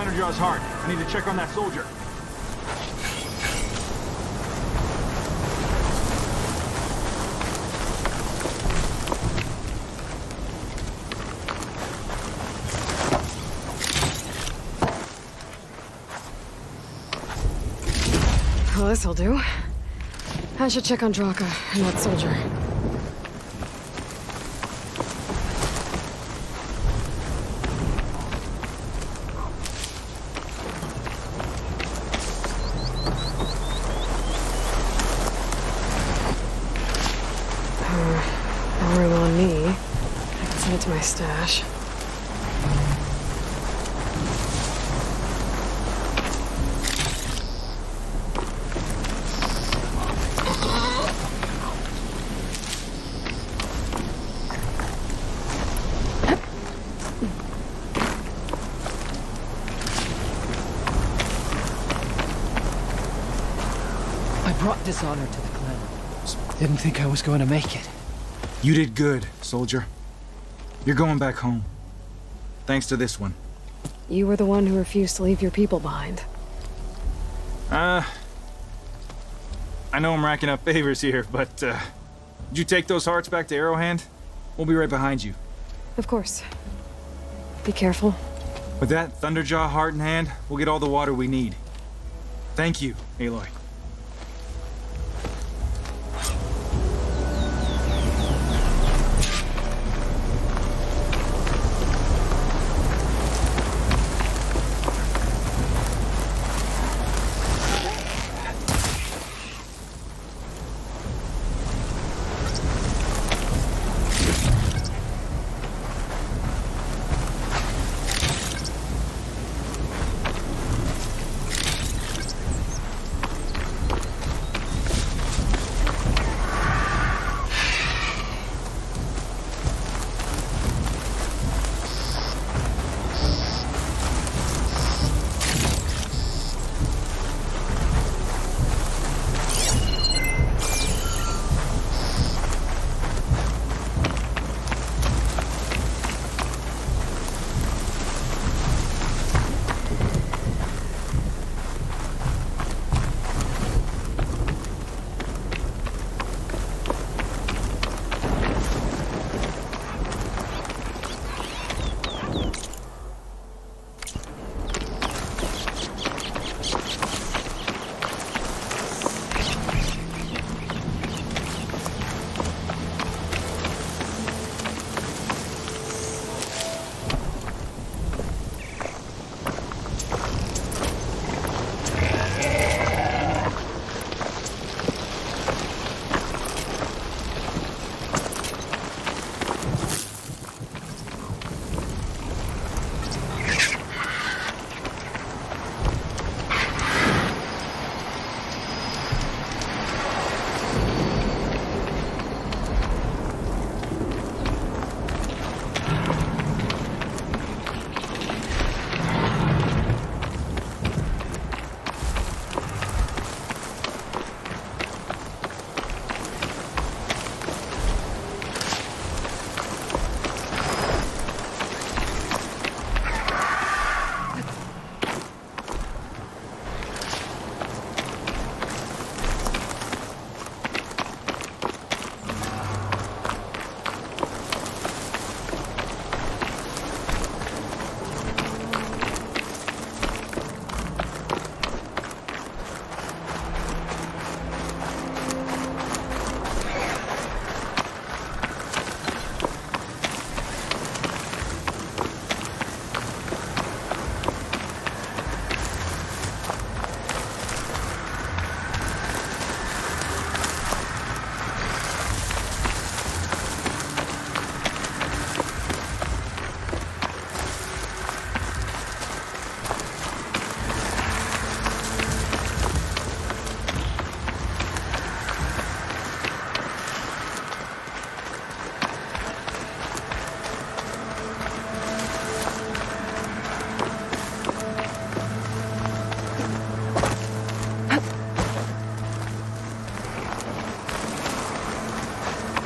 Thunderjaw's heart. I need to check on that soldier. Well, this'll do. I should check on Draka and that soldier. No room on me. I can send it to my stash. I brought dishonor to the clan. Didn't think I was going to make it. You did good, soldier. You're going back home. Thanks to this one. You were the one who refused to leave your people behind. I know I'm racking up favors here, but, did you take those hearts back to Arrowhand? We'll be right behind you. Of course. Be careful. With that Thunderjaw heart in hand, we'll get all the water we need. Thank you, Aloy.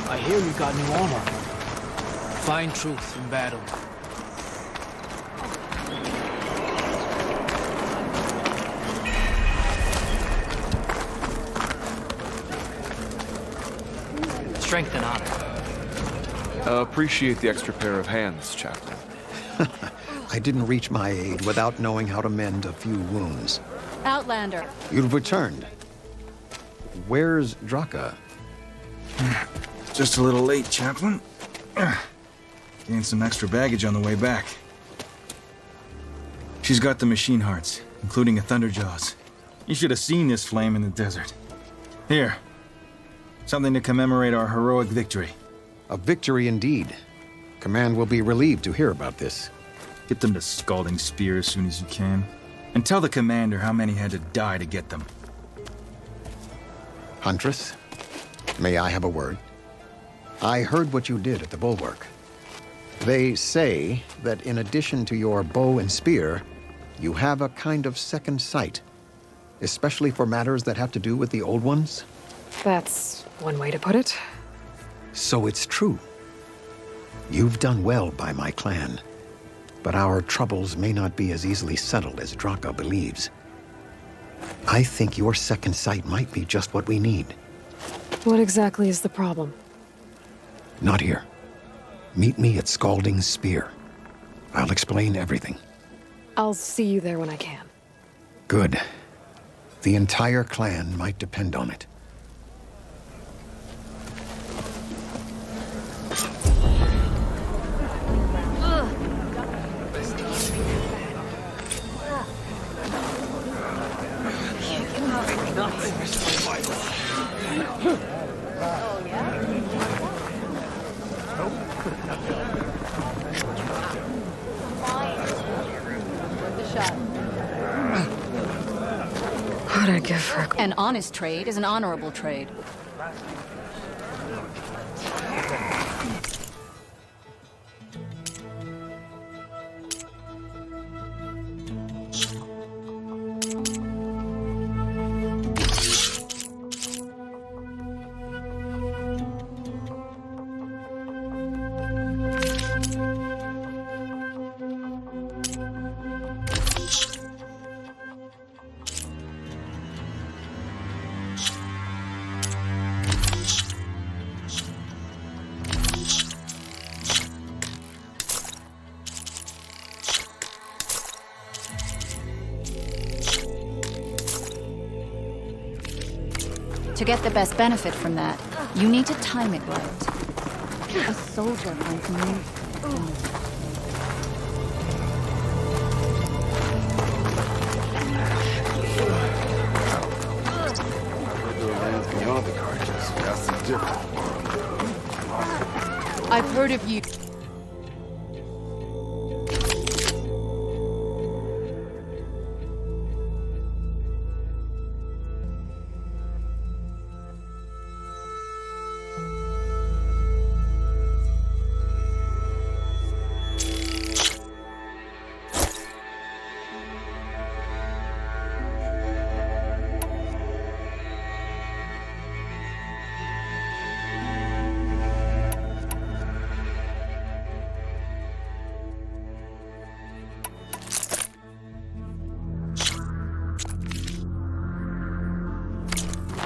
I hear you got new armor. Find truth in battle. Strength and honor. Appreciate the extra pair of hands, Chaplain. I didn't reach my aid without knowing how to mend a few wounds. Outlander. You've returned. Where's Draka? Just a little late, Chaplain. Gained some extra baggage on the way back. She's got the machine hearts, including a Thunderjaws. You should have seen this flame in the desert. Here. Something to commemorate our heroic victory. A victory indeed. Command will be relieved to hear about this. Get them the scalding spear as soon as you can. And tell the commander how many had to die to get them. Huntress, may I have a word? I heard what you did at the bulwark. They say that in addition to your bow and spear, you have a kind of second sight, especially for matters that have to do with the old ones. That's one way to put it. So it's true. You've done well by my clan, but our troubles may not be as easily settled as Draka believes. I think your second sight might be just what we need. What exactly is the problem? Not here. Meet me at Scalding's Spear. I'll explain everything. I'll see you there when I can. Good. The entire clan might depend on it. What'd I give her? An honest trade is an honorable trade. To get the best benefit from that, you need to time it right. A soldier finds me. Beyond the carcass, that's a different world. I've heard of you.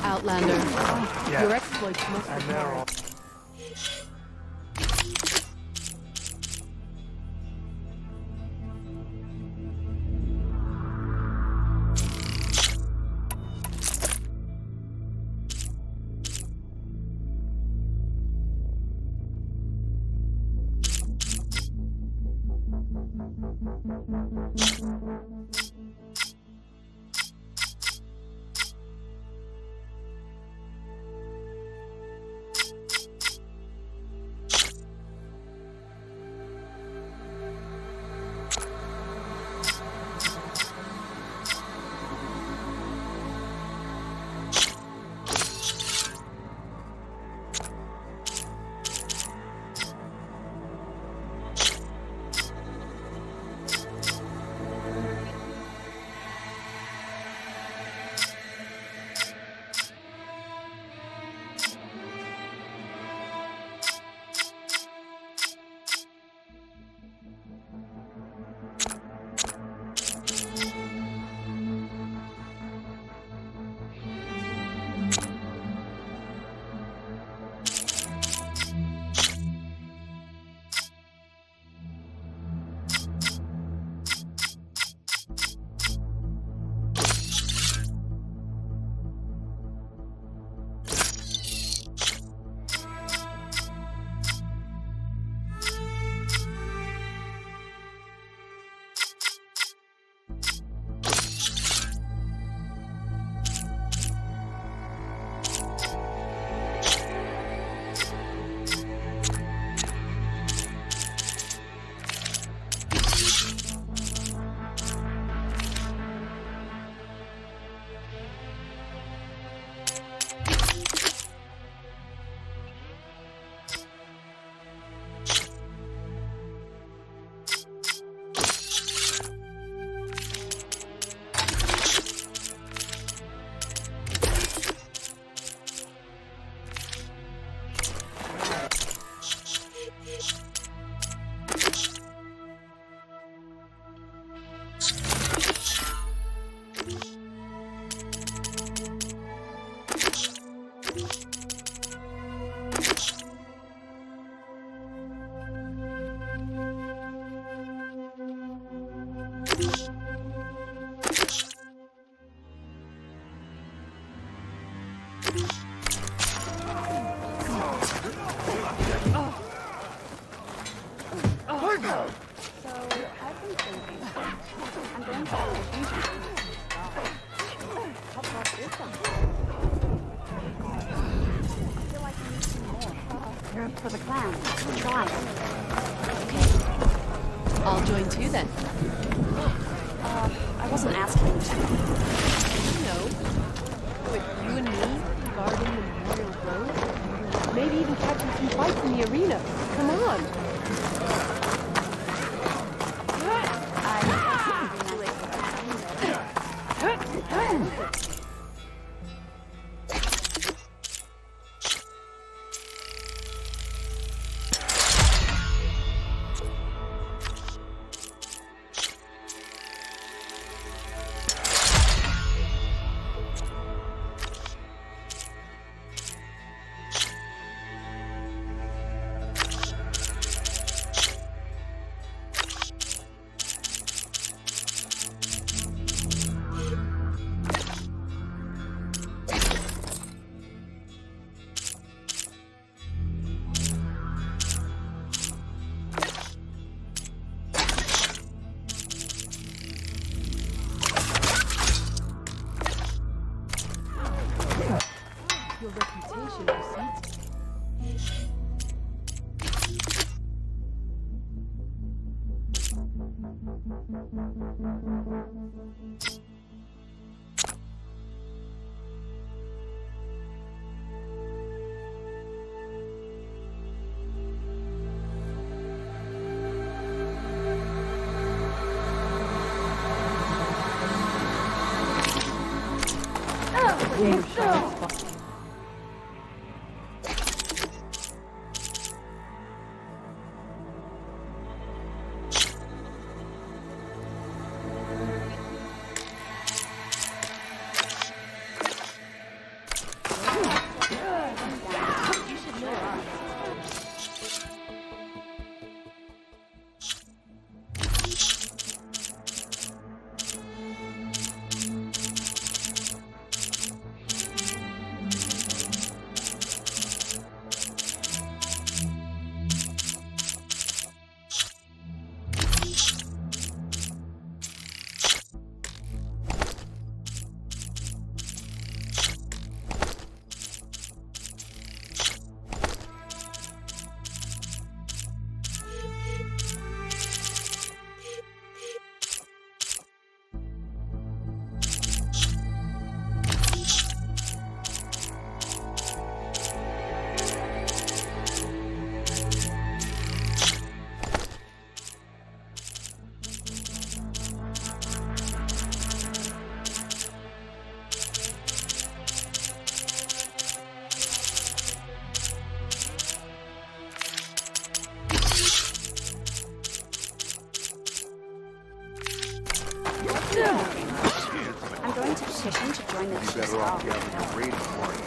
Outlander. Yeah. Your exploits must be narrow. You're up for the clown. Try. Okay. I'll join too then. I wasn't asking you to. You know, with you and me guarding the Memorial Road, maybe even catching some fights in the arena. Come on. Your reputation precedes you. I'm going to petition to join the Chiefs. You better off gathering a raid for it.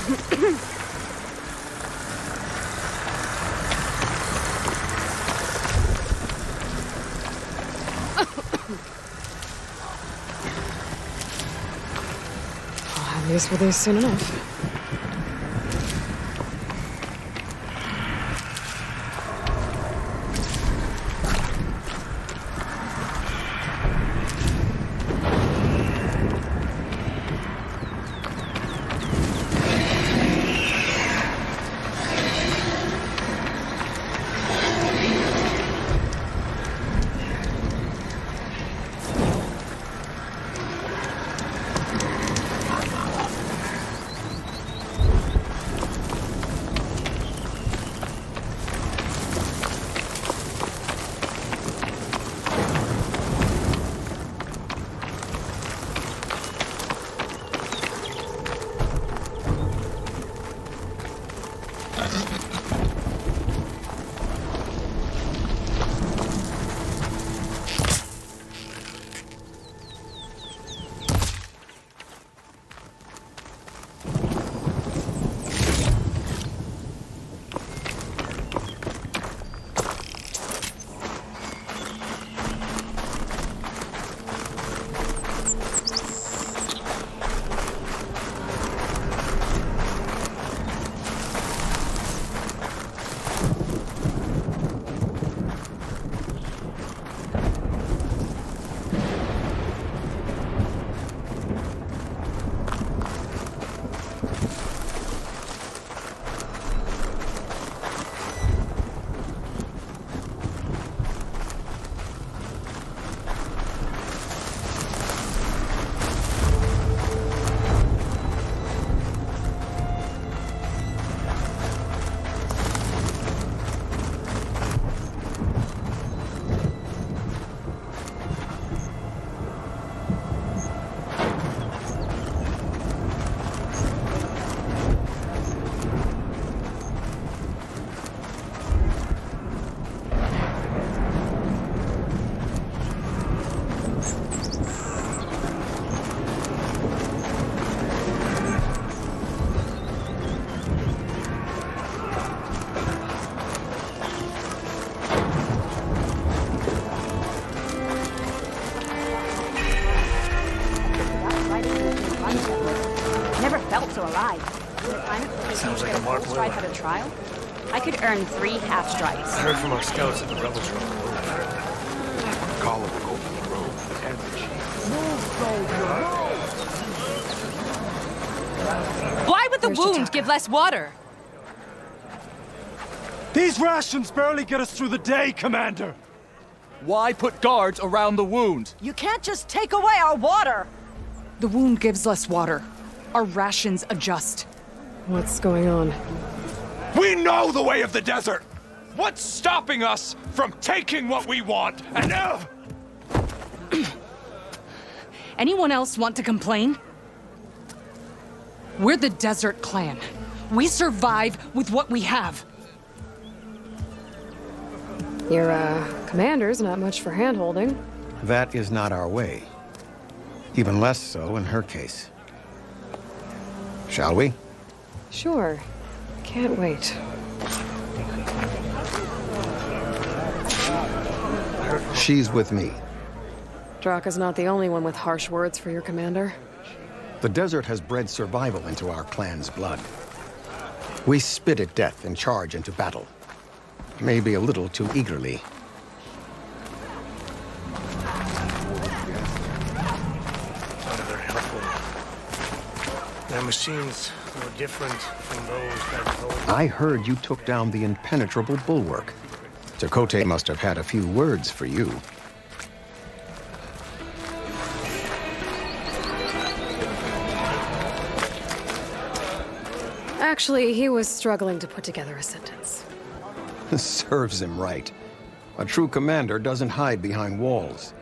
I'll have use for these soon enough. Never felt so alive. Sounds like a Mark strike at a trial. I could earn 3 half strikes. I heard from our scouts that the rebels are on the road. Call will go for the road and the chief. Why would the wound give less water? These rations barely get us through the day, Commander. Why put guards around the wound? You can't just take away our water! The wound gives less water. Our rations adjust. What's going on? We know the way of the desert! What's stopping us from taking what we want and Anyone else want to complain? We're the Desert Clan. We survive with what we have. Your, commander's not much for hand-holding. That is not our way. Even less so in her case. Shall we? Sure. Can't wait. She's with me. Draka's not the only one with harsh words for your commander. The desert has bred survival into our clan's blood. We spit at death and charge into battle. Maybe a little too eagerly. Not very helpful. Their machines were different from those that told. I heard you took down the impenetrable bulwark. Chakotay must have had a few words for you. Actually, he was struggling to put together a sentence. Serves him right. A true commander doesn't hide behind walls.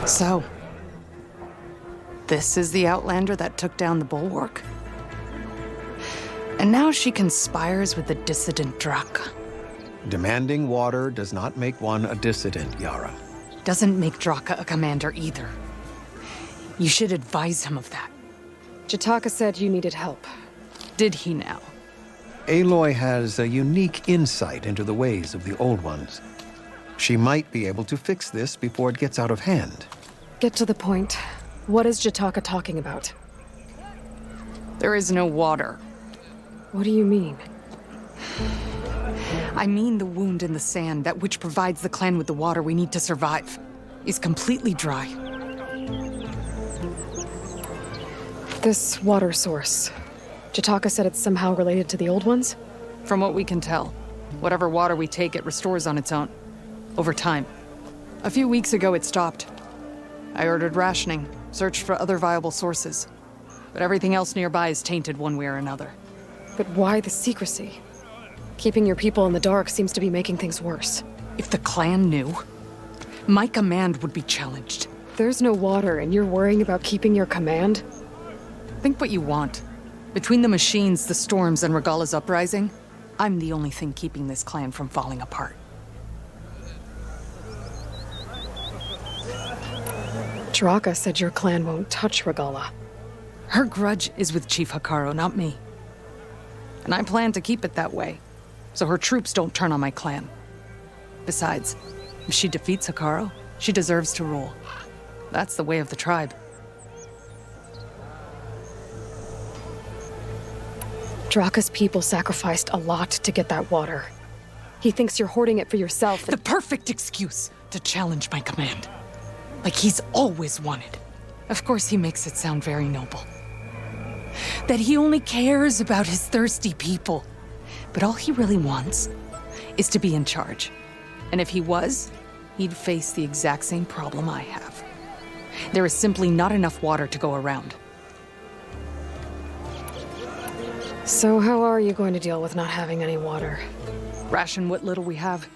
So, this is the Outlander that took down the bulwark? And now she conspires with the dissident Draka. Demanding water does not make one a dissident, Yara. Doesn't make Draka a commander either. You should advise him of that. Jataka said you needed help. Did he now? Aloy has a unique insight into the ways of the Old Ones. She might be able to fix this before it gets out of hand. Get to the point. What is Jataka talking about? There is no water. What do you mean? I mean the wound in the sand, that which provides the clan with the water we need to survive, is completely dry. This water source. Jataka said it's somehow related to the Old Ones? From what we can tell, whatever water we take, it restores on its own. Over time. A few weeks ago, it stopped. I ordered rationing, searched for other viable sources. But everything else nearby is tainted one way or another. But why the secrecy? Keeping your people in the dark seems to be making things worse. If the clan knew, my command would be challenged. There's no water and you're worrying about keeping your command? Think what you want. Between the machines, the storms, and Regalla's uprising, I'm the only thing keeping this clan from falling apart. Draka said your clan won't touch Regalla. Her grudge is with Chief Hikaru, not me. And I plan to keep it that way, so her troops don't turn on my clan. Besides, if she defeats Hikaru, she deserves to rule. That's the way of the tribe. Draka's people sacrificed a lot to get that water. He thinks you're hoarding it for yourself. The perfect excuse to challenge my command. Like he's always wanted. Of course he makes it sound very noble. That he only cares about his thirsty people. But all he really wants is to be in charge. And if he was, he'd face the exact same problem I have. There is simply not enough water to go around. So how are you going to deal with not having any water? Ration what little we have.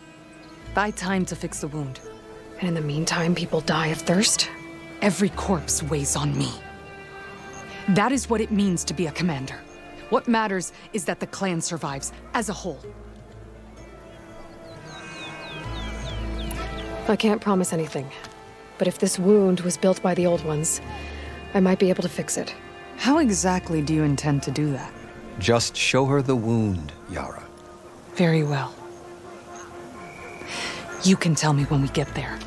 Buy time to fix the wound. And in the meantime, people die of thirst? Every corpse weighs on me. That is what it means to be a commander. What matters is that the clan survives as a whole. I can't promise anything. But if this wound was built by the Old Ones, I might be able to fix it. How exactly do you intend to do that? Just show her the wound, Yara. Very well. You can tell me when we get there.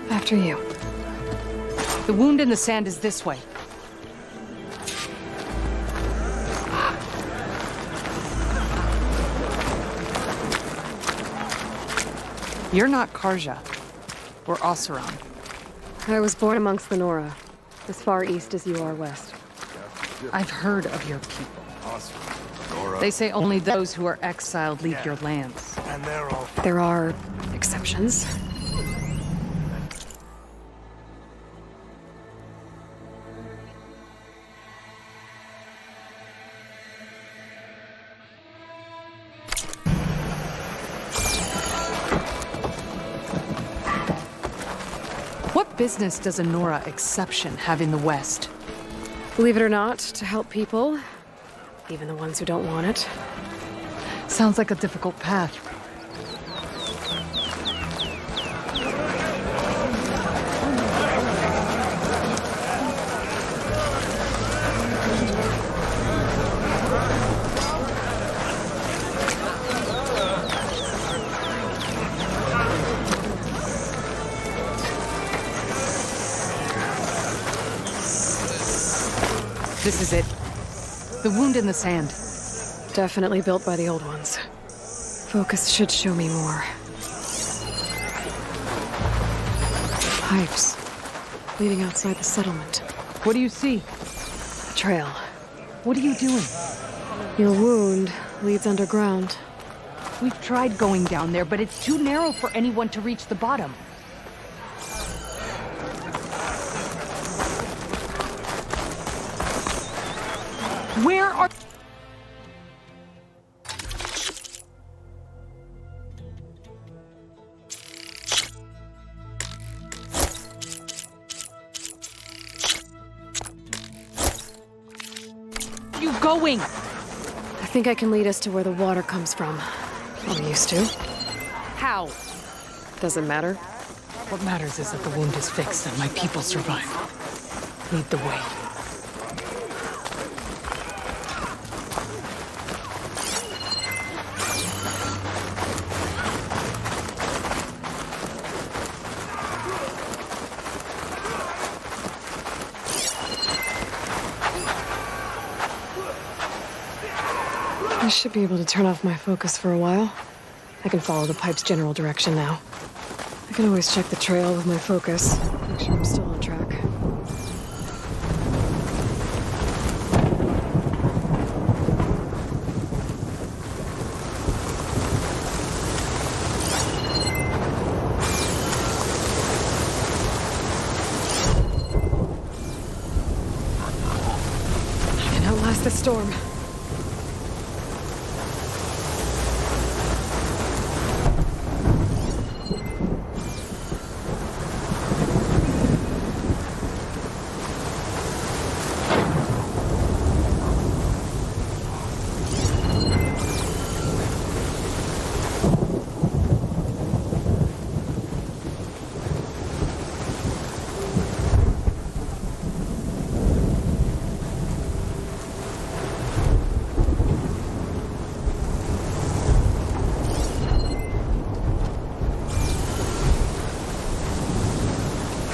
After you. The wound in the sand is this way. You're not Karja. Or Oseram. I was born amongst the Nora, as far east as you are west. I've heard of your people. They say only those who are exiled leave your lands. And they're all... There are exceptions. What business does a Nora exception have in the West? Believe it or not, to help people, even the ones who don't want it. Sounds like a difficult path. This is it. The wound in the sand. Definitely built by the Old Ones. Focus should show me more. Pipes. Leading outside the settlement. What do you see? A trail. What are you doing? Your wound leads underground. We've tried going down there, but it's too narrow for anyone to reach the bottom. Where are... you going? I think I can lead us to where the water comes from. I'm used to. How? Doesn't matter. What matters is that the wound is fixed and my people survive. Lead the way. I should be able to turn off my focus for a while. I can follow the pipe's general direction now. I can always check the trail with my focus. Make sure I'm still on track. I can outlast the storm.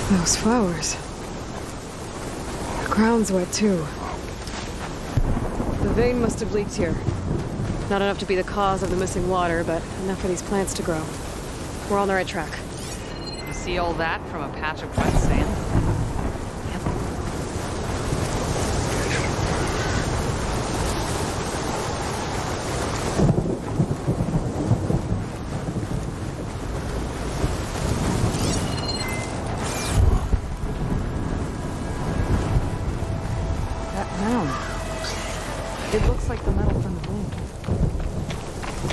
Those flowers. The ground's wet too. The vein must have leaked here. Not enough to be the cause of the missing water, but enough for these plants to grow. We're on the right track. You see all that from a patch of wet sand? It looks like the metal from the wound.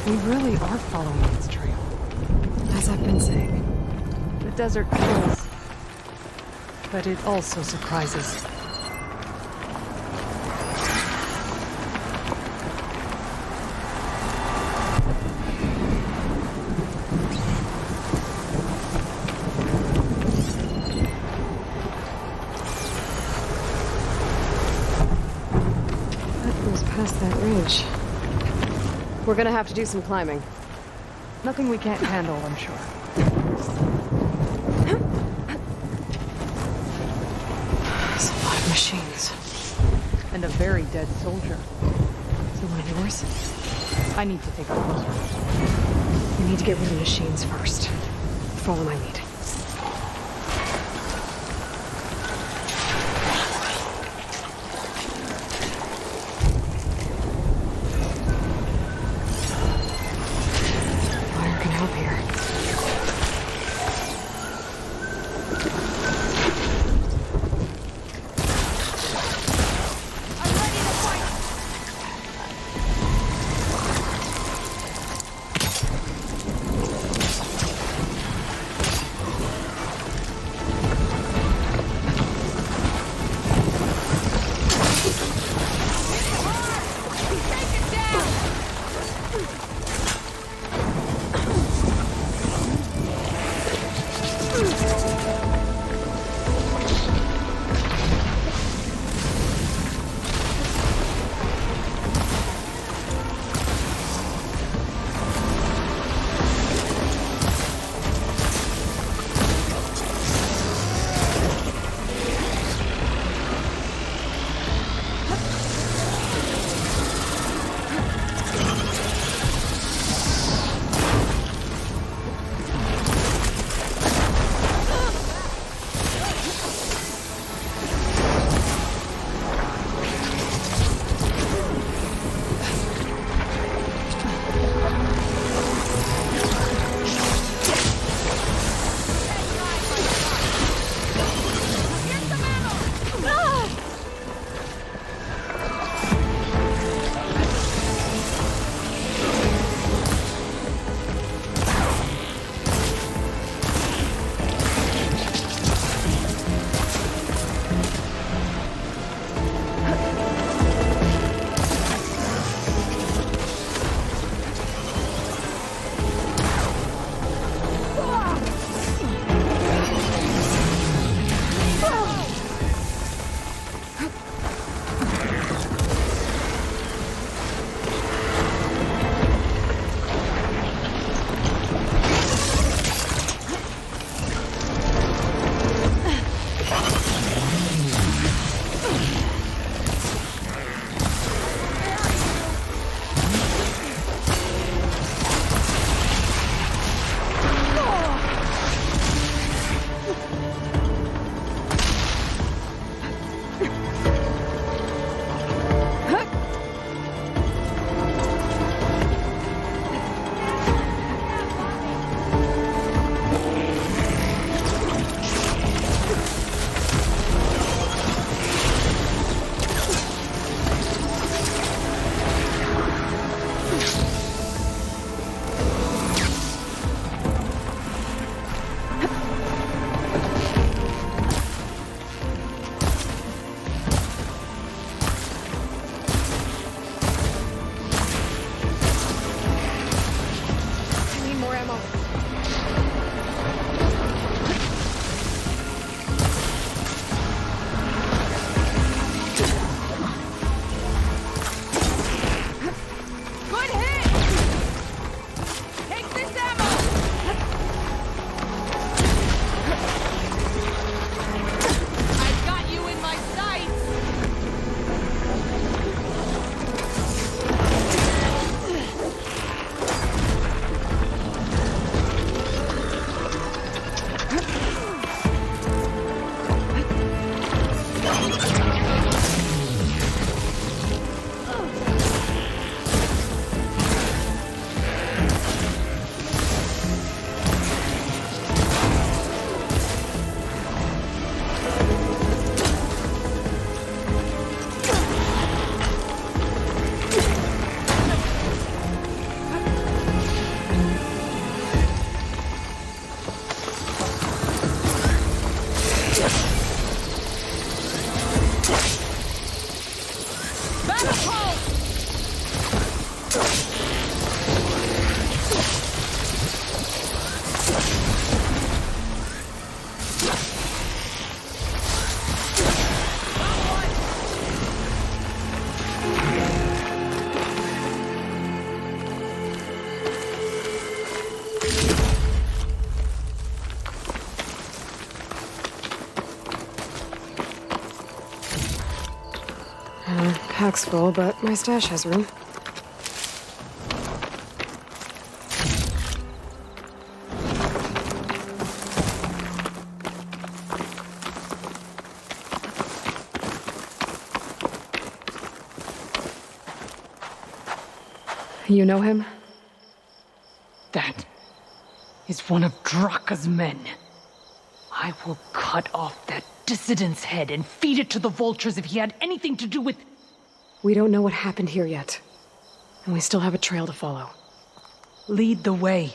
We really are following its trail. As I've been saying. The desert kills, but it also surprises. Past that ridge. We're gonna have to do some climbing. Nothing we can't handle, I'm sure. There's a lot of machines. And a very dead soldier. Is he one of yours? I need to take a closer look. We need to get rid of the machines first. Follow my lead. pack's full, but my stash has room. You know him? That is one of Draka's men. I will cut off that dissident's head and feed it to the vultures if he had anything to do with... We don't know what happened here yet. And we still have a trail to follow. Lead the way.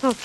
Oh.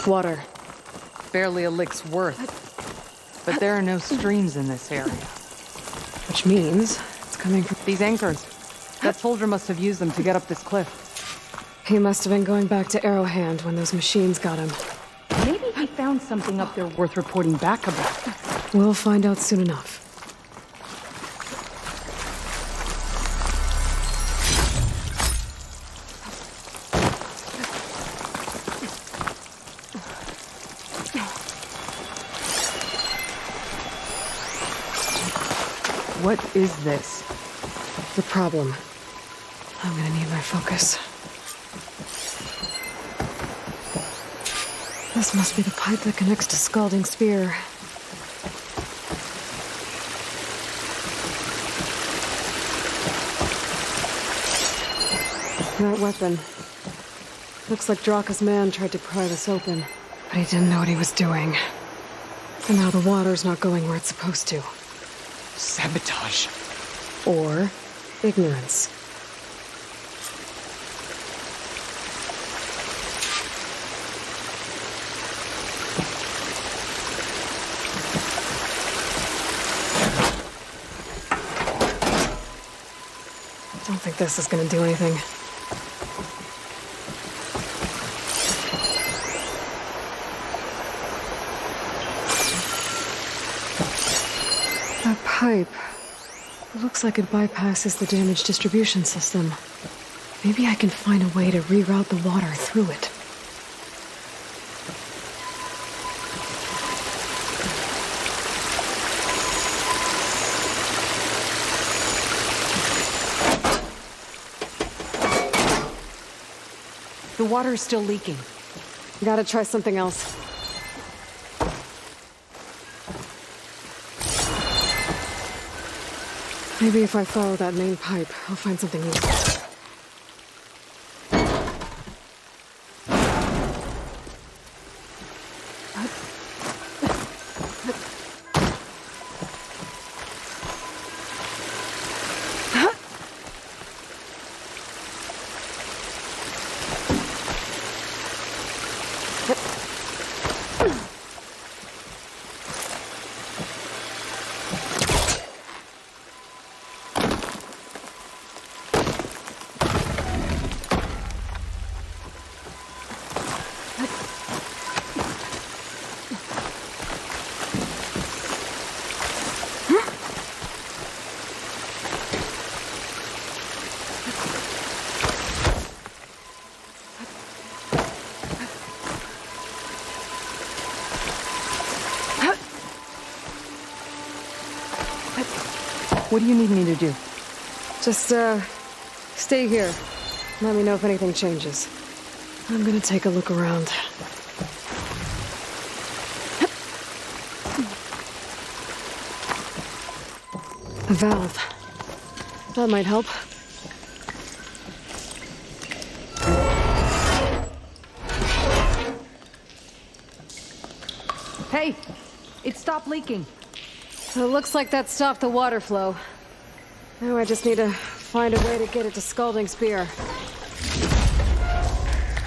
Water. Barely a lick's worth. But there are no streams in this area. Which means it's coming from... These anchors. That soldier must have used them to get up this cliff. He must have been going back to Arrowhand when those machines got him. Maybe he found something up there worth reporting back about. We'll find out soon enough. What is this? The problem. I'm gonna need my focus. This must be the pipe that connects to Scalding Spear. That weapon. Looks like Draka's man tried to pry this open, but he didn't know what he was doing. And now the water's not going where it's supposed to. Sabotage. Or ignorance. Don't think this is gonna do anything. That pipe. It looks like it bypasses the damaged distribution system. Maybe I can find a way to reroute the water through it. The water's still leaking. Gotta try something else. Maybe if I follow that main pipe, I'll find something useful. What do you need me to do? Just, stay here. Let me know if anything changes. I'm gonna take a look around. A valve. That might help. Hey! It stopped leaking. It looks like that stopped the water flow. Now I just need to find a way to get it to Scalding Spear.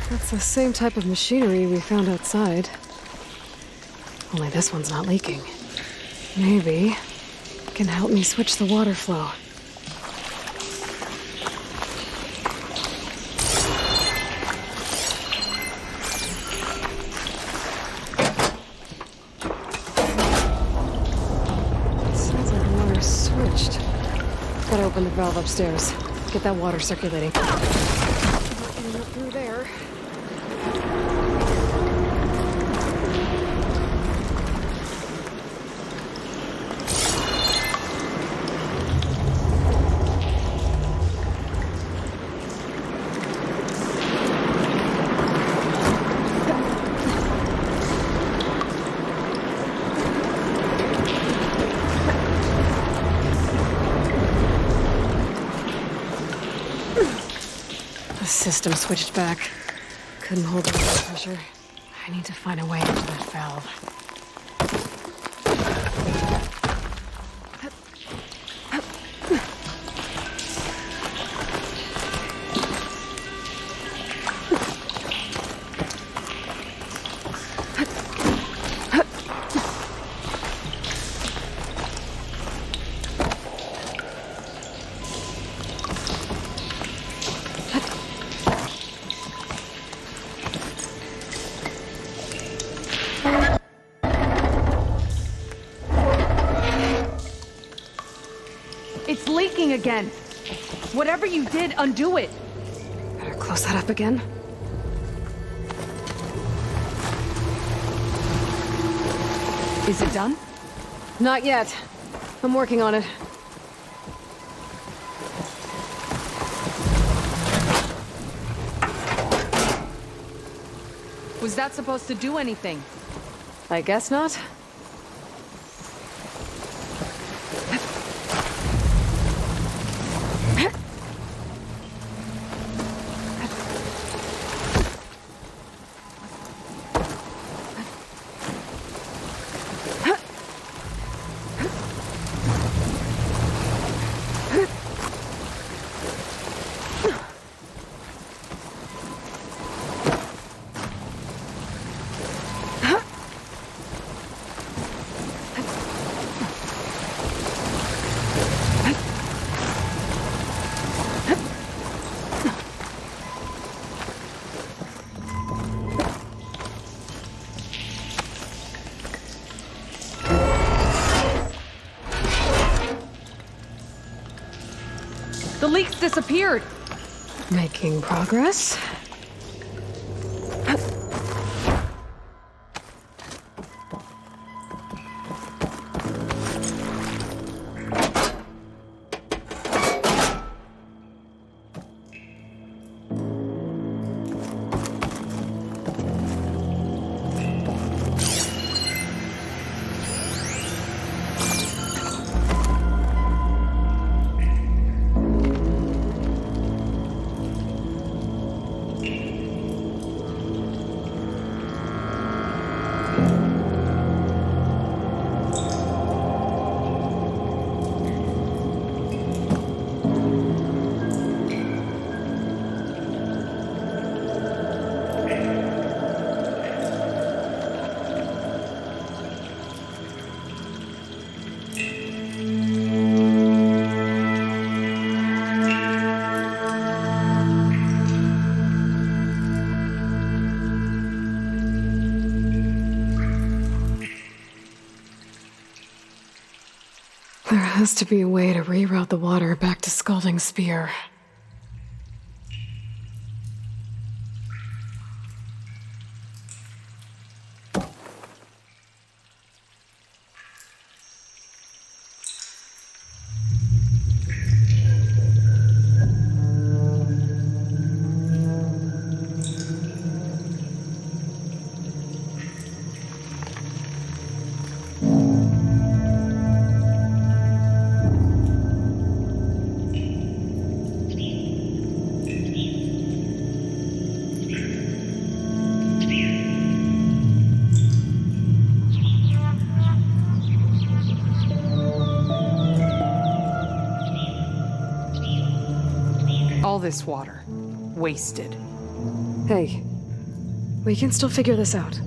That's the same type of machinery we found outside. Only this one's not leaking. Maybe it can help me switch the water flow. Sounds like the water's switched. Gotta open the valve upstairs. Get that water circulating. Not getting up through there. The system switched back. Couldn't hold the water pressure. I need to find a way into that valve. It's leaking again! Whatever you did, undo it! Better close that up again. Is it done? Not yet. I'm working on it. Was that supposed to do anything? I guess not. The leaks disappeared! Making progress. There has to be a way to reroute the water back to Scalding Spear. All this water. Wasted. Hey, we can still figure this out.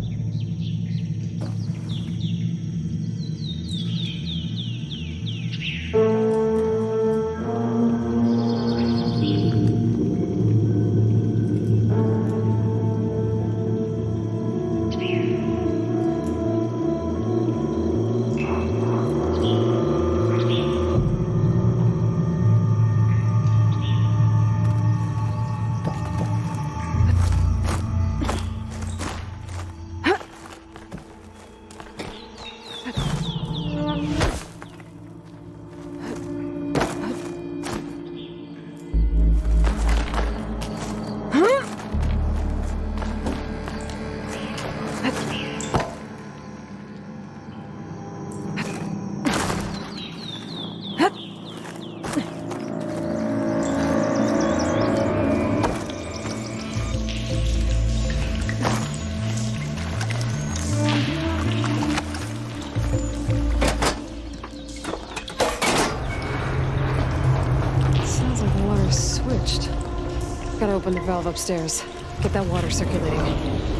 Gotta open the valve upstairs. Get that water circulating.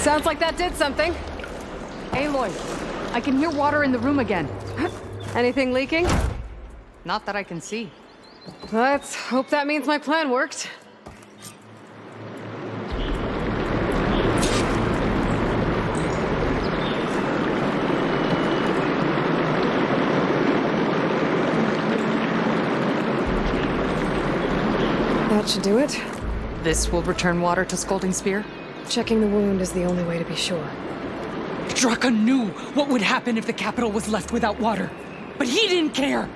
Sounds like that did something. Aloy, I can hear water in the room again. Anything leaking? Not that I can see. Let's hope that means my plan worked. That should do it. This will return water to Scolding Spear? Checking the wound is the only way to be sure. Draka knew what would happen if the capital was left without water. But he didn't care!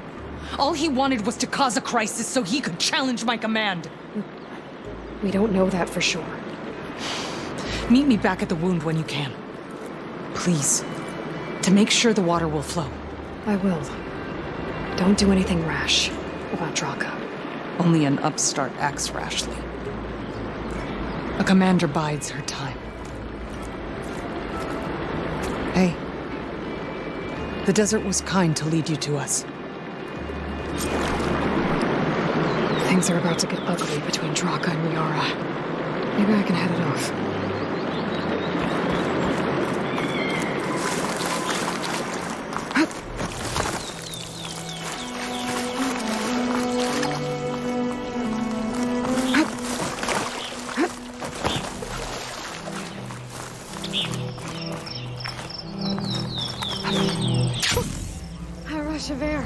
All he wanted was to cause a crisis so he could challenge my command. We don't know that for sure. Meet me back at the wound when you can. Please. To make sure the water will flow. I will. Don't do anything rash about Draka. Only an upstart acts rashly. A commander bides her time. Hey. The desert was kind to lead you to us. Things are about to get ugly between Draka and Liara. Maybe I can head it off. A rush of air.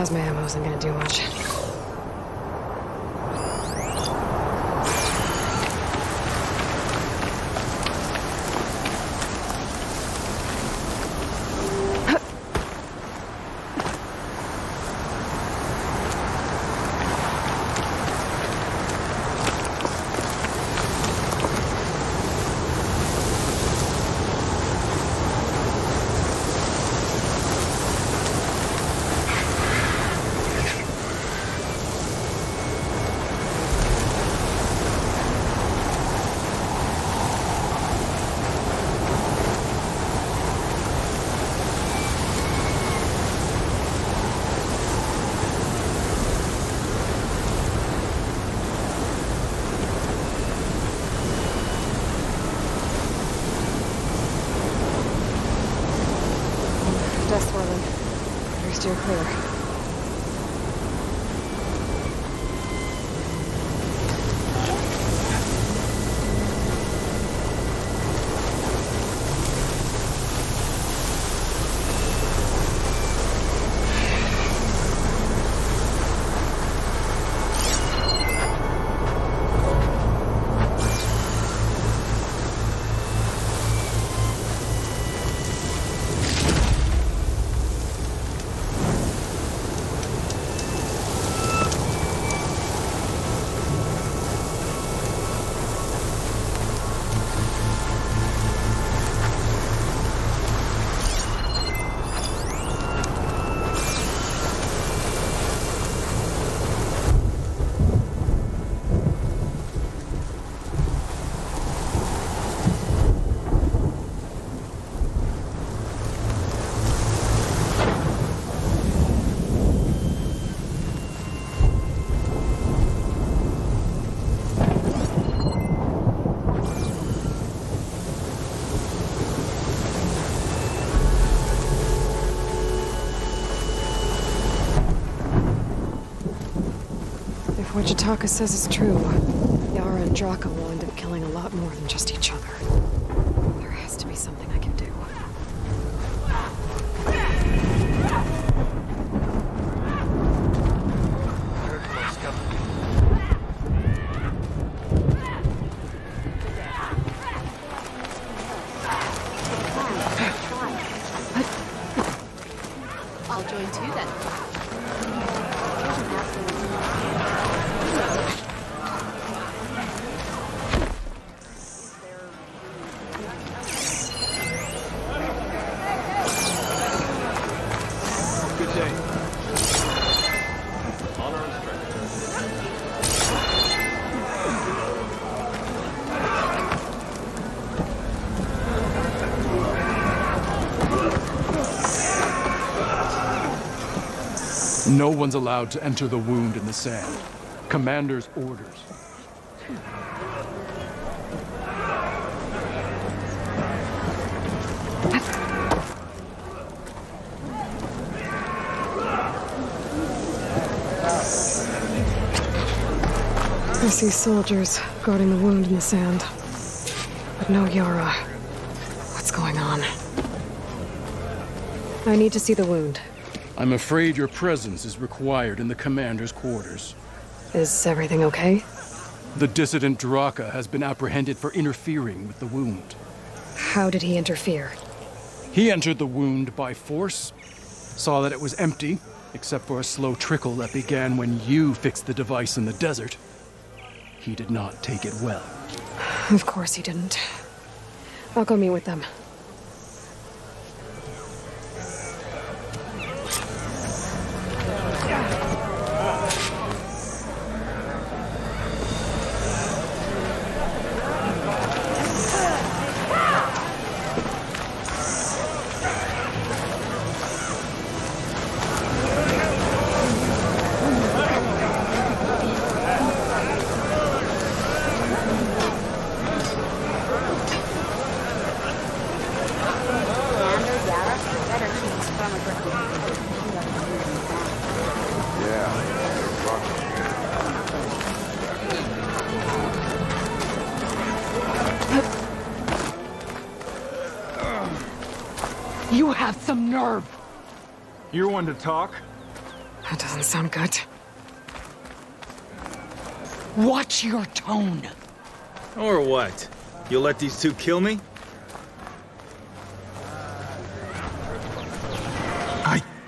plasma ammo isn't gonna do much. Dust swirling. Better steer clear. If what Jataka says is true, Yara and Draka will end up killing a lot more than just each other. There has to be something I can do. I'll join too then. No one's allowed to enter the wound in the sand. Commander's orders. I see soldiers guarding the wound in the sand. But no Yara. What's going on? I need to see the wound. I'm afraid your presence is required in the commander's quarters. Is everything okay? The dissident Draka has been apprehended for interfering with the wound. How did he interfere? He entered the wound by force, saw that it was empty, except for a slow trickle that began when you fixed the device in the desert. He did not take it well. Of course he didn't. I'll go meet with them. You have some nerve. You're one to talk? That doesn't sound good. Watch your tone. Or what? You'll let these two kill me?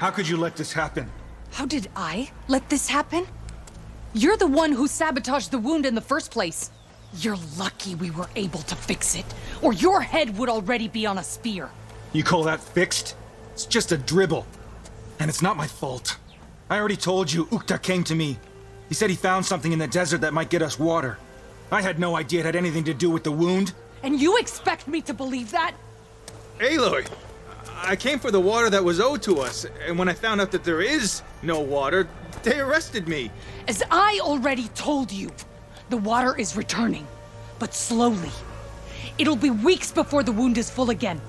How could you let this happen? How did I let this happen? You're the one who sabotaged the wound in the first place. You're lucky we were able to fix it, or your head would already be on a spear. You call that fixed? It's just a dribble. And it's not my fault. I already told you, Ukta came to me. He said he found something in the desert that might get us water. I had no idea it had anything to do with the wound. And you expect me to believe that? Aloy! I came for the water that was owed to us, and when I found out that there is no water, they arrested me. As I already told you, the water is returning, but slowly. It'll be weeks before the wound is full again.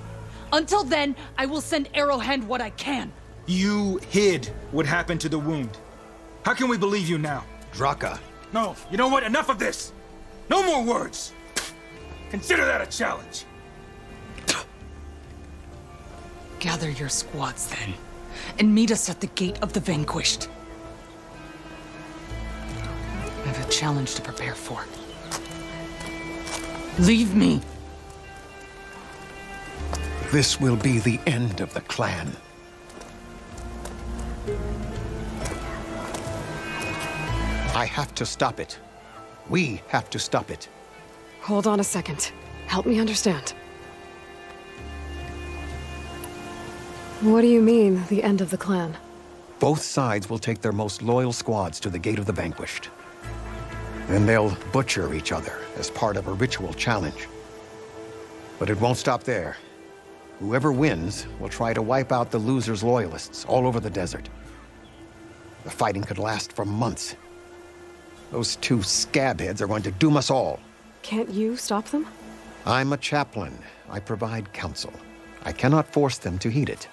Until then, I will send Arrowhand what I can. You hid what happened to the wound. How can we believe you now? Draka. No, you know what? Enough of this! No more words! Consider that a challenge. Gather your squads then, and meet us at the Gate of the Vanquished. I have a challenge to prepare for. Leave me! This will be the end of the clan. I have to stop it. We have to stop it. Hold on a second. Help me understand. What do you mean, the end of the clan? Both sides will take their most loyal squads to the Gate of the Vanquished. Then they'll butcher each other as part of a ritual challenge. But it won't stop there. Whoever wins will try to wipe out the loser's loyalists all over the desert. The fighting could last for months. Those two scabheads are going to doom us all. Can't you stop them? I'm a chaplain. I provide counsel. I cannot force them to heed it.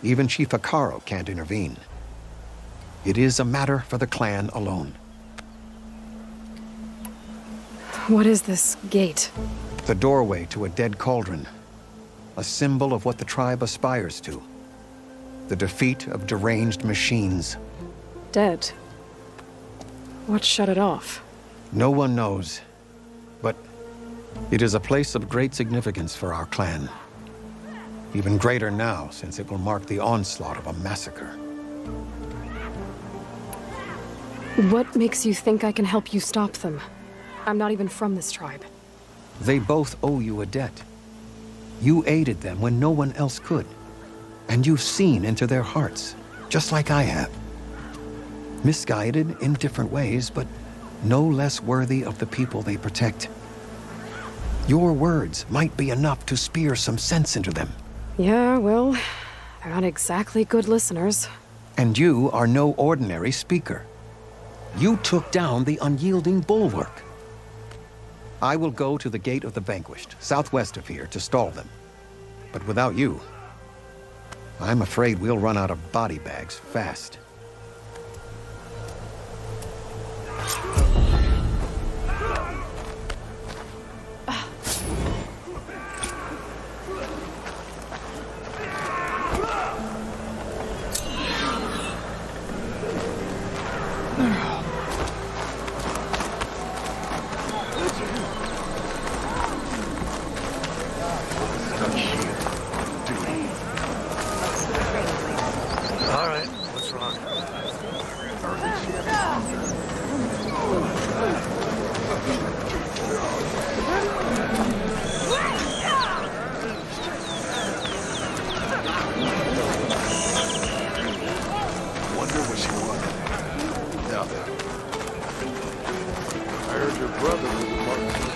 Even Chief Akaro can't intervene. It is a matter for the clan alone. What is this gate? The doorway to a dead cauldron. A symbol of what the tribe aspires to. The defeat of deranged machines. Dead. What shut it off? No one knows. But it is a place of great significance for our clan. Even greater now, since it will mark the onslaught of a massacre. What makes you think I can help you stop them? I'm not even from this tribe. They both owe you a debt. You aided them when no one else could. And you've seen into their hearts, just like I have. Misguided in different ways, but no less worthy of the people they protect. Your words might be enough to spear some sense into them. Yeah, well, they're not exactly good listeners. And you are no ordinary speaker. You took down the unyielding bulwark. I will go to the Gate of the Vanquished, southwest of here, to stall them. But without you, I'm afraid we'll run out of body bags fast. All right, what's wrong? Wonder what she wanted. Nothing. I heard your brother was a marksman.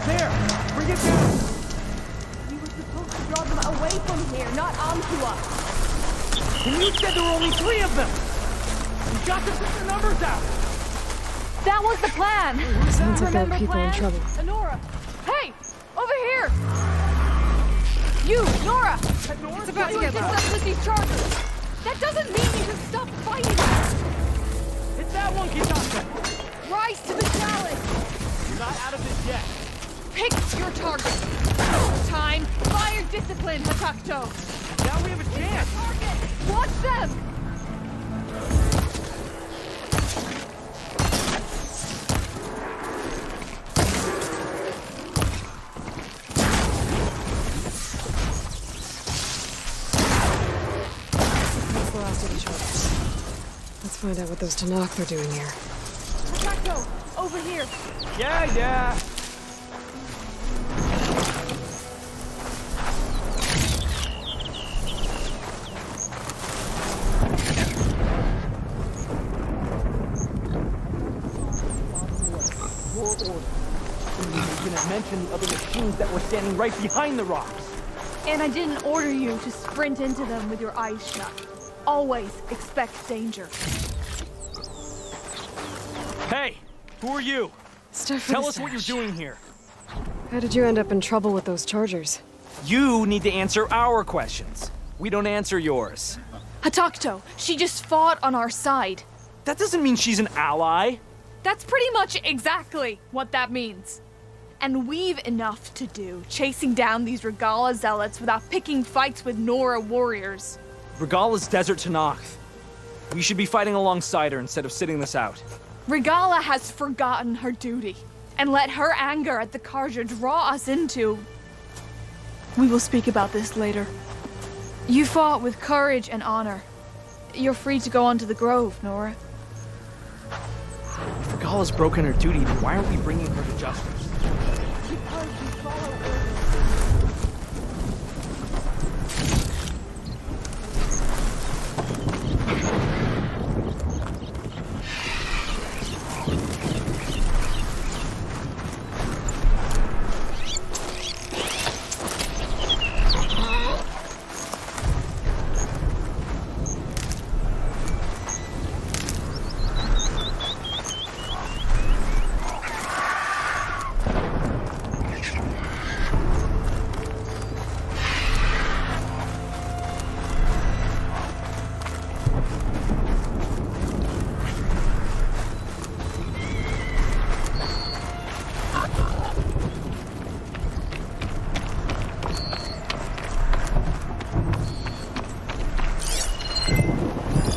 There! Bring it down! We were supposed to draw them away from here, not onto us. And you said there were only 3 of them! We got to put the numbers out! That was the plan! Sounds like there are Remember people in plan? trouble. Nora! Hey! Over here! You, Nora! It's about to get loud. With these chargers! That doesn't mean you can stop fighting! Hit that one, Kitaka! Rise to the challenge! You're not out of this yet. Pick your target! Time, fire discipline, Hatakto! Now we have a chance! Target! Watch them! That's the last of the chargers. Let's find out what those Tanakh are doing here. Hatakto! Over here! Yeah. Your order. You didn't mention the other machines that were standing right behind the rocks. And I didn't order you to sprint into them with your eyes shut. Always expect danger. Hey, who are you? Stuff for Tell the us what you're stash. doing here. How did you end up in trouble with those chargers? You need to answer our questions. We don't answer yours. Hatakto, she just fought on our side. That doesn't mean she's an ally. That's pretty much exactly what that means. And we've enough to do chasing down these Regalla zealots without picking fights with Nora warriors. Regalla's desert Tanakh. We should be fighting alongside her instead of sitting this out. Regalla has forgotten her duty and let her anger at the Karja draw us into... We will speak about this later. You fought with courage and honor. You're free to go on to the Grove, Nora. If Regalla's broken her duty, then why aren't we bringing her to justice? Because you follow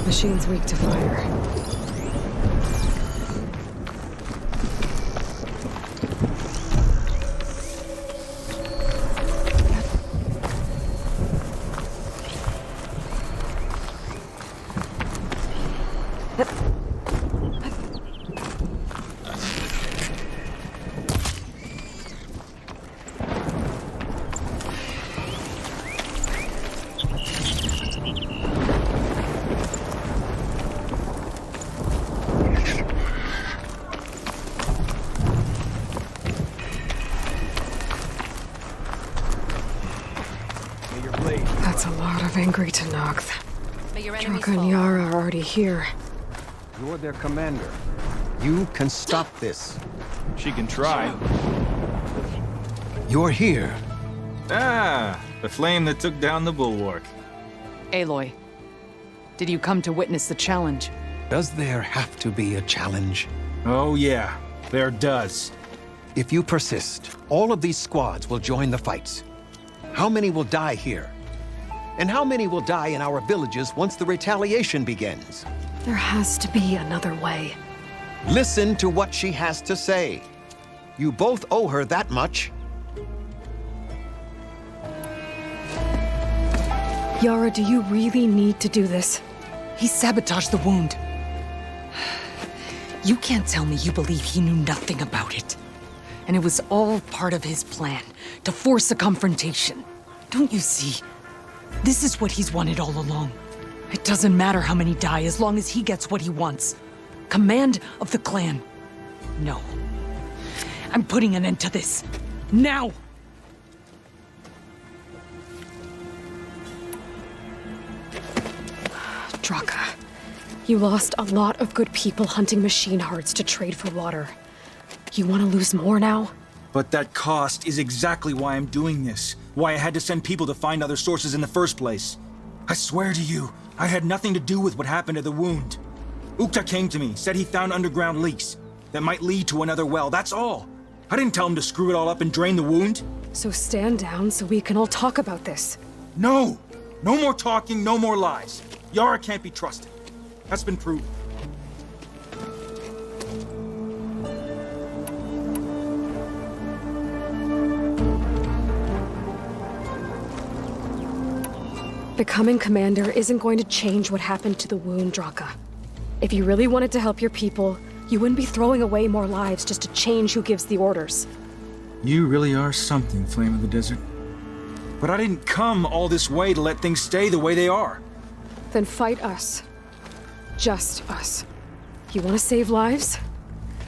Machine's weak to fire. That's a lot of angry Tanakh. Drunka and Yara are already here. You're their commander. You can stop this. She can try. You're here. Ah, the flame that took down the bulwark. Aloy, did you come to witness the challenge? Does there have to be a challenge? Oh yeah, there does. If you persist, all of these squads will join the fights. How many will die here? And how many will die in our villages once the retaliation begins? There has to be another way. Listen to what she has to say. You both owe her that much. Yara, do you really need to do this? He sabotaged the wound. You can't tell me you believe he knew nothing about it. And it was all part of his plan, to force a confrontation. Don't you see? This is what he's wanted all along. It doesn't matter how many die as long as he gets what he wants. Command of the clan. No. I'm putting an end to this. Now! Draka, you lost a lot of good people hunting machine hearts to trade for water. You want to lose more now? But that cost is exactly why I'm doing this. Why I had to send people to find other sources in the first place. I swear to you, I had nothing to do with what happened to the wound. Ukta came to me, said he found underground leaks that might lead to another well, that's all. I didn't tell him to screw it all up and drain the wound. So stand down so we can all talk about this. No! No more talking, no more lies. Yara can't be trusted. That's been proven. Becoming commander isn't going to change what happened to the wound, Draka. If you really wanted to help your people, you wouldn't be throwing away more lives just to change who gives the orders. You really are something, Flame of the Desert. But I didn't come all this way to let things stay the way they are. Then fight us. Just us. You want to save lives?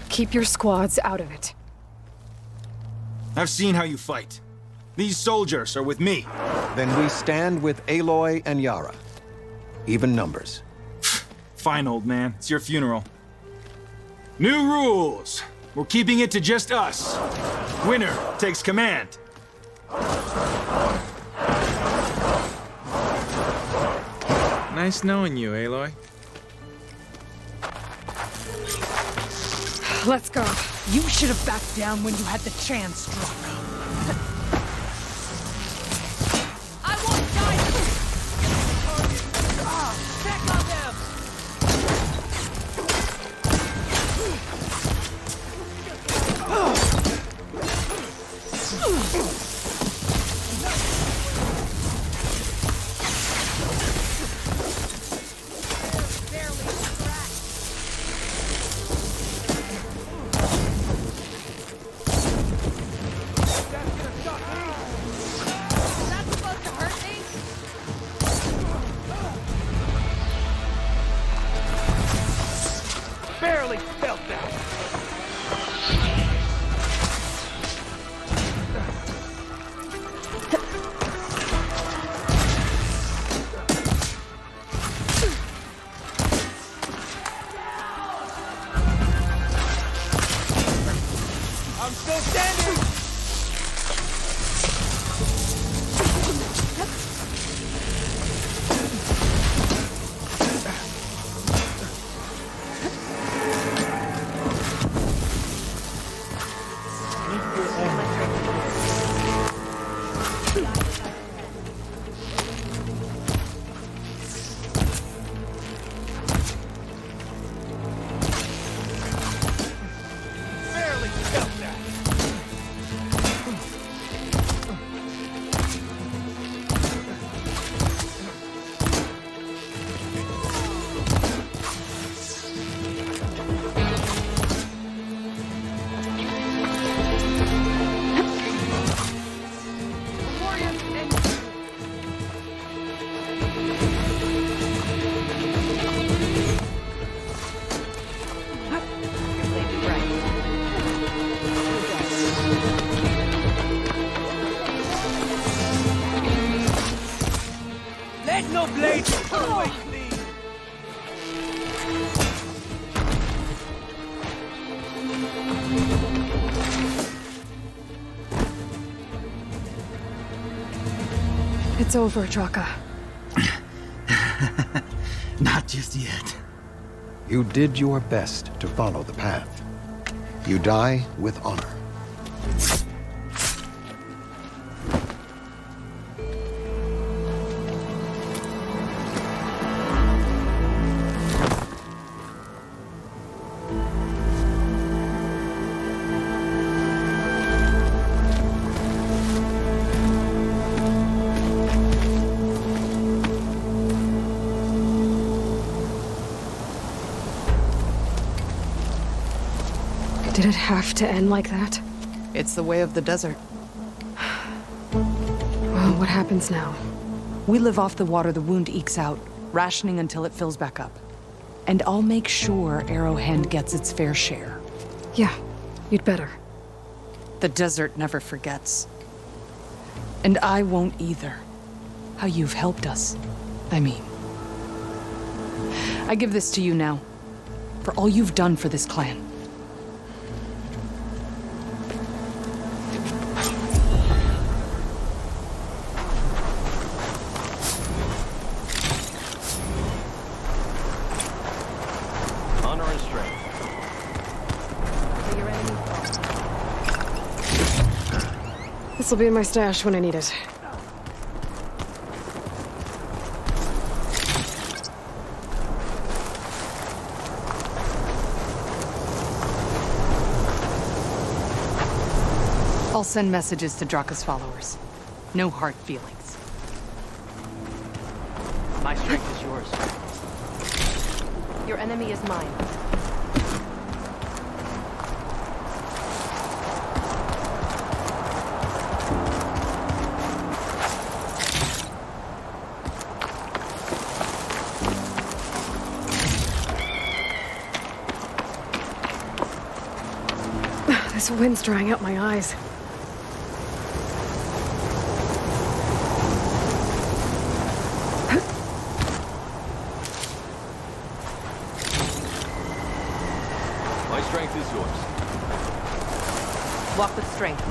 Keep your squads out of it. I've seen how you fight. These soldiers are with me. Then we stand with Aloy and Yara. Even numbers. Fine, old man. It's your funeral. New rules. We're keeping it to just us. Winner takes command. Nice knowing you, Aloy. Let's go. You should have backed down when you had the chance, Draka. I won't die! Check on them! Barely felt that. I'm still standing. Barely felt that. Let no blade turn away clean. It's over, Draka. Not just yet. You did your best to follow the path. You die with honor. Did it have to end like that? It's the way of the desert. Well, what happens now? We live off the water the wound ekes out, rationing until it fills back up. And I'll make sure Arrowhand gets its fair share. Yeah, you'd better. The desert never forgets. And I won't either. How you've helped us, I mean. I give this to you now, for all you've done for this clan. Honor and strength. This'll be in my stash when I need it. I'll send messages to Draka's followers. No hard feelings. My strength is yours. Your enemy is mine. This wind's drying out my eyes. My strength is yours. Walk with strength.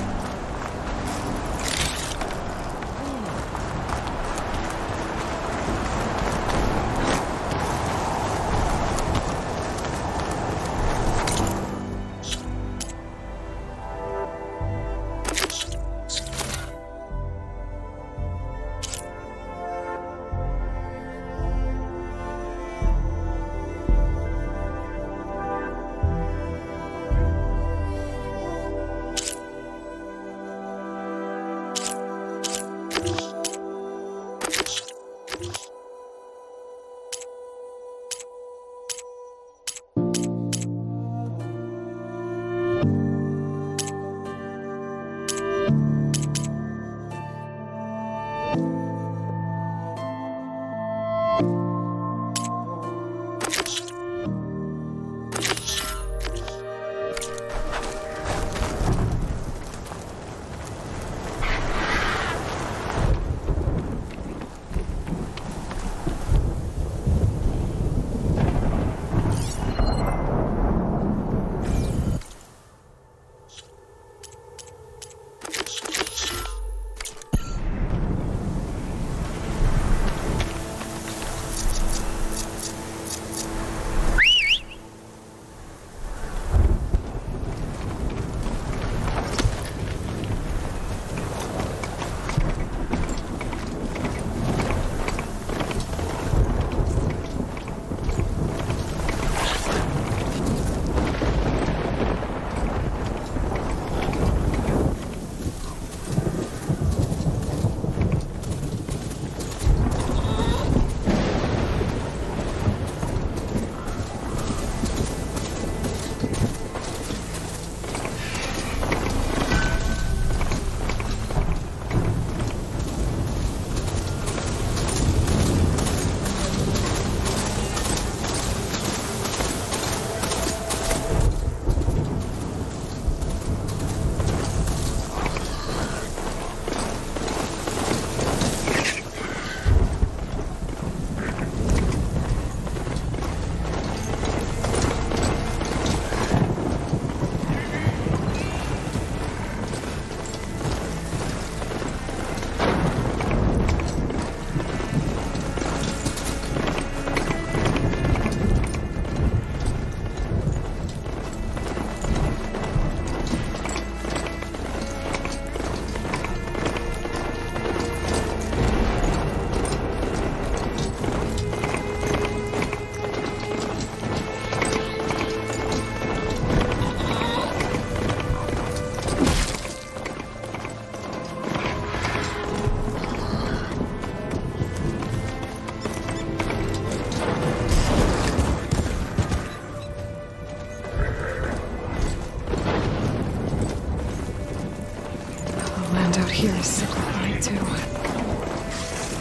Here is simplifying too.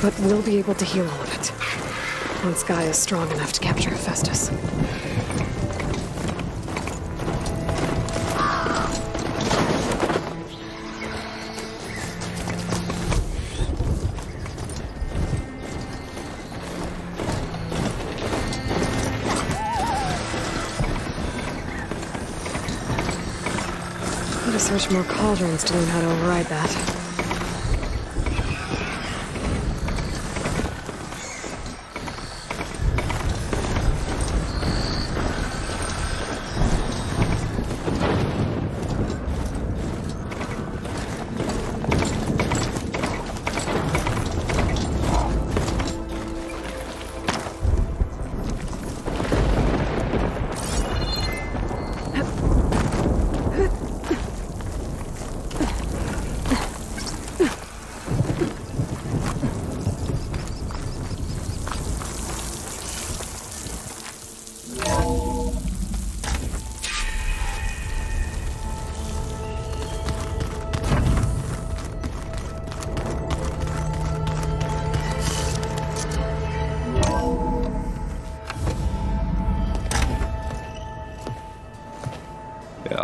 But we'll be able to heal all of it. Once Gaia is strong enough to capture Hephaestus. search more cauldrons to learn how to override that.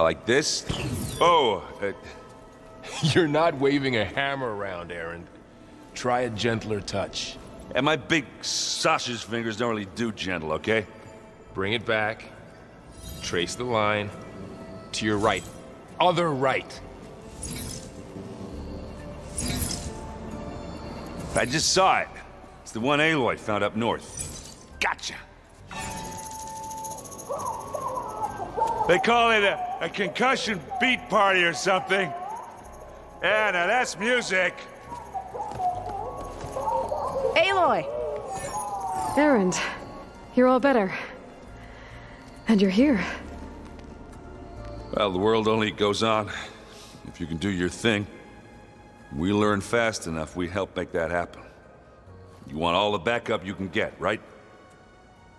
Like this? Oh, you're not waving a hammer around, Aaron. Try a gentler touch. And my big sausage fingers don't really do gentle, okay? Bring it back. Trace the line. To your right. Other right. I just saw it. It's the one Aloy found up north. Gotcha. They call it a concussion beat party or something. Yeah, now that's music. Aloy! Erend, you're all better. And you're here. Well, the world only goes on if you can do your thing. We learn fast enough, we help make that happen. You want all the backup you can get, right?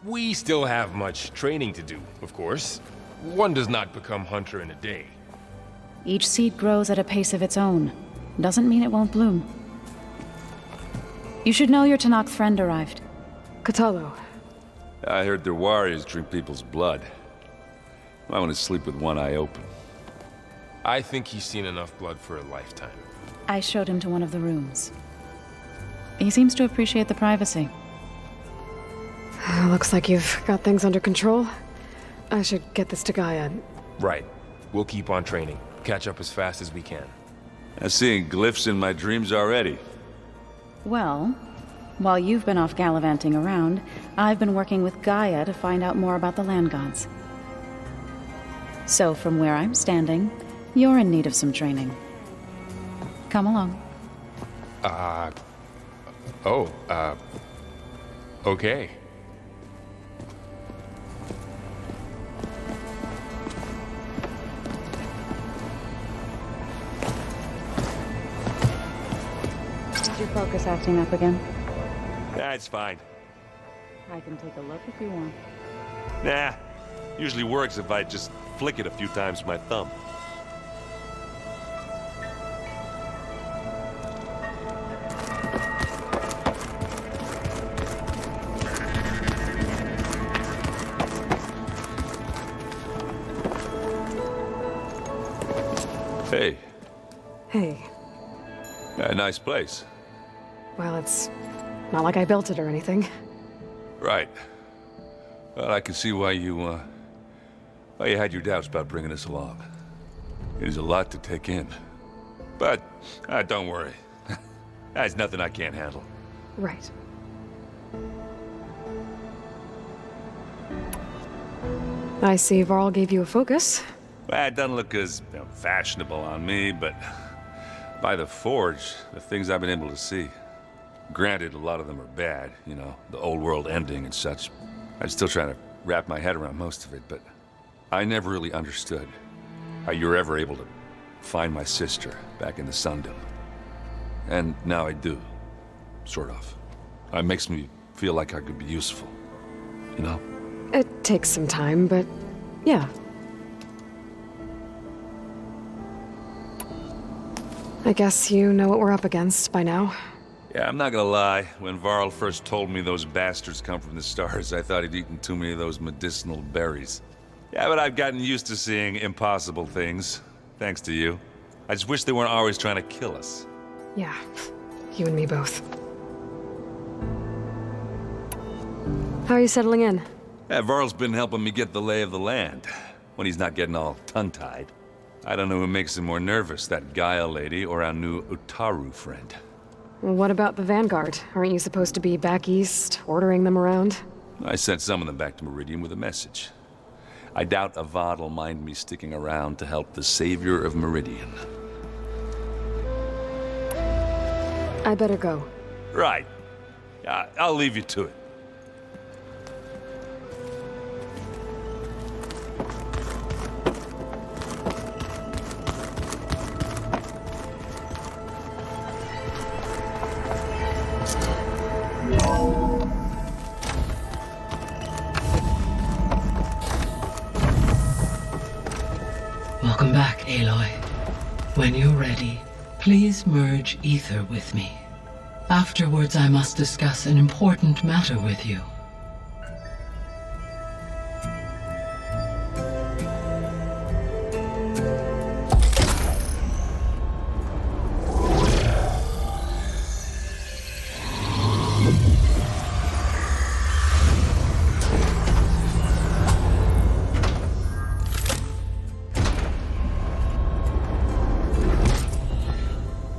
We still have much training to do, of course. One does not become hunter in a day. Each seed grows at a pace of its own. Doesn't mean it won't bloom. You should know your Tanakh friend arrived. Katalo. I heard their warriors drink people's blood. I want to sleep with one eye open. I think he's seen enough blood for a lifetime. I showed him to one of the rooms. He seems to appreciate the privacy. Looks like you've got things under control. I should get this to Gaia. Right. We'll keep on training. Catch up as fast as we can. I'm seeing glyphs in my dreams already. Well, while you've been off gallivanting around, I've been working with Gaia to find out more about the land gods. So from where I'm standing, you're in need of some training. Come along. Okay. Is your focus acting up again? That's fine. I can take a look if you want. Nah, usually works if I just flick it a few times with my thumb. Hey. Hey. A nice place. Well, it's not like I built it or anything. Right. Well, I can see why you had your doubts about bringing us along. It is a lot to take in. But, don't worry. There's nothing I can't handle. Right. I see Varl gave you a focus. Well, it doesn't look as fashionable on me, but by the Forge, the things I've been able to see. Granted, a lot of them are bad, you know, the old world ending and such. I'm still trying to wrap my head around most of it, but I never really understood how you were ever able to find my sister back in the Sundom. And now I do, sort of. It makes me feel like I could be useful, you know? It takes some time, but yeah. I guess you know what we're up against by now. Yeah, I'm not gonna lie. When Varl first told me those bastards come from the stars, I thought he'd eaten too many of those medicinal berries. Yeah, but I've gotten used to seeing impossible things, thanks to you. I just wish they weren't always trying to kill us. Yeah, you and me both. How are you settling in? Yeah, Varl's been helping me get the lay of the land, when he's not getting all tongue-tied. I don't know who makes him more nervous, that Gaia lady or our new Utaru friend. What about the Vanguard? Aren't you supposed to be back east, ordering them around? I sent some of them back to Meridian with a message. I doubt Avad will mind me sticking around to help the savior of Meridian. I better go. Right. I'll leave you to it. Welcome back, Aloy. When you're ready, please merge ether with me. Afterwards, I must discuss an important matter with you.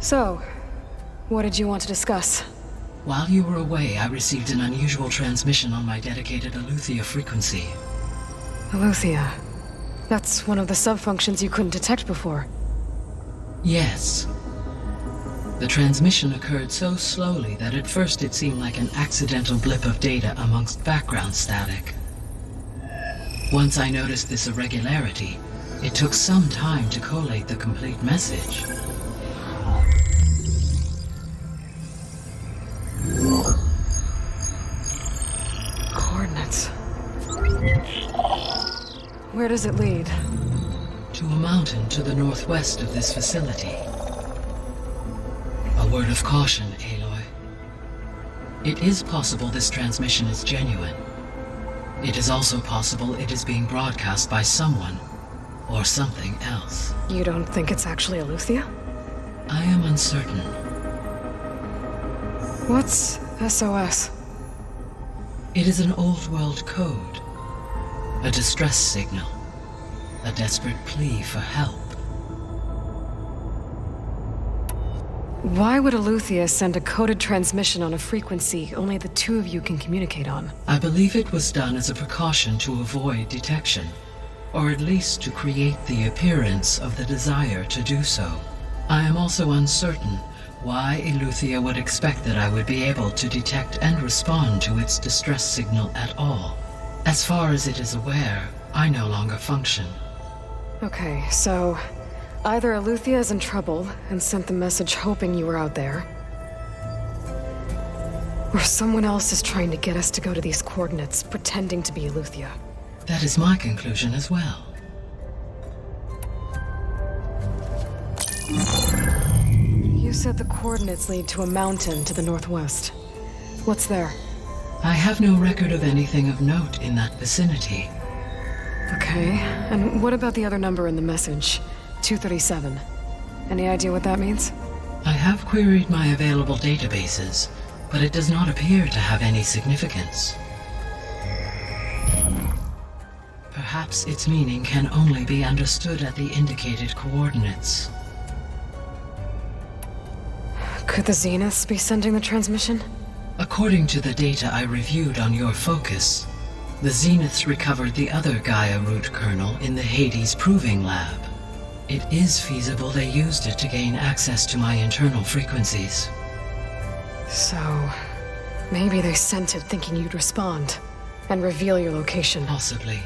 So, what did you want to discuss? While you were away, I received an unusual transmission on my dedicated Aletheia frequency. Aletheia. That's one of the sub-functions you couldn't detect before. Yes. The transmission occurred so slowly that at first it seemed like an accidental blip of data amongst background static. Once I noticed this irregularity, it took some time to collate the complete message. Coordinates. Where does it lead? To a mountain to the northwest of this facility. A word of caution, Aloy. It is possible this transmission is genuine. It is also possible it is being broadcast by someone or something else. You don't think it's actually Aletheia? I am uncertain. What's SOS? It is an old world code. A distress signal. A desperate plea for help. Why would Aletheia send a coded transmission on a frequency only the two of you can communicate on? I believe it was done as a precaution to avoid detection, or at least to create the appearance of the desire to do so. I am also uncertain why Aletheia would expect that I would be able to detect and respond to its distress signal at all. As far as it is aware, I no longer function. Okay, so either Aletheia is in trouble and sent the message hoping you were out there, or someone else is trying to get us to go to these coordinates, pretending to be Aletheia. That is my conclusion as well. You said the coordinates lead to a mountain to the northwest. What's there? I have no record of anything of note in that vicinity. Okay, and what about the other number in the message? 237. Any idea what that means? I have queried my available databases, but it does not appear to have any significance. Perhaps its meaning can only be understood at the indicated coordinates. Could the Zeniths be sending the transmission? According to the data I reviewed on your focus, the Zeniths recovered the other Gaia root kernel in the Hades Proving Lab. It is feasible they used it to gain access to my internal frequencies. So, maybe they sent it thinking you'd respond and reveal your location. Possibly.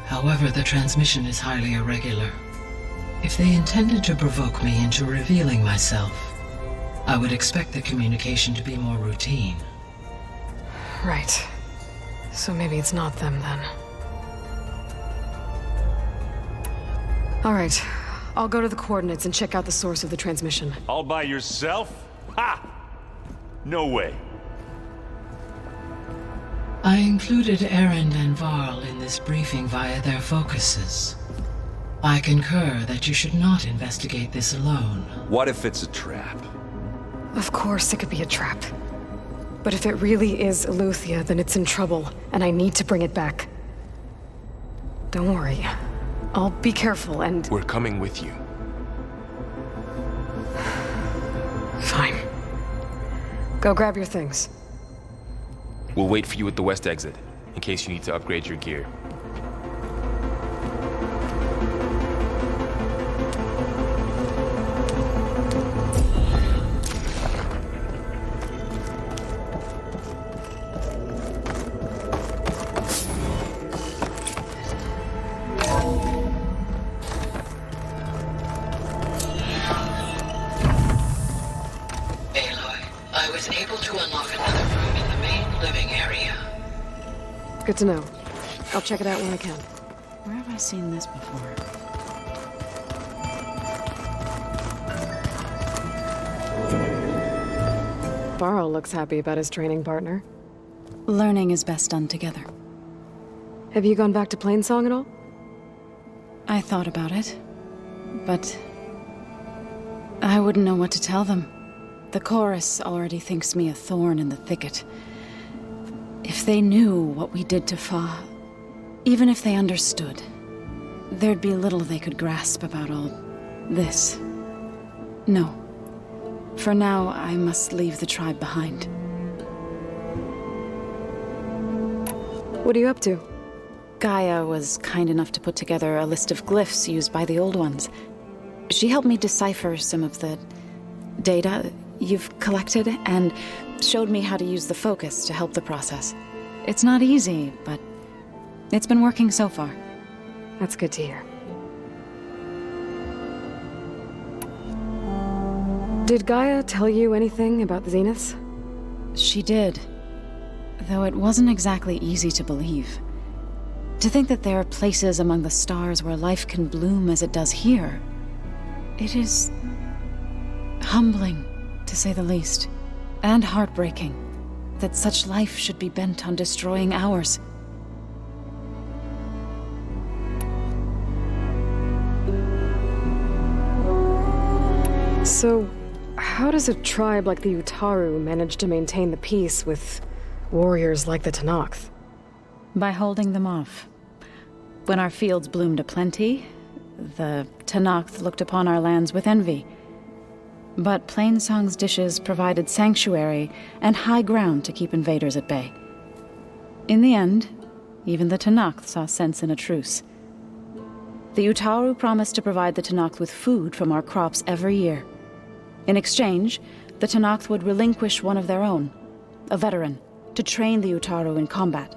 However, the transmission is highly irregular. If they intended to provoke me into revealing myself, I would expect the communication to be more routine. Right. So maybe it's not them then. All right. I'll go to the coordinates and check out the source of the transmission. All by yourself? Ha! No way. I included Erend and Varl in this briefing via their focuses. I concur that you should not investigate this alone. What if it's a trap? Of course it could be a trap. But if it really is Aletheia, then it's in trouble, and I need to bring it back. Don't worry. I'll be careful and... We're coming with you. Fine. Go grab your things. We'll wait for you at the west exit, in case you need to upgrade your gear. I was able to unlock another room in the main living area. Good to know. I'll check it out when I can. Where have I seen this before? Varl looks happy about his training partner. Learning is best done together. Have you gone back to Plainsong at all? I thought about it, but I wouldn't know what to tell them. The chorus already thinks me a thorn in the thicket. If they knew what we did to Fa, even if they understood, there'd be little they could grasp about all this. No. For now, I must leave the tribe behind. What are you up to? Gaia was kind enough to put together a list of glyphs used by the Old Ones. She helped me decipher some of the data you've collected, and showed me how to use the focus to help the process. It's not easy, but it's been working so far. That's good to hear. Did Gaia tell you anything about the Zeniths? She did, though it wasn't exactly easy to believe. To think that there are places among the stars where life can bloom as it does here, it is humbling, to say the least, and heartbreaking that such life should be bent on destroying ours. So, how does a tribe like the Utaru manage to maintain the peace with warriors like the Tenakth? By holding them off. When our fields bloomed aplenty, the Tenakth looked upon our lands with envy. But Plainsong's dishes provided sanctuary and high ground to keep invaders at bay. In the end, even the Tenakth saw sense in a truce. The Utaru promised to provide the Tenakth with food from our crops every year. In exchange, the Tenakth would relinquish one of their own, a veteran, to train the Utaru in combat.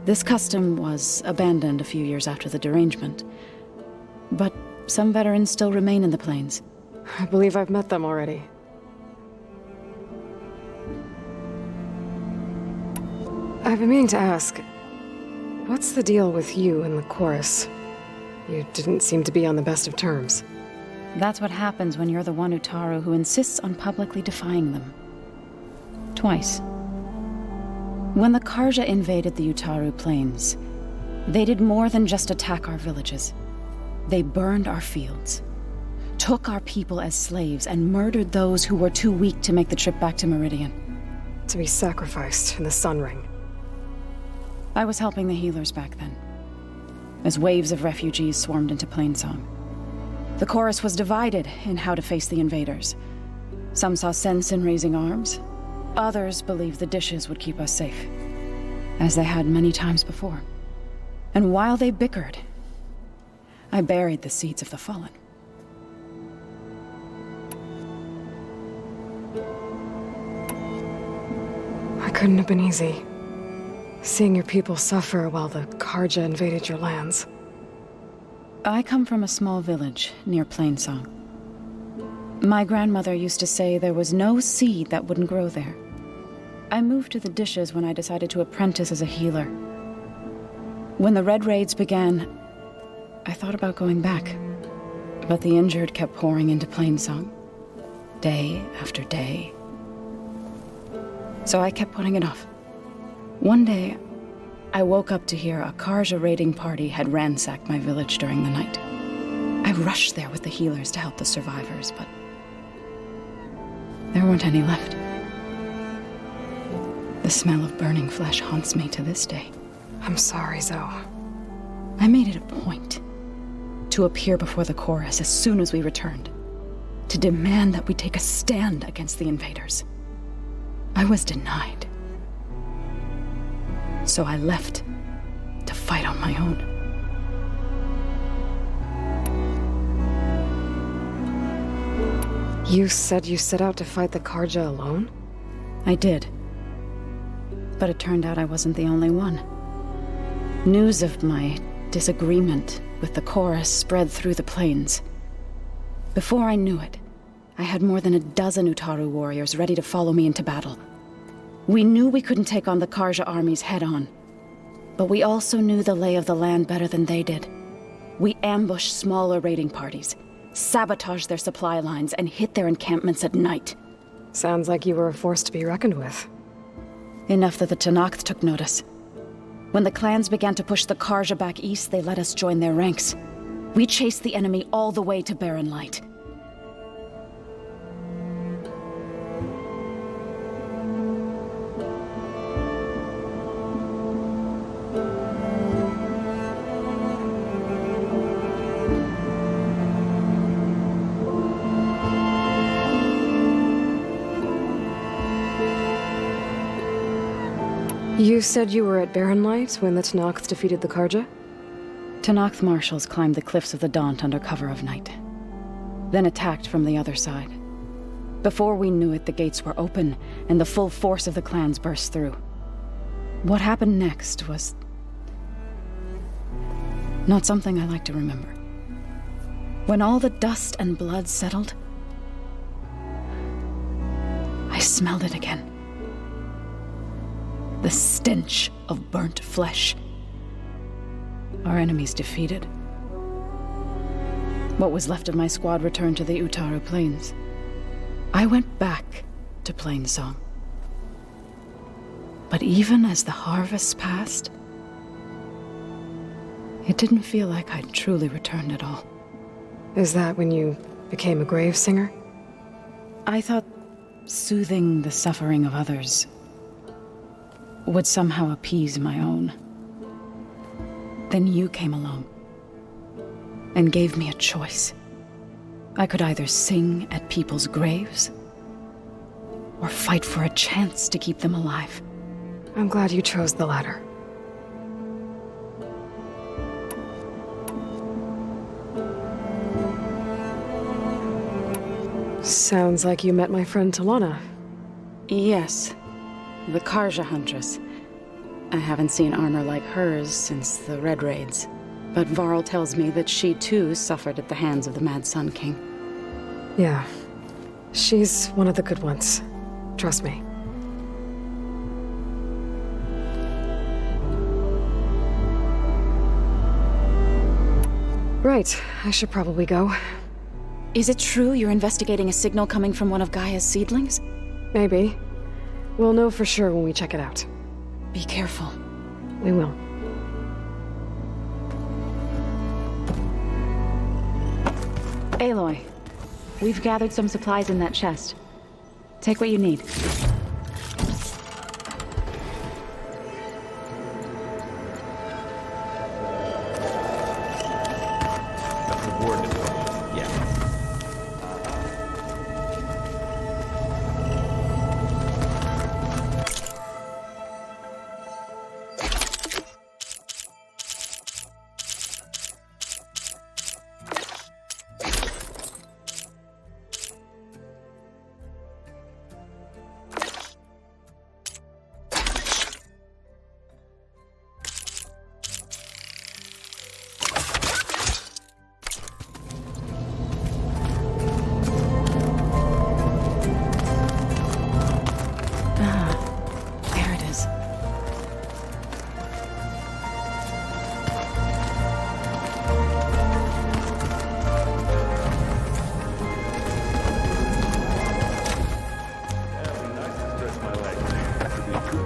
This custom was abandoned a few years after the derangement. But some veterans still remain in the plains. I believe I've met them already. I've been meaning to ask, what's the deal with you and the chorus? You didn't seem to be on the best of terms. That's what happens when you're the one Utaru who insists on publicly defying them. Twice. When the Karja invaded the Utaru plains, they did more than just attack our villages. They burned our fields, took our people as slaves, and murdered those who were too weak to make the trip back to Meridian. To be sacrificed in the Sun Ring. I was helping the healers back then, as waves of refugees swarmed into Plainsong. The chorus was divided in how to face the invaders. Some saw sense in raising arms. Others believed the dishes would keep us safe, as they had many times before. And while they bickered, I buried the seeds of the fallen. It couldn't have been easy. Seeing your people suffer while the Karja invaded your lands. I come from a small village near Plainsong. My grandmother used to say there was no seed that wouldn't grow there. I moved to the dishes when I decided to apprentice as a healer. When the Red Raids began, I thought about going back. But the injured kept pouring into Plainsong, day after day. So I kept putting it off. One day, I woke up to hear a Karja raiding party had ransacked my village during the night. I rushed there with the healers to help the survivors, but there weren't any left. The smell of burning flesh haunts me to this day. I'm sorry, Zoe. I made it a point to appear before the chorus as soon as we returned, to demand that we take a stand against the invaders. I was denied. So I left to fight on my own. You said you set out to fight the Karja alone? I did. But it turned out I wasn't the only one. News of my disagreement with the chorus spread through the plains. Before I knew it, I had more than a dozen Utaru warriors ready to follow me into battle. We knew we couldn't take on the Karja armies head-on, but we also knew the lay of the land better than they did. We ambushed smaller raiding parties, sabotaged their supply lines, and hit their encampments at night. Sounds like you were a force to be reckoned with. Enough that the Tenakth took notice. When the clans began to push the Karja back east, they let us join their ranks. We chased the enemy all the way to Barren Light. You said you were at Barren Light when the Tenakth defeated the Karja? Tenakth marshals climbed the cliffs of the Daunt under cover of night, then attacked from the other side. Before we knew it, the gates were open, and the full force of the clans burst through. What happened next was not something I like to remember. When all the dust and blood settled, I smelled it again. The stench of burnt flesh. Our enemies defeated. What was left of my squad returned to the Utaru Plains. I went back to Plainsong. But even as the harvests passed, it didn't feel like I'd truly returned at all. Is that when you became a grave singer? I thought soothing the suffering of others would somehow appease my own. Then you came along and gave me a choice. I could either sing at people's graves or fight for a chance to keep them alive. I'm glad you chose the latter. Sounds like you met my friend Talana. Yes. The Karja Huntress. I haven't seen armor like hers since the Red Raids, but Varl tells me that she too suffered at the hands of the Mad Sun King. Yeah. She's one of the good ones. Trust me. Right, I should probably go. Is it true you're investigating a signal coming from one of Gaia's seedlings? Maybe. We'll know for sure when we check it out. Be careful. We will. Aloy, we've gathered some supplies in that chest. Take what you need.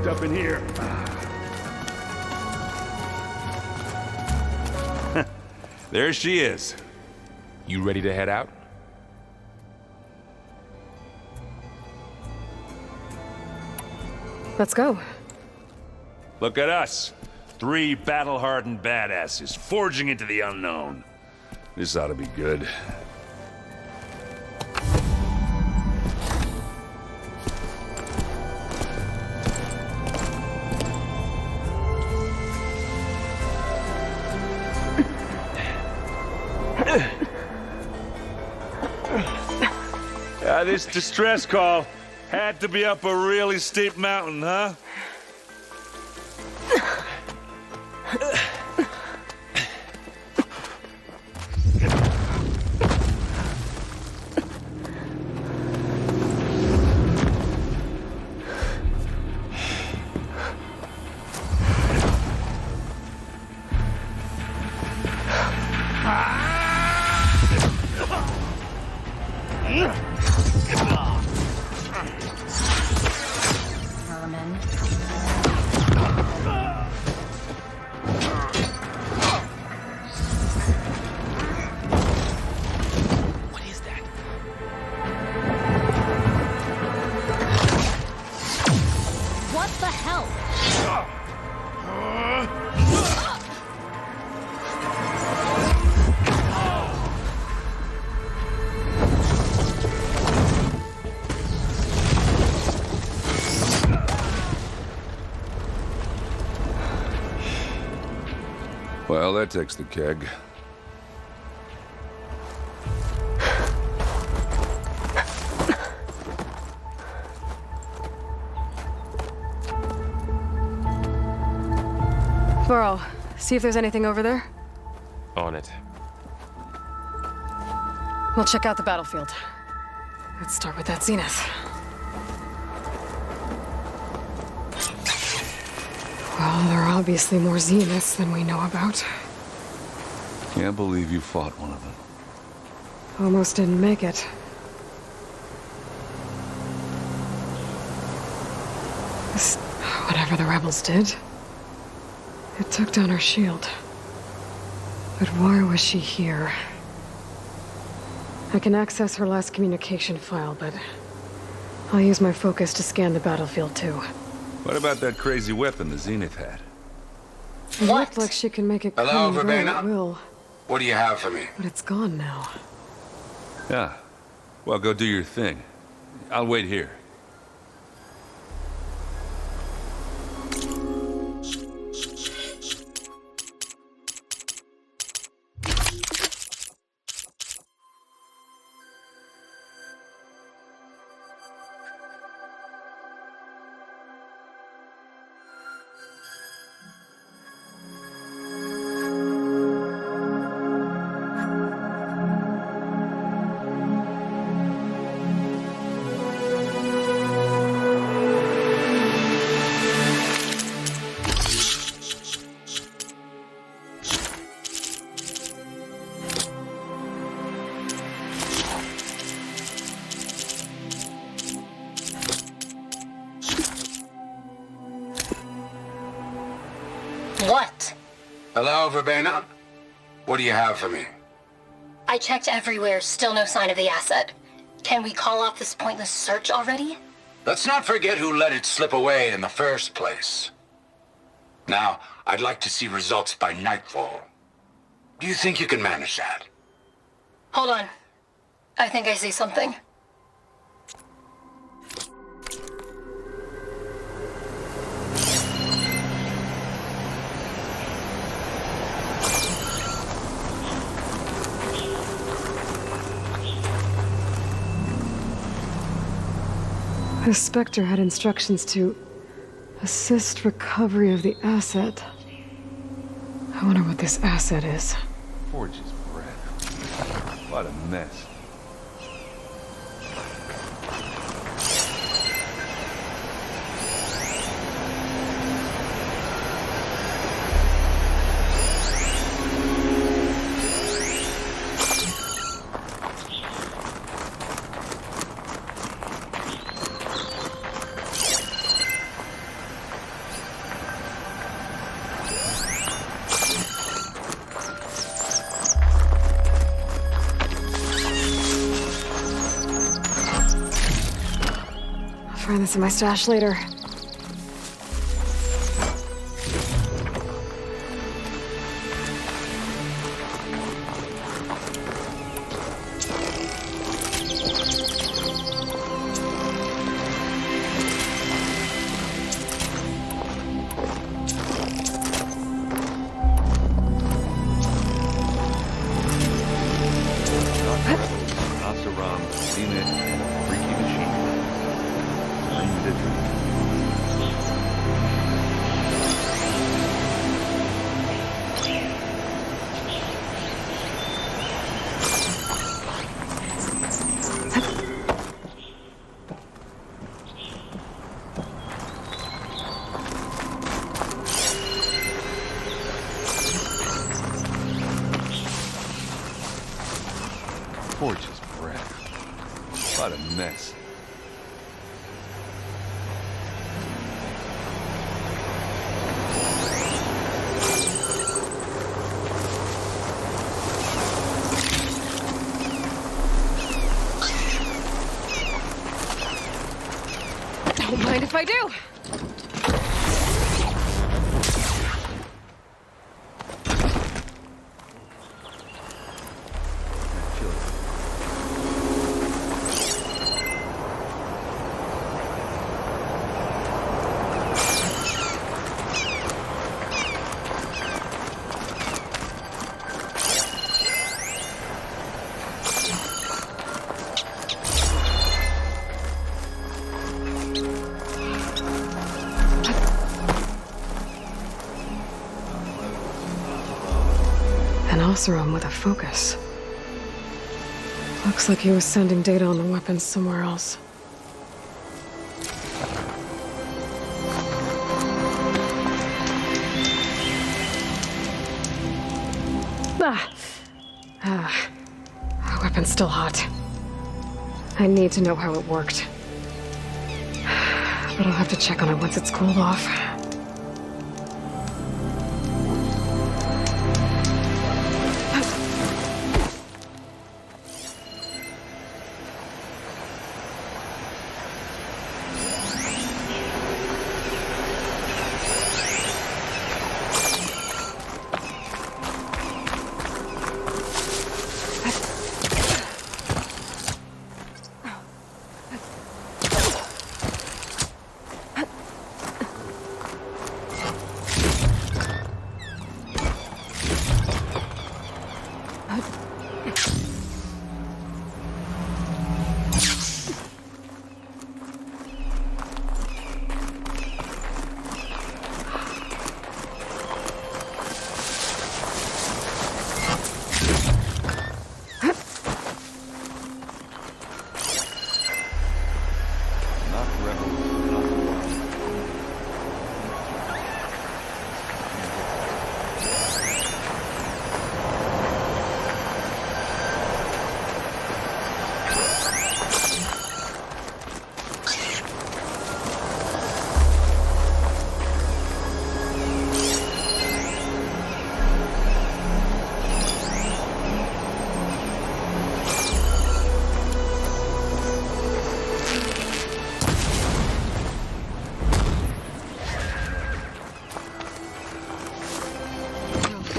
Up in here. There she is. You ready to head out? Let's go. Look at us. 3 battle-hardened badasses forging into the unknown. This ought to be good. This distress call had to be up a really steep mountain, huh? Well, that takes the keg. Burrow, see if there's anything over there. On it. We'll check out the battlefield. Let's start with that zenith. Well, there are obviously more zeniths than we know about. Can't believe you fought one of them. Almost didn't make it. Whatever the rebels did, it took down her shield. But why was she here? I can access her last communication file, but I'll use my focus to scan the battlefield too. What about that crazy weapon the Zenith had? It looked like she can make it Hello, come and go Verbena? at will, What do you have for me? but it's gone now. Yeah. Well, go do your thing. I'll wait here. What? Hello, Verbena? What do you have for me? I checked everywhere, still no sign of the asset. Can we call off this pointless search already? Let's not forget who let it slip away in the first place. Now, I'd like to see results by nightfall. Do you think you can manage that? Hold on. I think I see something. The Spectre had instructions to assist recovery of the asset. I wonder what this asset is. Forge's breath. What a mess. Find this in my stash later. headed? Gorgeous bread. What a mess. Don't mind if I do. An Oseram with a focus. Looks like he was sending data on the weapons somewhere else. Our weapon's still hot. I need to know how it worked. But I'll have to check on it once it's cooled off.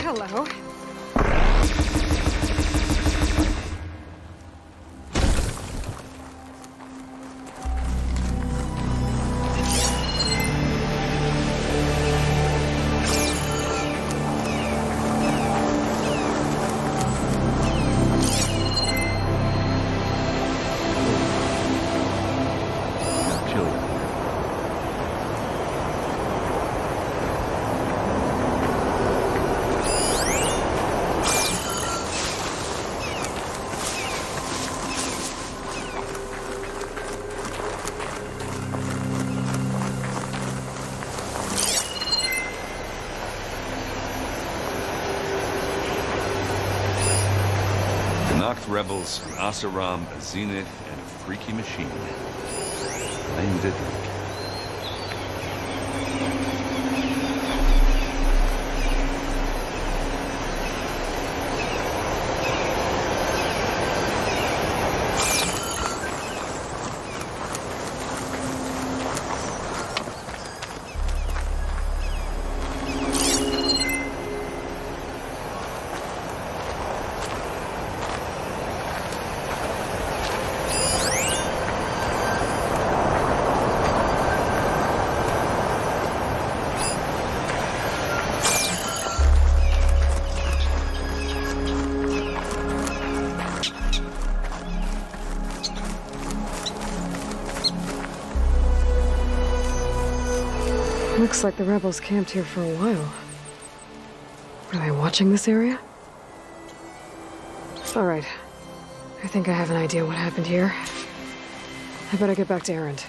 Hello. Rebels, an Oseram, a Zenith, and a freaky machine. Named it. Looks like the rebels camped here for a while. Were they watching this area? All right. I think I have an idea what happened here. I better get back to Erend.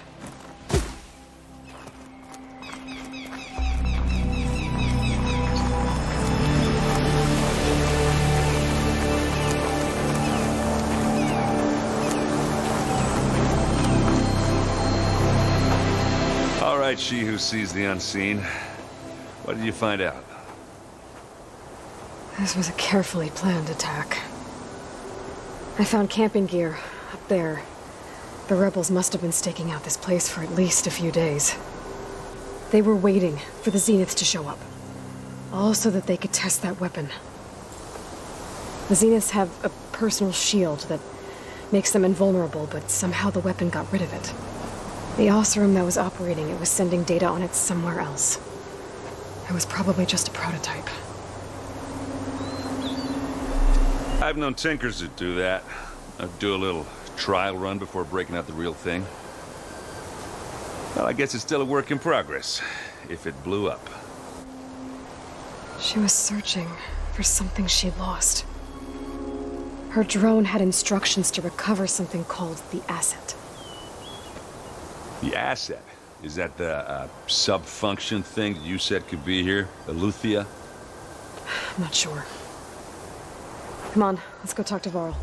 All right, she who sees the unseen. What did you find out? This was a carefully planned attack. I found camping gear up there. The rebels must have been staking out this place for at least a few days. They were waiting for the Zeniths to show up. All so that they could test that weapon. The Zeniths have a personal shield that makes them invulnerable, but somehow the weapon got rid of it. The Osserum that was operating it was sending data on it somewhere else. It was probably just a prototype. I've known tinkers that do that. I'd do a little trial run before breaking out the real thing. Well, I guess it's still a work in progress, if it blew up. She was searching for something she lost. Her drone had instructions to recover something called the asset. The asset? Is that the sub-function thing that you said could be here? Eleuthia? I'm not sure. Come on, let's go talk to Varl.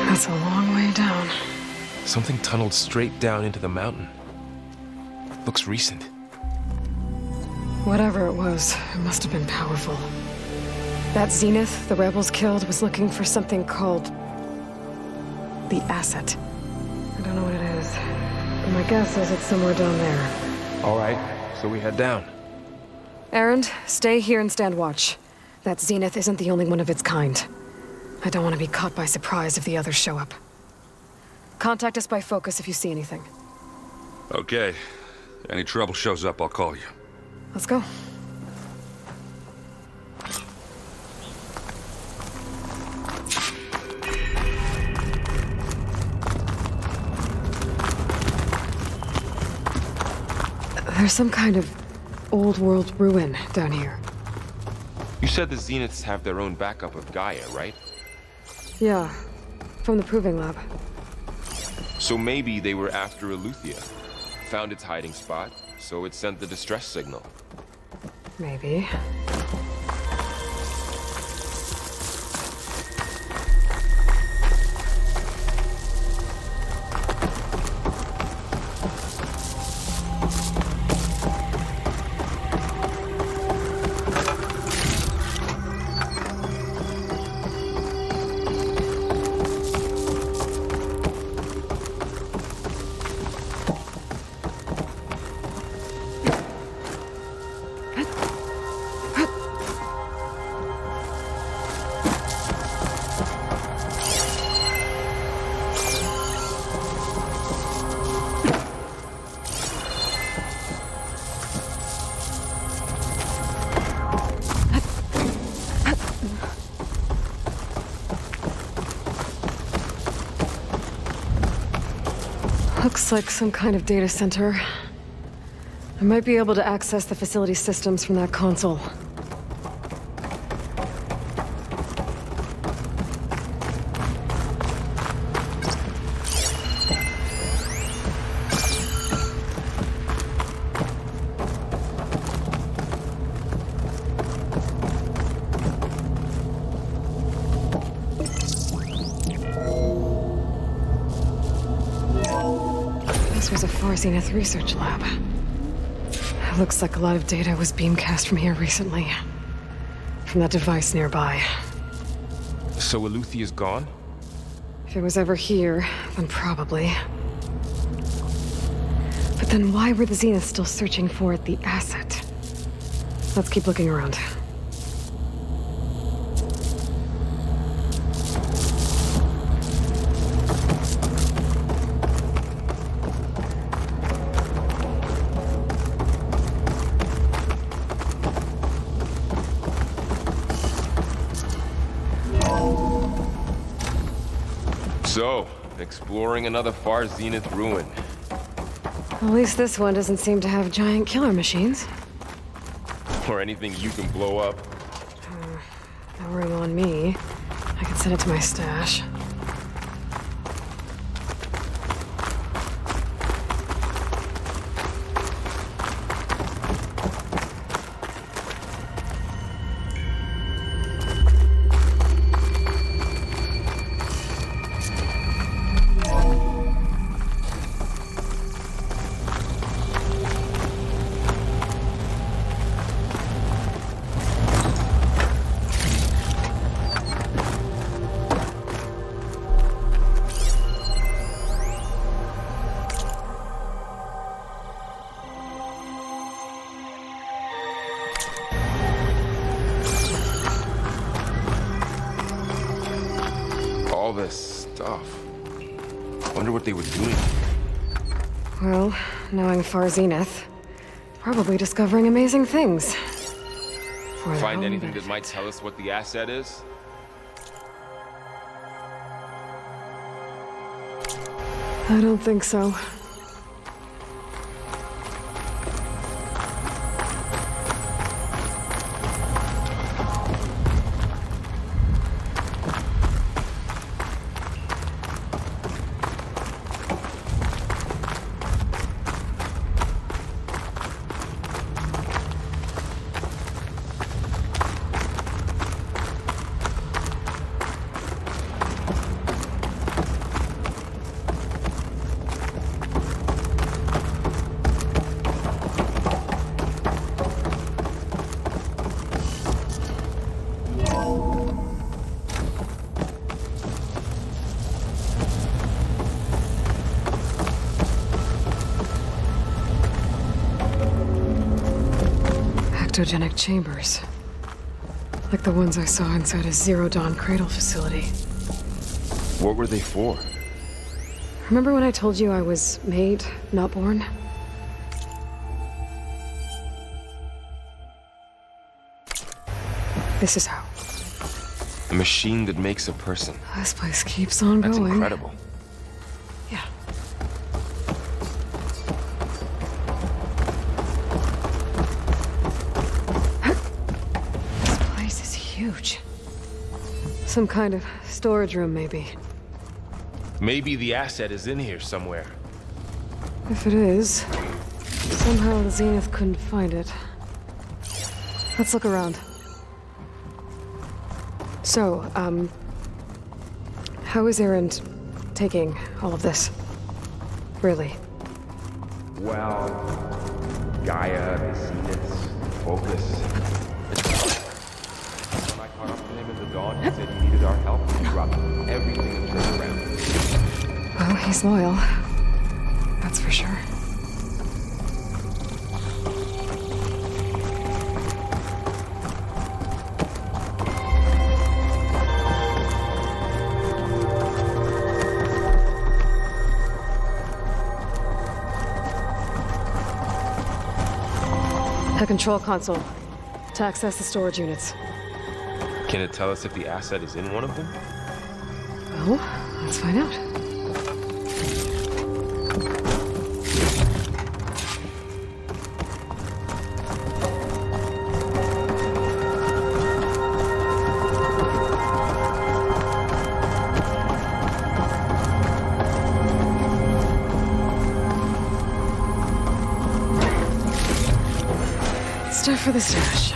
That's a long way down. Something tunneled straight down into the mountain. Looks recent. Whatever it was, it must have been powerful. That Zenith the rebels killed was looking for something called the asset. I don't know what it is, but my guess is it's somewhere down there. All right, so we head down. Erend, stay here and stand watch. That Zenith isn't the only one of its kind. I don't want to be caught by surprise if the others show up. Contact us by focus if you see anything. Okay. Any trouble shows up, I'll call you. Let's go. There's some kind of old world ruin down here. You said the Zeniths have their own backup of Gaia, right? Yeah, from the proving lab. So maybe they were after Eleuthia. Found its hiding spot, so it sent the distress signal. Maybe. Looks like some kind of data center. I might be able to access the facility systems from that console. This was a Zenith research lab. It looks like a lot of data was beamcast from here recently. From that device nearby. So Eluthia's gone? If it was ever here, then probably. But then why were the Zeniths still searching for the asset? Let's keep looking around. So, exploring another far Zenith ruin. At least this one doesn't seem to have giant killer machines. Or anything you can blow up. No room on me. I could send it to my stash. All this stuff. Wonder what they were doing. Well, knowing Far Zenith, probably discovering amazing things. For their Find own anything benefit. that might tell us what the asset is? I don't think so. Ectogenic chambers. Like the ones I saw inside a Zero Dawn cradle facility. What were they for? Remember when I told you I was made, not born? This is how. A machine that makes a person. This place keeps on That's going. incredible. Yeah. This place is huge. Some kind of storage room, maybe. Maybe the asset is in here somewhere. If it is, somehow the Zenith couldn't find it. Let's look around. So, how is Erend taking all of this? Really? Well, Gaia, the Zeniths, focus. When I caught up to him in the dawn, he said he needed our help. He dropped everything and turned around. Well, he's loyal. That's for sure. A control console to access the storage units. Can it tell us if the asset is in one of them? Well, let's find out. for the stash.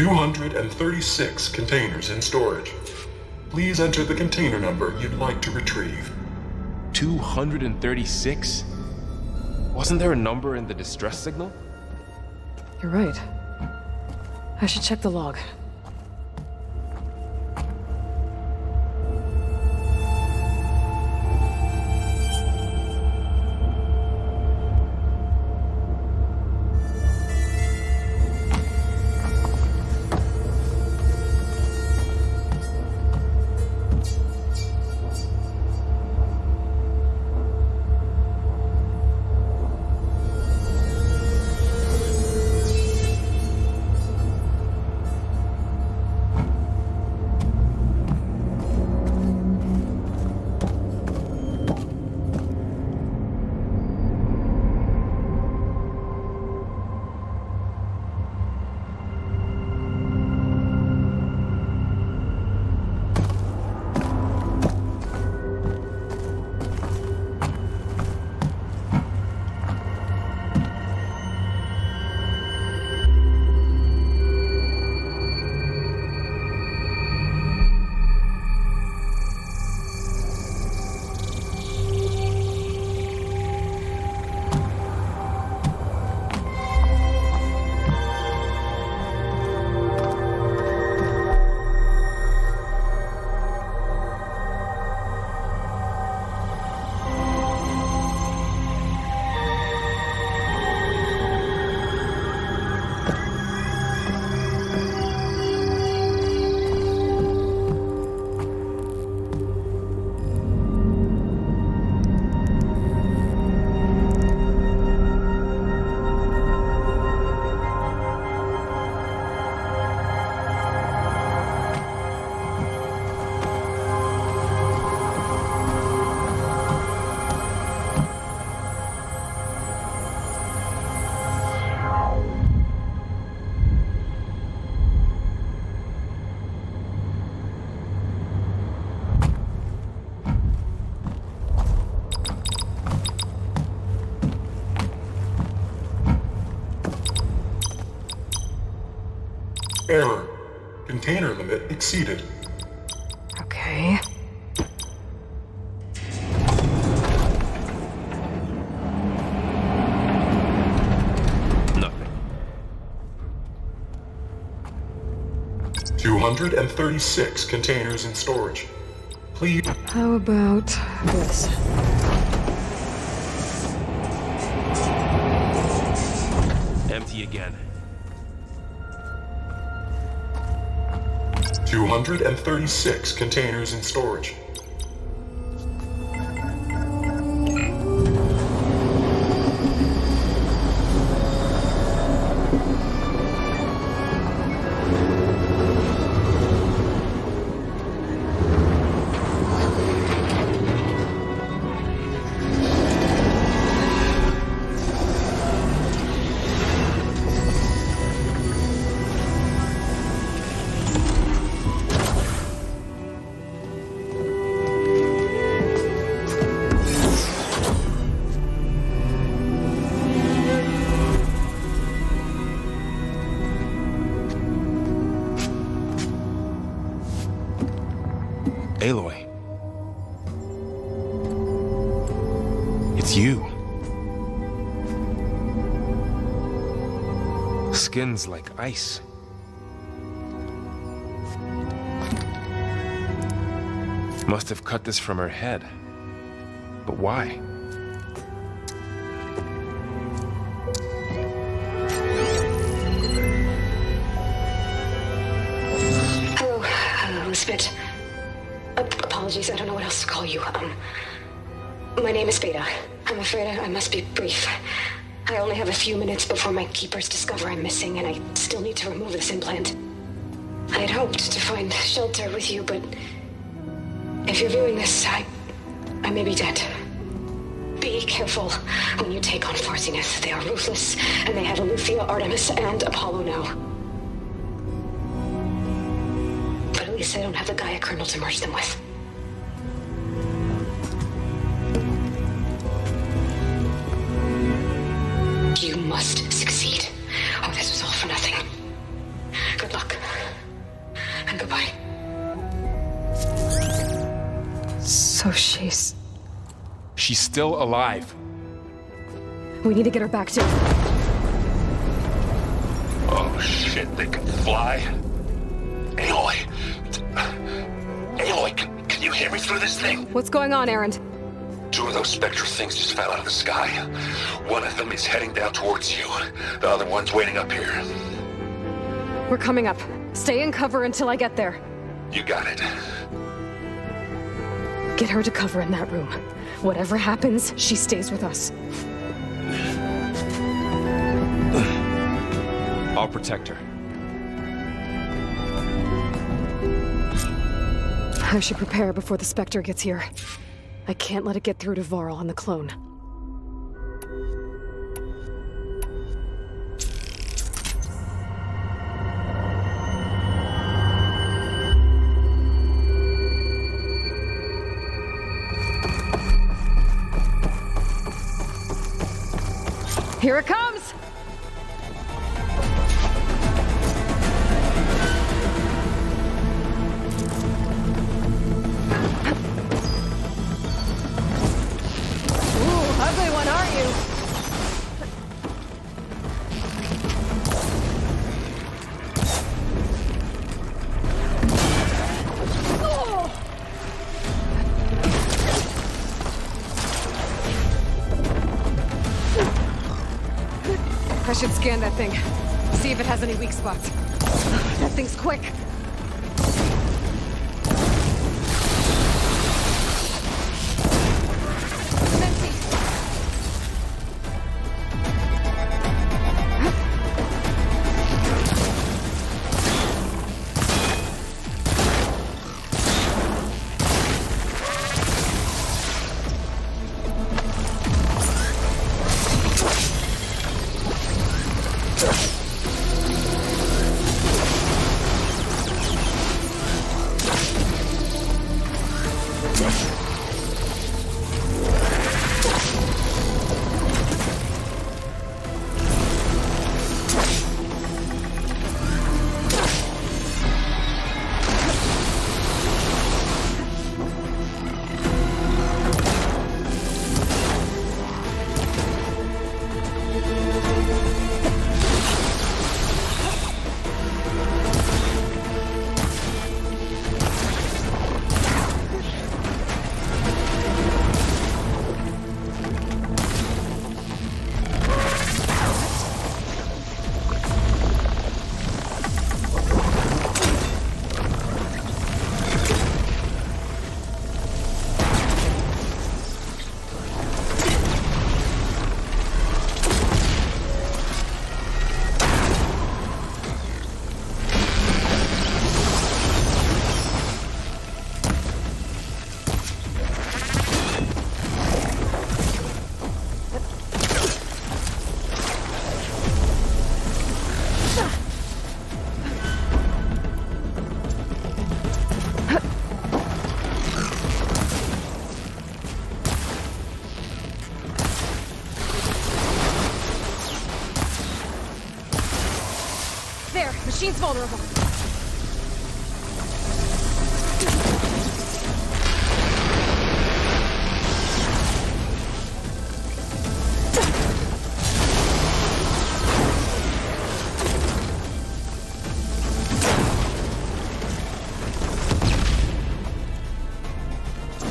$236 containers in storage. Please enter the container number you'd like to retrieve. 236? Wasn't there a number in the distress signal? You're right. I should check the log. Error. Container limit exceeded. Okay. Nothing. 236 containers in storage. Please. How about this? Empty again. 236 containers in storage. Aloy. It's you. Skin's like ice. Must have cut this from her head. But why? Hello, Spit. Apologies, I don't know what else to call you. My name is Beta. I'm afraid I must be brief. I only have a few minutes before my keepers discover I'm missing, and I still need to remove this implant. I had hoped to find shelter with you, but if you're viewing this, I may be dead. Be careful when you take on Farsineth. They are ruthless, and they have Eleuthia, Artemis, and Apollo now. But at least I don't have the Gaia kernel to merge them with. You must succeed. Oh, this was all for nothing. Good luck. And goodbye. So she's still alive. We need to get her back to... Oh shit, they can fly? Aloy! Aloy, can you hear me through this thing? What's going on, Erend? 2 of those spectral things just fell out of the sky. One of them is heading down towards you. The other one's waiting up here. We're coming up. Stay in cover until I get there. You got it. Get her to cover in that room. Whatever happens, she stays with us. I'll protect her. I should prepare before the Spectre gets here. I can't let it get through to Varl and the clone. Here it comes! Ugly one, aren't you? I should scan that thing. See if it has any weak spots. That thing's quick. Machine's vulnerable.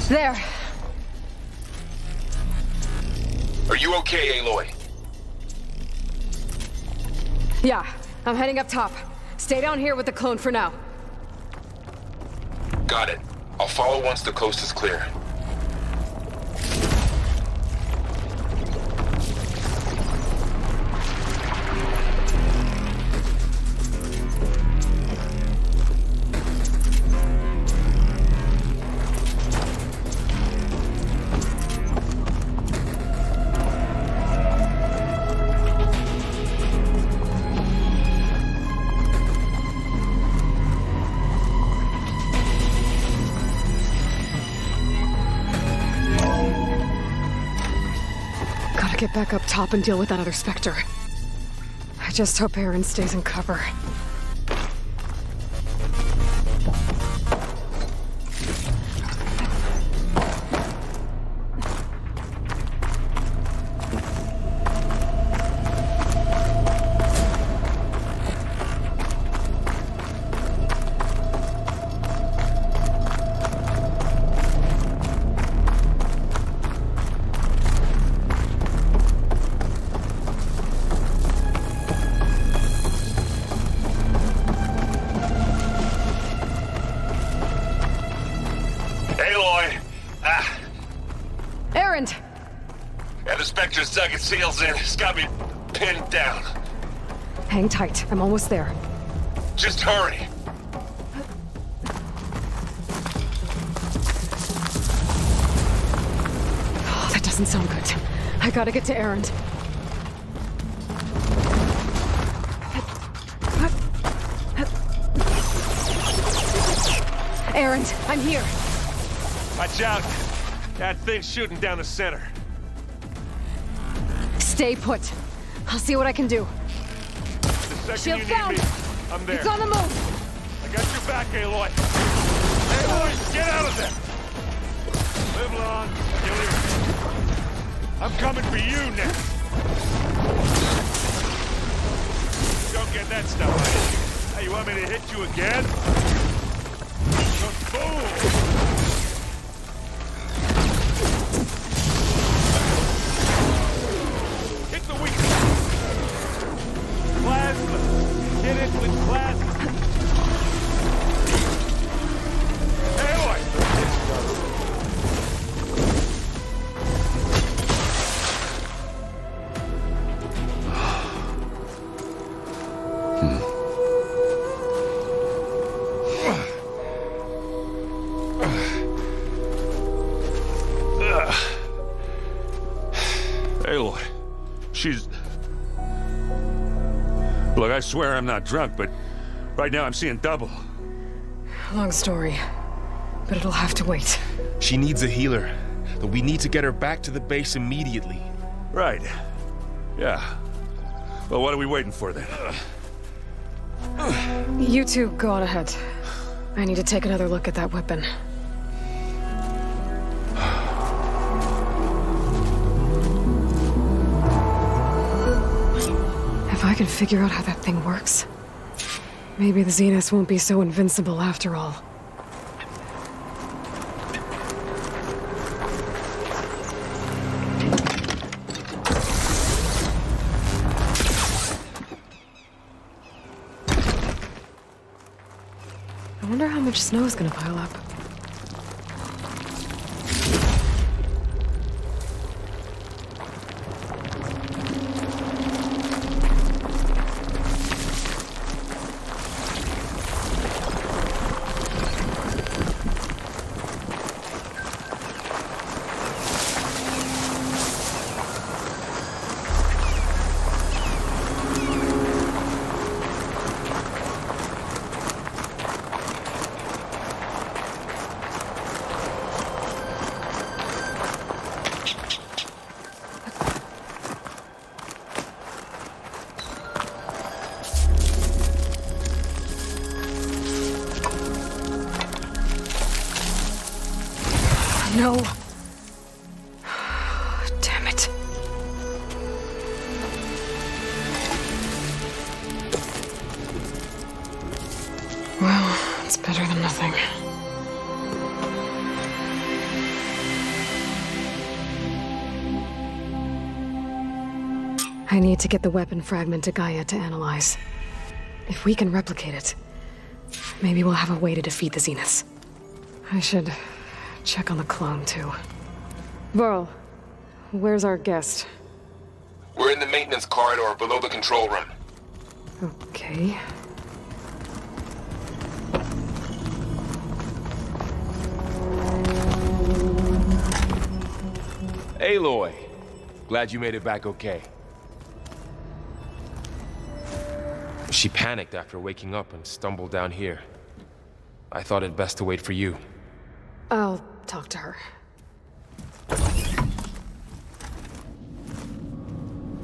There. Are you okay, Aloy? Yeah, I'm heading up top. Stay down here with the clone for now. Got it. I'll follow once the coast is clear. get back up top and deal with that other Spectre. I just hope Aaron stays in cover. Yeah, the Spectre's dug its heels in. It's got me pinned down. Hang tight. I'm almost there. Just hurry. Oh, that doesn't sound good. I gotta get to Aaron. Aaron, I'm here. Watch out. That thing's shooting down the center. Stay put. I'll see what I can do. The second Shield you found. need me, I'm there. It's on the move. I got your back, Aloy. Aloy, get out of there! Live long, you live. I'm coming for you next. Don't get that stuff right. Hey, you want me to hit you again? Boom! Plasma! Hit it with plasma! Aloy! Aloy, she's... Look, I swear I'm not drunk, but right now I'm seeing double. Long story, but it'll have to wait. She needs a healer, but we need to get her back to the base immediately. Right. Yeah. Well, what are we waiting for then? You two go on ahead. I need to take another look at that weapon. If I can figure out how that thing works, maybe the Zeniths won't be so invincible after all. I wonder how much snow is gonna pile up. No. Damn it. Well, it's better than nothing. I need to get the weapon fragment to Gaia to analyze. If we can replicate it, maybe we'll have a way to defeat the Zeniths. I should check on the clone, too. Varl, where's our guest? We're in the maintenance corridor below the control room. Okay. Aloy, glad you made it back okay. She panicked after waking up and stumbled down here. I thought it best to wait for you. I'll talk to her.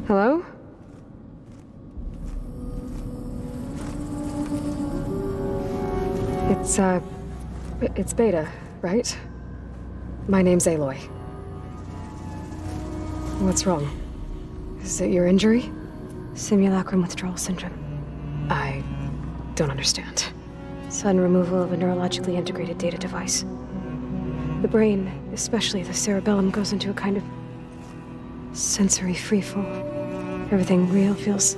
Hello? It's Beta, right? My name's Aloy. What's wrong? Is it your injury? Simulacrum withdrawal syndrome. I don't understand. Sudden removal of a neurologically integrated data device. The brain, especially the cerebellum, goes into a kind of sensory freefall. Everything real feels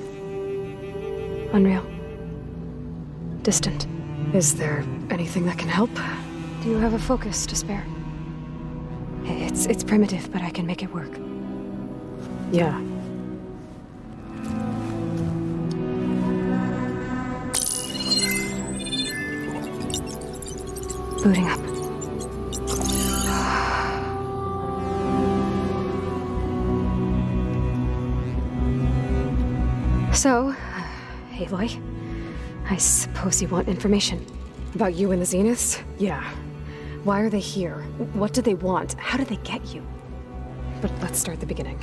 unreal. Distant. Is there anything that can help? Do you have a focus to spare? It's primitive, but I can make it work. Yeah. Booting up. So, Aloy, I suppose you want information. About you and the Zeniths? Yeah. Why are they here? What do they want? How did they get you? But let's start at the beginning.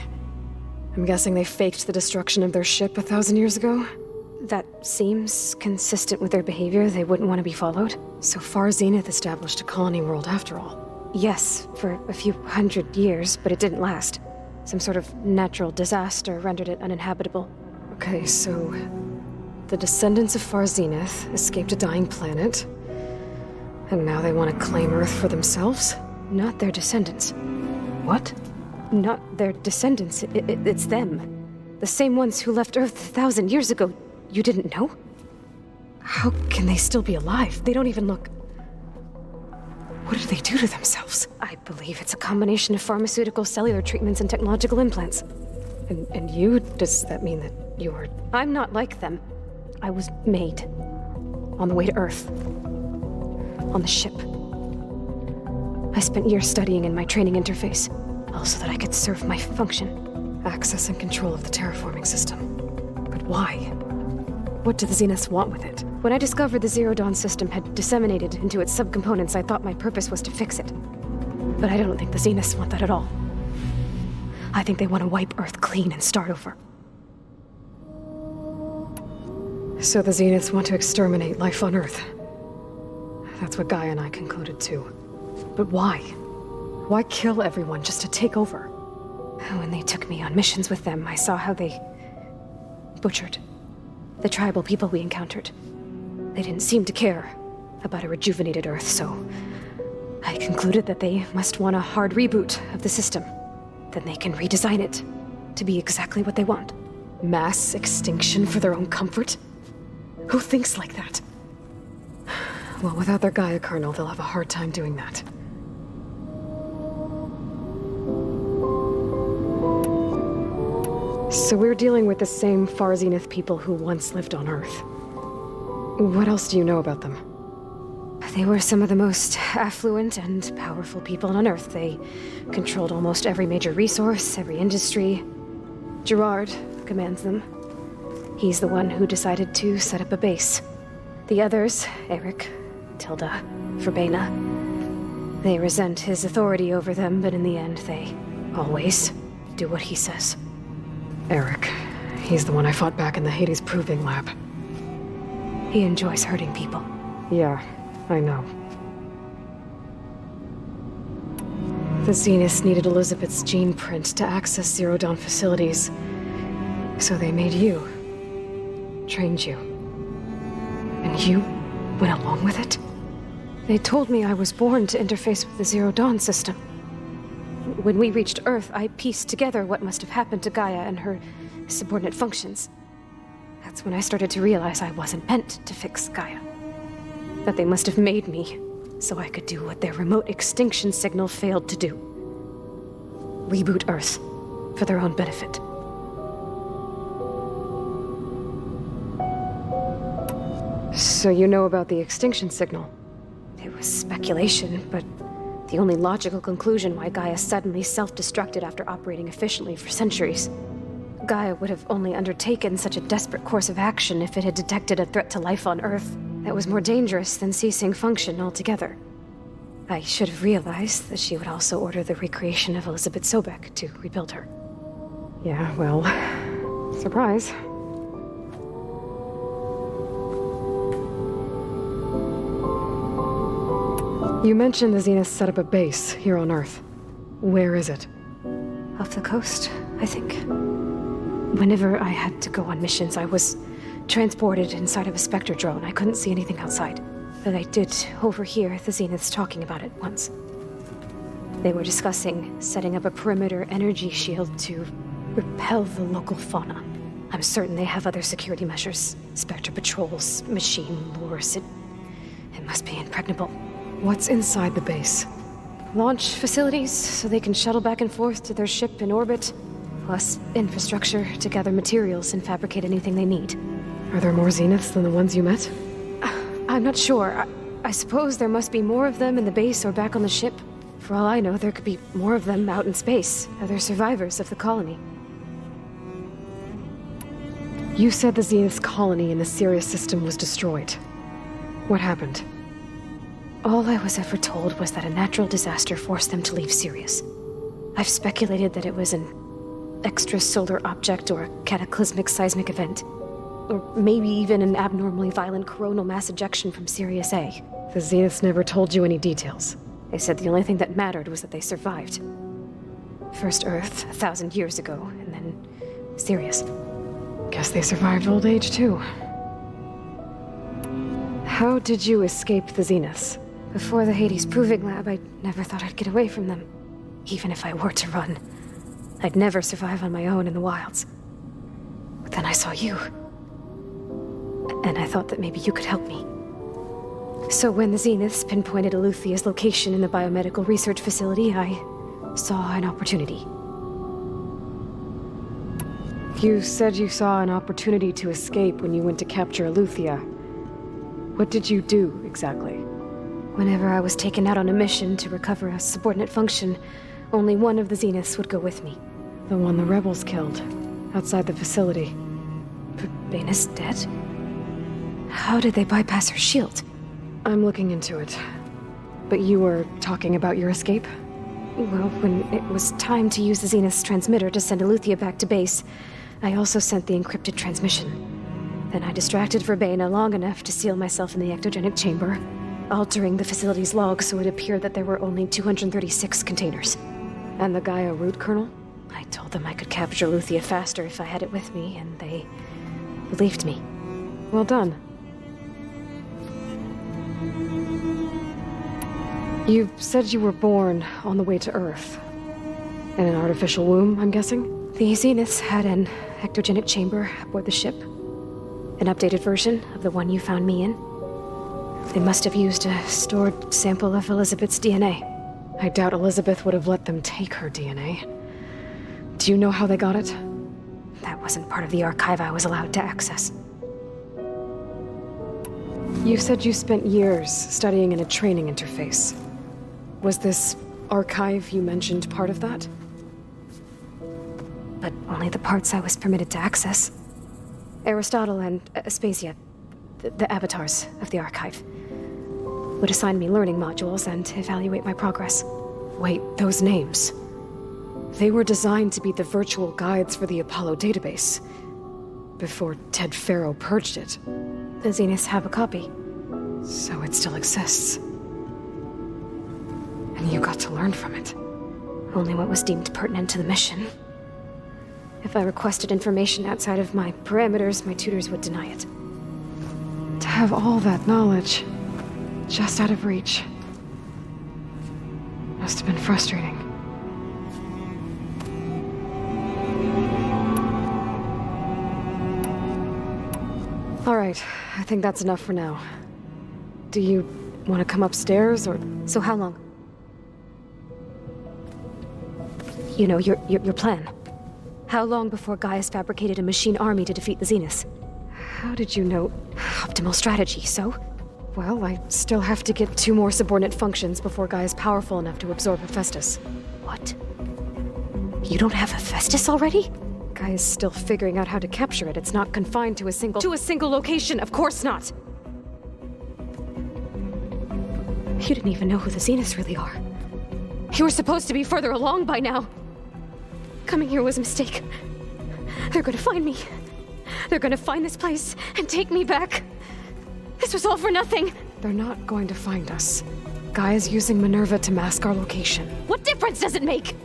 I'm guessing they faked the destruction of their ship 1,000 years ago? That seems consistent with their behavior. They wouldn't want to be followed. So far, Zenith established a colony world after all. Yes, for a few hundred years, but it didn't last. Some sort of natural disaster rendered it uninhabitable. Okay, so the descendants of Far Zenith escaped a dying planet, and now they want to claim Earth for themselves? Not their descendants. What? Not their descendants. It's them. The same ones who left Earth 1,000 years ago. You didn't know? How can they still be alive? They don't even look... What did they do to themselves? I believe it's a combination of pharmaceutical, cellular treatments, and technological implants. And you? Does that mean that you're... I'm not like them. I was made. On the way to Earth. On the ship. I spent years studying in my training interface, all so that I could serve my function. Access and control of the terraforming system. But why? What do the Zeniths want with it? When I discovered the Zero Dawn system had disseminated into its subcomponents, I thought my purpose was to fix it. But I don't think the Zeniths want that at all. I think they want to wipe Earth clean and start over. So the Zeniths want to exterminate life on Earth. That's what Gaia and I concluded too. But why? Why kill everyone just to take over? When they took me on missions with them, I saw how they butchered the tribal people we encountered. They didn't seem to care about a rejuvenated Earth, so I concluded that they must want a hard reboot of the system. Then they can redesign it to be exactly what they want. Mass extinction for their own comfort? Who thinks like that? Well, without their Gaia kernel, they'll have a hard time doing that. So we're dealing with the same Far Zenith people who once lived on Earth. What else do you know about them? They were some of the most affluent and powerful people on Earth. They controlled almost every major resource, every industry. Gerard commands them. He's the one who decided to set up a base. The others, Eric, Tilda, Verbena, they resent his authority over them, but in the end, they always do what he says. Eric. He's the one I fought back in the Hades Proving Lab. He enjoys hurting people. Yeah, I know. The Zeniths needed Elizabeth's gene print to access Zero Dawn facilities. So they made you. Trained you. And you went along with it? They told me I was born to interface with the Zero Dawn system. When we reached Earth, I pieced together what must have happened to Gaia and her subordinate functions. That's when I started to realize I wasn't meant to fix Gaia. That they must have made me so I could do what their remote extinction signal failed to do. Reboot Earth for their own benefit. So you know about the extinction signal? It was speculation, but the only logical conclusion why Gaia suddenly self-destructed after operating efficiently for centuries. Gaia would have only undertaken such a desperate course of action if it had detected a threat to life on Earth that was more dangerous than ceasing function altogether. I should have realized that she would also order the recreation of Elizabeth Sobek to rebuild her. Yeah, well, Surprise. You mentioned the Zenith set up a base here on Earth. Where is it? Off the coast, I think. Whenever I had to go on missions, I was transported inside of a Spectre drone. I couldn't see anything outside. But I did overhear the Zeniths talking about it once. They were discussing setting up a perimeter energy shield to repel the local fauna. I'm certain they have other security measures. Spectre patrols, machine lures. It must be impregnable. What's inside the base? Launch facilities, so they can shuttle back and forth to their ship in orbit. Plus infrastructure to gather materials and fabricate anything they need. Are there more Zeniths than the ones you met? I'm not sure. I suppose there must be more of them in the base or back on the ship. For all I know, there could be more of them out in space. Other survivors of the colony. You said the Zenith's colony in the Sirius system was destroyed. What happened? All I was ever told was that a natural disaster forced them to leave Sirius. I've speculated that it was an extrasolar object or a cataclysmic seismic event. Or maybe even an abnormally violent coronal mass ejection from Sirius A. The Zeniths never told you any details. They said the only thing that mattered was that they survived. First Earth, 1,000 years ago, and then Sirius. Guess they survived old age, too. How did you escape the Zeniths? Before the Hades Proving Lab, I never thought I'd get away from them. Even if I were to run. I'd never survive on my own in the wilds. But then I saw you. And I thought that maybe you could help me. So when the Zeniths pinpointed Eluthia's location in the biomedical research facility, I saw an opportunity. You said you saw an opportunity to escape when you went to capture Eluthia. What did you do, exactly? Whenever I was taken out on a mission to recover a subordinate function, only one of the Zeniths would go with me. The one the rebels killed, outside the facility. Baina's dead? How did they bypass her shield? I'm looking into it. But you were talking about your escape? Well, when it was time to use the Zenith's transmitter to send Eluthia back to base, I also sent the encrypted transmission. Then I distracted Verbena long enough to seal myself in the ectogenic chamber, altering the facility's log so it appeared that there were only 236 containers. And the Gaia root kernel? I told them I could capture Eluthia faster if I had it with me, and they believed me. Well done. You said you were born on the way to Earth. In an artificial womb, I'm guessing? The Zeniths had an ectogenic chamber aboard the ship. An updated version of the one you found me in. They must have used a stored sample of Elizabeth's DNA. I doubt Elizabeth would have let them take her DNA. Do you know how they got it? That wasn't part of the archive I was allowed to access. You said you spent years studying in a training interface. Was this archive you mentioned part of that? But only the parts I was permitted to access. Aristotle and Aspasia, the avatars of the archive, would assign me learning modules and evaluate my progress. Wait, those names. They were designed to be the virtual guides for the Apollo database, before Ted Faro purged it. The Zeniths have a copy. So it still exists. And you got to learn from it. Only what was deemed pertinent to the mission. If I requested information outside of my parameters, my tutors would deny it. To have all that knowledge, just out of reach, must have been frustrating. All right, I think that's enough for now. Do you want to come upstairs, or... So how long? You know, your plan. How long before Gaia's fabricated a machine army to defeat the Zeniths? How did you know? Optimal strategy, so? Well, I still have to get 2 more subordinate functions before Gaia's powerful enough to absorb Hephaestus. What? You don't have Hephaestus already? Gaia's still figuring out how to capture it. It's not confined to a single... To a single location, of course not! You didn't even know who the Zeniths really are. You were supposed to be further along by now. Coming here was a mistake. They're gonna find me. They're gonna find this place and take me back. This was all for nothing. They're not going to find us. Gaia's using Minerva to mask our location. What difference does it make?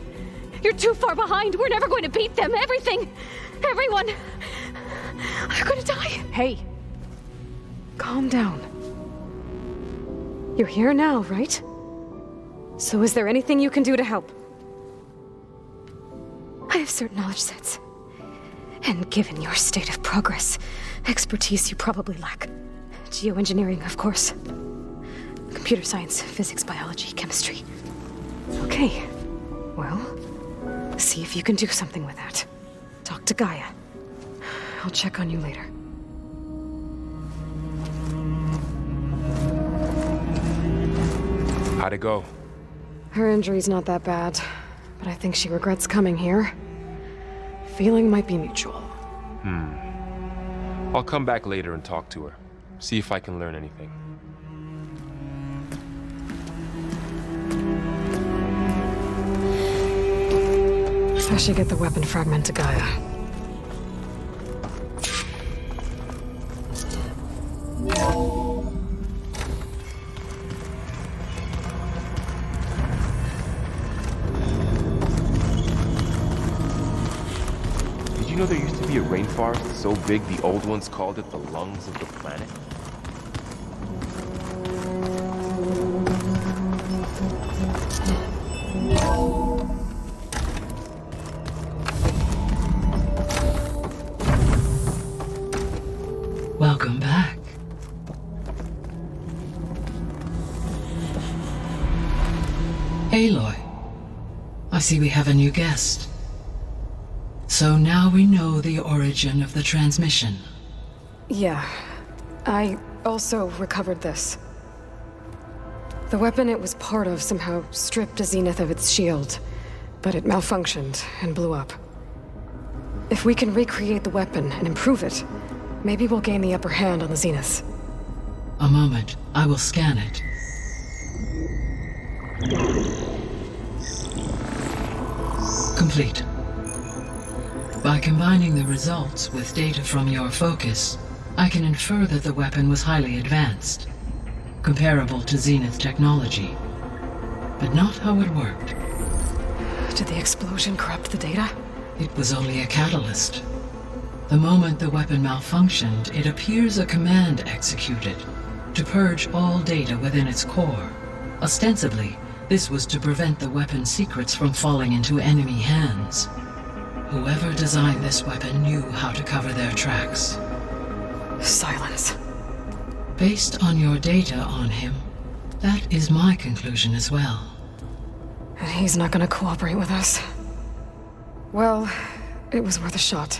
You're too far behind. We're never going to beat them. Everything. Everyone. They're gonna die. Hey. Calm down. You're here now, right? So is there anything you can do to help? I have certain knowledge sets. And given your state of progress, expertise you probably lack. Geoengineering, of course. Computer science, physics, biology, chemistry. Okay. Well, see if you can do something with that. Talk to Gaia. I'll check on you later. How'd it go? Her injury's not that bad, but I think she regrets coming here. Feeling might be mutual. I'll come back later and talk to her. See if I can learn anything. I should get the weapon fragment to Gaia. Did you know there used to be a rainforest so big the old ones called it the lungs of the planet? Welcome back. Aloy, I see we have a new guest. So now we know the origin of the transmission. Yeah. I also recovered this. The weapon it was part of somehow stripped a Zenith of its shield, but it malfunctioned and blew up. If we can recreate the weapon and improve it, maybe we'll gain the upper hand on the Zeniths. A moment, I will scan it. Complete. By combining the results with data from your focus, I can infer that the weapon was highly advanced, comparable to Zenith technology, but not how it worked. Did the explosion corrupt the data? It was only a catalyst. The moment the weapon malfunctioned, it appears a command executed to purge all data within its core. Ostensibly, this was to prevent the weapon's secrets from falling into enemy hands. Whoever designed this weapon knew how to cover their tracks. Silence. Based on your data on him, that is my conclusion as well. And he's not gonna cooperate with us. Well, it was worth a shot.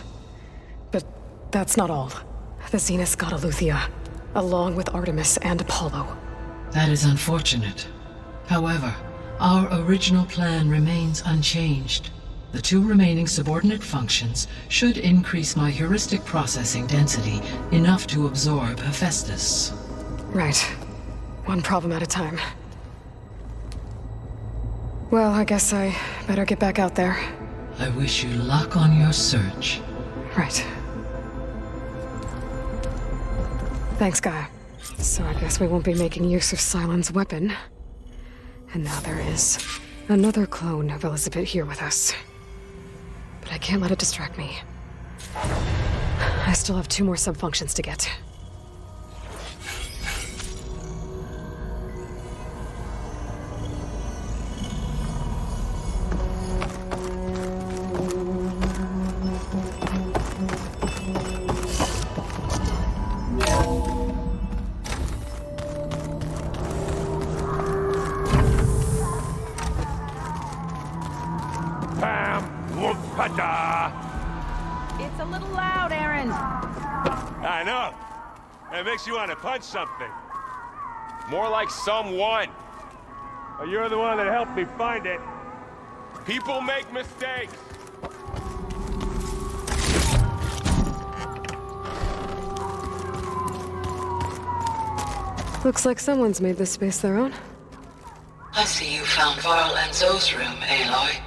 But that's not all. The Zeniths got Eleuthia, along with Artemis and Apollo. That is unfortunate. However, our original plan remains unchanged. The two remaining subordinate functions should increase my heuristic processing density enough to absorb Hephaestus. Right. One problem at a time. Well, I guess I better get back out there. I wish you luck on your search. Right. Thanks, Gaia. So I guess we won't be making use of Cylon's weapon. And now there is another clone of Elizabeth here with us. But I can't let it distract me. I still have 2 more sub-functions to get. It's a little loud, Aaron. I know. It makes you want to punch something. More like someone. Well, you're the one that helped me find it. People make mistakes. Looks like someone's made this space their own. I see you found Varl and Zoe's room, Aloy.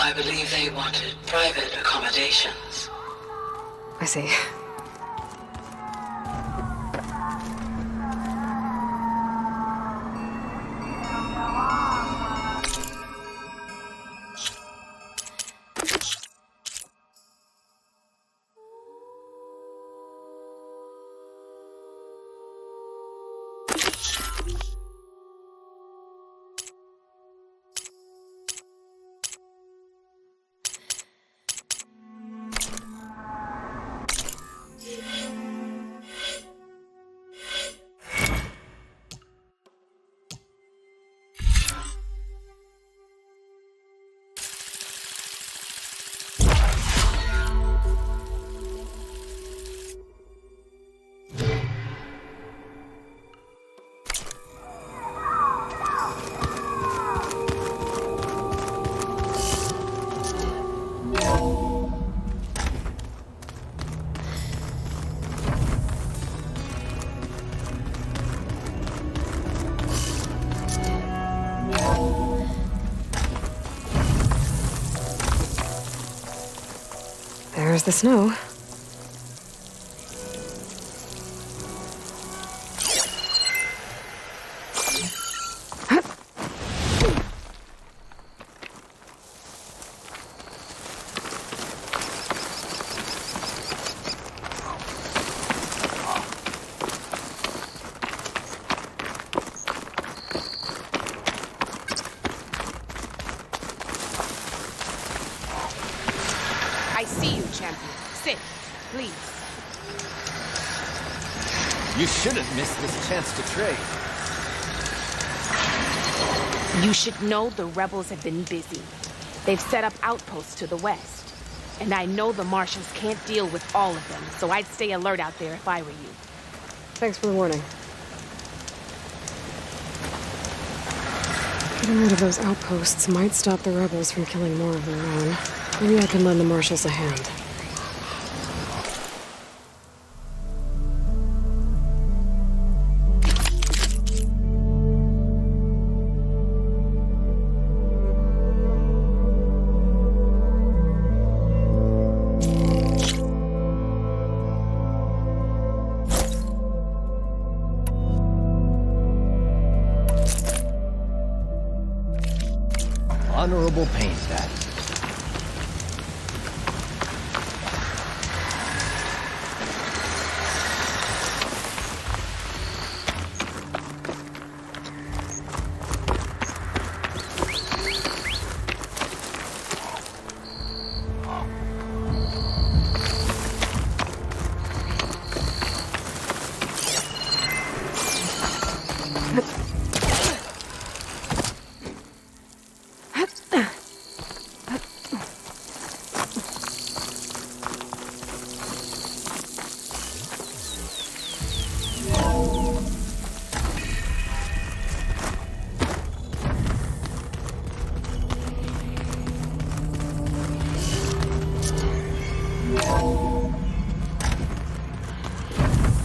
I believe they wanted private accommodations. I see. There's the snow. I see you, champion. Sit, please. You shouldn't miss this chance to trade. You should know the rebels have been busy. They've set up outposts to the west. And I know the marshals can't deal with all of them, so I'd stay alert out there if I were you. Thanks for the warning. Getting rid of those outposts might stop the rebels from killing more of their own. Maybe I can lend the marshals a hand. Honorable pain, Dad.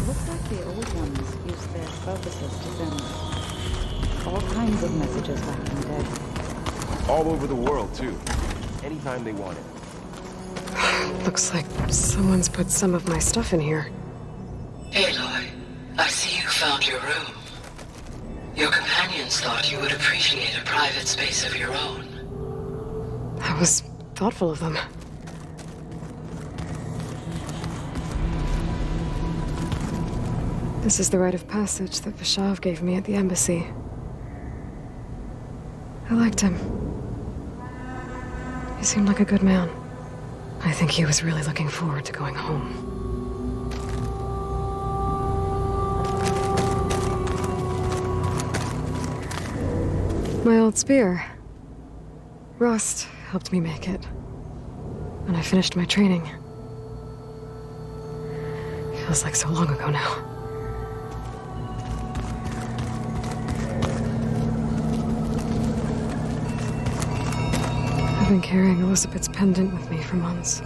Looks like the old ones used their focuses to send all kinds of messages back in the day. All over the world, too. Anytime they want it. Looks like someone's put some of my stuff in here. Aloy, I see you found your room. Your companions thought you would appreciate a private space of your own. That was thoughtful of them. This is the rite of passage that Vishav gave me at the embassy. I liked him. He seemed like a good man. I think he was really looking forward to going home. My old spear. Rust helped me make it. When I finished my training. Feels like so long ago now. I've been carrying Elizabeth's pendant with me for months.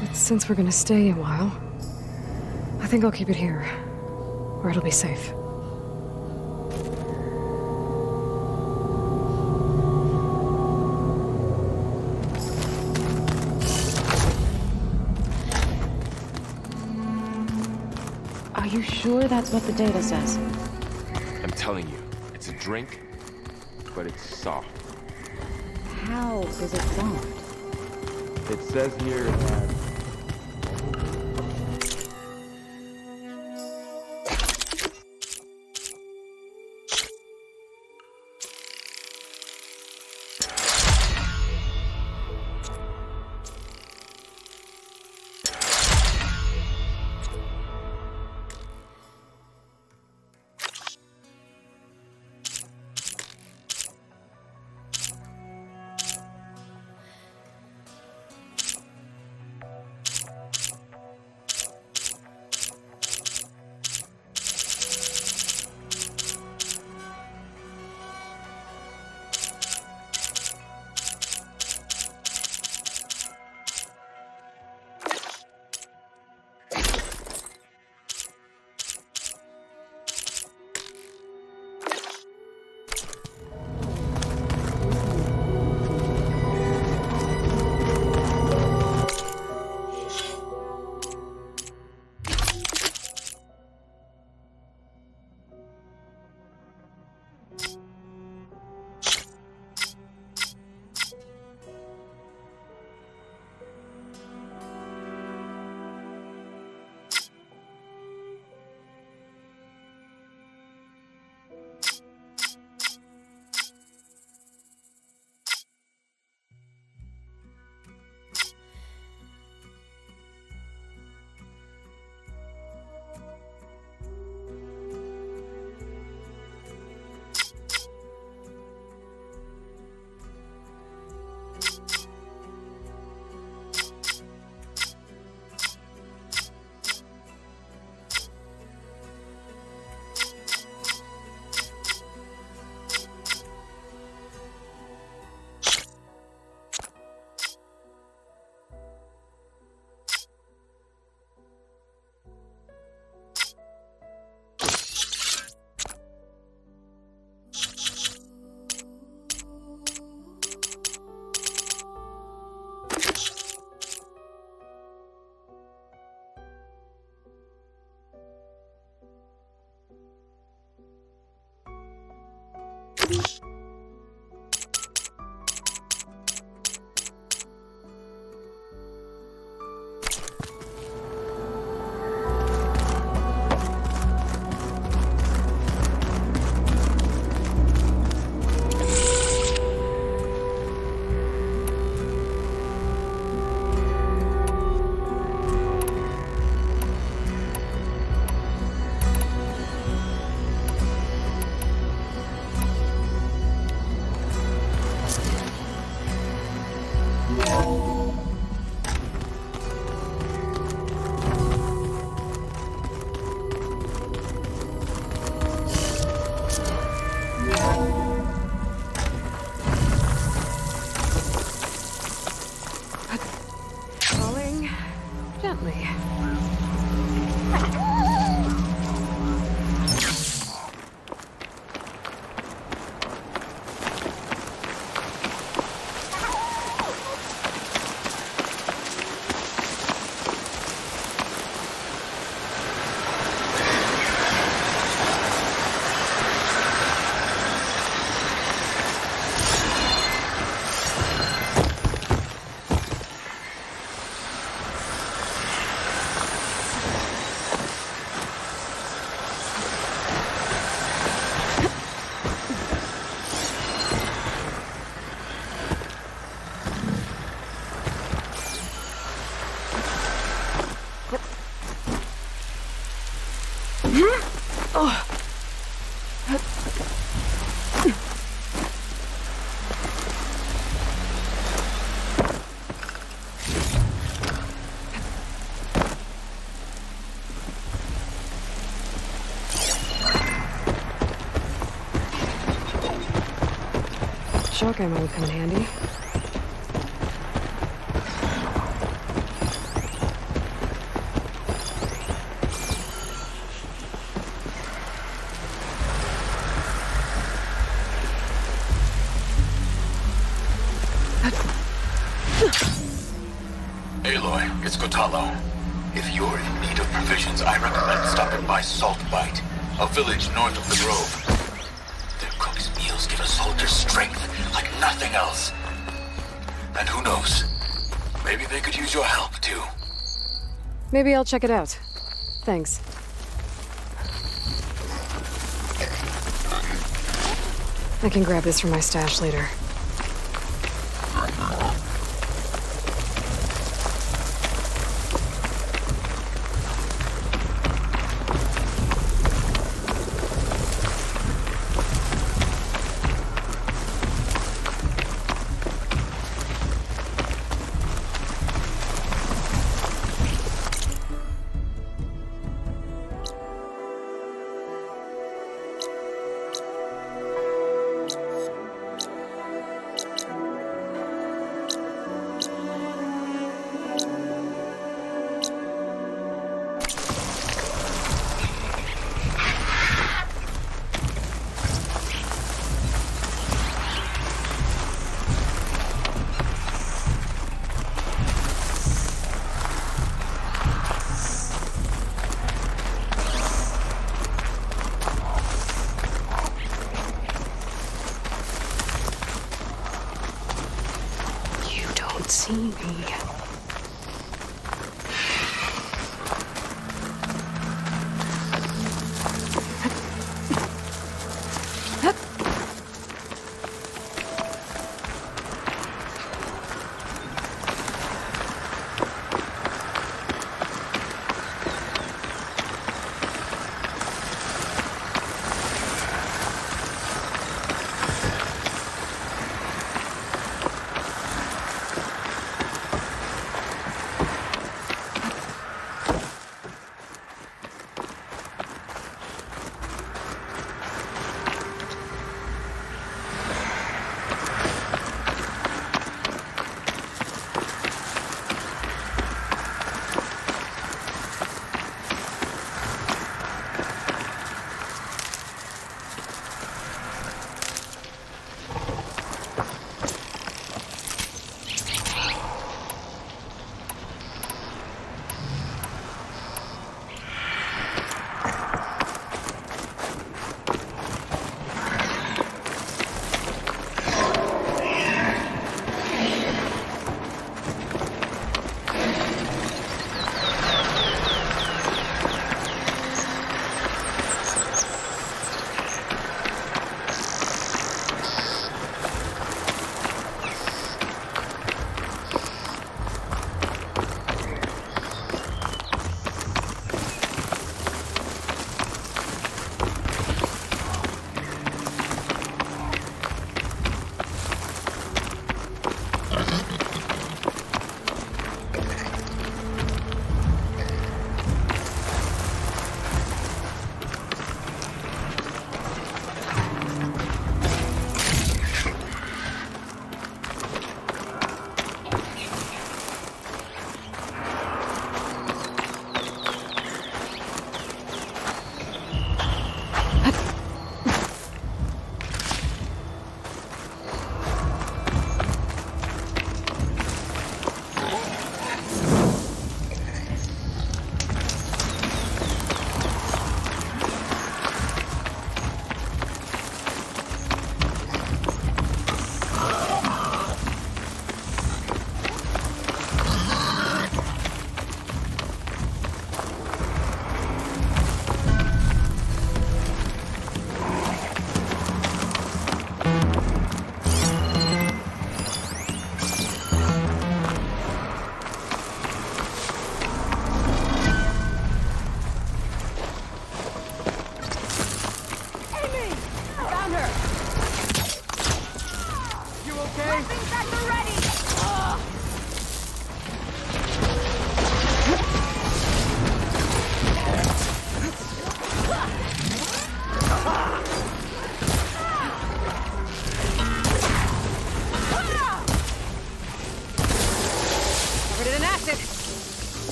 But since we're gonna stay a while, I think I'll keep it here, where it'll be safe. Are you sure that's what the data says? I'm telling you, it's a drink, but it's soft. How is it soft? It says here that... Falling gently. Shock ammo would come in handy. Aloy, it's Kotalo. If you're in need of provisions, I recommend stopping by Salt Bite, a village north of the grove. Their cook's meals give a soldier strength like nothing else. And who knows? Maybe they could use your help, too. Maybe I'll check it out. Thanks. I can grab this from my stash later. See me.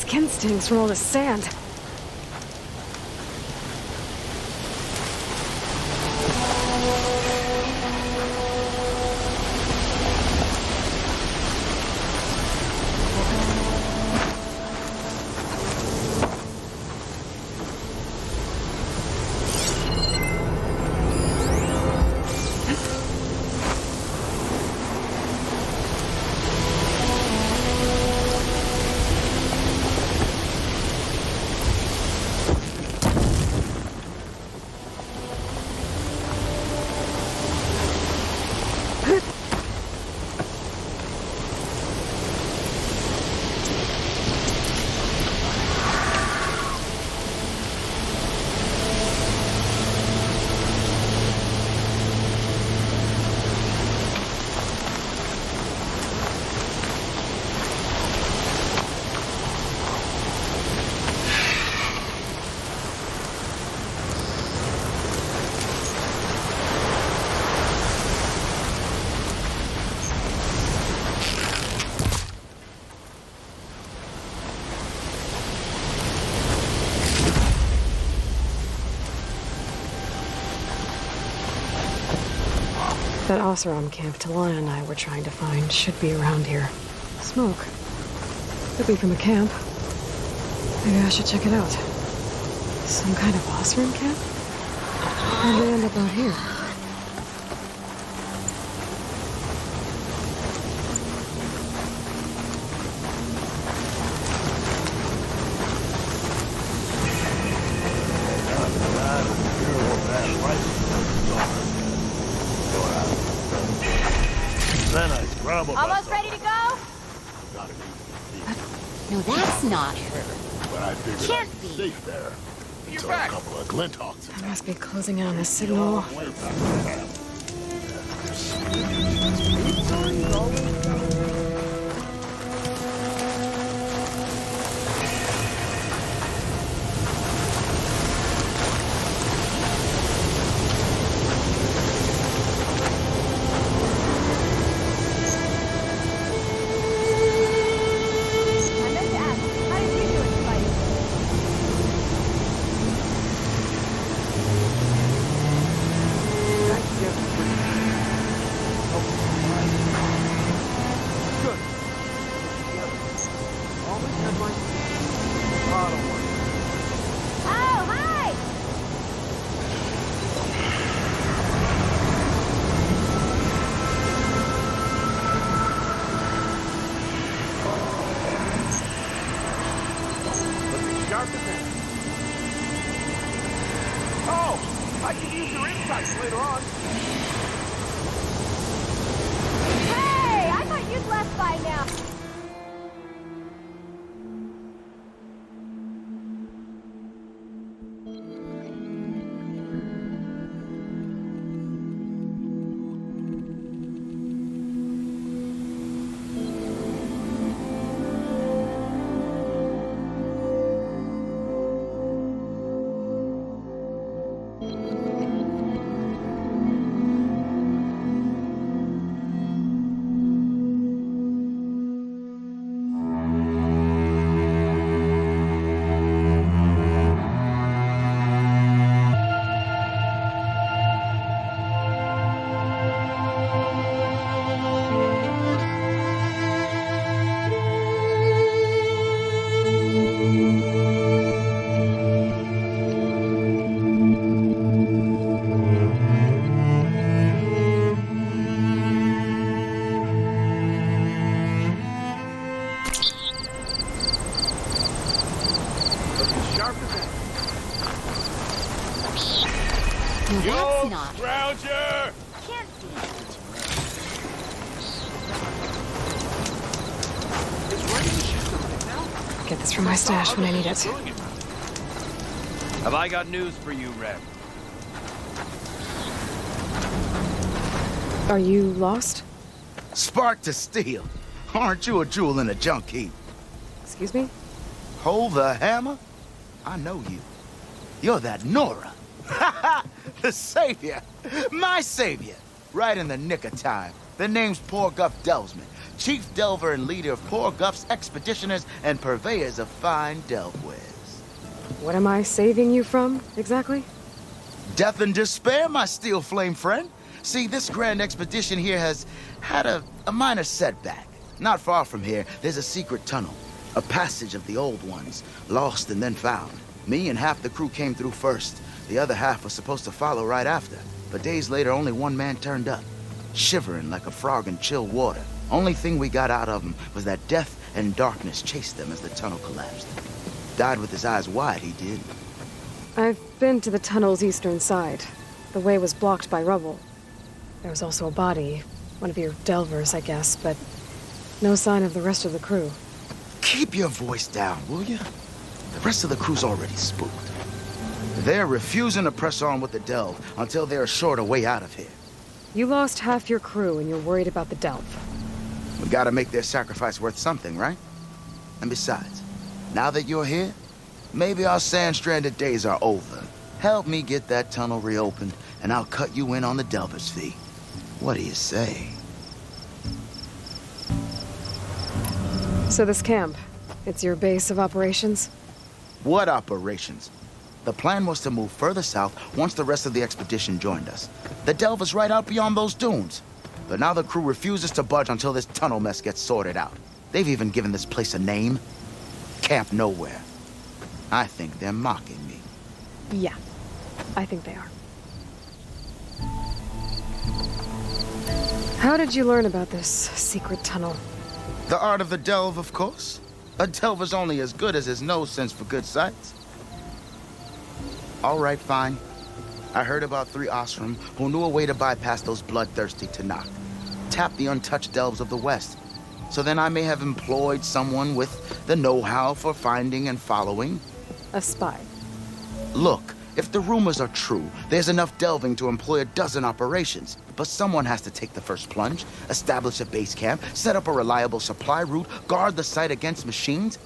skin stings from all this sand. That Oseram camp Talon and I were trying to find should be around here. Smoke. Could be from a camp. Maybe I should check it out. Some kind of Oseram camp? How'd they end up out here? Almost ready to go? No, that's not her. But I figured Can't I'd be. be safe there. Until a couple of Glinthawks. I must be closing in on the signal. I can use your insights later on. Hey, I thought you'd left by now. Yo, not. Grounger! Can't be. Get this from my stash when I need it. Have I got news for you, Red? Are you lost? Spark to steel. Aren't you a jewel in a junk heap? Excuse me? Hold the hammer? I know you. You're that Nora. The savior. My savior. Right in the nick of time. Their name's Poor Guff Delvesman, chief delver and leader of Poor Guff's expeditioners and purveyors of fine delve wares. What am I saving you from, exactly? Death and despair, my steel flame friend. See, this grand expedition here has had a minor setback. Not far from here, there's a secret tunnel. A passage of the old ones, lost and then found. Me and half the crew came through first. The other half was supposed to follow right after. But days later, only one man turned up, shivering like a frog in chill water. Only thing we got out of him was that death and darkness chased them as the tunnel collapsed. Died with his eyes wide, he did. I've been to the tunnel's eastern side. The way was blocked by rubble. There was also a body, one of your delvers, I guess, but no sign of the rest of the crew. Keep your voice down, will you? The rest of the crew's already spooked. They're refusing to press on with the delve until they're assured a way out of here. You lost half your crew and you're worried about the delve. We gotta make their sacrifice worth something, right? And besides, now that you're here, maybe our sand-stranded days are over. Help me get that tunnel reopened, and I'll cut you in on the delver's fee. What do you say? So this camp, it's your base of operations? What operations? The plan was to move further south once the rest of the expedition joined us. The delver's right out beyond those dunes. But now the crew refuses to budge until this tunnel mess gets sorted out. They've even given this place a name. Camp Nowhere. I think they're mocking me. Yeah, I think they are. How did you learn about this secret tunnel? The art of the delve, of course. A delver's only as good as his nose sense for good sights. All right, fine. I heard about 3 Osram who knew a way to bypass those bloodthirsty Tanakh. Tap the untouched delves of the West. So then I may have employed someone with the know-how for finding and following. A spy. Look, if the rumors are true, there's enough delving to employ a dozen operations. But someone has to take the first plunge, establish a base camp, set up a reliable supply route, guard the site against machines.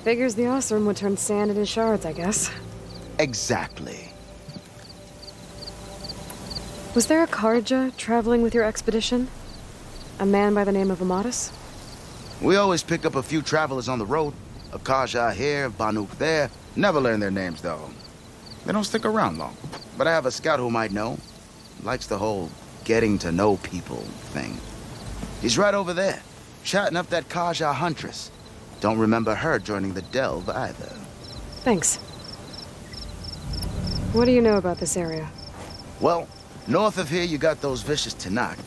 Figures the Osram would turn sand into shards, I guess. Exactly. Was there a Karja traveling with your expedition? A man by the name of Amatus? We always pick up a few travelers on the road. A Karja here, Banuk there. Never learn their names, though. They don't stick around long. But I have a scout who might know. Likes the whole getting to know people thing. He's right over there, chatting up that Karja huntress. Don't remember her joining the delve either. Thanks. What do you know about this area? Well, north of here you got those vicious Tanakh.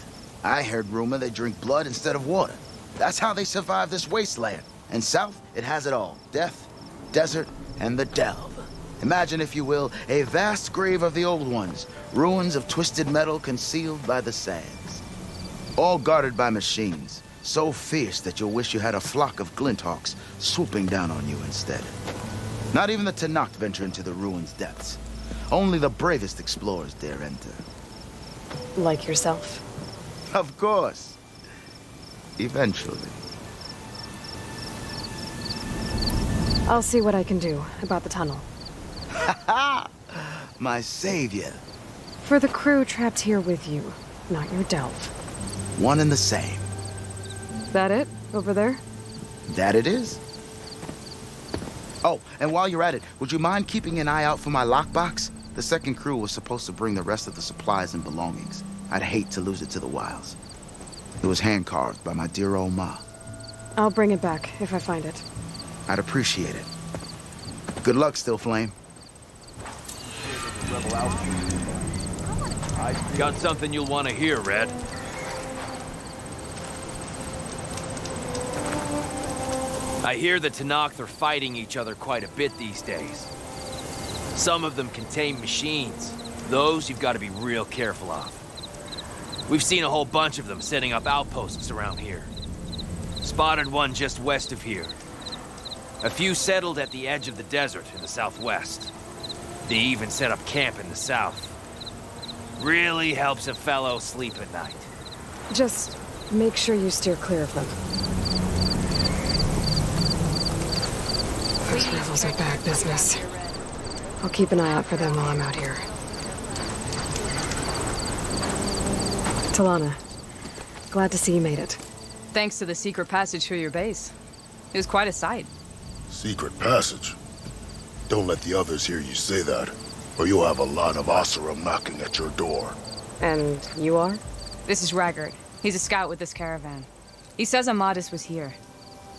I heard rumor they drink blood instead of water. That's how they survive this wasteland. And south, it has it all. Death, desert, and the delve. Imagine, if you will, a vast grave of the old ones. Ruins of twisted metal concealed by the sands. All guarded by machines. So fierce that you'll wish you had a flock of glinthawks swooping down on you instead. Not even the Tanakh venture into the ruins' depths. Only the bravest explorers dare enter. Like yourself? Of course. Eventually. I'll see what I can do about the tunnel. Ha-ha! My savior. For the crew trapped here with you, not your delve. One and the same. That it? Over there? That it is. Oh, and while you're at it, would you mind keeping an eye out for my lockbox? The second crew was supposed to bring the rest of the supplies and belongings. I'd hate to lose it to the wilds. It was hand-carved by my dear old ma. I'll bring it back if I find it. I'd appreciate it. Good luck, Still Flame. Got something you'll want to hear, Red. I hear the Tanakh are fighting each other quite a bit these days. Some of them contain machines. Those you've got to be real careful of. We've seen a whole bunch of them setting up outposts around here. Spotted one just west of here. A few settled at the edge of the desert in the southwest. They even set up camp in the south. Really helps a fellow sleep at night. Just make sure you steer clear of them. Those rebels are bad business. I'll keep an eye out for them while I'm out here. Talana, Glad to see you made it. Thanks to the secret passage through your base. It was quite a sight. Secret passage? Don't let the others hear you say that, or you'll have a lot of Oseram knocking at your door. And you are? This is Raggard. He's a scout with this caravan. He says Amadis was here.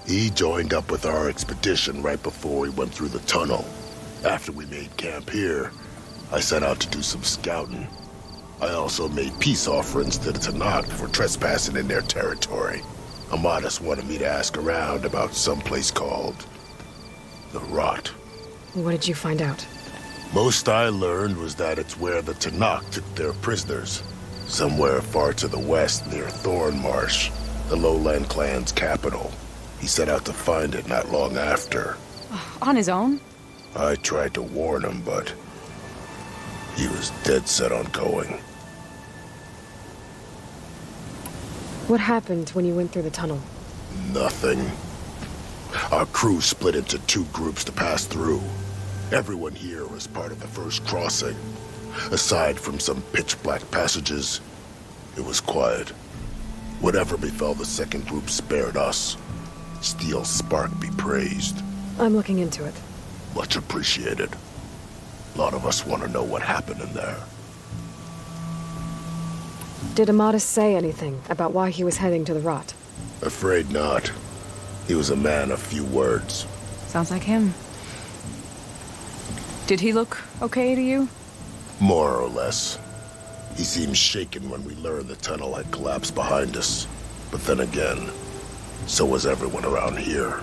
He joined up with our expedition right before we went through the tunnel. After we made camp here, I set out to do some scouting. I also made peace offerings to the Tanakh for trespassing in their territory. Amadis wanted me to ask around about some place called the Rot. What did you find out? Most I learned was that it's where the Tanakh took their prisoners. Somewhere far to the west near Thornmarsh, the Lowland clan's capital. He set out to find it not long after. On his own? I tried to warn him, but he was dead set on going. What happened when you went through the tunnel? Nothing. Our crew split into 2 groups to pass through. Everyone here was part of the first crossing. Aside from some pitch-black passages, it was quiet. Whatever befell the second group spared us. Steel Spark be praised. I'm looking into it. Much appreciated. A lot of us want to know what happened in there. Did Amadis say anything about why he was heading to the Rot? Afraid not. He was a man of few words. Sounds like him. Did he look okay to you? More or less. He seemed shaken when we learned the tunnel had collapsed behind us. But then again, so was everyone around here.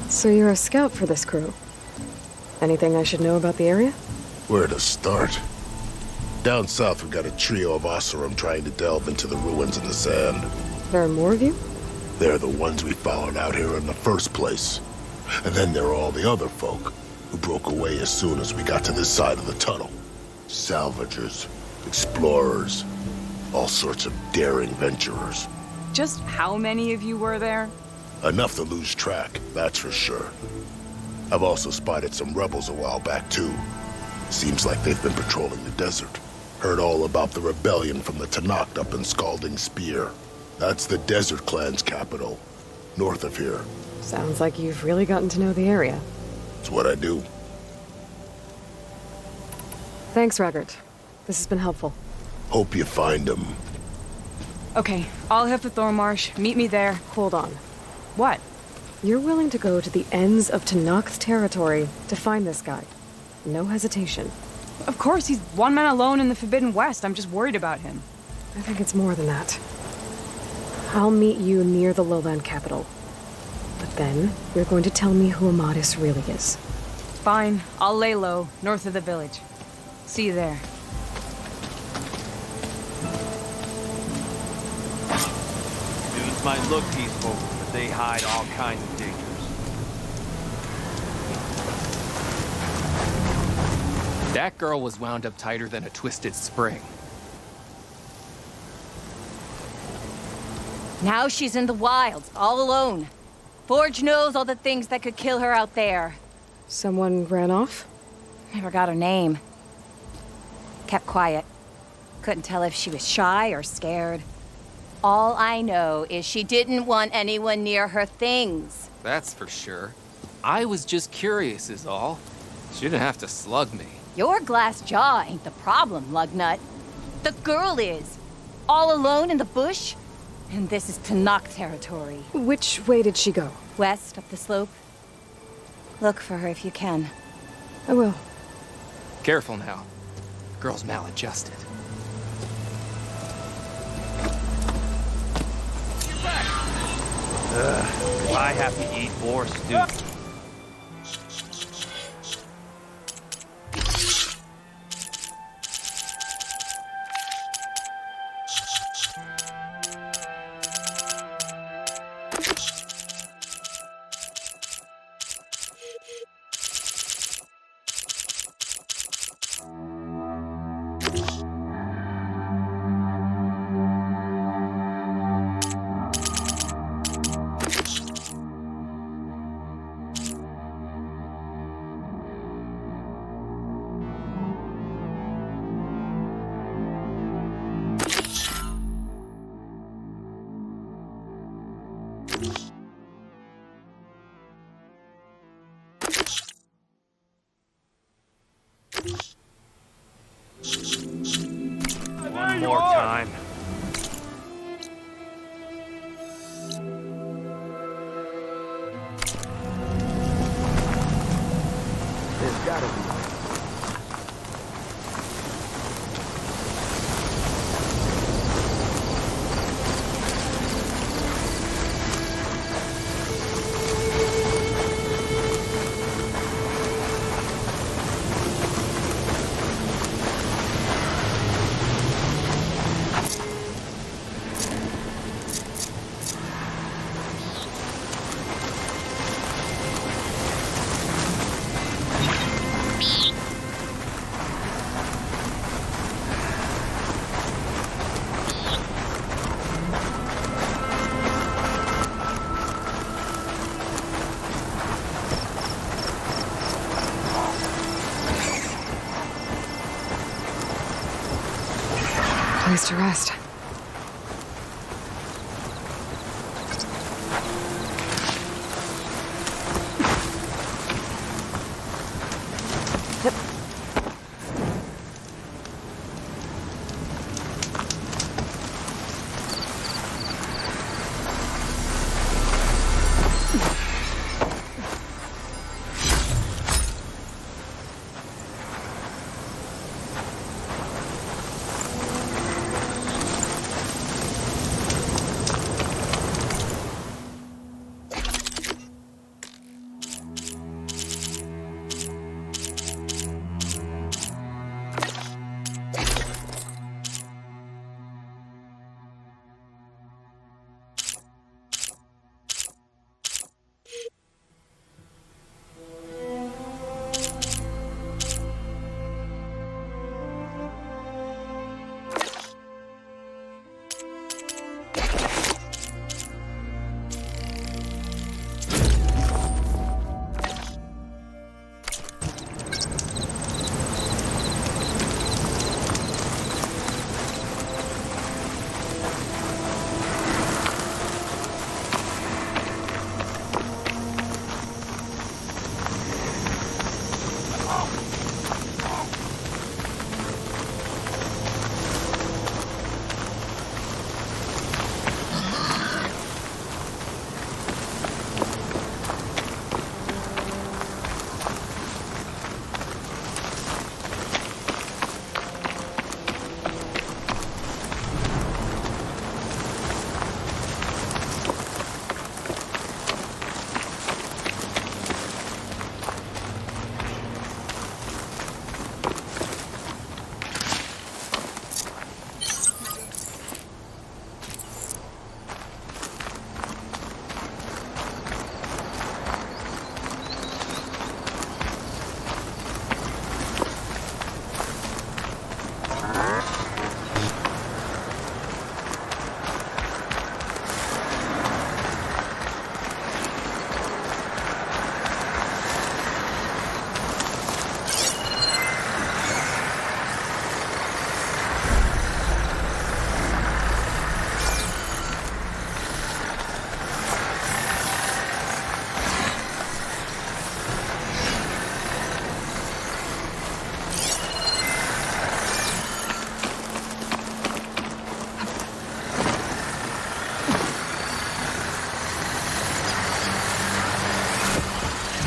So you're a scout for this crew? Anything I should know about the area? Where to start? Down south, we got a trio of Oseram trying to delve into the ruins in the sand. There are more of you? They're the ones we followed out here in the first place. And then there are all the other folk who broke away as soon as we got to this side of the tunnel. Salvagers, explorers, all sorts of daring venturers. Just how many of you were there? Enough to lose track, that's for sure. I've also spotted some rebels a while back, too. Seems like they've been patrolling the desert. Heard all about the rebellion from the Tanakh up in Scalding Spear. That's the Desert Clan's capital, north of here. Sounds like you've really gotten to know the area. It's what I do. Thanks, Raggart. This has been helpful. Hope you find him. Okay, I'll head for Thornmarsh. Meet me there. Hold on. What? You're willing to go to the ends of Tanakh's territory to find this guy. No hesitation. Of course, he's one man alone in the Forbidden West. I'm just worried about him. I think it's more than that. I'll meet you near the lowland capital. But then, you're going to tell me who Amadis really is. Fine. I'll lay low, north of the village. See you there. Dudes might look peaceful, but they hide all kinds of dangers. That girl was wound up tighter than a twisted spring. Now she's in the wilds, all alone. Forge knows all the things that could kill her out there. Someone ran off? Never got her name. Kept quiet. Couldn't tell if she was shy or scared. All I know is she didn't want anyone near her things. That's for sure. I was just curious is all. She didn't have to slug me. Your glass jaw ain't the problem, Lugnut. The girl is. All alone in the bush. And this is Tanakh territory. Which way did she go? West, up the slope. Look for her if you can. I will. Careful now. Girl's maladjusted. I have to eat more stew. One more time. There's gotta be. Place to rest.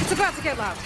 It's about to get loud.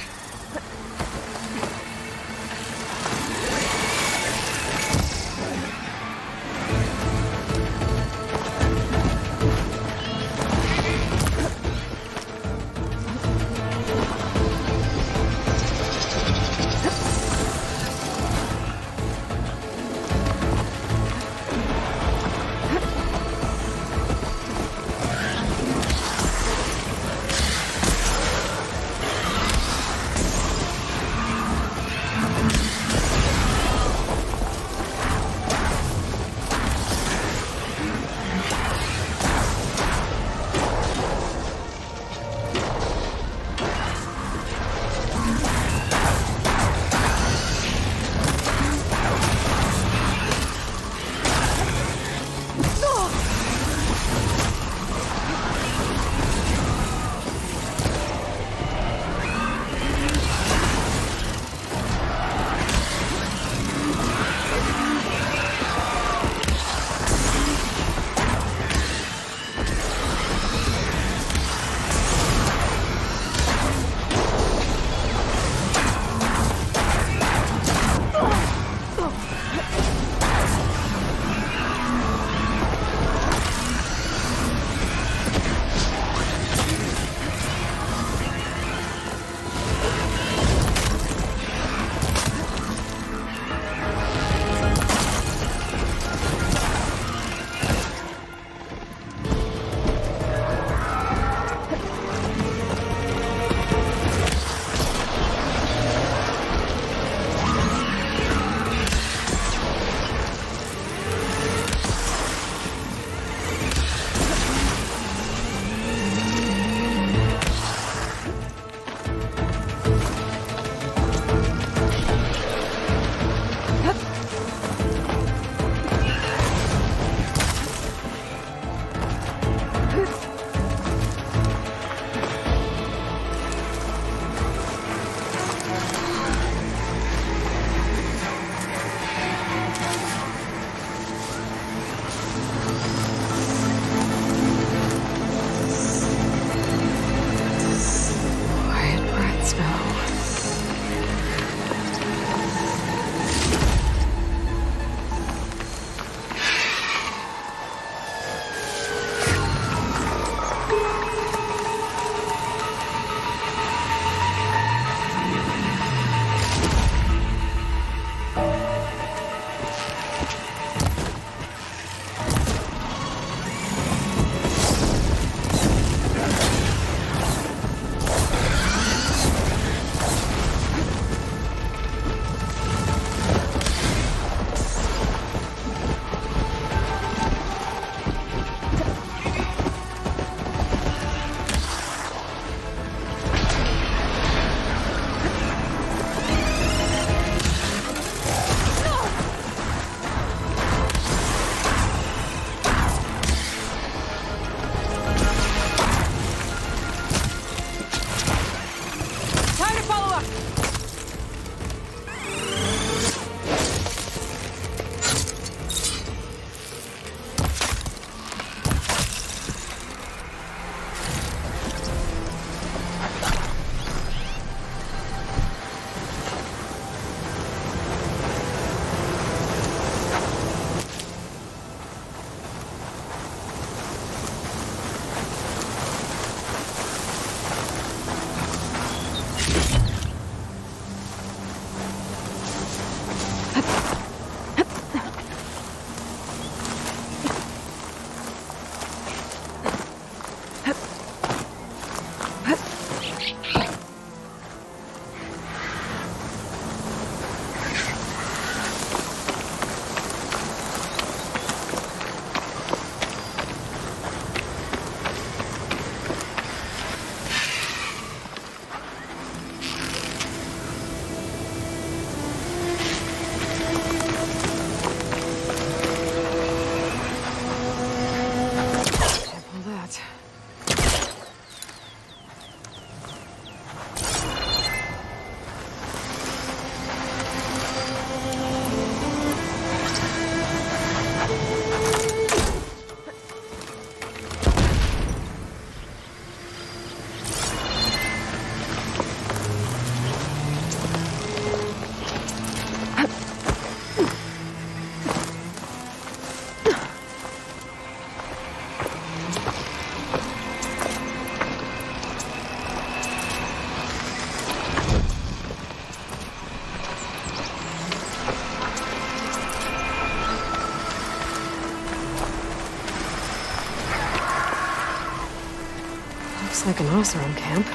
Looks like an Oseram camp.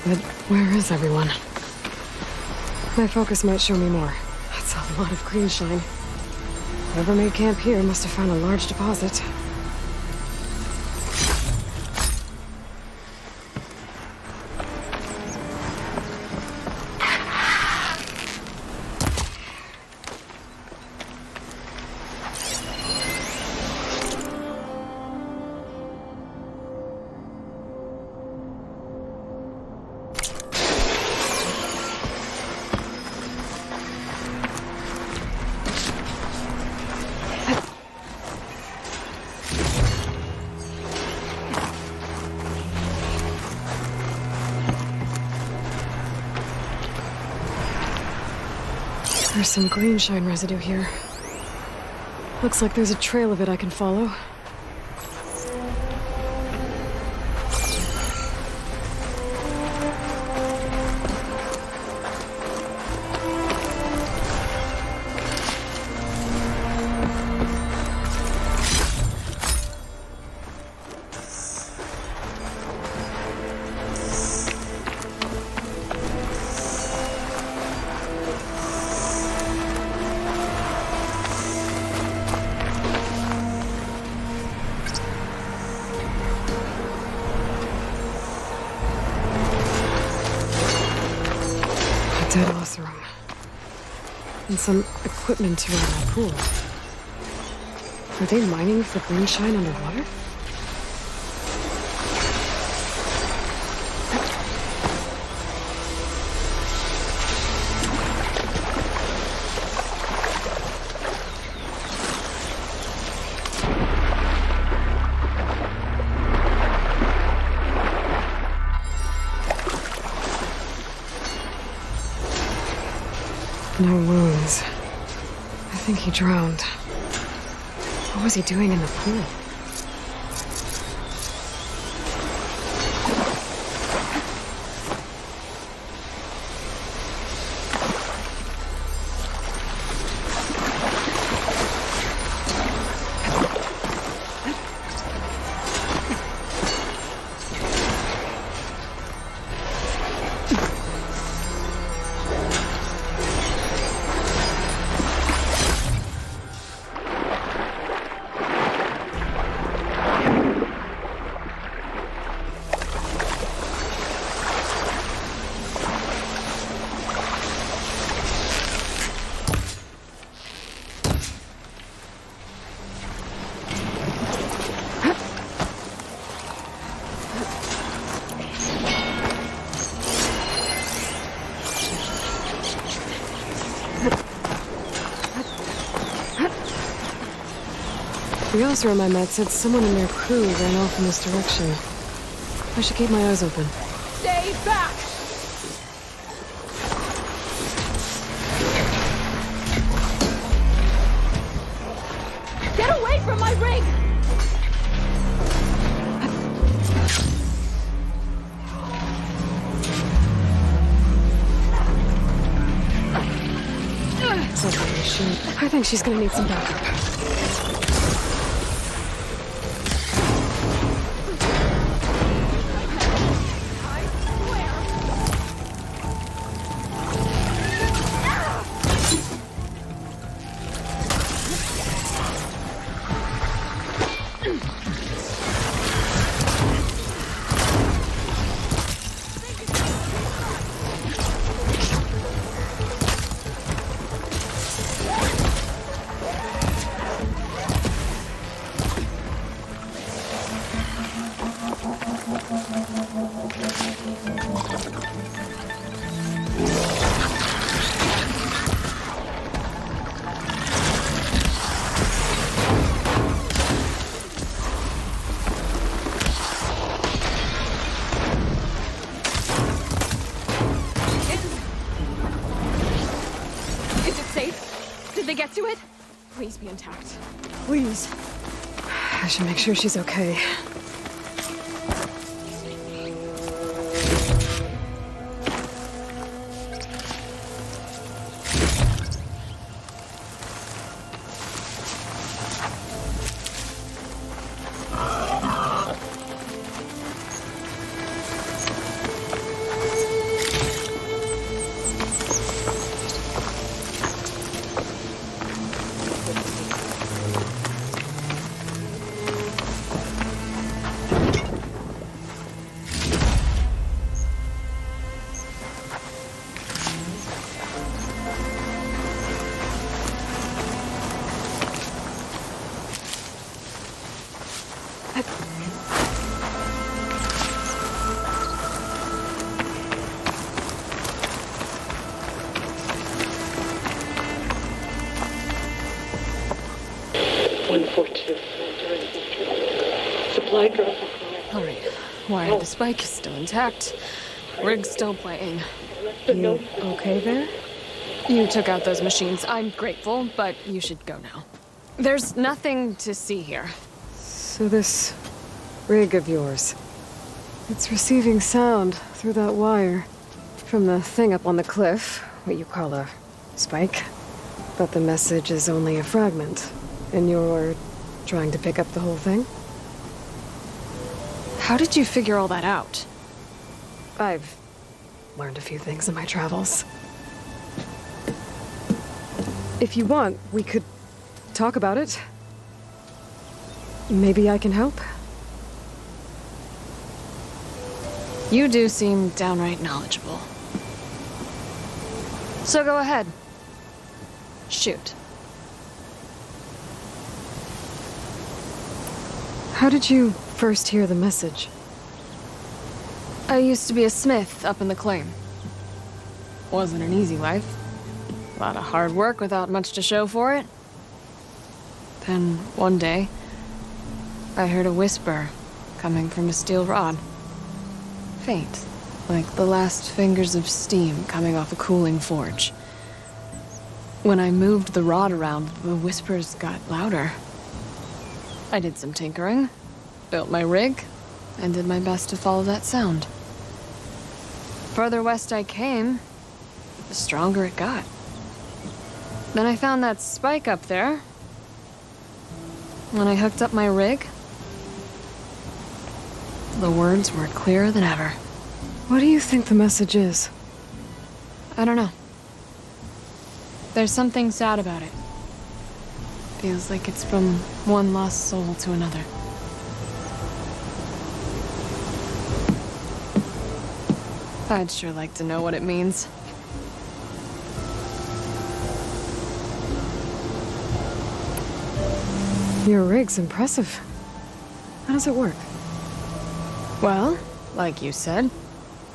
But where is everyone? My focus might show me more. That's a lot of green shine. Whoever made camp here must have found a large deposit. There's some green shine residue here. Looks like there's a trail of it I can follow. Dead Oseram. And some equipment around that pool. Are they mining for green shine underwater? No wounds. I think he drowned. What was he doing in the pool? The Oseram I met said someone in their crew ran off in this direction. I should keep my eyes open. Stay back! Get away from my ring! It's like a machine. I think she's gonna need some backup. Get to it? Please be intact. Please. I should make sure she's okay. Alright. Wire the spike is still intact. Rig's still playing. You okay there? You took out those machines. I'm grateful, but you should go now. There's nothing to see here. So this rig of yours, it's receiving sound through that wire from the thing up on the cliff, what you call a spike. But the message is only a fragment, and you're trying to pick up the whole thing? How did you figure all that out? I've learned a few things in my travels. If you want, we could talk about it. Maybe I can help. You do seem downright knowledgeable. So go ahead. Shoot. How did you first hear the message? I used to be a smith up in the claim. Wasn't an easy life. A lot of hard work without much to show for it. Then, one day, I heard a whisper coming from a steel rod. Faint, like the last fingers of steam coming off a cooling forge. When I moved the rod around, the whispers got louder. I did some tinkering, built my rig, and did my best to follow that sound. Further west I came, the stronger it got. Then I found that spike up there. When I hooked up my rig, the words were clearer than ever. What do you think the message is? I don't know. There's something sad about it. Feels like it's from one lost soul to another. I'd sure like to know what it means. Your rig's impressive. How does it work? Well, like you said,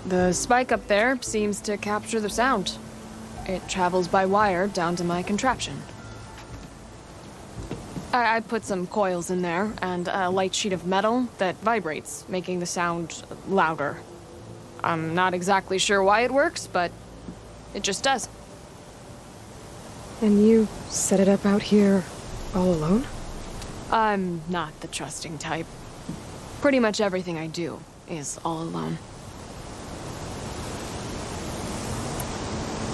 the spike up there seems to capture the sound. It travels by wire down to my contraption. I put some coils in there and a light sheet of metal that vibrates, making the sound louder. I'm not exactly sure why it works, but it just does. And you set it up out here all alone? I'm not the trusting type. Pretty much everything I do is all alone.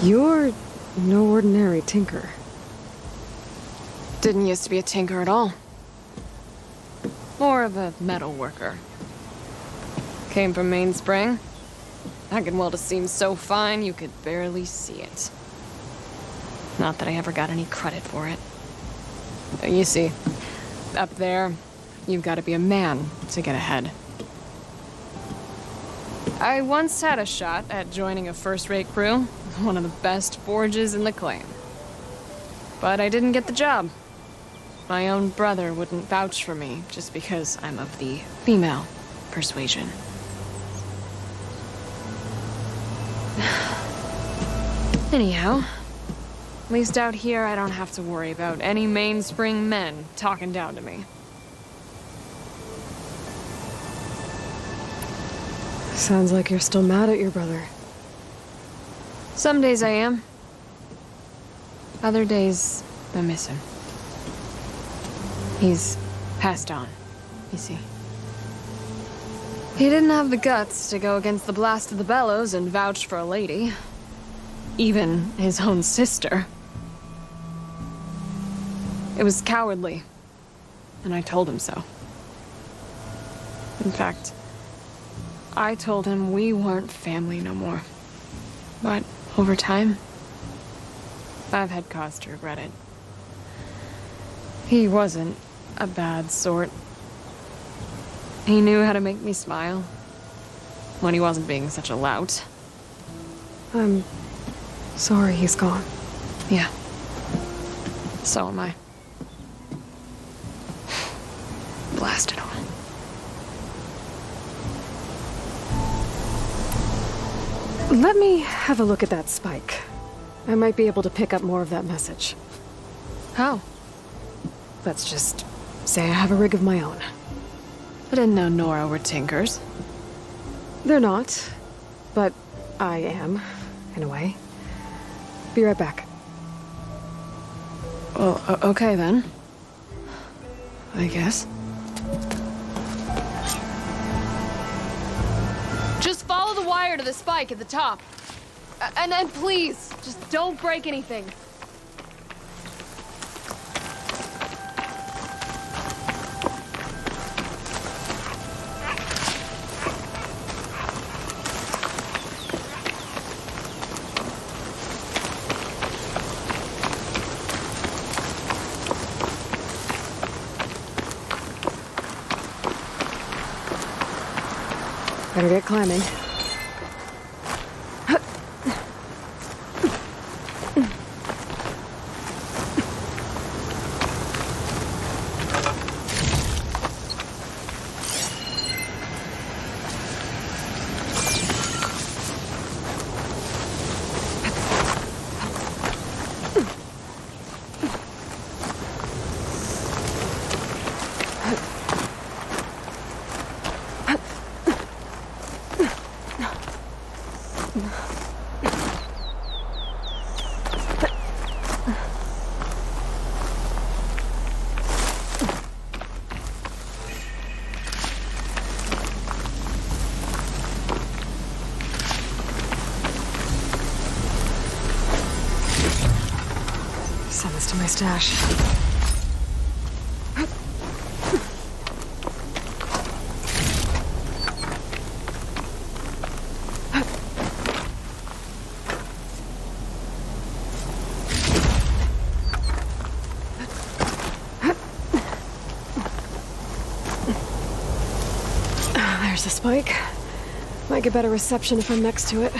You're no ordinary tinker. Didn't used to be a tinker at all. More of a metal worker. Came from Mainspring. I can weld a seam so fine you could barely see it. Not that I ever got any credit for it. You see, up there, you've got to be a man to get ahead. I once had a shot at joining a first-rate crew, one of the best forges in the claim. But I didn't get the job. My own brother wouldn't vouch for me just because I'm of the female persuasion. Anyhow, at least out here I don't have to worry about any Mainspring men talking down to me. Sounds like you're still mad at your brother. Some days I am. Other days, I miss him. He's passed on, you see. He didn't have the guts to go against the blast of the bellows and vouch for a lady. Even his own sister. It was cowardly, and I told him so. In fact, I told him we weren't family no more. But over time, I've had cause to regret it. He wasn't a bad sort. He knew how to make me smile when he wasn't being such a lout. I'm sorry he's gone. Yeah. So am I. Blast it all. Let me have a look at that spike. I might be able to pick up more of that message. How? Let's just say I have a rig of my own. I didn't know Nora were Tinkers. They're not, but I am, in a way. Be right back. Well, okay then. I guess. Just follow the wire to the spike at the top. And then please, just don't break anything. Better get climbing. Send this to my stash. There's the spike. Might get better reception if I'm next to it.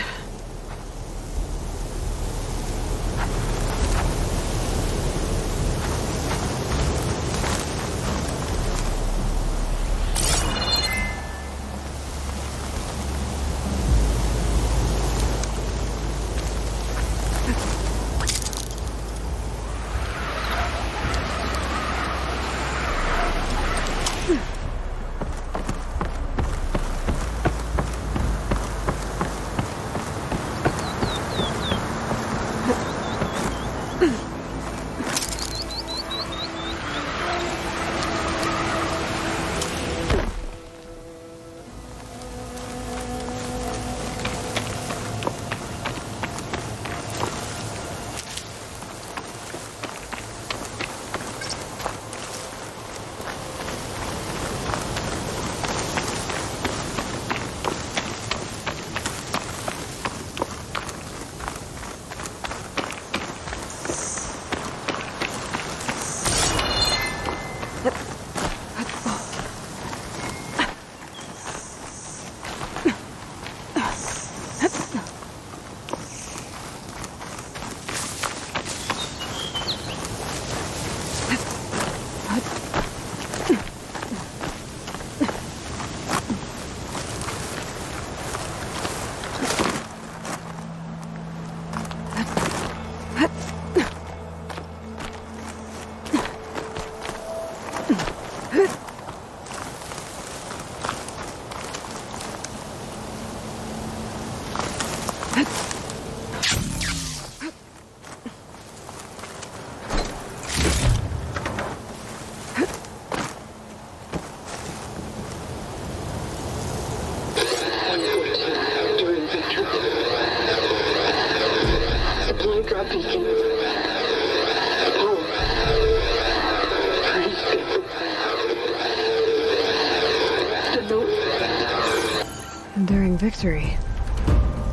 Enduring victory.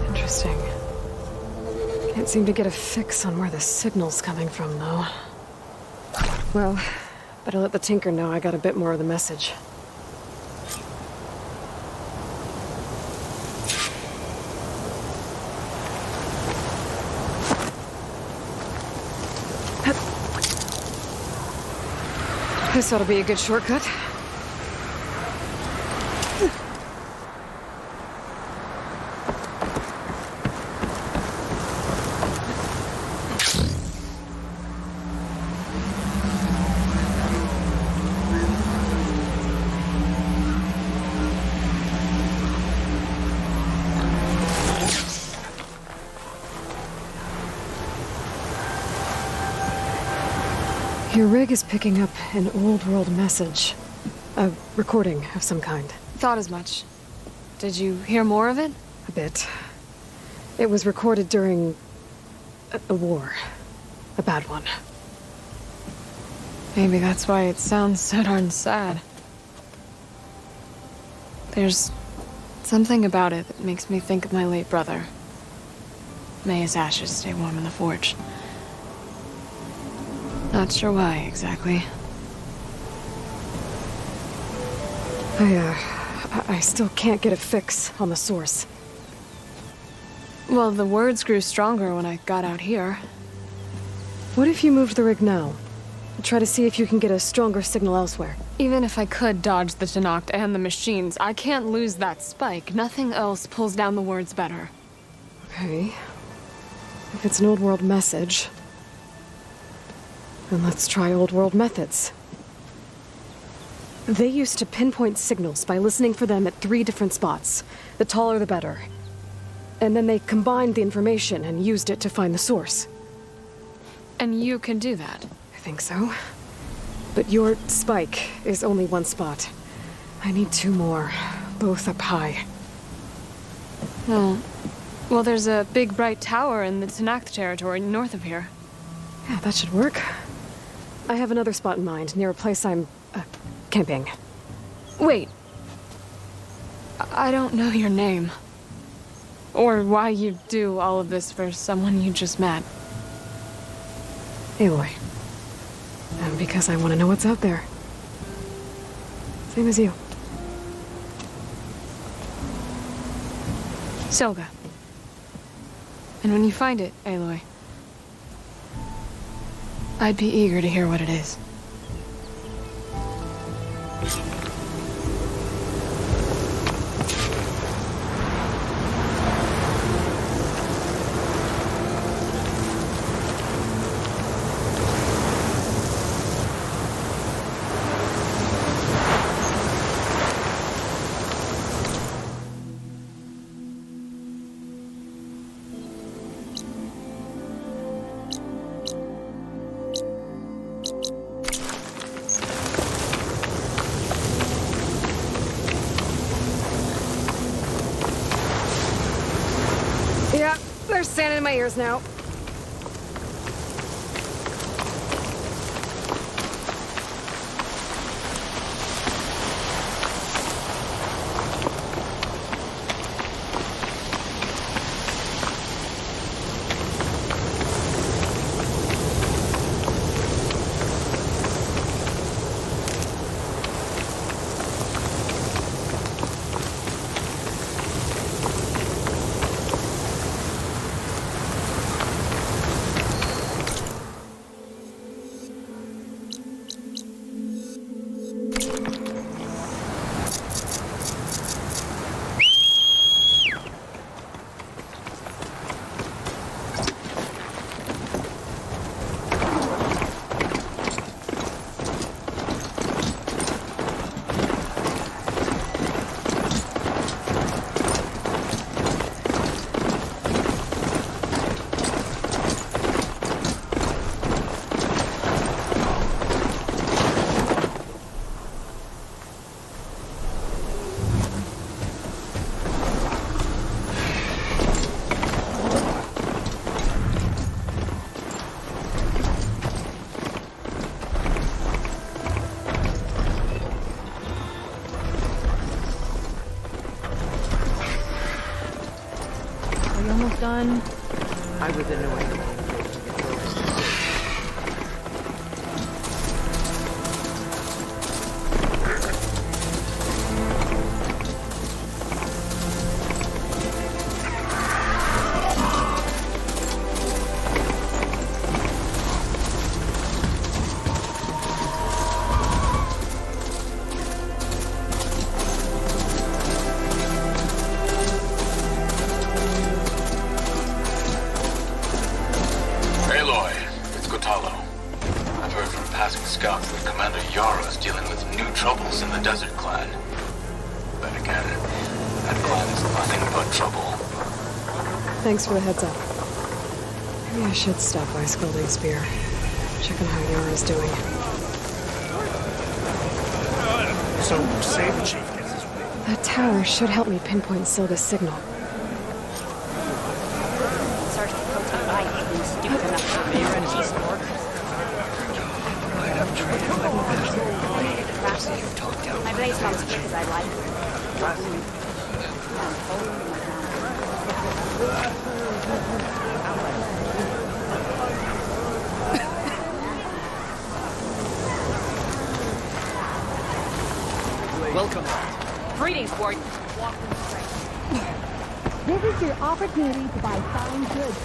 Interesting. Can't seem to get a fix on where the signal's coming from, though. Well, better let the Tinker know I got a bit more of the message. This ought to be a good shortcut. Your rig is picking up an old world message. A recording of some kind. Thought as much. Did you hear more of it? A bit. It was recorded during a war. A bad one. Maybe that's why it sounds so darn sad. There's something about it that makes me think of my late brother. May his ashes stay warm in the forge. Not sure why, exactly. I still can't get a fix on the source. Well, the words grew stronger when I got out here. What if you moved the rig now? Try to see if you can get a stronger signal elsewhere. Even if I could dodge the Tenakth and the machines, I can't lose that spike. Nothing else pulls down the words better. Okay. If it's an old world message, then let's try old world methods. They used to pinpoint signals by listening for them at 3 different spots. The taller the better. And then they combined the information and used it to find the source. And you can do that? I think so. But your spike is only 1 spot. I need 2 more, both up high. Oh. Well, there's a big bright tower in the Tenakth territory north of here. Yeah, that should work. I have another spot in mind, near a place I'm, camping. Wait. I don't know your name. Or why you do all of this for someone you just met. Aloy. And because I want to know what's out there. Same as you. Silga. And when you find it, Aloy, I'd be eager to hear what it is. Yeah, there's sand in my ears now. Done. I was annoyed. Thanks for the heads up. Maybe I should stop by Scolding Spear. Checking how Yara's doing. So, say the chief gets his way. That tower should help me pinpoint Silga's signal. Search the proton bite being stupid enough for me and she's my blade's not as quick as I'd like. Welcome. Greetings, Warden. This is your opportunity to buy fine goods.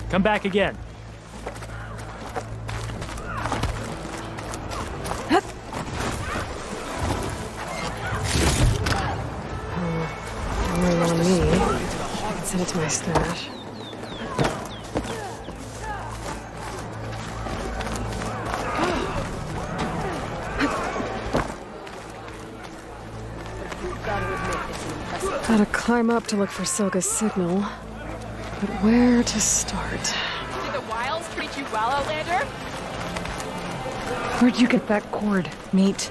Come back again. Don't worry on me. I can send it to my stash. Gotta climb up to look for Silga's signal. But where to start? Did the wilds treat you well, Outlander? Where'd you get that cord, mate?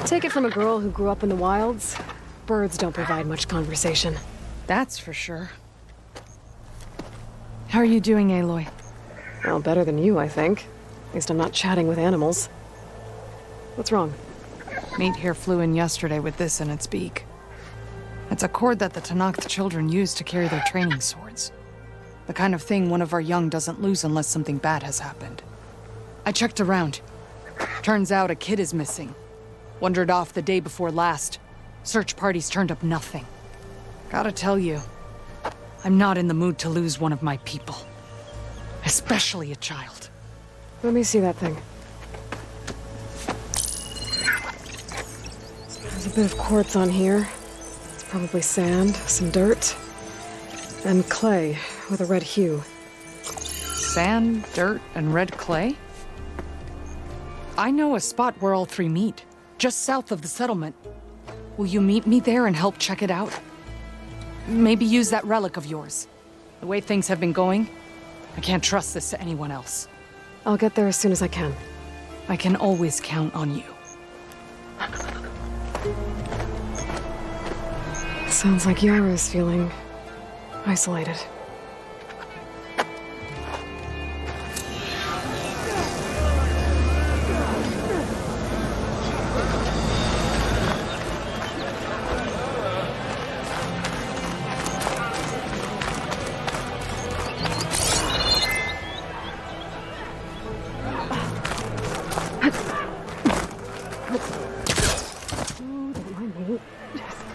Take it from a girl who grew up in the wilds. Birds don't provide much conversation. That's for sure. How are you doing, Aloy? Well, better than you, I think. At least I'm not chatting with animals. What's wrong? Mate here flew in yesterday with this in its beak. It's a cord that the Tenakth children use to carry their training swords. The kind of thing one of our young doesn't lose unless something bad has happened. I checked around. Turns out a kid is missing. Wandered off the day before last. Search parties turned up nothing. Gotta tell you, I'm not in the mood to lose one of my people. Especially a child. Let me see that thing. There's a bit of quartz on here. It's probably sand, some dirt, and clay with a red hue. Sand, dirt, and red clay? I know a spot where all three meet, just south of the settlement. Will you meet me there and help check it out? Maybe use that relic of yours. The way things have been going, I can't trust this to anyone else. I'll get there as soon as I can. I can always count on you. Sounds like Yara's feeling isolated.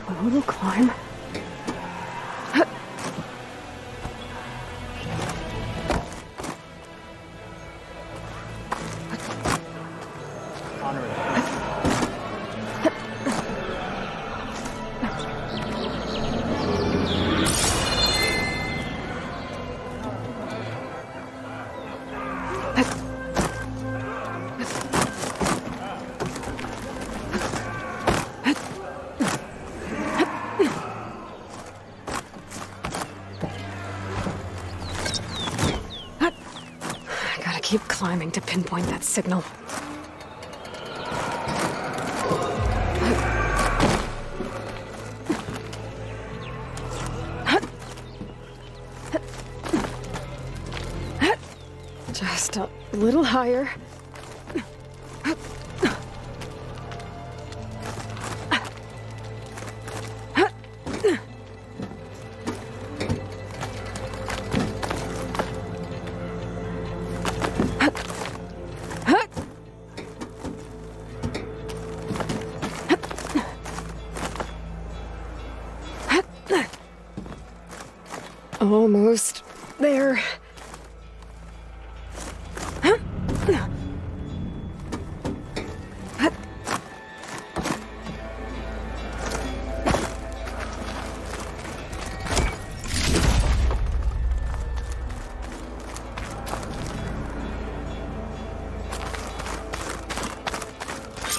A little climb. Keep climbing to pinpoint that signal. Just a little higher. Almost there.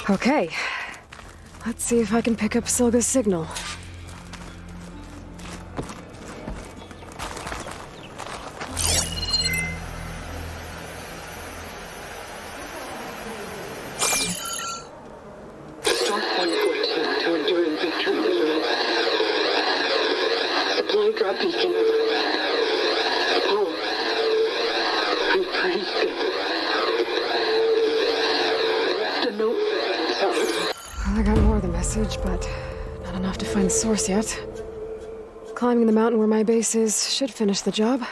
Okay. Let's see if I can pick up Silga's signal. Start 114 to enduring victory. Supply drop beacon. Power. We praise God. The note. Sorry. Well, I got more of the message, but not enough to find the source yet. Climbing the mountain where my base is should finish the job.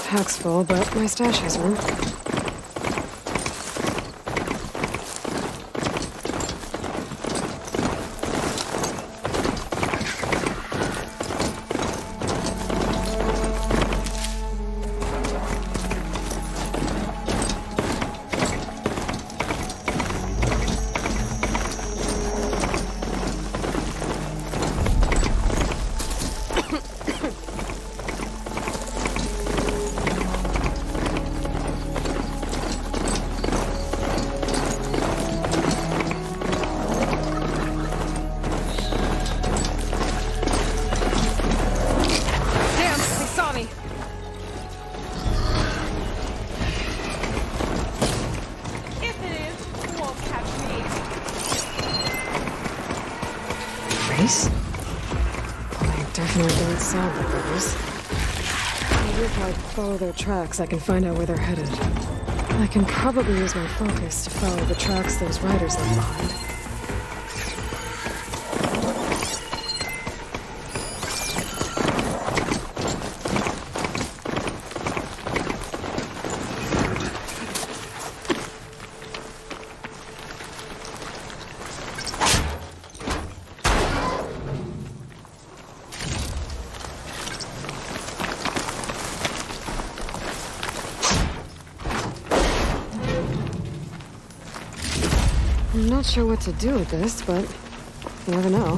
Pack's full, but my stash has room. They definitely don't sound like others. Maybe if I follow their tracks, I can find out where they're headed. I can probably use my focus to follow the tracks those riders left behind. I'm not sure what to do with this, but you never know.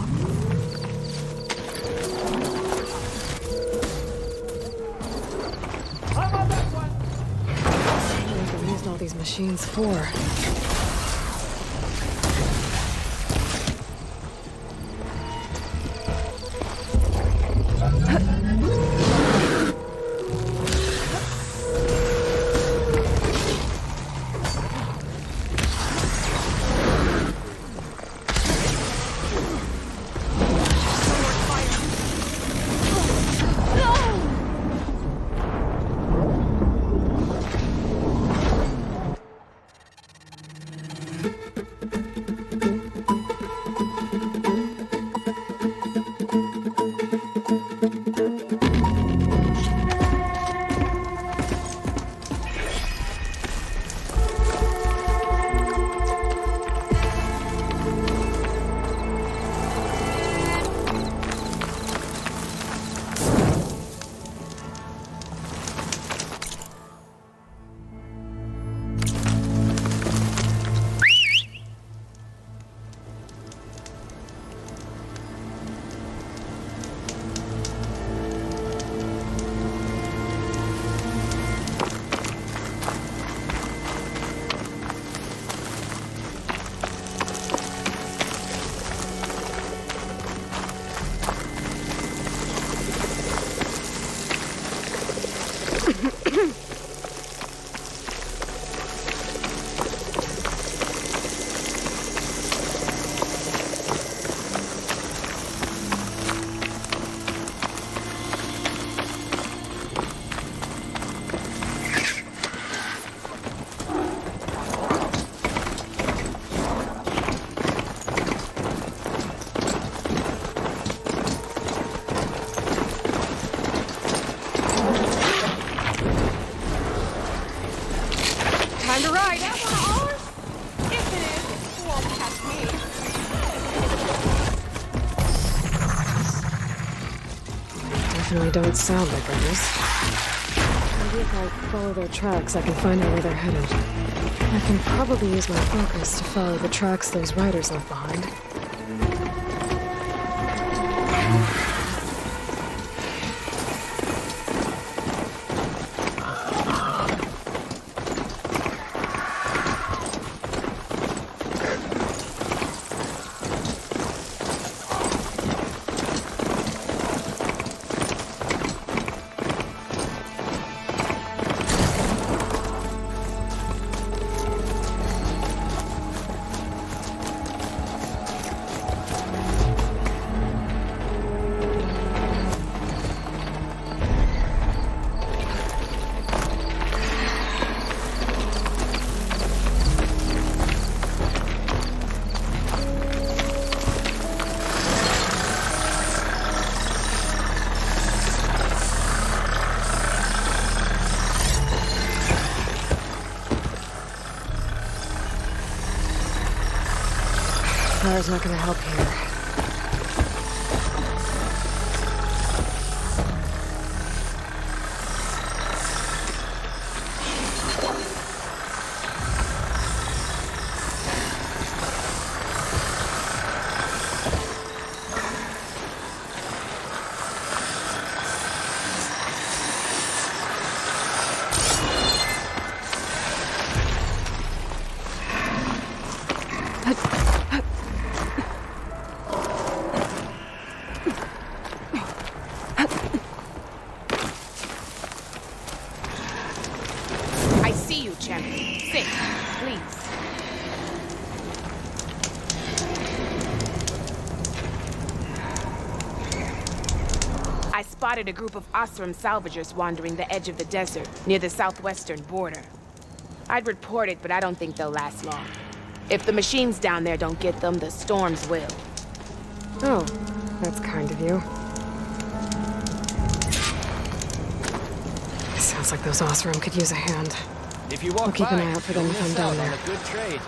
What I've used all these machines for. Time to ride. That one ours? If it is, it won't catch me. Definitely don't sound like rebels. Maybe if I follow their tracks, I can find out where they're headed. I can probably use my focus to follow the tracks those riders left behind. Fire's not gonna help here. I see you, champion. Sit, please. I spotted a group of Osram salvagers wandering the edge of the desert, near the southwestern border. I'd report it, but I don't think they'll last long. If the machines down there don't get them, the storms will. Oh, that's kind of you. Sounds like those Osram could use a hand. If you walk I'll keep an by, eye out for them you'll if I'm miss down out there. on a good trade.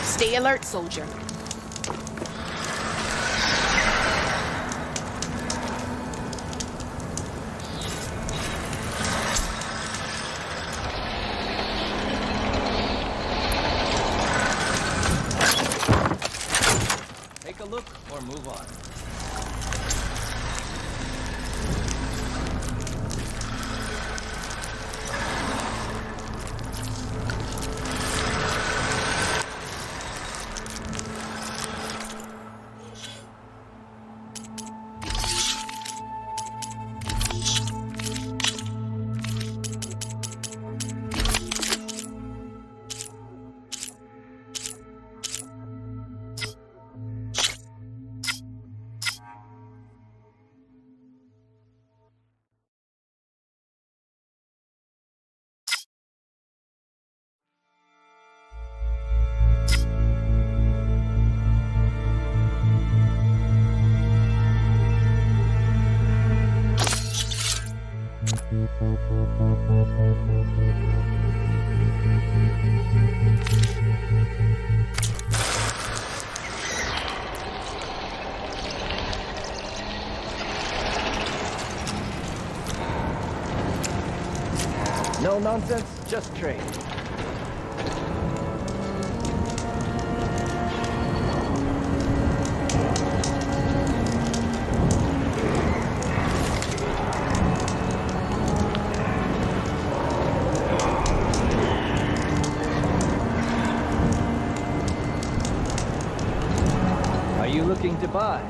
Stay alert, soldier. Take a look or move on. No nonsense, just trade. Are you looking to buy?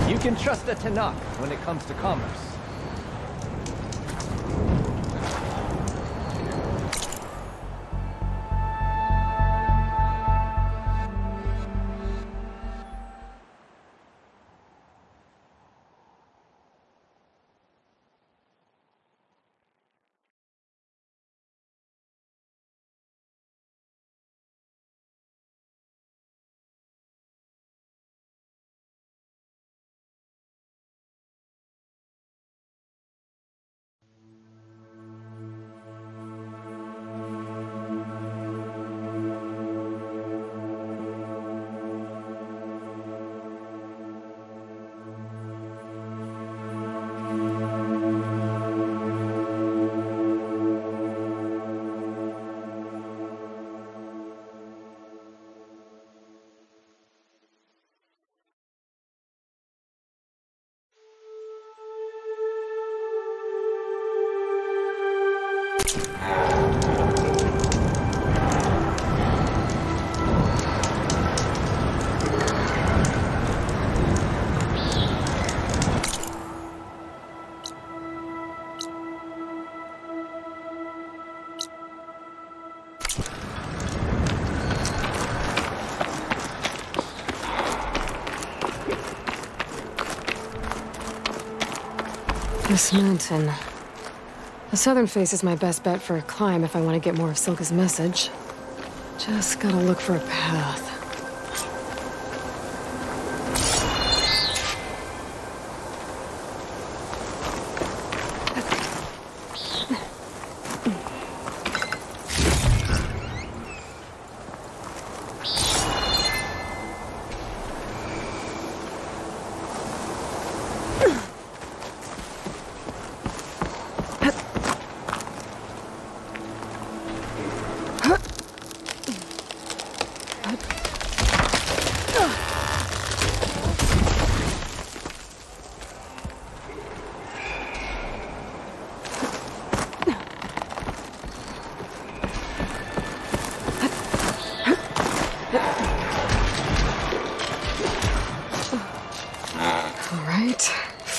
You can trust a Tanakh when it comes to commerce. This mountain. The southern face is my best bet for a climb if I want to get more of Silka's message. Just gotta look for a path.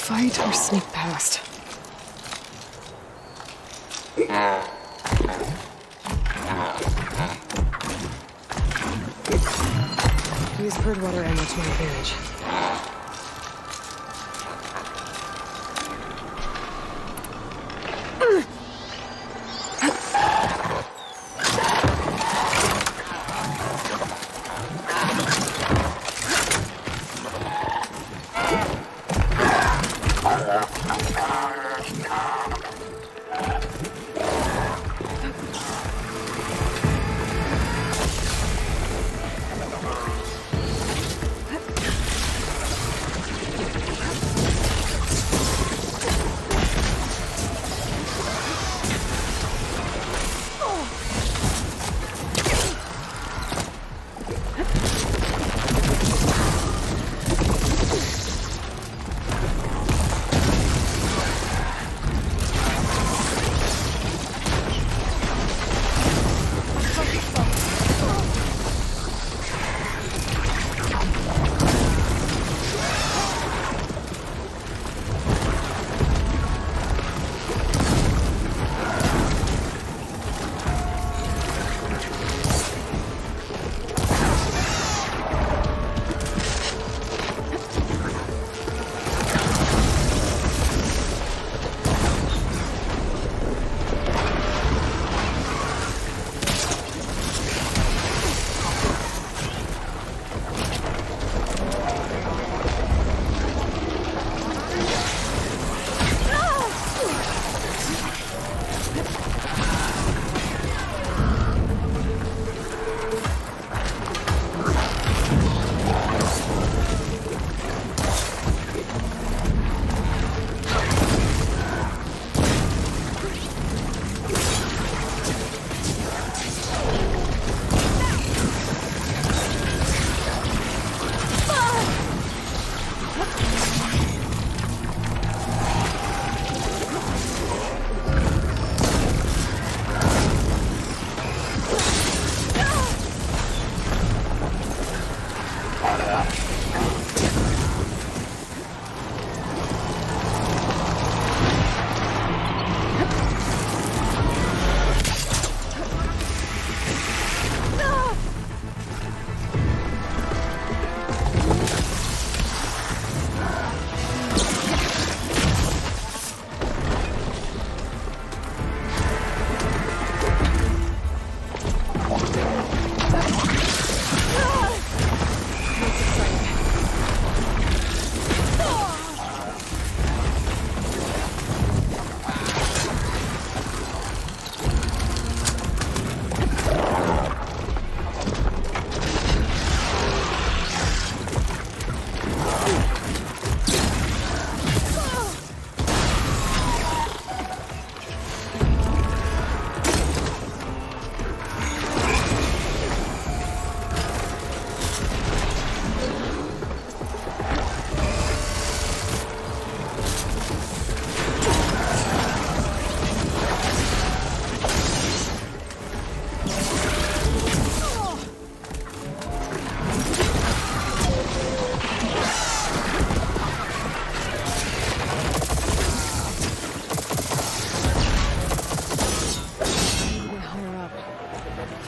Fight or sneak past. Use birdwater ammo to my advantage.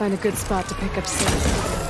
find a good spot to pick up safe.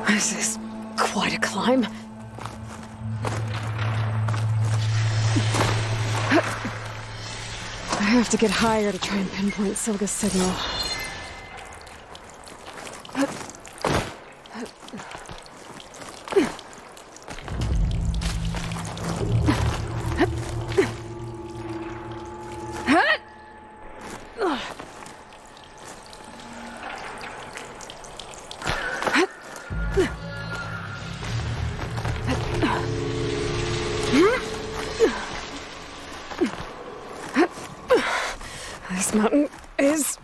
This is quite a climb. I have to get higher to try and pinpoint Silga's signal. This mountain is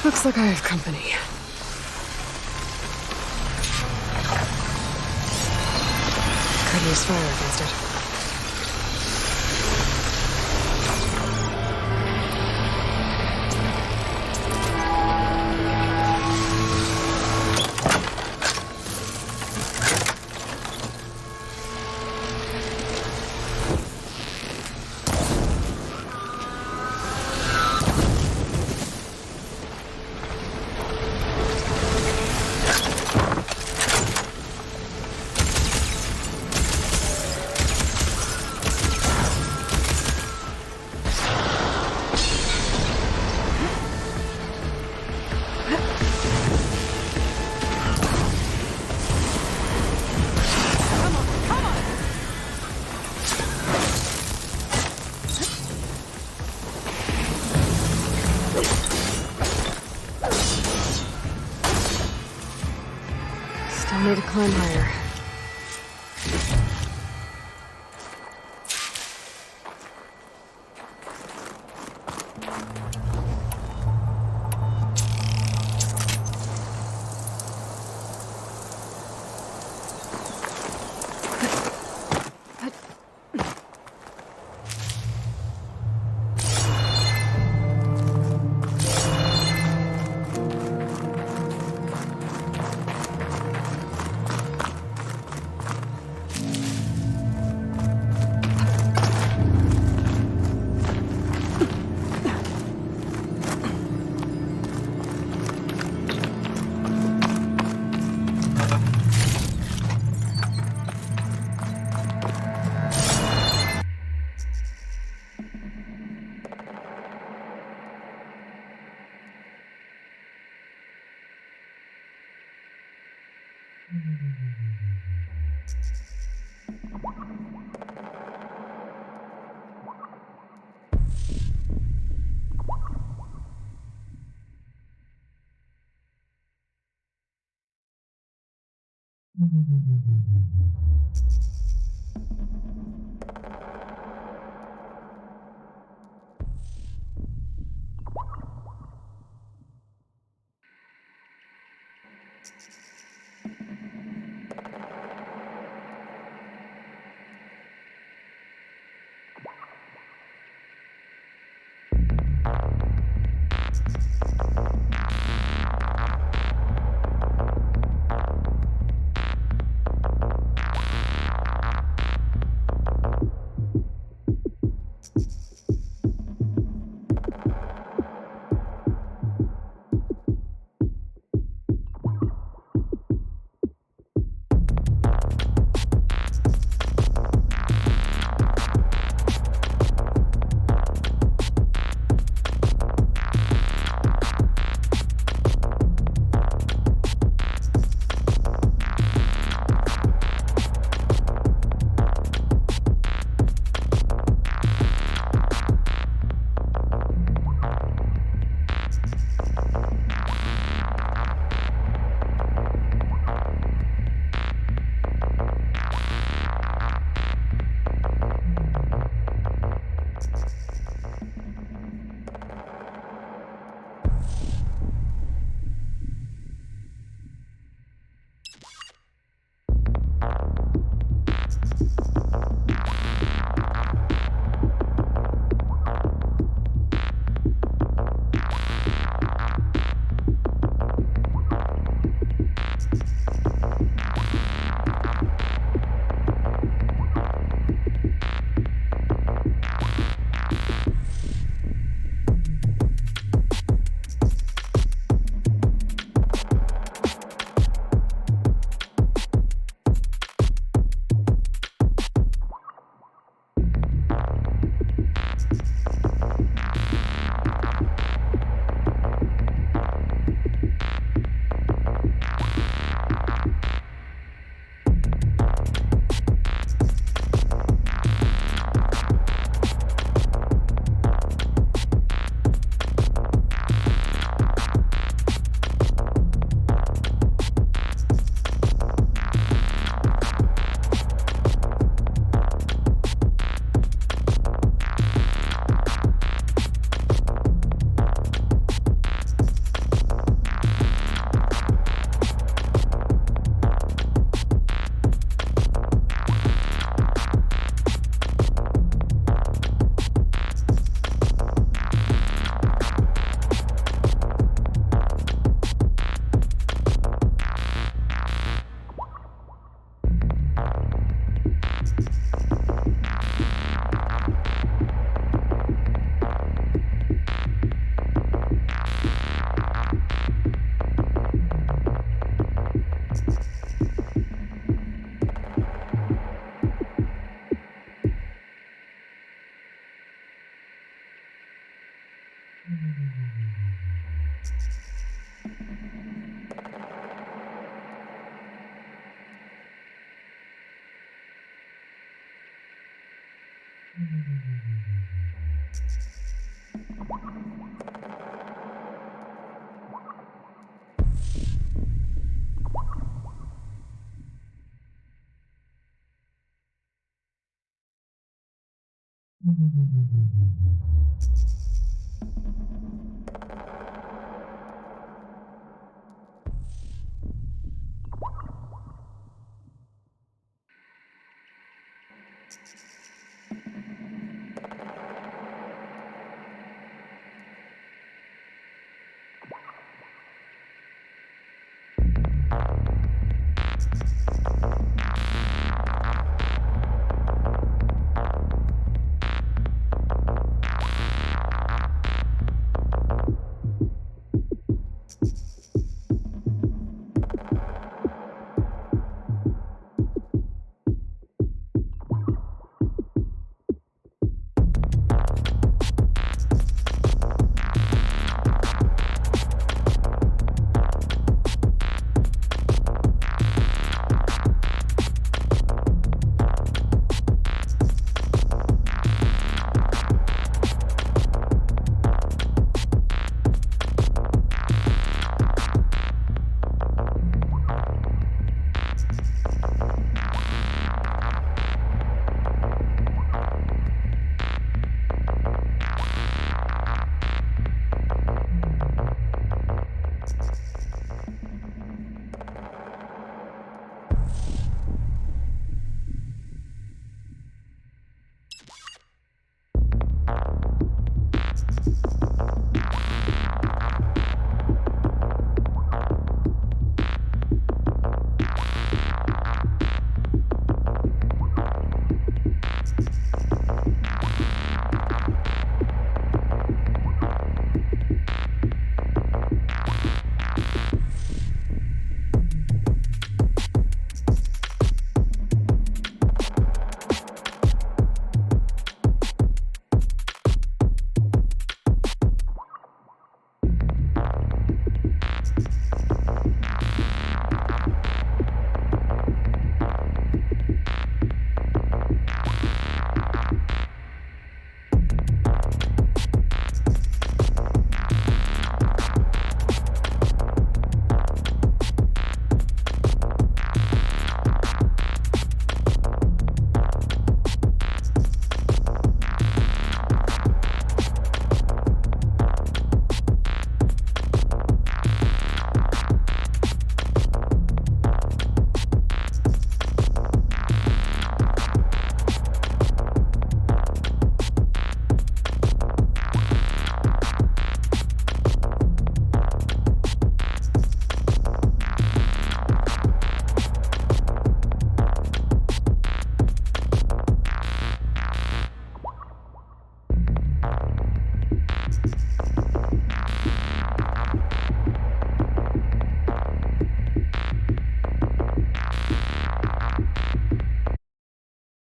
Looks like I have company. Could use fire against it. Still need to climb higher.